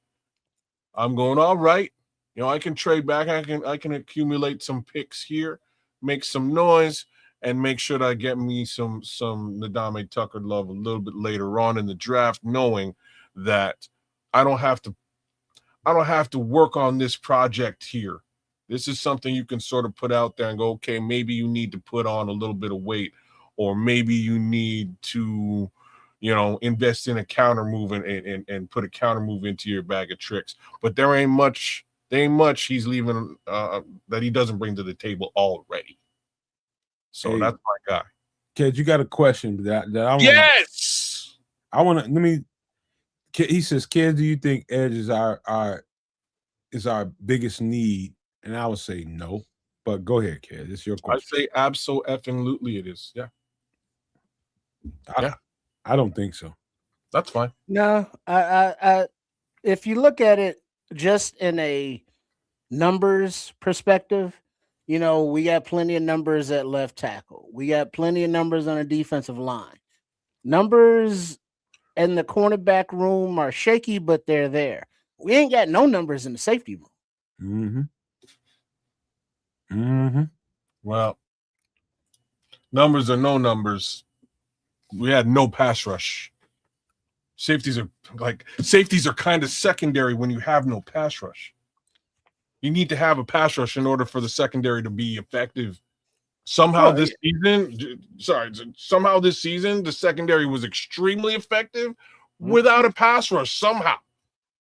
[SPEAKER 4] I'm going all right. I can trade back. I can accumulate some picks here, make some noise, and make sure that I get me some Nadame Tucker love a little bit later on in the draft, knowing that I don't have to work on this project here. This is something you can sort of put out there and go, okay, maybe you need to put on a little bit of weight, or maybe you need to, invest in a counter move and put a counter move into your bag of tricks. But there ain't much he's leaving that he doesn't bring to the table already. So that's my guy.
[SPEAKER 2] Kid, you got a question that I want.
[SPEAKER 4] Yes.
[SPEAKER 2] I want to. Let me. He says, "Kid, do you think edge is our biggest need?" And I would say no. But go ahead, Kid. It's your
[SPEAKER 4] I'd
[SPEAKER 2] question.
[SPEAKER 4] say absolutely it is. Yeah,
[SPEAKER 2] I don't think so.
[SPEAKER 4] that's fine.
[SPEAKER 3] No, I if you look at it just in a numbers perspective, you know, we got plenty of numbers at left tackle. We got plenty of numbers on a defensive line. Numbers in the cornerback room are shaky, but they're there. We ain't got no numbers in the safety room.
[SPEAKER 4] Well, numbers are no numbers. We had no pass rush. Safeties are kind of secondary when you have no pass rush. You need to have a pass rush in order for the secondary to be effective. Somehow this season, the secondary was extremely effective without a pass rush. Somehow,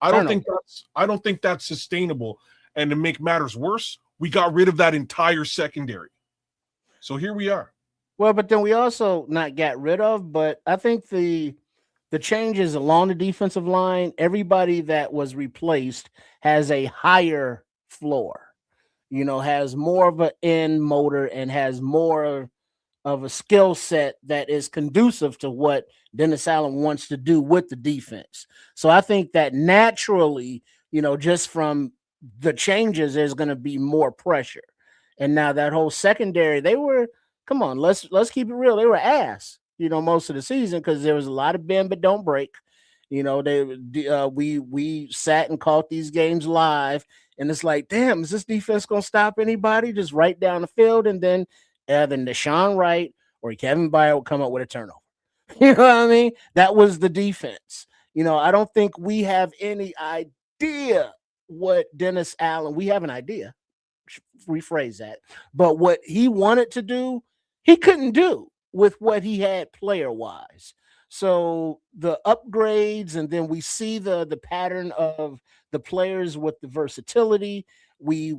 [SPEAKER 4] I don't think that's sustainable. And to make matters worse, we got rid of that entire secondary. So here we are.
[SPEAKER 3] Well, but then we also not got rid of, but I think the changes along the defensive line, everybody that was replaced has a higher floor, you know, has more of an end motor and has more of a skill set that is conducive to what Dennis Allen wants to do with the defense. So I think that naturally, you know, just from the changes, there's going to be more pressure. And now that whole secondary, they were, come on, let's keep it real. They were ass, you know, most of the season because there was a lot of bend but don't break. You know, we sat and caught these games live, and it's like, damn, is this defense gonna stop anybody? Just right down the field, and then either Deshaun Wright or Kevin Byard will come up with a turnover. You know what I mean? That was the defense. You know, I don't think we have any idea what Dennis Allen. We have an idea. Rephrase that, but what he wanted to do, he couldn't do with what he had player wise. So the upgrades, and then we see the pattern of the players with the versatility. We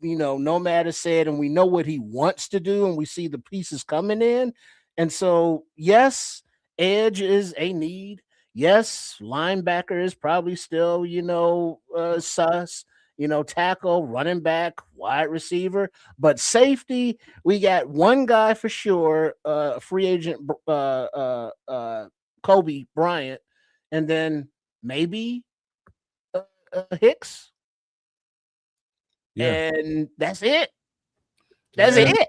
[SPEAKER 3] you know, Nomad has said, and we know what he wants to do, and we see the pieces coming in. And so, yes, edge is a need. Yes, linebacker is probably still, you know, sus. You know, tackle, running back, wide receiver, but safety, we got one guy for sure, free agent, Kobe Bryant, and then maybe Hicks, and that's it. That's it.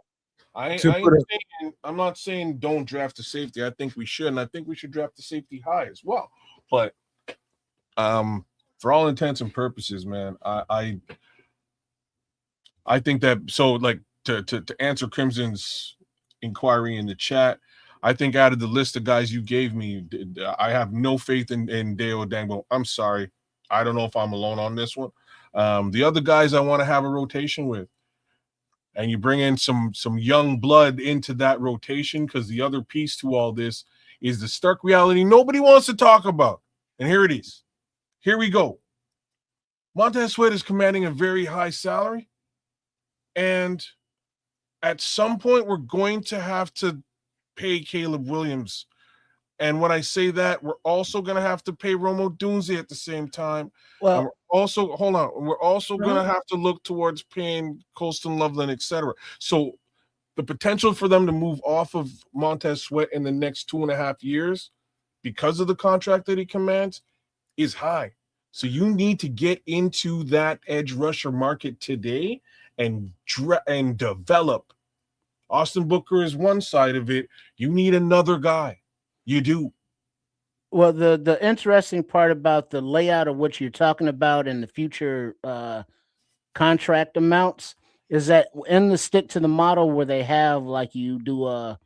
[SPEAKER 4] I'm not saying don't draft a safety. I think we should, and I think we should draft the safety high as well. But for all intents and purposes, man, I think that, so like to answer Crimson's inquiry in the chat, I think out of the list of guys you gave me, I have no faith in Deo Dangbo. I'm sorry. I don't know if I'm alone on this one. The other guys I want to have a rotation with. And you bring in some young blood into that rotation, because the other piece to all this is the stark reality nobody wants to talk about. And here it is. Here we go. Montez Sweat is commanding a very high salary. And at some point, we're going to have to pay Caleb Williams. And when I say that, we're also going to have to pay Romo Dunze at the same time. Well, and we're also going to have to look towards paying Colston Loveland, etc. So the potential for them to move off of Montez Sweat in the next 2.5 years because of the contract that he commands is high. So you need to get into that edge rusher market today and develop. Austin Booker is one side of it. You need another guy. You do.
[SPEAKER 3] Well, the interesting part about the layout of what you're talking about in the future contract amounts is that in the stick to the model where they have, like, you do a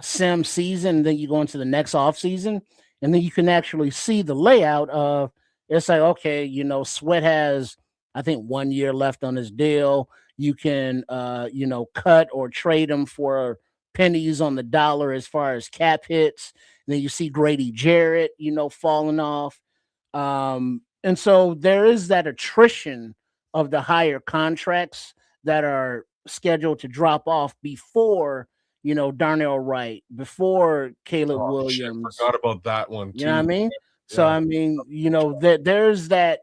[SPEAKER 3] sim season, and then you go into the next off season, and then you can actually see the layout of, it's like, okay, you know, Sweat has, I think, 1 year left on his deal. You can, you know, cut or trade him for pennies on the dollar as far as cap hits. And then you see Grady Jarrett, you know, falling off. And so there is that attrition of the higher contracts that are scheduled to drop off before, you know, Darnell Wright, before Caleb Williams.
[SPEAKER 4] Forgot about that one too.
[SPEAKER 3] You know what I mean? Yeah. So, I mean, you know, there's that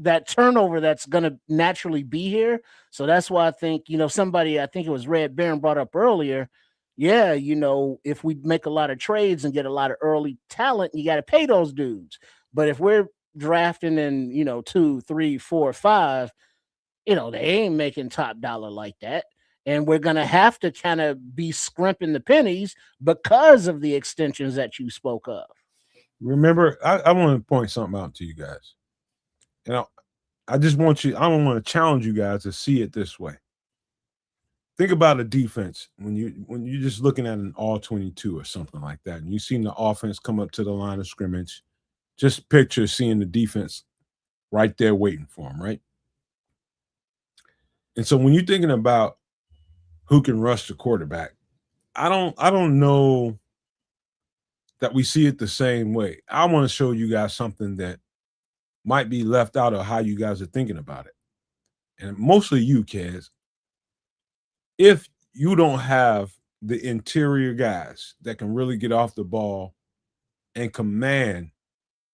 [SPEAKER 3] that turnover that's going to naturally be here. So that's why I think, somebody, I think it was Red Baron brought up earlier. Yeah, if we make a lot of trades and get a lot of early talent, you got to pay those dudes. But if we're drafting in, 2, 3, 4, 5, they ain't making top dollar like that. And we're going to have to kind of be scrimping the pennies because of the extensions that you spoke of.
[SPEAKER 2] Remember, I want to point something out to you guys. I just want you, I don't want to challenge you guys to see it this way. Think about a defense when you're just looking at an all 22 or something like that, and you've seen the offense come up to the line of scrimmage. Just picture seeing the defense right there waiting for them, right? And so when you're thinking about who can rush the quarterback, I don't know that we see it the same way. I want to show you guys something that might be left out of how you guys are thinking about it. And mostly you, kids. If you don't have the interior guys that can really get off the ball and command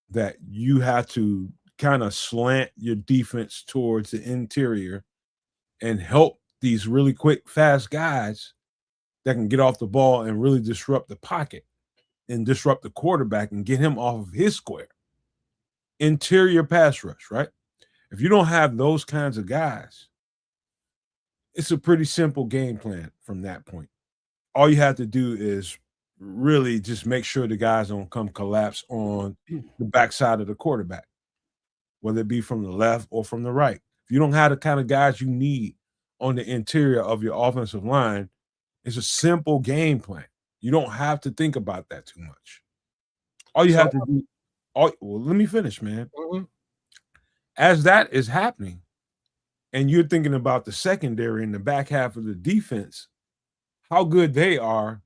[SPEAKER 2] that, you have to kind of slant your defense towards the interior and help these really quick, fast guys that can get off the ball and really disrupt the pocket and disrupt the quarterback and get him off of his square. Interior pass rush, right? If you don't have those kinds of guys, it's a pretty simple game plan from that point. All you have to do is really just make sure the guys don't come collapse on the backside of the quarterback, whether it be from the left or from the right. If you don't have the kind of guys you need on the interior of your offensive line, it's a simple game plan. You don't have to think about that too much. All you have to do, well, let me finish, man.
[SPEAKER 4] Mm-hmm.
[SPEAKER 2] As that is happening, and you're thinking about the secondary and the back half of the defense, how good they are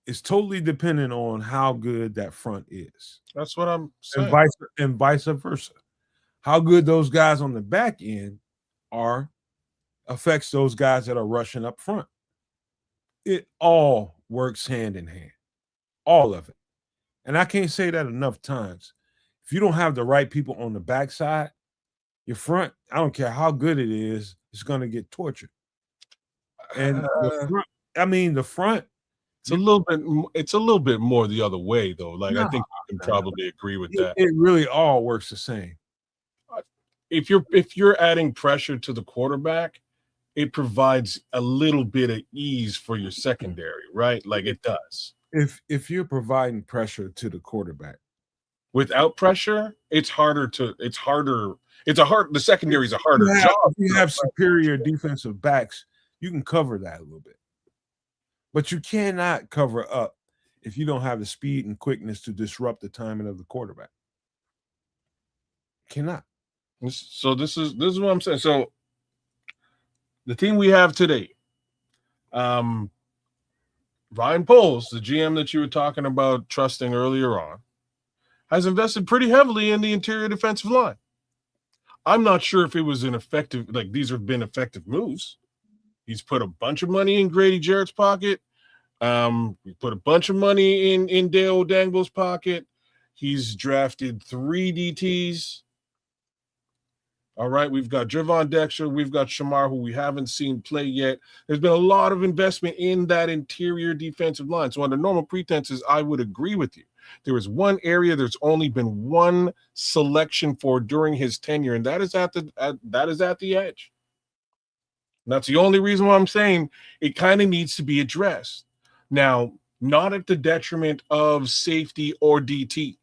[SPEAKER 2] is totally dependent on how good that front is.
[SPEAKER 4] That's what I'm saying.
[SPEAKER 2] And vice versa. How good those guys on the back end are affects those guys that are rushing up front. It all works hand in hand, all of it. And I can't say that enough times. If you don't have the right people on the backside, your front, I don't care how good it is, it's going to get tortured. And the front,
[SPEAKER 4] it's a little bit more the other way though. Like, I think you can probably agree with that.
[SPEAKER 2] It really all works the same.
[SPEAKER 4] If you're adding pressure to the quarterback, it provides a little bit of ease for your secondary, right? Like it does.
[SPEAKER 2] If you're providing pressure to the quarterback,
[SPEAKER 4] without pressure, the secondary is a harder job.
[SPEAKER 2] If you have superior defensive backs, you can cover that a little bit. But you cannot cover up if you don't have the speed and quickness to disrupt the timing of the quarterback. Cannot.
[SPEAKER 4] So this is what I'm saying. So the team we have today, Ryan Poles, the GM that you were talking about trusting earlier on, has invested pretty heavily in the interior defensive line. I'm not sure if it was these have been effective moves. He's put a bunch of money in Grady Jarrett's pocket. He put a bunch of money in Dale Dangbo's pocket. He's drafted 3 DTs. All right, we've got Javon Dexter, we've got Shamar, who we haven't seen play yet. There's been a lot of investment in that interior defensive line. So under normal pretenses, I would agree with you. There is one area there's only been one selection for during his tenure, and that is at the edge. And that's the only reason why I'm saying it kind of needs to be addressed. Now, not at the detriment of safety or DT.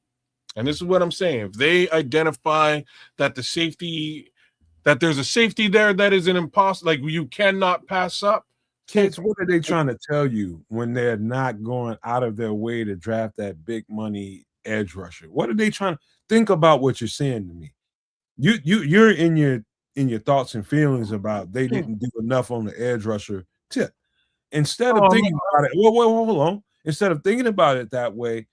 [SPEAKER 4] And this is what I'm saying. If they identify that there's a safety there that is an impossible, like you cannot pass up.
[SPEAKER 2] Kids, what are they trying to tell you when they're not going out of their way to draft that big money edge rusher? What are they trying to think about? What you're saying to me? You're in your thoughts and feelings about they didn't do enough on the edge rusher tip. Instead of thinking about it, hold on. Instead of thinking about it that way,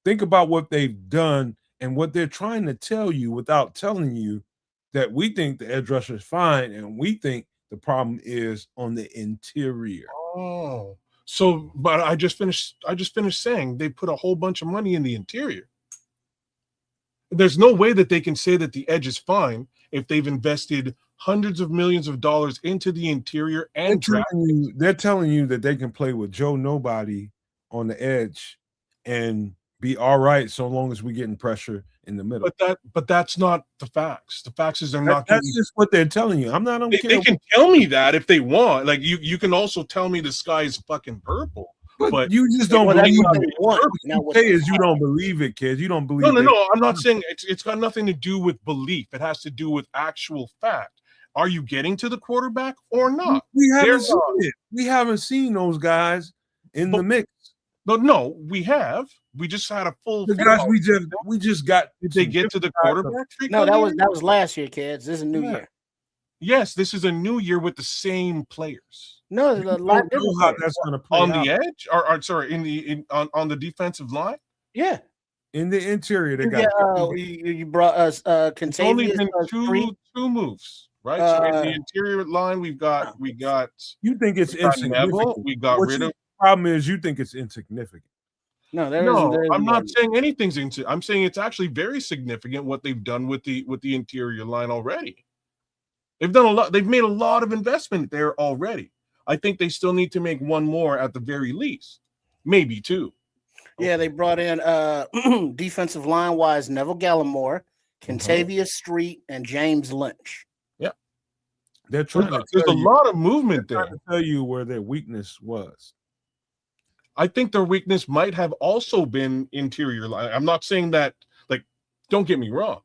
[SPEAKER 2] think about what they've done and what they're trying to tell you without telling you that we think the edge rusher is fine and we think the problem is on the interior.
[SPEAKER 4] Oh, so but I just finished saying they put a whole bunch of money in the interior. There's no way that they can say that the edge is fine if they've invested hundreds of millions of dollars into the interior and draft.
[SPEAKER 2] They're telling you that they can play with Joe Nobody on the edge and be all right so long as we're getting pressure in the middle.
[SPEAKER 4] But that's not the facts. The facts is they're not.
[SPEAKER 2] That's just what they're telling you. I'm not.
[SPEAKER 4] They can tell me that if they want. Like you can also tell me the sky is fucking purple. But
[SPEAKER 2] you just don't believe it.
[SPEAKER 3] What
[SPEAKER 2] you say is you don't believe it, kids. You don't believe it.
[SPEAKER 4] No. I'm not saying it's got nothing to do with belief. It has to do with actual fact. Are you getting to the quarterback or not?
[SPEAKER 2] We haven't seen it. We haven't seen those guys in the mix.
[SPEAKER 4] No, we have. We just had a full.
[SPEAKER 2] The guys we just got.
[SPEAKER 4] Did they get to the quarterback?
[SPEAKER 3] No, that was last year, kids. This is a new year.
[SPEAKER 4] Yes, this is a new year with the same players.
[SPEAKER 3] No, there's a lot different
[SPEAKER 2] how that's going to play
[SPEAKER 4] on
[SPEAKER 2] out.
[SPEAKER 4] the edge, or sorry, on the defensive line.
[SPEAKER 3] Yeah,
[SPEAKER 2] in the interior, they got.
[SPEAKER 3] You brought us
[SPEAKER 4] It's only been two moves, right? So in the interior line, we got.
[SPEAKER 2] You think it's insignificant?
[SPEAKER 4] We got rid of.
[SPEAKER 2] Problem is, you think it's insignificant.
[SPEAKER 3] No,
[SPEAKER 4] I'm not saying anything's into. I'm saying it's actually very significant what they've done with the interior line already. They've done a lot. They've made a lot of investment there already. I think they still need to make one more at the very least, maybe two.
[SPEAKER 3] Yeah, they brought in defensive line wise Neville Gallimore, Kentavious Street, and James Lynch.
[SPEAKER 4] Yeah,
[SPEAKER 2] they're trying.
[SPEAKER 4] There's a lot of movement there.
[SPEAKER 2] Trying to tell you where their weakness was.
[SPEAKER 4] I think their weakness might have also been interior line. I'm not saying that. Like, don't get me wrong.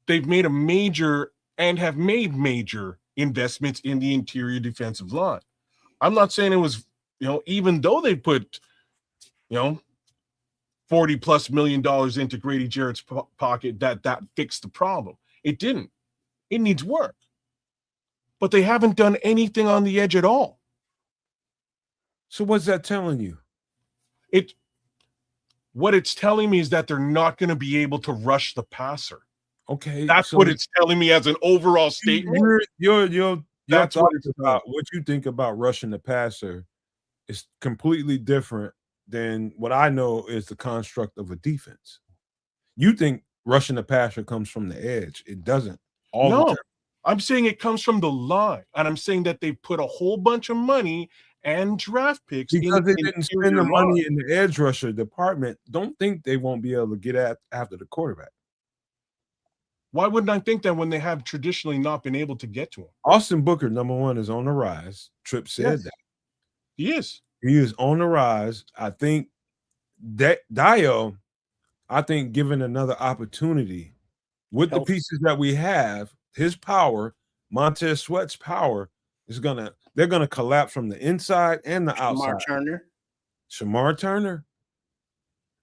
[SPEAKER 4] They've made a major and have made major investments in the interior defensive line. I'm not saying it was, even though they put, $40+ million into Grady Jarrett's pocket, that fixed the problem. It didn't. It needs work. But they haven't done anything on the edge at all.
[SPEAKER 2] So what's that telling you?
[SPEAKER 4] What it's telling me is that they're not going to be able to rush the passer.
[SPEAKER 2] Okay,
[SPEAKER 4] that's what it's telling me as an overall statement.
[SPEAKER 2] That's what it's about. What you think about rushing the passer is completely different than what I know is the construct of a defense. You think rushing the passer comes from the edge. It doesn't.
[SPEAKER 4] No, I'm saying it comes from the line, and I'm saying that they put a whole bunch of money and draft picks
[SPEAKER 2] because they didn't spend the money in the edge rusher department. Don't think they won't be able to get after the quarterback.
[SPEAKER 4] Why wouldn't I think that when they have traditionally not been able to get to him?
[SPEAKER 2] Austin Booker, number one, is on the rise. Tripp said that.
[SPEAKER 4] He is.
[SPEAKER 2] He is on the rise. I think that Dio, given another opportunity with the pieces that we have, his power, Montez Sweat's power, they're gonna collapse from the inside and the outside. Shamar Turner.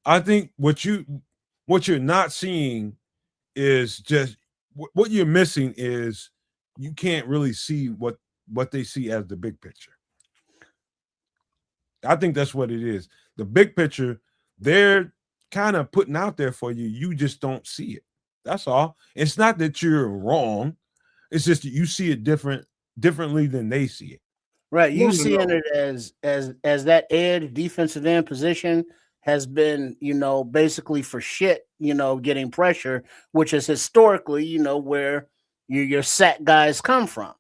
[SPEAKER 2] I think what you're not seeing is just what you're missing is you can't really see what they see as the big picture. I think that's what it is. The big picture, they're kind of putting out there for you. You just don't see it. That's all. It's not that you're wrong. It's just that you see it differently than they see it.
[SPEAKER 3] Right. You seeing it as that edge defensive end position has been, basically for shit, getting pressure, which is historically, where your sack guys come from.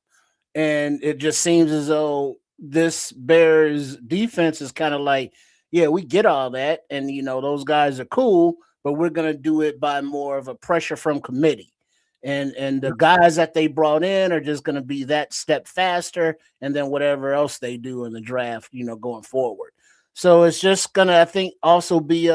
[SPEAKER 3] And it just seems as though this Bears defense is kind of like, yeah, we get all that. And, those guys are cool, but we're going to do it by more of a pressure from committee. And the guys that they brought in are just going to be that step faster. And then whatever else they do in the draft, going forward. So it's just going to, I think, also be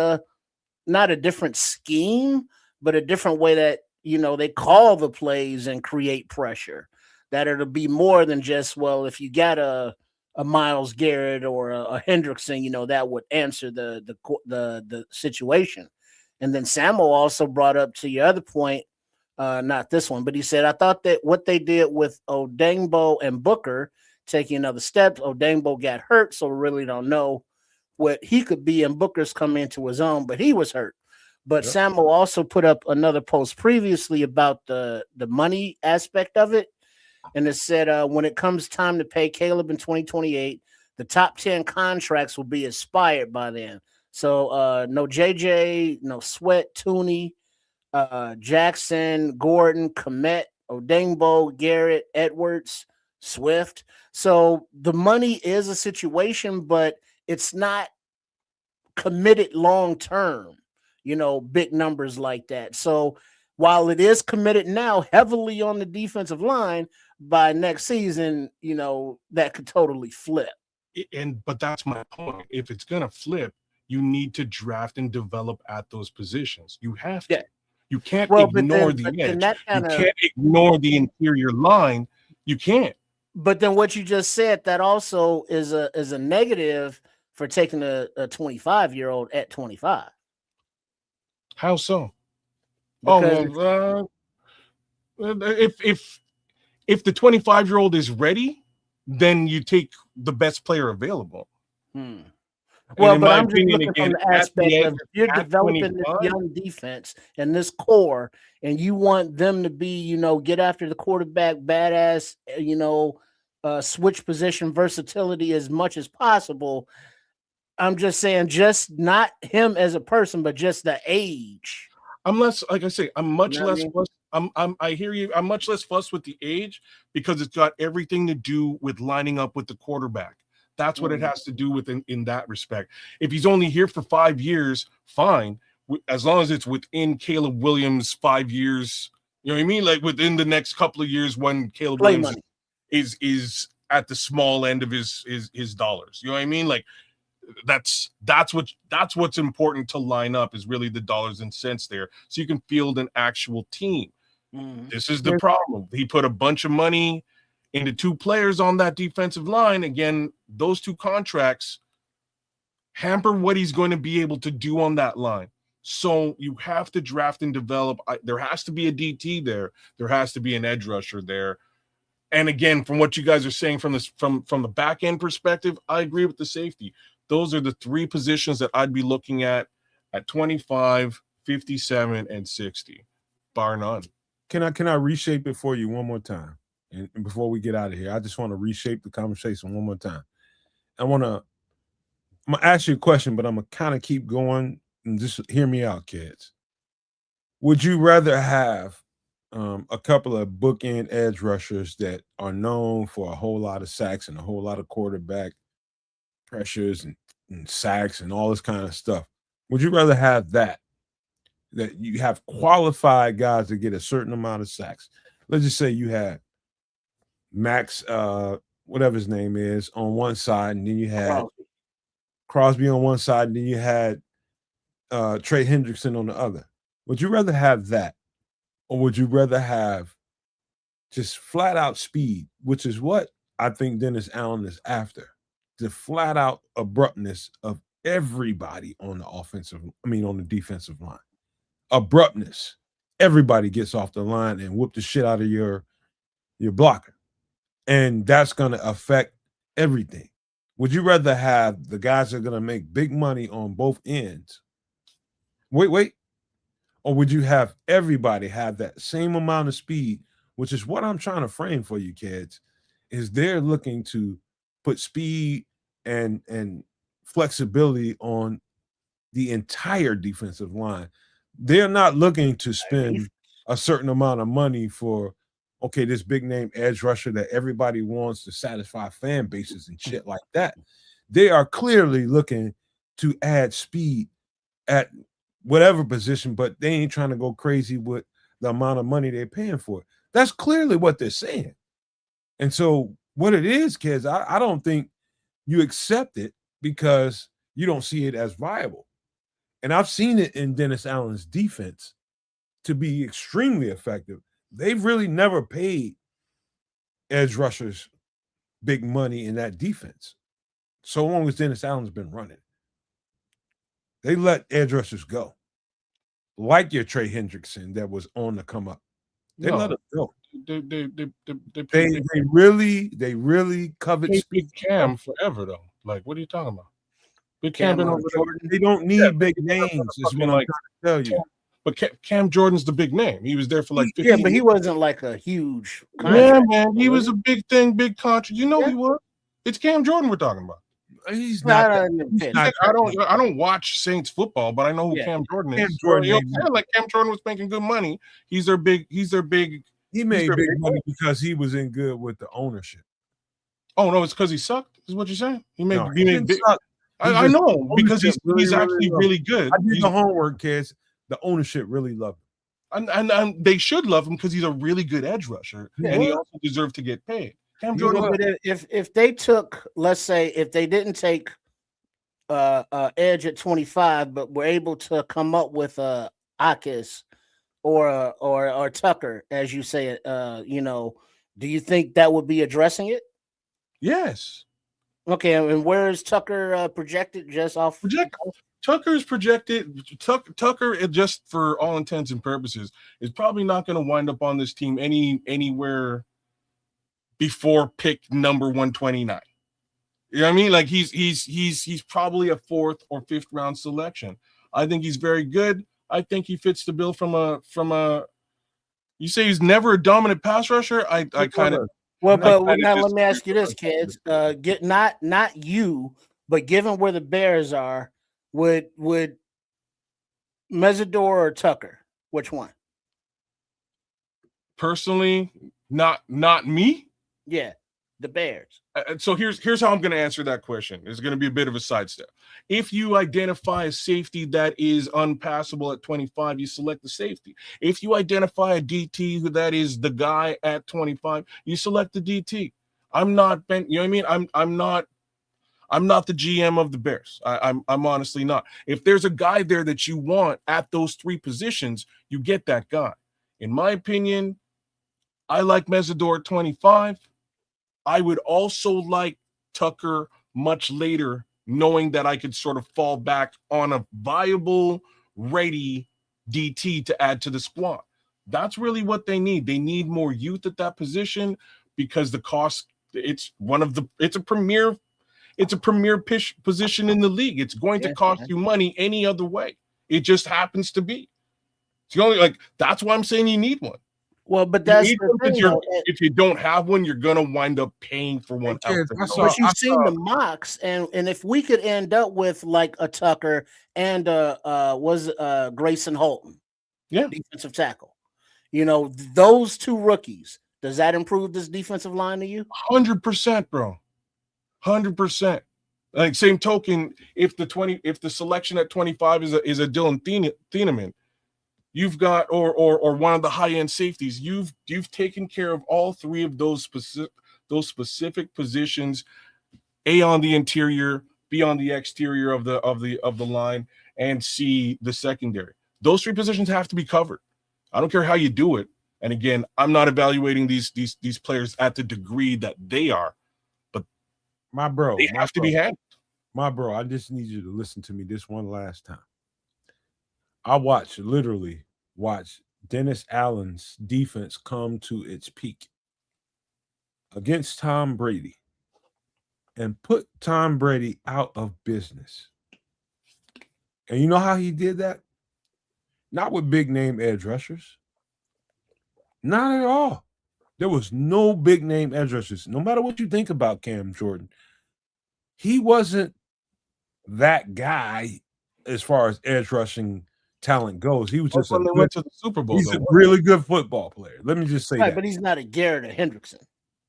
[SPEAKER 3] not a different scheme, but a different way that, they call the plays and create pressure. That it'll be more than just, well, if you got a Myles Garrett or a Hendrickson, that would answer the situation. And then Samuel also brought up to your other point, not this one, but he said, I thought that what they did with Odengbo and Booker taking another step, Odengbo got hurt, so we really don't know what he could be, and Booker's come into his own, but he was hurt. But yep. Samuel also put up another post previously about the money aspect of it. And it said, when it comes time to pay Caleb in 2028, the top 10 contracts will be expired by then. So no JJ, no Sweat, Tooney, Jackson, Gordon, Komet, Odengbo, Garrett, Edwards, Swift. So the money is a situation, but it's not committed long term, big numbers like that. So while it is committed now heavily on the defensive line, by next season, that could totally flip.
[SPEAKER 4] But that's my point. If it's gonna flip, you need to draft and develop at those positions. You have to.
[SPEAKER 3] Yeah.
[SPEAKER 4] You can't
[SPEAKER 3] Well,
[SPEAKER 4] ignore the edge. You can't ignore the interior line. You can't.
[SPEAKER 3] But then what you just said, that also is a negative for taking a 25-year-old at 25.
[SPEAKER 4] How so?
[SPEAKER 3] Because
[SPEAKER 4] if the 25-year-old is ready, then you take the best player available.
[SPEAKER 3] Well, but I'm just looking from the aspect of if you're developing this young defense and this core, and you want them to be, get after the quarterback, badass, switch position versatility as much as possible. I'm just saying, just not him as a person, but just the age.
[SPEAKER 4] I'm less, like I say, I'm much less fussed. I hear you. I'm much less fussed with the age because it's got everything to do with lining up with the quarterback. That's what it has to do with in that respect. If he's only here for 5 years, fine. As long as it's within Caleb Williams' 5 years, you know what I mean? Like within the next couple of years when Caleb Williams is at the small end of his dollars. You know what I mean? Like that's what's important to line up is really the dollars and cents there. So you can field an actual team. This is the problem. He put a bunch of money into 2 players on that defensive line. Again, those 2 contracts hamper what he's going to be able to do on that line. So you have to draft and develop. There has to be a DT there. There has to be an edge rusher there. And again, from what you guys are saying from the back end perspective, I agree with the safety. Those are the 3 positions that I'd be looking at 25, 57, and 60, bar none.
[SPEAKER 2] Can I reshape it for you one more time? And before we get out of here, I just want to reshape the conversation one more time. I'm gonna ask you a question, but I'm gonna kind of keep going and just hear me out, kids. Would you rather have a couple of bookend edge rushers that are known for a whole lot of sacks and a whole lot of quarterback pressures and sacks and all this kind of stuff? Would you rather have that you have qualified guys that get a certain amount of sacks? Let's just say you had Max, whatever his name is, on one side, and then you had Crosby on one side, and then you had Trey Hendrickson on the other. Would you rather have that, or would you rather have just flat out speed, which is what I think Dennis Allen is after? The flat out abruptness of everybody on the defensive line. Abruptness. Everybody gets off the line and whoop the shit out of your blocker. And that's going to affect everything. Would you rather have the guys that are going to make big money on both ends? Wait. Or would you have everybody have that same amount of speed, which is what I'm trying to frame for you kids, is they're looking to put speed and flexibility on the entire defensive line. They're not looking to spend a certain amount of money for, okay, this big name edge rusher that everybody wants to satisfy fan bases and shit like that. They are clearly looking to add speed at whatever position, but they ain't trying to go crazy with the amount of money they're paying for it. That's clearly what they're saying. And so what it is, kids, I don't think you accept it because you don't see it as viable. And I've seen it in Dennis Allen's defense to be extremely effective. They've really never paid edge rushers big money in that defense. So long as Dennis Allen's been running, they let edge rushers go. Like your Trey Hendrickson that was on the come up. They let it go. They really covered
[SPEAKER 4] Big Cam forever though. Like, what are you talking about? Big Cam been over
[SPEAKER 2] Jordan. They don't need big names. Is what I'm trying to tell you.
[SPEAKER 4] But Cam Jordan's the big name. He was there for like 15
[SPEAKER 3] years. But he wasn't like a huge
[SPEAKER 4] contract. Yeah, man. He was a big thing, big contract. You know he was. It's Cam Jordan we're talking about.
[SPEAKER 2] He's not.
[SPEAKER 4] I don't watch Saints football, but I know who Cam Jordan is. Cam Jordan, like Cam Jordan was making good money. He's their big
[SPEAKER 2] He made big money because he was in good with the ownership.
[SPEAKER 4] Oh no, it's because he sucked. Is what you're saying? He made
[SPEAKER 2] He
[SPEAKER 4] big.
[SPEAKER 2] didn't suck.
[SPEAKER 4] I know because he's
[SPEAKER 2] really
[SPEAKER 4] actually
[SPEAKER 2] loved him.
[SPEAKER 4] really good.
[SPEAKER 2] I did the homework, kids. The ownership really loved him.
[SPEAKER 4] And they should love him because he's a really good edge rusher, and he also deserved to get paid.
[SPEAKER 3] But if they took, let's say, if they didn't take edge at 25, but were able to come up with a Akis or Tucker, as you say it, do you think that would be addressing it?
[SPEAKER 4] Yes.
[SPEAKER 3] Okay, and where is Tucker projected? Just off
[SPEAKER 4] Tucker's projected. Tucker, just for all intents and purposes, is probably not going to wind up on this team anywhere before pick number 129. You know what I mean? Like he's probably a 4th or 5th round selection. I think he's very good. I think he fits the bill from a. You say he's never a dominant pass rusher. I kind of.
[SPEAKER 3] Well, but now let me ask you this, kids. Get not you, but given where the Bears are, would Mesidor or Tucker? Which one?
[SPEAKER 4] Personally, not me.
[SPEAKER 3] Yeah, the Bears.
[SPEAKER 4] So here's how I'm going to answer that question. It's going to be a bit of a sidestep. If you identify a safety that is unpassable at 25, you select the safety. If you identify a DT that is the guy at 25, you select the DT. I'm not, you know what I mean? I'm not the GM of the Bears. I'm honestly not. If there's a guy there that you want at those 3 positions, you get that guy. In my opinion, I like Mesidor at 25. I would also like Tucker much later, knowing that I could sort of fall back on a viable, ready DT to add to the squad. That's really what they need. They need more youth at that position because the cost, it's a premier position in the league. It's going to cost you money any other way. It just happens to be. It's the only, that's why I'm saying you need one.
[SPEAKER 3] Well, but that's the thing,
[SPEAKER 4] if you don't have one, you're gonna wind up paying for one.
[SPEAKER 3] But you've seen the mocks, and if we could end up with like a Tucker and Grayson Holton, defensive tackle, those 2 rookies, does that improve this defensive line to you?
[SPEAKER 4] 100%, bro. 100%. Like same token, if the selection at 25 is a Dylan Thieneman, you've got or one of the high-end safeties, you've taken care of all 3 of those specific positions, A on the interior, B on the exterior of the line, and C the secondary. Those 3 positions have to be covered. I don't care how you do it. And again, I'm not evaluating these players at the degree that they are, but they have to be handled.
[SPEAKER 2] My bro, I just need you to listen to me this one last time. I literally watch Dennis Allen's defense come to its peak against Tom Brady and put Tom Brady out of business. And you know how he did that? Not with big name edge rushers. Not at all. There was no big name edge rushers. No matter what you think about Cam Jordan, he wasn't that guy as far as edge rushing talent goes. He was just
[SPEAKER 4] when they went to the Super Bowl.
[SPEAKER 2] He's a really good football player. Let me just say that.
[SPEAKER 3] But he's not a Garrett or Hendrickson.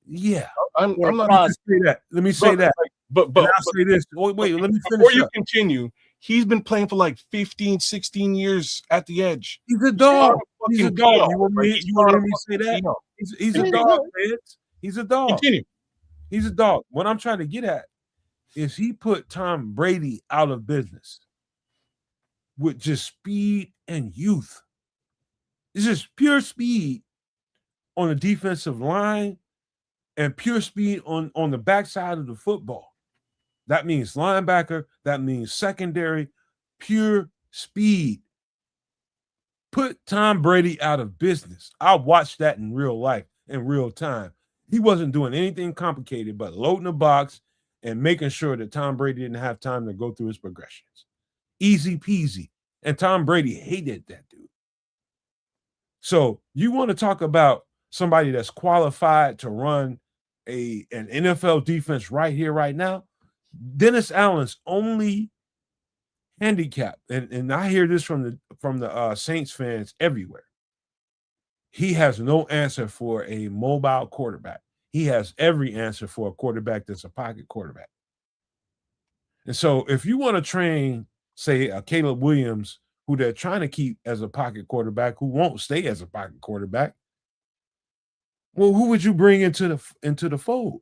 [SPEAKER 2] Yeah,
[SPEAKER 4] I'm not
[SPEAKER 2] say that. Let me say that.
[SPEAKER 4] But
[SPEAKER 2] I'll say this. Wait, let me finish.
[SPEAKER 4] Before you continue, he's been playing for like 15, 16 years at the edge.
[SPEAKER 2] He's a dog. He's a dog. You want me to say that? He's a dog, man. He's a dog.
[SPEAKER 4] Continue.
[SPEAKER 2] He's a dog. What I'm trying to get at is he put Tom Brady out of business with just speed and youth. It's just pure speed on the defensive line and pure speed on the backside of the football. That means linebacker. That means secondary. Pure speed. Put Tom Brady out of business. I watched that in real life, in real time. He wasn't doing anything complicated but loading the box and making sure that Tom Brady didn't have time to go through his progressions. Easy peasy. And Tom Brady hated that dude. So you want to talk about somebody that's qualified to run an NFL defense right here, right now? Dennis Allen's only handicap, and I hear this from the Saints fans everywhere. He has no answer for a mobile quarterback. He has every answer for a quarterback that's a pocket quarterback. And so if you want to train, say, a Caleb Williams, who they're trying to keep as a pocket quarterback, who won't stay as a pocket quarterback, well, who would you bring into the fold?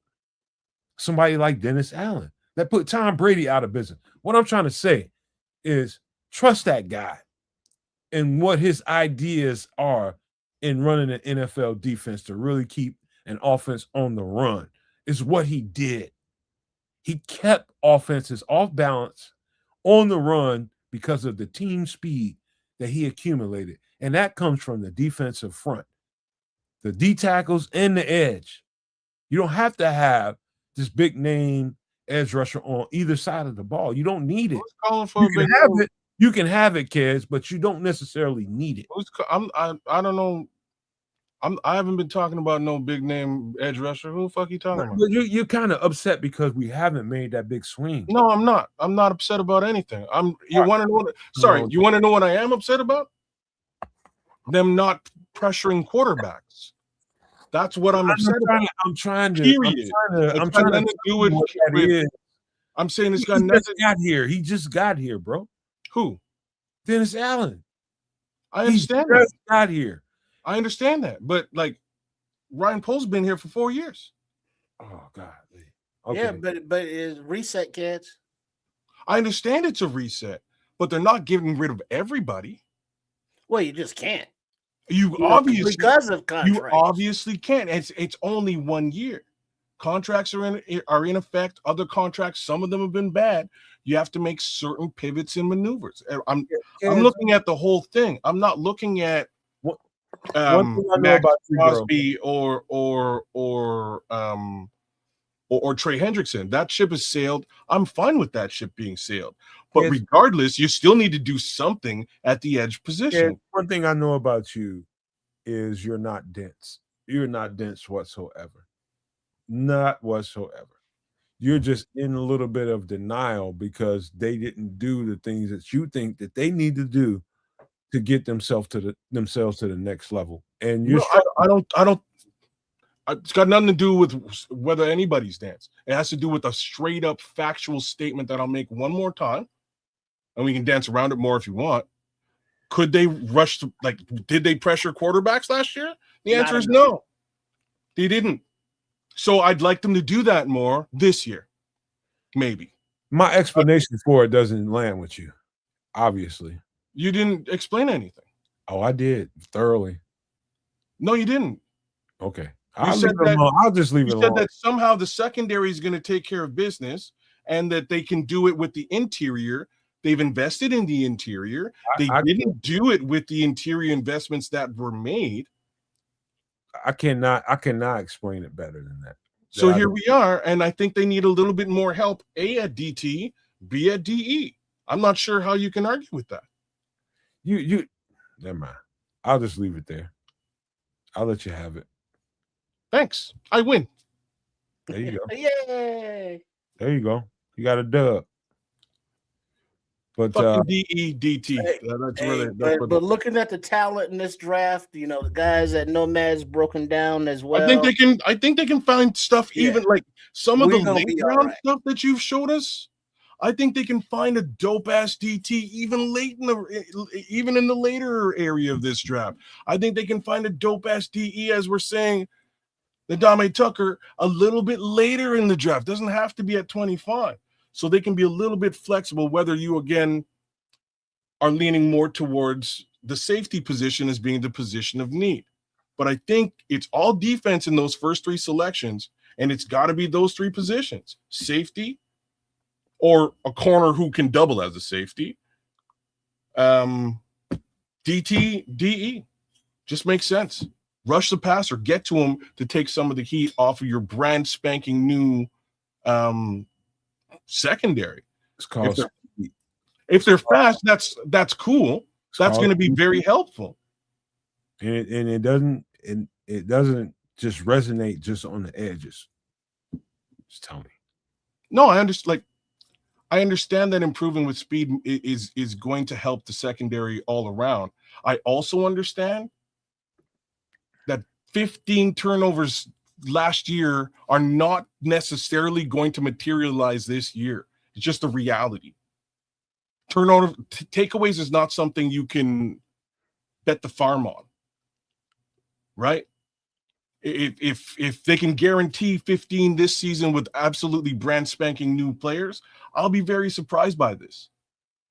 [SPEAKER 2] Somebody like Dennis Allen that put Tom Brady out of business. What I'm trying to say is trust that guy and what his ideas are in running an NFL defense to really keep an offense on the run is what he did. He kept offenses off balance on the run because of the team speed that he accumulated. And that comes from the defensive front, the D tackles and the edge. You don't have to have this big name edge rusher on either side of the ball. You don't need it.
[SPEAKER 4] Calling for
[SPEAKER 2] You can have it. You can have it, kids, but you don't necessarily need it.
[SPEAKER 4] I don't know. I haven't been talking about no big name edge rusher. Who the fuck you talking about?
[SPEAKER 2] You're kind of upset because we haven't made that big swing.
[SPEAKER 4] No, I'm not. I'm not upset about anything. You want to know? You want to know what I am upset about? Them not pressuring quarterbacks. That's what I'm upset about.
[SPEAKER 2] I'm trying to
[SPEAKER 4] do it. I'm saying it's got nothing.
[SPEAKER 2] He just got here, bro.
[SPEAKER 4] Who?
[SPEAKER 2] Dennis Allen.
[SPEAKER 4] I understand that.
[SPEAKER 2] Got here.
[SPEAKER 4] I understand that, but like Ryan Pohl's been here for 4 years.
[SPEAKER 2] Oh God. Okay.
[SPEAKER 3] Yeah, but it's reset, kids.
[SPEAKER 4] I understand it's a reset, but they're not getting rid of everybody.
[SPEAKER 3] Well, you just can't.
[SPEAKER 4] You obviously
[SPEAKER 3] because of contracts.
[SPEAKER 4] You obviously can't. It's only 1 year. Contracts are in effect. Other contracts, some of them have been bad. You have to make certain pivots and maneuvers. I'm looking at the whole thing. I'm not looking at Max Crosby or Trey Hendrickson. That ship has sailed. I'm fine with that ship being sailed. But regardless, you still need to do something at the edge position.
[SPEAKER 2] One thing I know about you is you're not dense. You're not dense whatsoever. Not whatsoever. You're just in a little bit of denial because they didn't do the things that you think that they need to do to get themselves to the next level. And
[SPEAKER 4] I don't. It's got nothing to do with whether anybody's dance. It has to do with a straight up factual statement that I'll make one more time, and we can dance around it more if you want. Could they rush? Did they pressure quarterbacks last year? The answer is no. They didn't. So I'd like them to do that more this year, maybe.
[SPEAKER 2] My explanation for it doesn't land with you, obviously.
[SPEAKER 4] You didn't explain anything.
[SPEAKER 2] Oh, I did thoroughly.
[SPEAKER 4] No, you didn't.
[SPEAKER 2] Okay. I'll just leave it alone.
[SPEAKER 4] You said that somehow the secondary is going to take care of business and that they can do it with the interior. They've invested in the interior. They didn't do it with the interior investments that were made.
[SPEAKER 2] I cannot explain it better than that.
[SPEAKER 4] So here we are, and I think they need a little bit more help, A, at DT, B, at DE. I'm not sure how you can argue with that.
[SPEAKER 2] You never mind. I'll just leave it there. I'll let you have it.
[SPEAKER 4] Thanks. I win.
[SPEAKER 2] There you go.
[SPEAKER 3] Yay.
[SPEAKER 2] There you go. You got a dub. But
[SPEAKER 4] DEDT.
[SPEAKER 3] But looking at the talent in this draft, the guys that Nomad's broken down as well.
[SPEAKER 4] I think they can find stuff even like some of the late round stuff that you've showed us. I think they can find a dope ass DT even in the later area of this draft. I think they can find a dope ass DE, as we're saying, the Dame Tucker a little bit later in the draft. Doesn't have to be at 25. So they can be a little bit flexible, whether you again are leaning more towards the safety position as being the position of need. But I think it's all defense in those first three selections, and it's got to be those three positions: safety, or a corner who can double as a safety. DT, DE. Just makes sense. Rush the passer, get to him to take some of the heat off of your brand spanking new secondary. If they're fast, that's cool. That's going to be very helpful.
[SPEAKER 2] And it doesn't just resonate just on the edges. Just tell me.
[SPEAKER 4] No, I understand. I understand that improving with speed is going to help the secondary all around. I also understand 15 turnovers last year are not necessarily going to materialize this year. It's just a reality. Turnover takeaways is not something you can bet the farm on, right? If they can guarantee 15 this season with absolutely brand spanking new players, I'll be very surprised by this.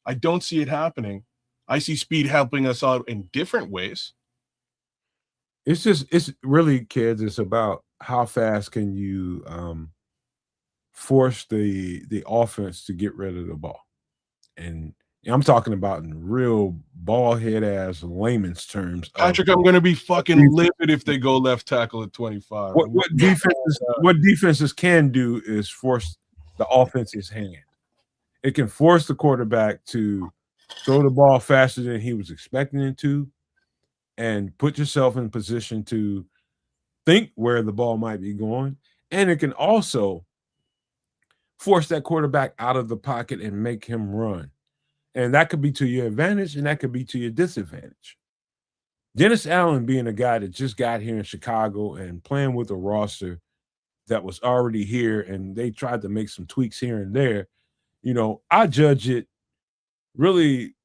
[SPEAKER 4] I don't see it happening. I see speed helping us out in different ways.
[SPEAKER 2] It's really, kids, it's about how fast can you force the offense to get rid of the ball. And I'm talking about in real ball head ass layman's terms.
[SPEAKER 4] Patrick, I'm going to be fucking livid if they go left tackle at 25.
[SPEAKER 2] What defenses can do is force the offense's hand. It can force the quarterback to throw the ball faster than he was expecting it to, and put yourself in position to think where the ball might be going. And it can also force that quarterback out of the pocket and make him run. And that could be to your advantage, and that could be to your disadvantage. Dennis Allen being a guy that just got here in Chicago and playing with a roster that was already here, and they tried to make some tweaks here and there, I judge it really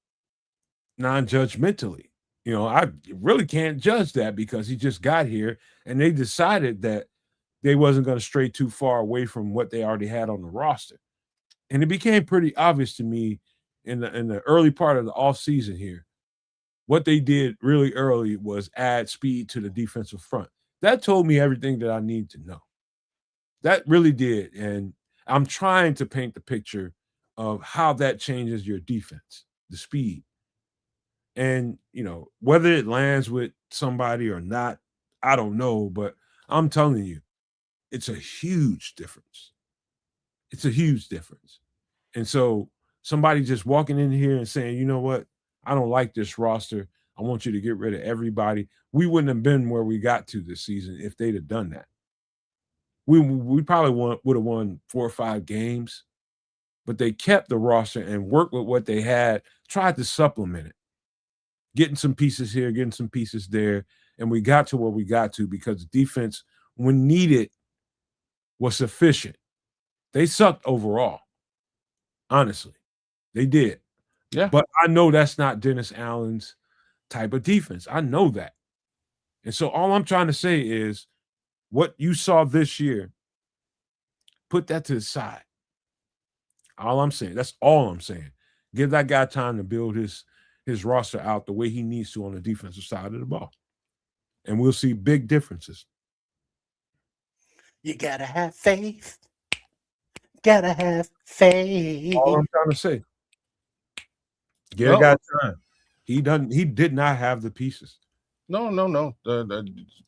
[SPEAKER 2] non-judgmentally. I really can't judge that because he just got here, and they decided that they wasn't going to stray too far away from what they already had on the roster. And it became pretty obvious to me in the early part of the offseason here, what they did really early was add speed to the defensive front. That told me everything that I need to know. That really did. And I'm trying to paint the picture of how that changes your defense, the speed. And, whether it lands with somebody or not, I don't know. But I'm telling you, it's a huge difference. It's a huge difference. And so somebody just walking in here and saying, you know what, I don't like this roster, I want you to get rid of everybody. We wouldn't have been where we got to this season if they'd have done that. We probably would have won 4 or 5 games, but they kept the roster and worked with what they had, tried to supplement it, getting some pieces here, getting some pieces there, and we got to where we got to because the defense, when needed, was sufficient. They sucked overall. Honestly, they did.
[SPEAKER 4] Yeah.
[SPEAKER 2] But I know that's not Dennis Allen's type of defense. I know that. And so all I'm trying to say is what you saw this year, put that to the side. All I'm saying, that's all I'm saying. Give that guy time to build his roster out the way he needs to on the defensive side of the ball. And we'll see big differences.
[SPEAKER 3] You gotta have faith. Gotta have faith.
[SPEAKER 2] All I'm trying to say. Give guy time. He did not have the pieces.
[SPEAKER 4] No.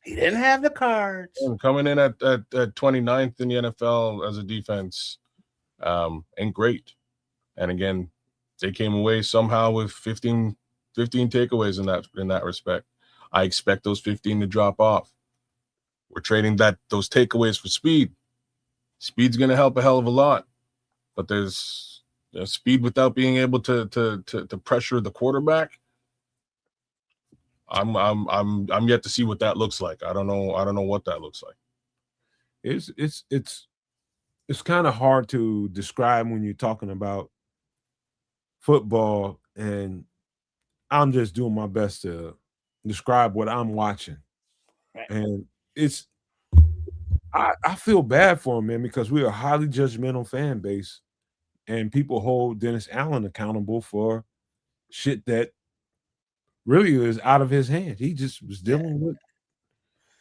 [SPEAKER 3] He didn't have the cards.
[SPEAKER 4] Coming in at 29th in the NFL as a defense, and great. And again, they came away somehow with 15 takeaways in that respect. I expect those 15 to drop off. We're trading those takeaways for speed. Speed's going to help a hell of a lot, but there's speed without being able to pressure the quarterback. I'm yet to see what that looks like. I don't know what that looks like.
[SPEAKER 2] It's kind of hard to describe when you're talking about football, and I'm just doing my best to describe what I'm watching.
[SPEAKER 3] Right.
[SPEAKER 2] And I feel bad for him, man, because we're a highly judgmental fan base, and people hold Dennis Allen accountable for shit that really is out of his hands. He just was dealing with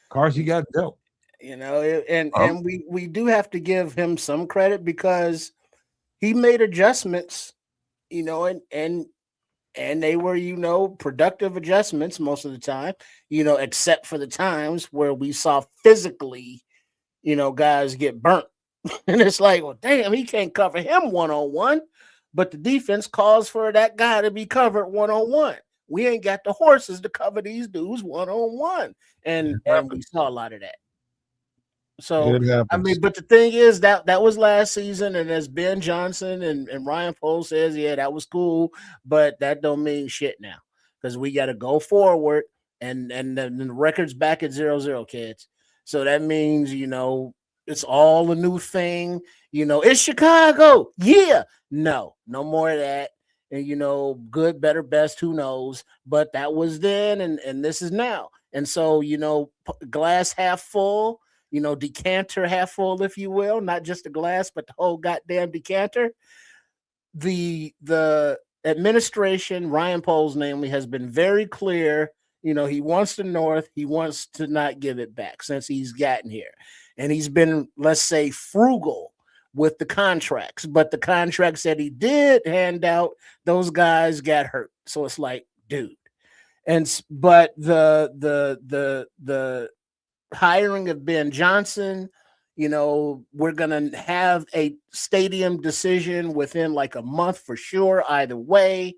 [SPEAKER 2] cards he got dealt.
[SPEAKER 3] And we do have to give him some credit because he made adjustments, and they were, productive adjustments most of the time, except for the times where we saw physically, guys get burnt. And it's like, well, damn, he can't cover him one-on-one, but the defense calls for that guy to be covered one-on-one. We ain't got the horses to cover these dudes one-on-one. And we saw a lot of that. So, but the thing is that was last season, and as Ben Johnson and Ryan Poles says, yeah, that was cool, but that don't mean shit now because we got to go forward and the record's back at 0-0, kids. So that means, it's all a new thing. It's Chicago. Yeah. No more of that. And, good, better, best, who knows? But that was then, and this is now. And so, glass half full, decanter half full, if you will, not just the glass, but the whole goddamn decanter. The administration, Ryan Poles namely, has been very clear. He wants the North. He wants to not give it back since he's gotten here. And he's been, let's say, frugal with the contracts. But the contracts that he did hand out, those guys got hurt. So it's like, dude. But the hiring of Ben Johnson, we're going to have a stadium decision within like a month for sure, either way.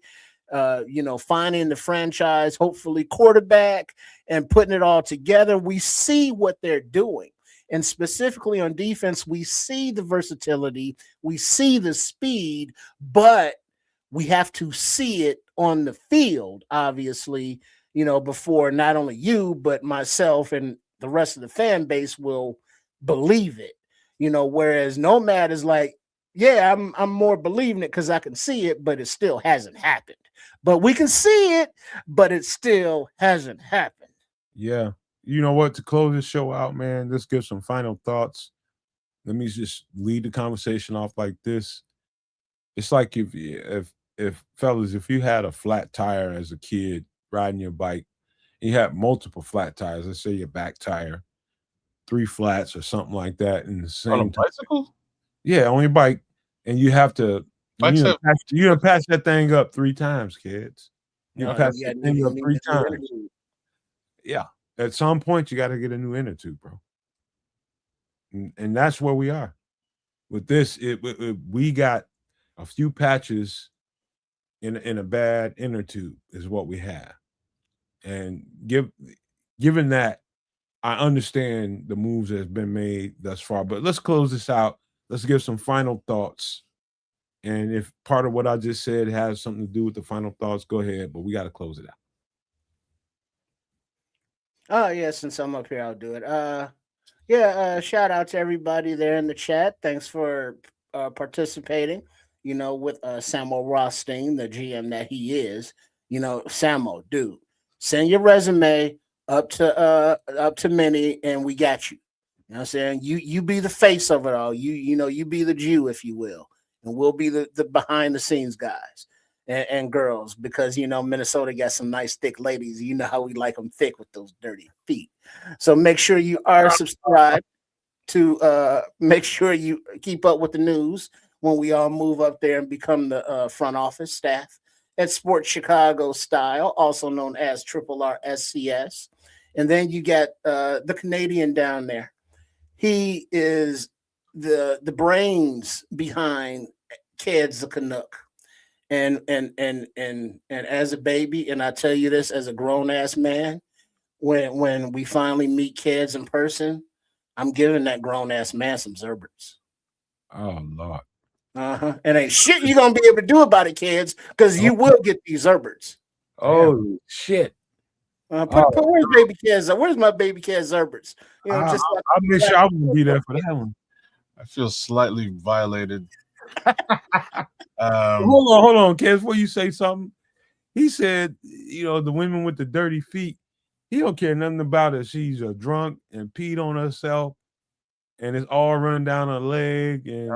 [SPEAKER 3] Finding the franchise, hopefully quarterback, and putting it all together. We see what they're doing. And specifically on defense, we see the versatility, we see the speed, but we have to see it on the field, obviously, before not only you, but myself and the rest of the fan base will believe it. Whereas Nomad is like, yeah, I'm more believing it because I can see it, but it still hasn't happened. But we can see it, but it still hasn't happened.
[SPEAKER 2] Yeah. You know what? To close this show out, man, let's give some final thoughts. Let me just lead the conversation off like this. It's like if fellas, if you had a flat tire as a kid riding your bike, and you had multiple flat tires, let's say your back tire, 3 flats or something like that in the same
[SPEAKER 4] On a bicycle?
[SPEAKER 2] Yeah, on your bike, and you have to you pass that thing up 3 times, kids. You pass that thing up 3 times. Yeah, at some point you got to get a new inner tube, bro. And that's where we are with this. We got a few patches in a bad inner tube is what we have, and given that, I understand the moves that have been made thus far. But let's close this out. Let's give some final thoughts. And if part of what I just said has something to do with the final thoughts, go ahead. But we got to close it out.
[SPEAKER 3] Oh, yeah, since I'm up here, I'll do it. Shout out to everybody there in the chat. Thanks for participating, with Samuel Rothstein, the GM that he is. Samuel, dude, send your resume up to Minnie, and we got you. You know what I'm saying? You be the face of it all. You be the Jew, if you will. And we'll be the behind the scenes guys and girls, because Minnesota got some nice thick ladies. You know how we like them thick with those dirty feet. So make sure you are subscribed to make sure you keep up with the news when we all move up there and become the front office staff at Sports Chicago Style, also known as Triple R SCS. And then you got the Canadian down there. He is the brains behind Kids the Canuck. And as a baby, and I tell you this as a grown-ass man, when we finally meet Kids in person, I'm giving that grown-ass man some Zerberts.
[SPEAKER 2] Oh, Lord.
[SPEAKER 3] And ain't shit you're going to be able to do about it, Kids, because you will get these Zerberts.
[SPEAKER 2] Oh, shit.
[SPEAKER 3] Where's baby Kids? Where's my baby Kids Zerberts?
[SPEAKER 2] I'll make sure I won't be there for that one.
[SPEAKER 4] I feel slightly violated.
[SPEAKER 2] Hold on, Kids. Before you say something, he said, the women with the dirty feet, he don't care nothing about her. She's a drunk and peed on herself, and it's all running down her leg. And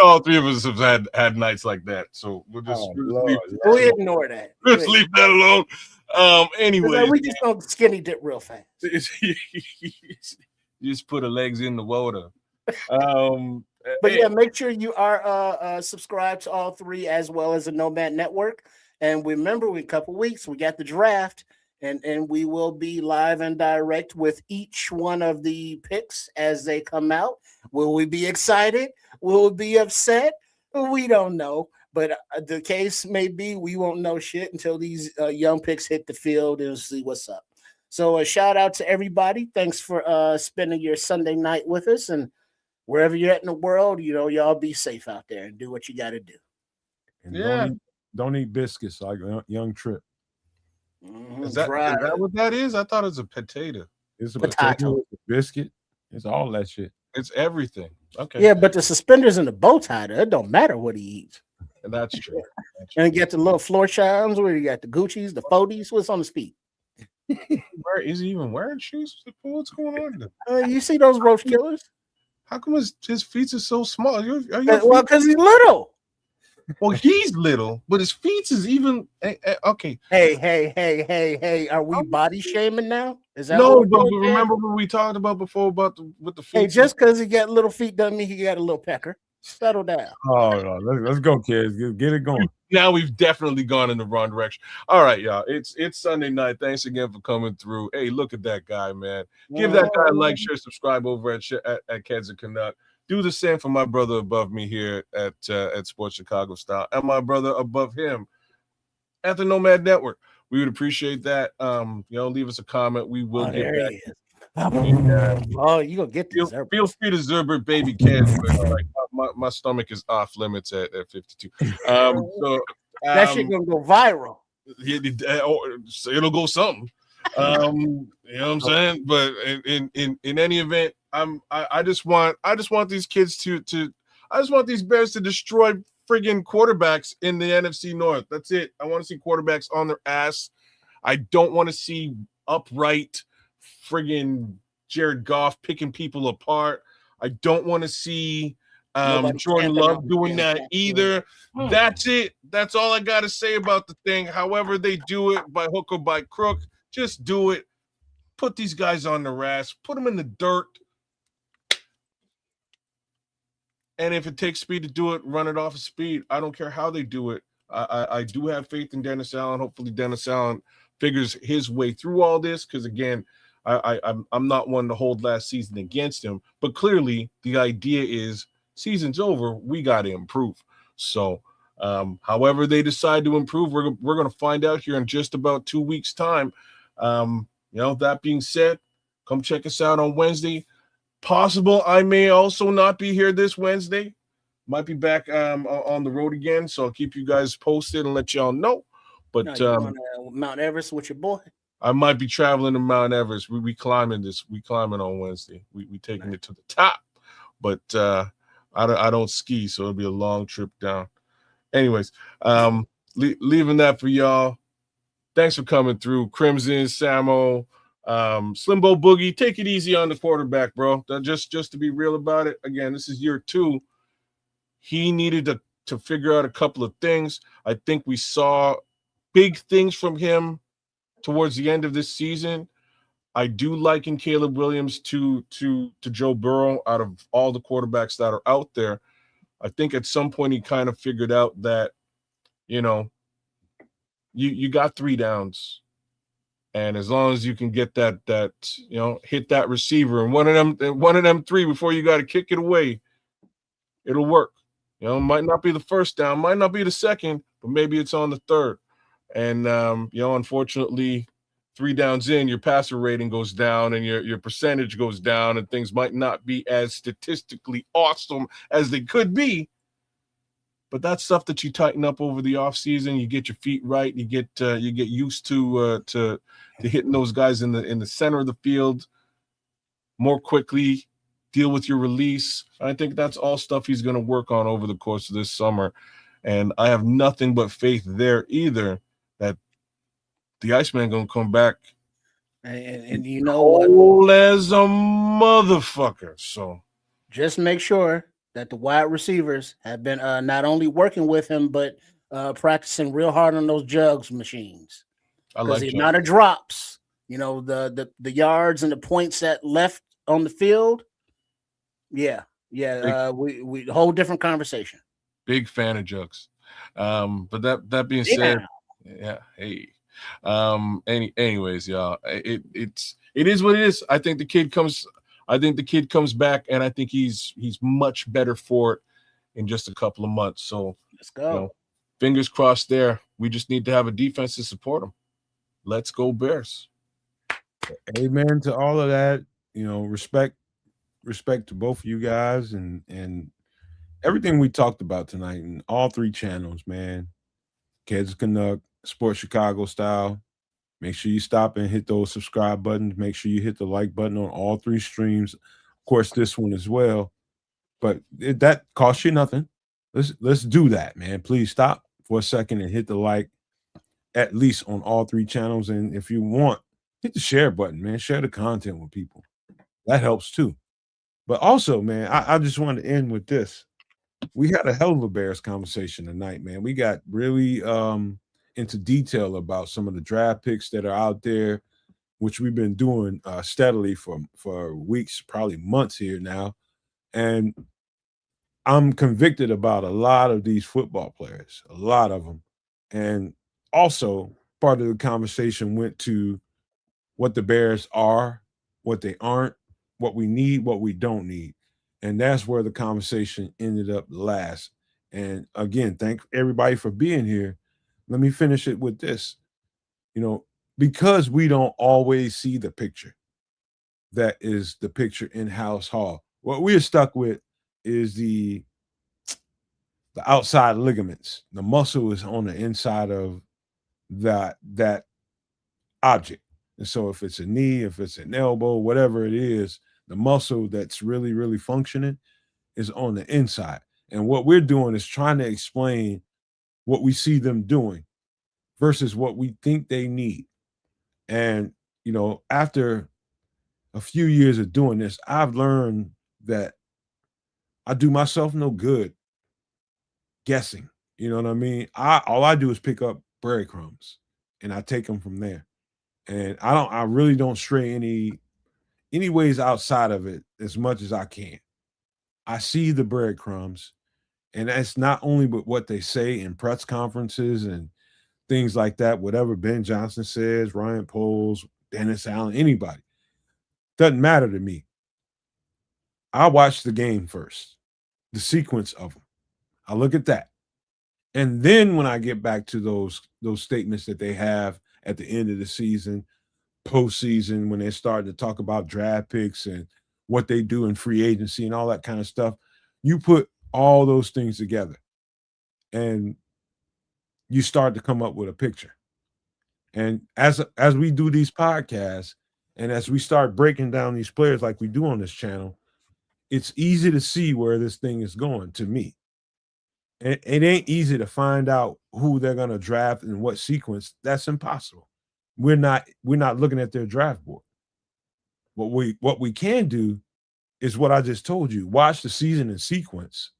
[SPEAKER 4] all three of us have had nights like that. So we'll just
[SPEAKER 3] ignore that.
[SPEAKER 4] Let's leave that alone. Anyway,
[SPEAKER 3] we just don't skinny dip real fast.
[SPEAKER 4] Just put her legs in the water.
[SPEAKER 3] But yeah, make sure you are subscribed to all three, as well as the Nomad Network. And remember, in a couple weeks, we got the draft, and we will be live and direct with each one of the picks as they come out. Will we be excited? Will we be upset? We don't know. But the case may be we won't know shit until these young picks hit the field and see what's up. So a shout out to everybody. Thanks for spending your Sunday night with us. And wherever you're at in the world, y'all be safe out there and do what you got to do.
[SPEAKER 2] And don't eat biscuits like Young Trip.
[SPEAKER 4] Is
[SPEAKER 3] Dry
[SPEAKER 4] that what that is? I thought it was a potato.
[SPEAKER 2] It's a
[SPEAKER 3] potato.
[SPEAKER 2] potato, it's a biscuit, it's all that shit.
[SPEAKER 4] It's everything. Okay.
[SPEAKER 3] Yeah, but the suspenders and the bow tie, it don't matter what he eats.
[SPEAKER 4] And that's true.
[SPEAKER 3] And you get the little floor shines where you got the Gucci's, the 40s. What's on his feet?
[SPEAKER 4] Where is he even wearing shoes? What's going on there?
[SPEAKER 3] You see those roach killers?
[SPEAKER 4] How come his feet are so small? Are you
[SPEAKER 3] Well, because he's little.
[SPEAKER 4] Well, he's little, but his feet is even okay.
[SPEAKER 3] Hey! Are we body shaming now? Is that
[SPEAKER 4] no?
[SPEAKER 3] what
[SPEAKER 4] But
[SPEAKER 3] we're doing,
[SPEAKER 4] remember what we talked about before about with the feet.
[SPEAKER 3] Hey, just because he got little feet doesn't mean he got a little pecker. Settle down.
[SPEAKER 2] Oh no, let's go, kids. Get it going.
[SPEAKER 4] Now we've definitely gone in the wrong direction. All right, y'all. It's Sunday night. Thanks again for coming through. Hey, look at that guy, man. Give that guy a like, share, subscribe over at Kids and Canuck. Do the same for my brother above me here at Sports Chicago Style, and my brother above him at the Nomad Network. We would appreciate that. Leave us a comment. We will get back.
[SPEAKER 3] You gonna get this?
[SPEAKER 4] Feel free to Zerbert baby kids. My stomach is off limits at 52.
[SPEAKER 3] That shit gonna go viral.
[SPEAKER 4] It'll go something. You know what I'm saying? But in any event, I just want these kids I just want these Bears to destroy friggin' quarterbacks in the NFC North. That's it. I want to see quarterbacks on their ass. I don't want to see upright friggin' Jared Goff picking people apart. I don't want to see Jordan Love doing that either. That's it. That's all I got to say about the thing. However they do it, by hook or by crook, just do it. Put these guys on their ass. Put them in the dirt. And if it takes speed to do it, run it off of speed. I don't care how they do it. I do have faith in Dennis Allen. Hopefully Dennis Allen figures his way through all this because, again, I'm not one to hold last season against him. But clearly the idea is season's over. We got to improve. So however they decide to improve, we're going to find out here in just about 2 weeks' time. That being said, come check us out on Wednesday. Possible I may also not be here this Wednesday. Might be back on the road again, so I'll keep you guys posted and let y'all know. But
[SPEAKER 3] you going to Mount Everest with your boy?
[SPEAKER 4] I might be traveling to Mount Everest. We climbing this. We climbing on Wednesday. We taking it to the top. But I don't ski, so it'll be a long trip down. Anyways, leaving that for y'all. Thanks for coming through, Crimson, Samo. Slimbo Boogie, take it easy on the quarterback, bro. Just to be real about it. Again, this is year 2. He needed to figure out a couple of things. I think we saw big things from him towards the end of this season. I do liken Caleb Williams to Joe Burrow out of all the quarterbacks that are out there. I think at some point he kind of figured out that, you got 3 downs. And as long as you can get that hit that receiver and one of them 3 before you got to kick it away, it'll work. Might not be the first down, might not be the second, but maybe it's on the third. And unfortunately, 3 downs in, your passer rating goes down and your percentage goes down, and things might not be as statistically awesome as they could be. But that's stuff that you tighten up over the offseason. You get your feet right. You get used to hitting those guys in the center of the field more quickly. Deal with your release. I think that's all stuff he's going to work on over the course of this summer, and I have nothing but faith there either that the Iceman going to come back
[SPEAKER 3] and you know what?
[SPEAKER 4] As a motherfucker. So
[SPEAKER 3] just make sure that the wide receivers have been not only working with him, but practicing real hard on those jugs machines. Because the amount of drops, the yards and the points that left on the field. Yeah. We whole different conversation.
[SPEAKER 4] Big fan of jugs. But that being said, yeah. Hey. Anyways, y'all, it is what it is. I think the kid comes back, and I think he's much better for it in just a couple of months. So
[SPEAKER 3] let's go.
[SPEAKER 4] Fingers crossed there. We just need to have a defense to support him. Let's go Bears.
[SPEAKER 2] Amen to all of that. Respect to both of you guys and everything we talked about tonight in all 3 channels, man. Kids Canuck, Sports Chicago Style. Make sure you stop and hit those subscribe buttons. Make sure you hit the like button on all 3 streams. Of course, this one as well. But that costs you nothing. Let's do that, man. Please stop for a second and hit the like at least on all 3 channels. And if you want, hit the share button, man. Share the content with people. That helps too. But also, man, I just wanted to end with this. We had a hell of a Bears conversation tonight, man. We got really into detail about some of the draft picks that are out there, which we've been doing steadily for weeks, probably months here now. And I'm convicted about a lot of these football players, a lot of them. And also, part of the conversation went to what the Bears are, what they aren't, what we need, what we don't need. And that's where the conversation ended up last. And again, thank everybody for being here. Let me finish it with this. Because we don't always see the picture that is the picture in House Hall, what we're stuck with is the outside ligaments. The muscle is on the inside of that object. And so if it's a knee, if it's an elbow, whatever it is, the muscle that's really, really functioning is on the inside. And what we're doing is trying to explain what we see them doing versus what we think they need. And, after a few years of doing this, I've learned that I do myself no good guessing. You know what I mean? All I do is pick up breadcrumbs and I take them from there. And I really don't stray any ways outside of it as much as I can. I see the breadcrumbs, and that's not only with what they say in press conferences and things like that, whatever Ben Johnson says, Ryan Poles, Dennis Allen, anybody. Doesn't matter to me. I watch the game first, the sequence of them. I look at that. And then when I get back to those statements that they have at the end of the season, postseason, when they're starting to talk about draft picks and what they do in free agency and all that kind of stuff, you put all those things together and you start to come up with a picture. And as we do these podcasts and as we start breaking down these players like we do on this channel, it's easy to see where this thing is going to me. It ain't easy to find out who they're going to draft and what sequence. That's impossible. We're not looking at their draft board. What we can do is what I just told you. Watch the season in sequence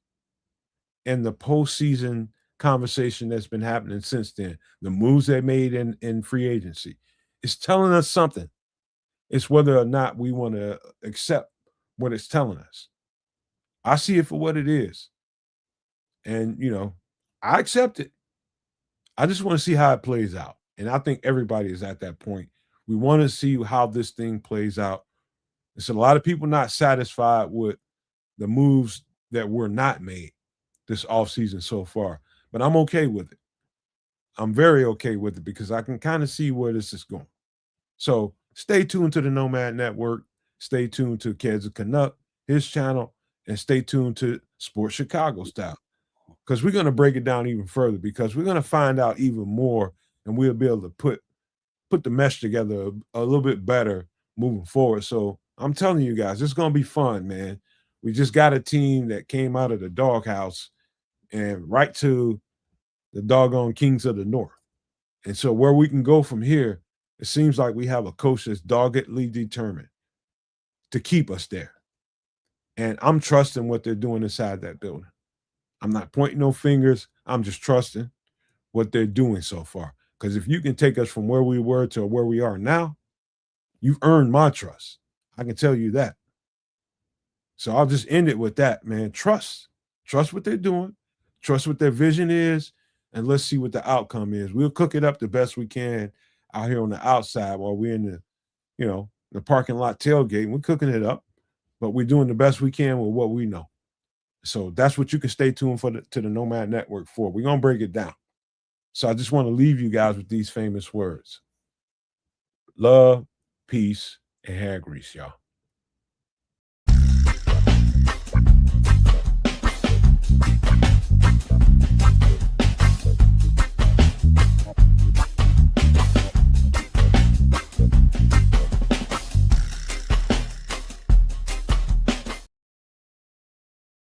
[SPEAKER 2] and the postseason conversation that's been happening since then. The moves they made in free agency. It's telling us something. It's whether or not we want to accept what it's telling us. I see it for what it is. And, I accept it. I just want to see how it plays out. And I think everybody is at that point. We want to see how this thing plays out. There's a lot of people not satisfied with the moves that were not made this offseason so far. But I'm okay with it. I'm very okay with it because I can kind of see where this is going. So stay tuned to the Nomad Network. Stay tuned to Keds of Canuck, his channel, and stay tuned to Sports Chicago Style. Because we're going to break it down even further because we're going to find out even more and we'll be able to put the mesh together a little bit better moving forward. So I'm telling you guys, it's going to be fun, man. We just got a team that came out of the doghouse and right to the doggone Kings of the North. And so where we can go from here, it seems like we have a coach that's doggedly determined to keep us there. And I'm trusting what they're doing inside that building. I'm not pointing no fingers. I'm just trusting what they're doing so far. Because if you can take us from where we were to where we are now, you've earned my trust. I can tell you that. So I'll just end it with that, man. Trust what they're doing. Trust what their vision is. And let's see what the outcome is. We'll cook it up the best we can out here on the outside while we're in the parking lot tailgate. We're cooking it up, but we're doing the best we can with what we know. So that's what you can stay tuned to the Nomad Network for. We're going to break it down. So I just want to leave you guys with these famous words. Love, peace, and hair grease, y'all.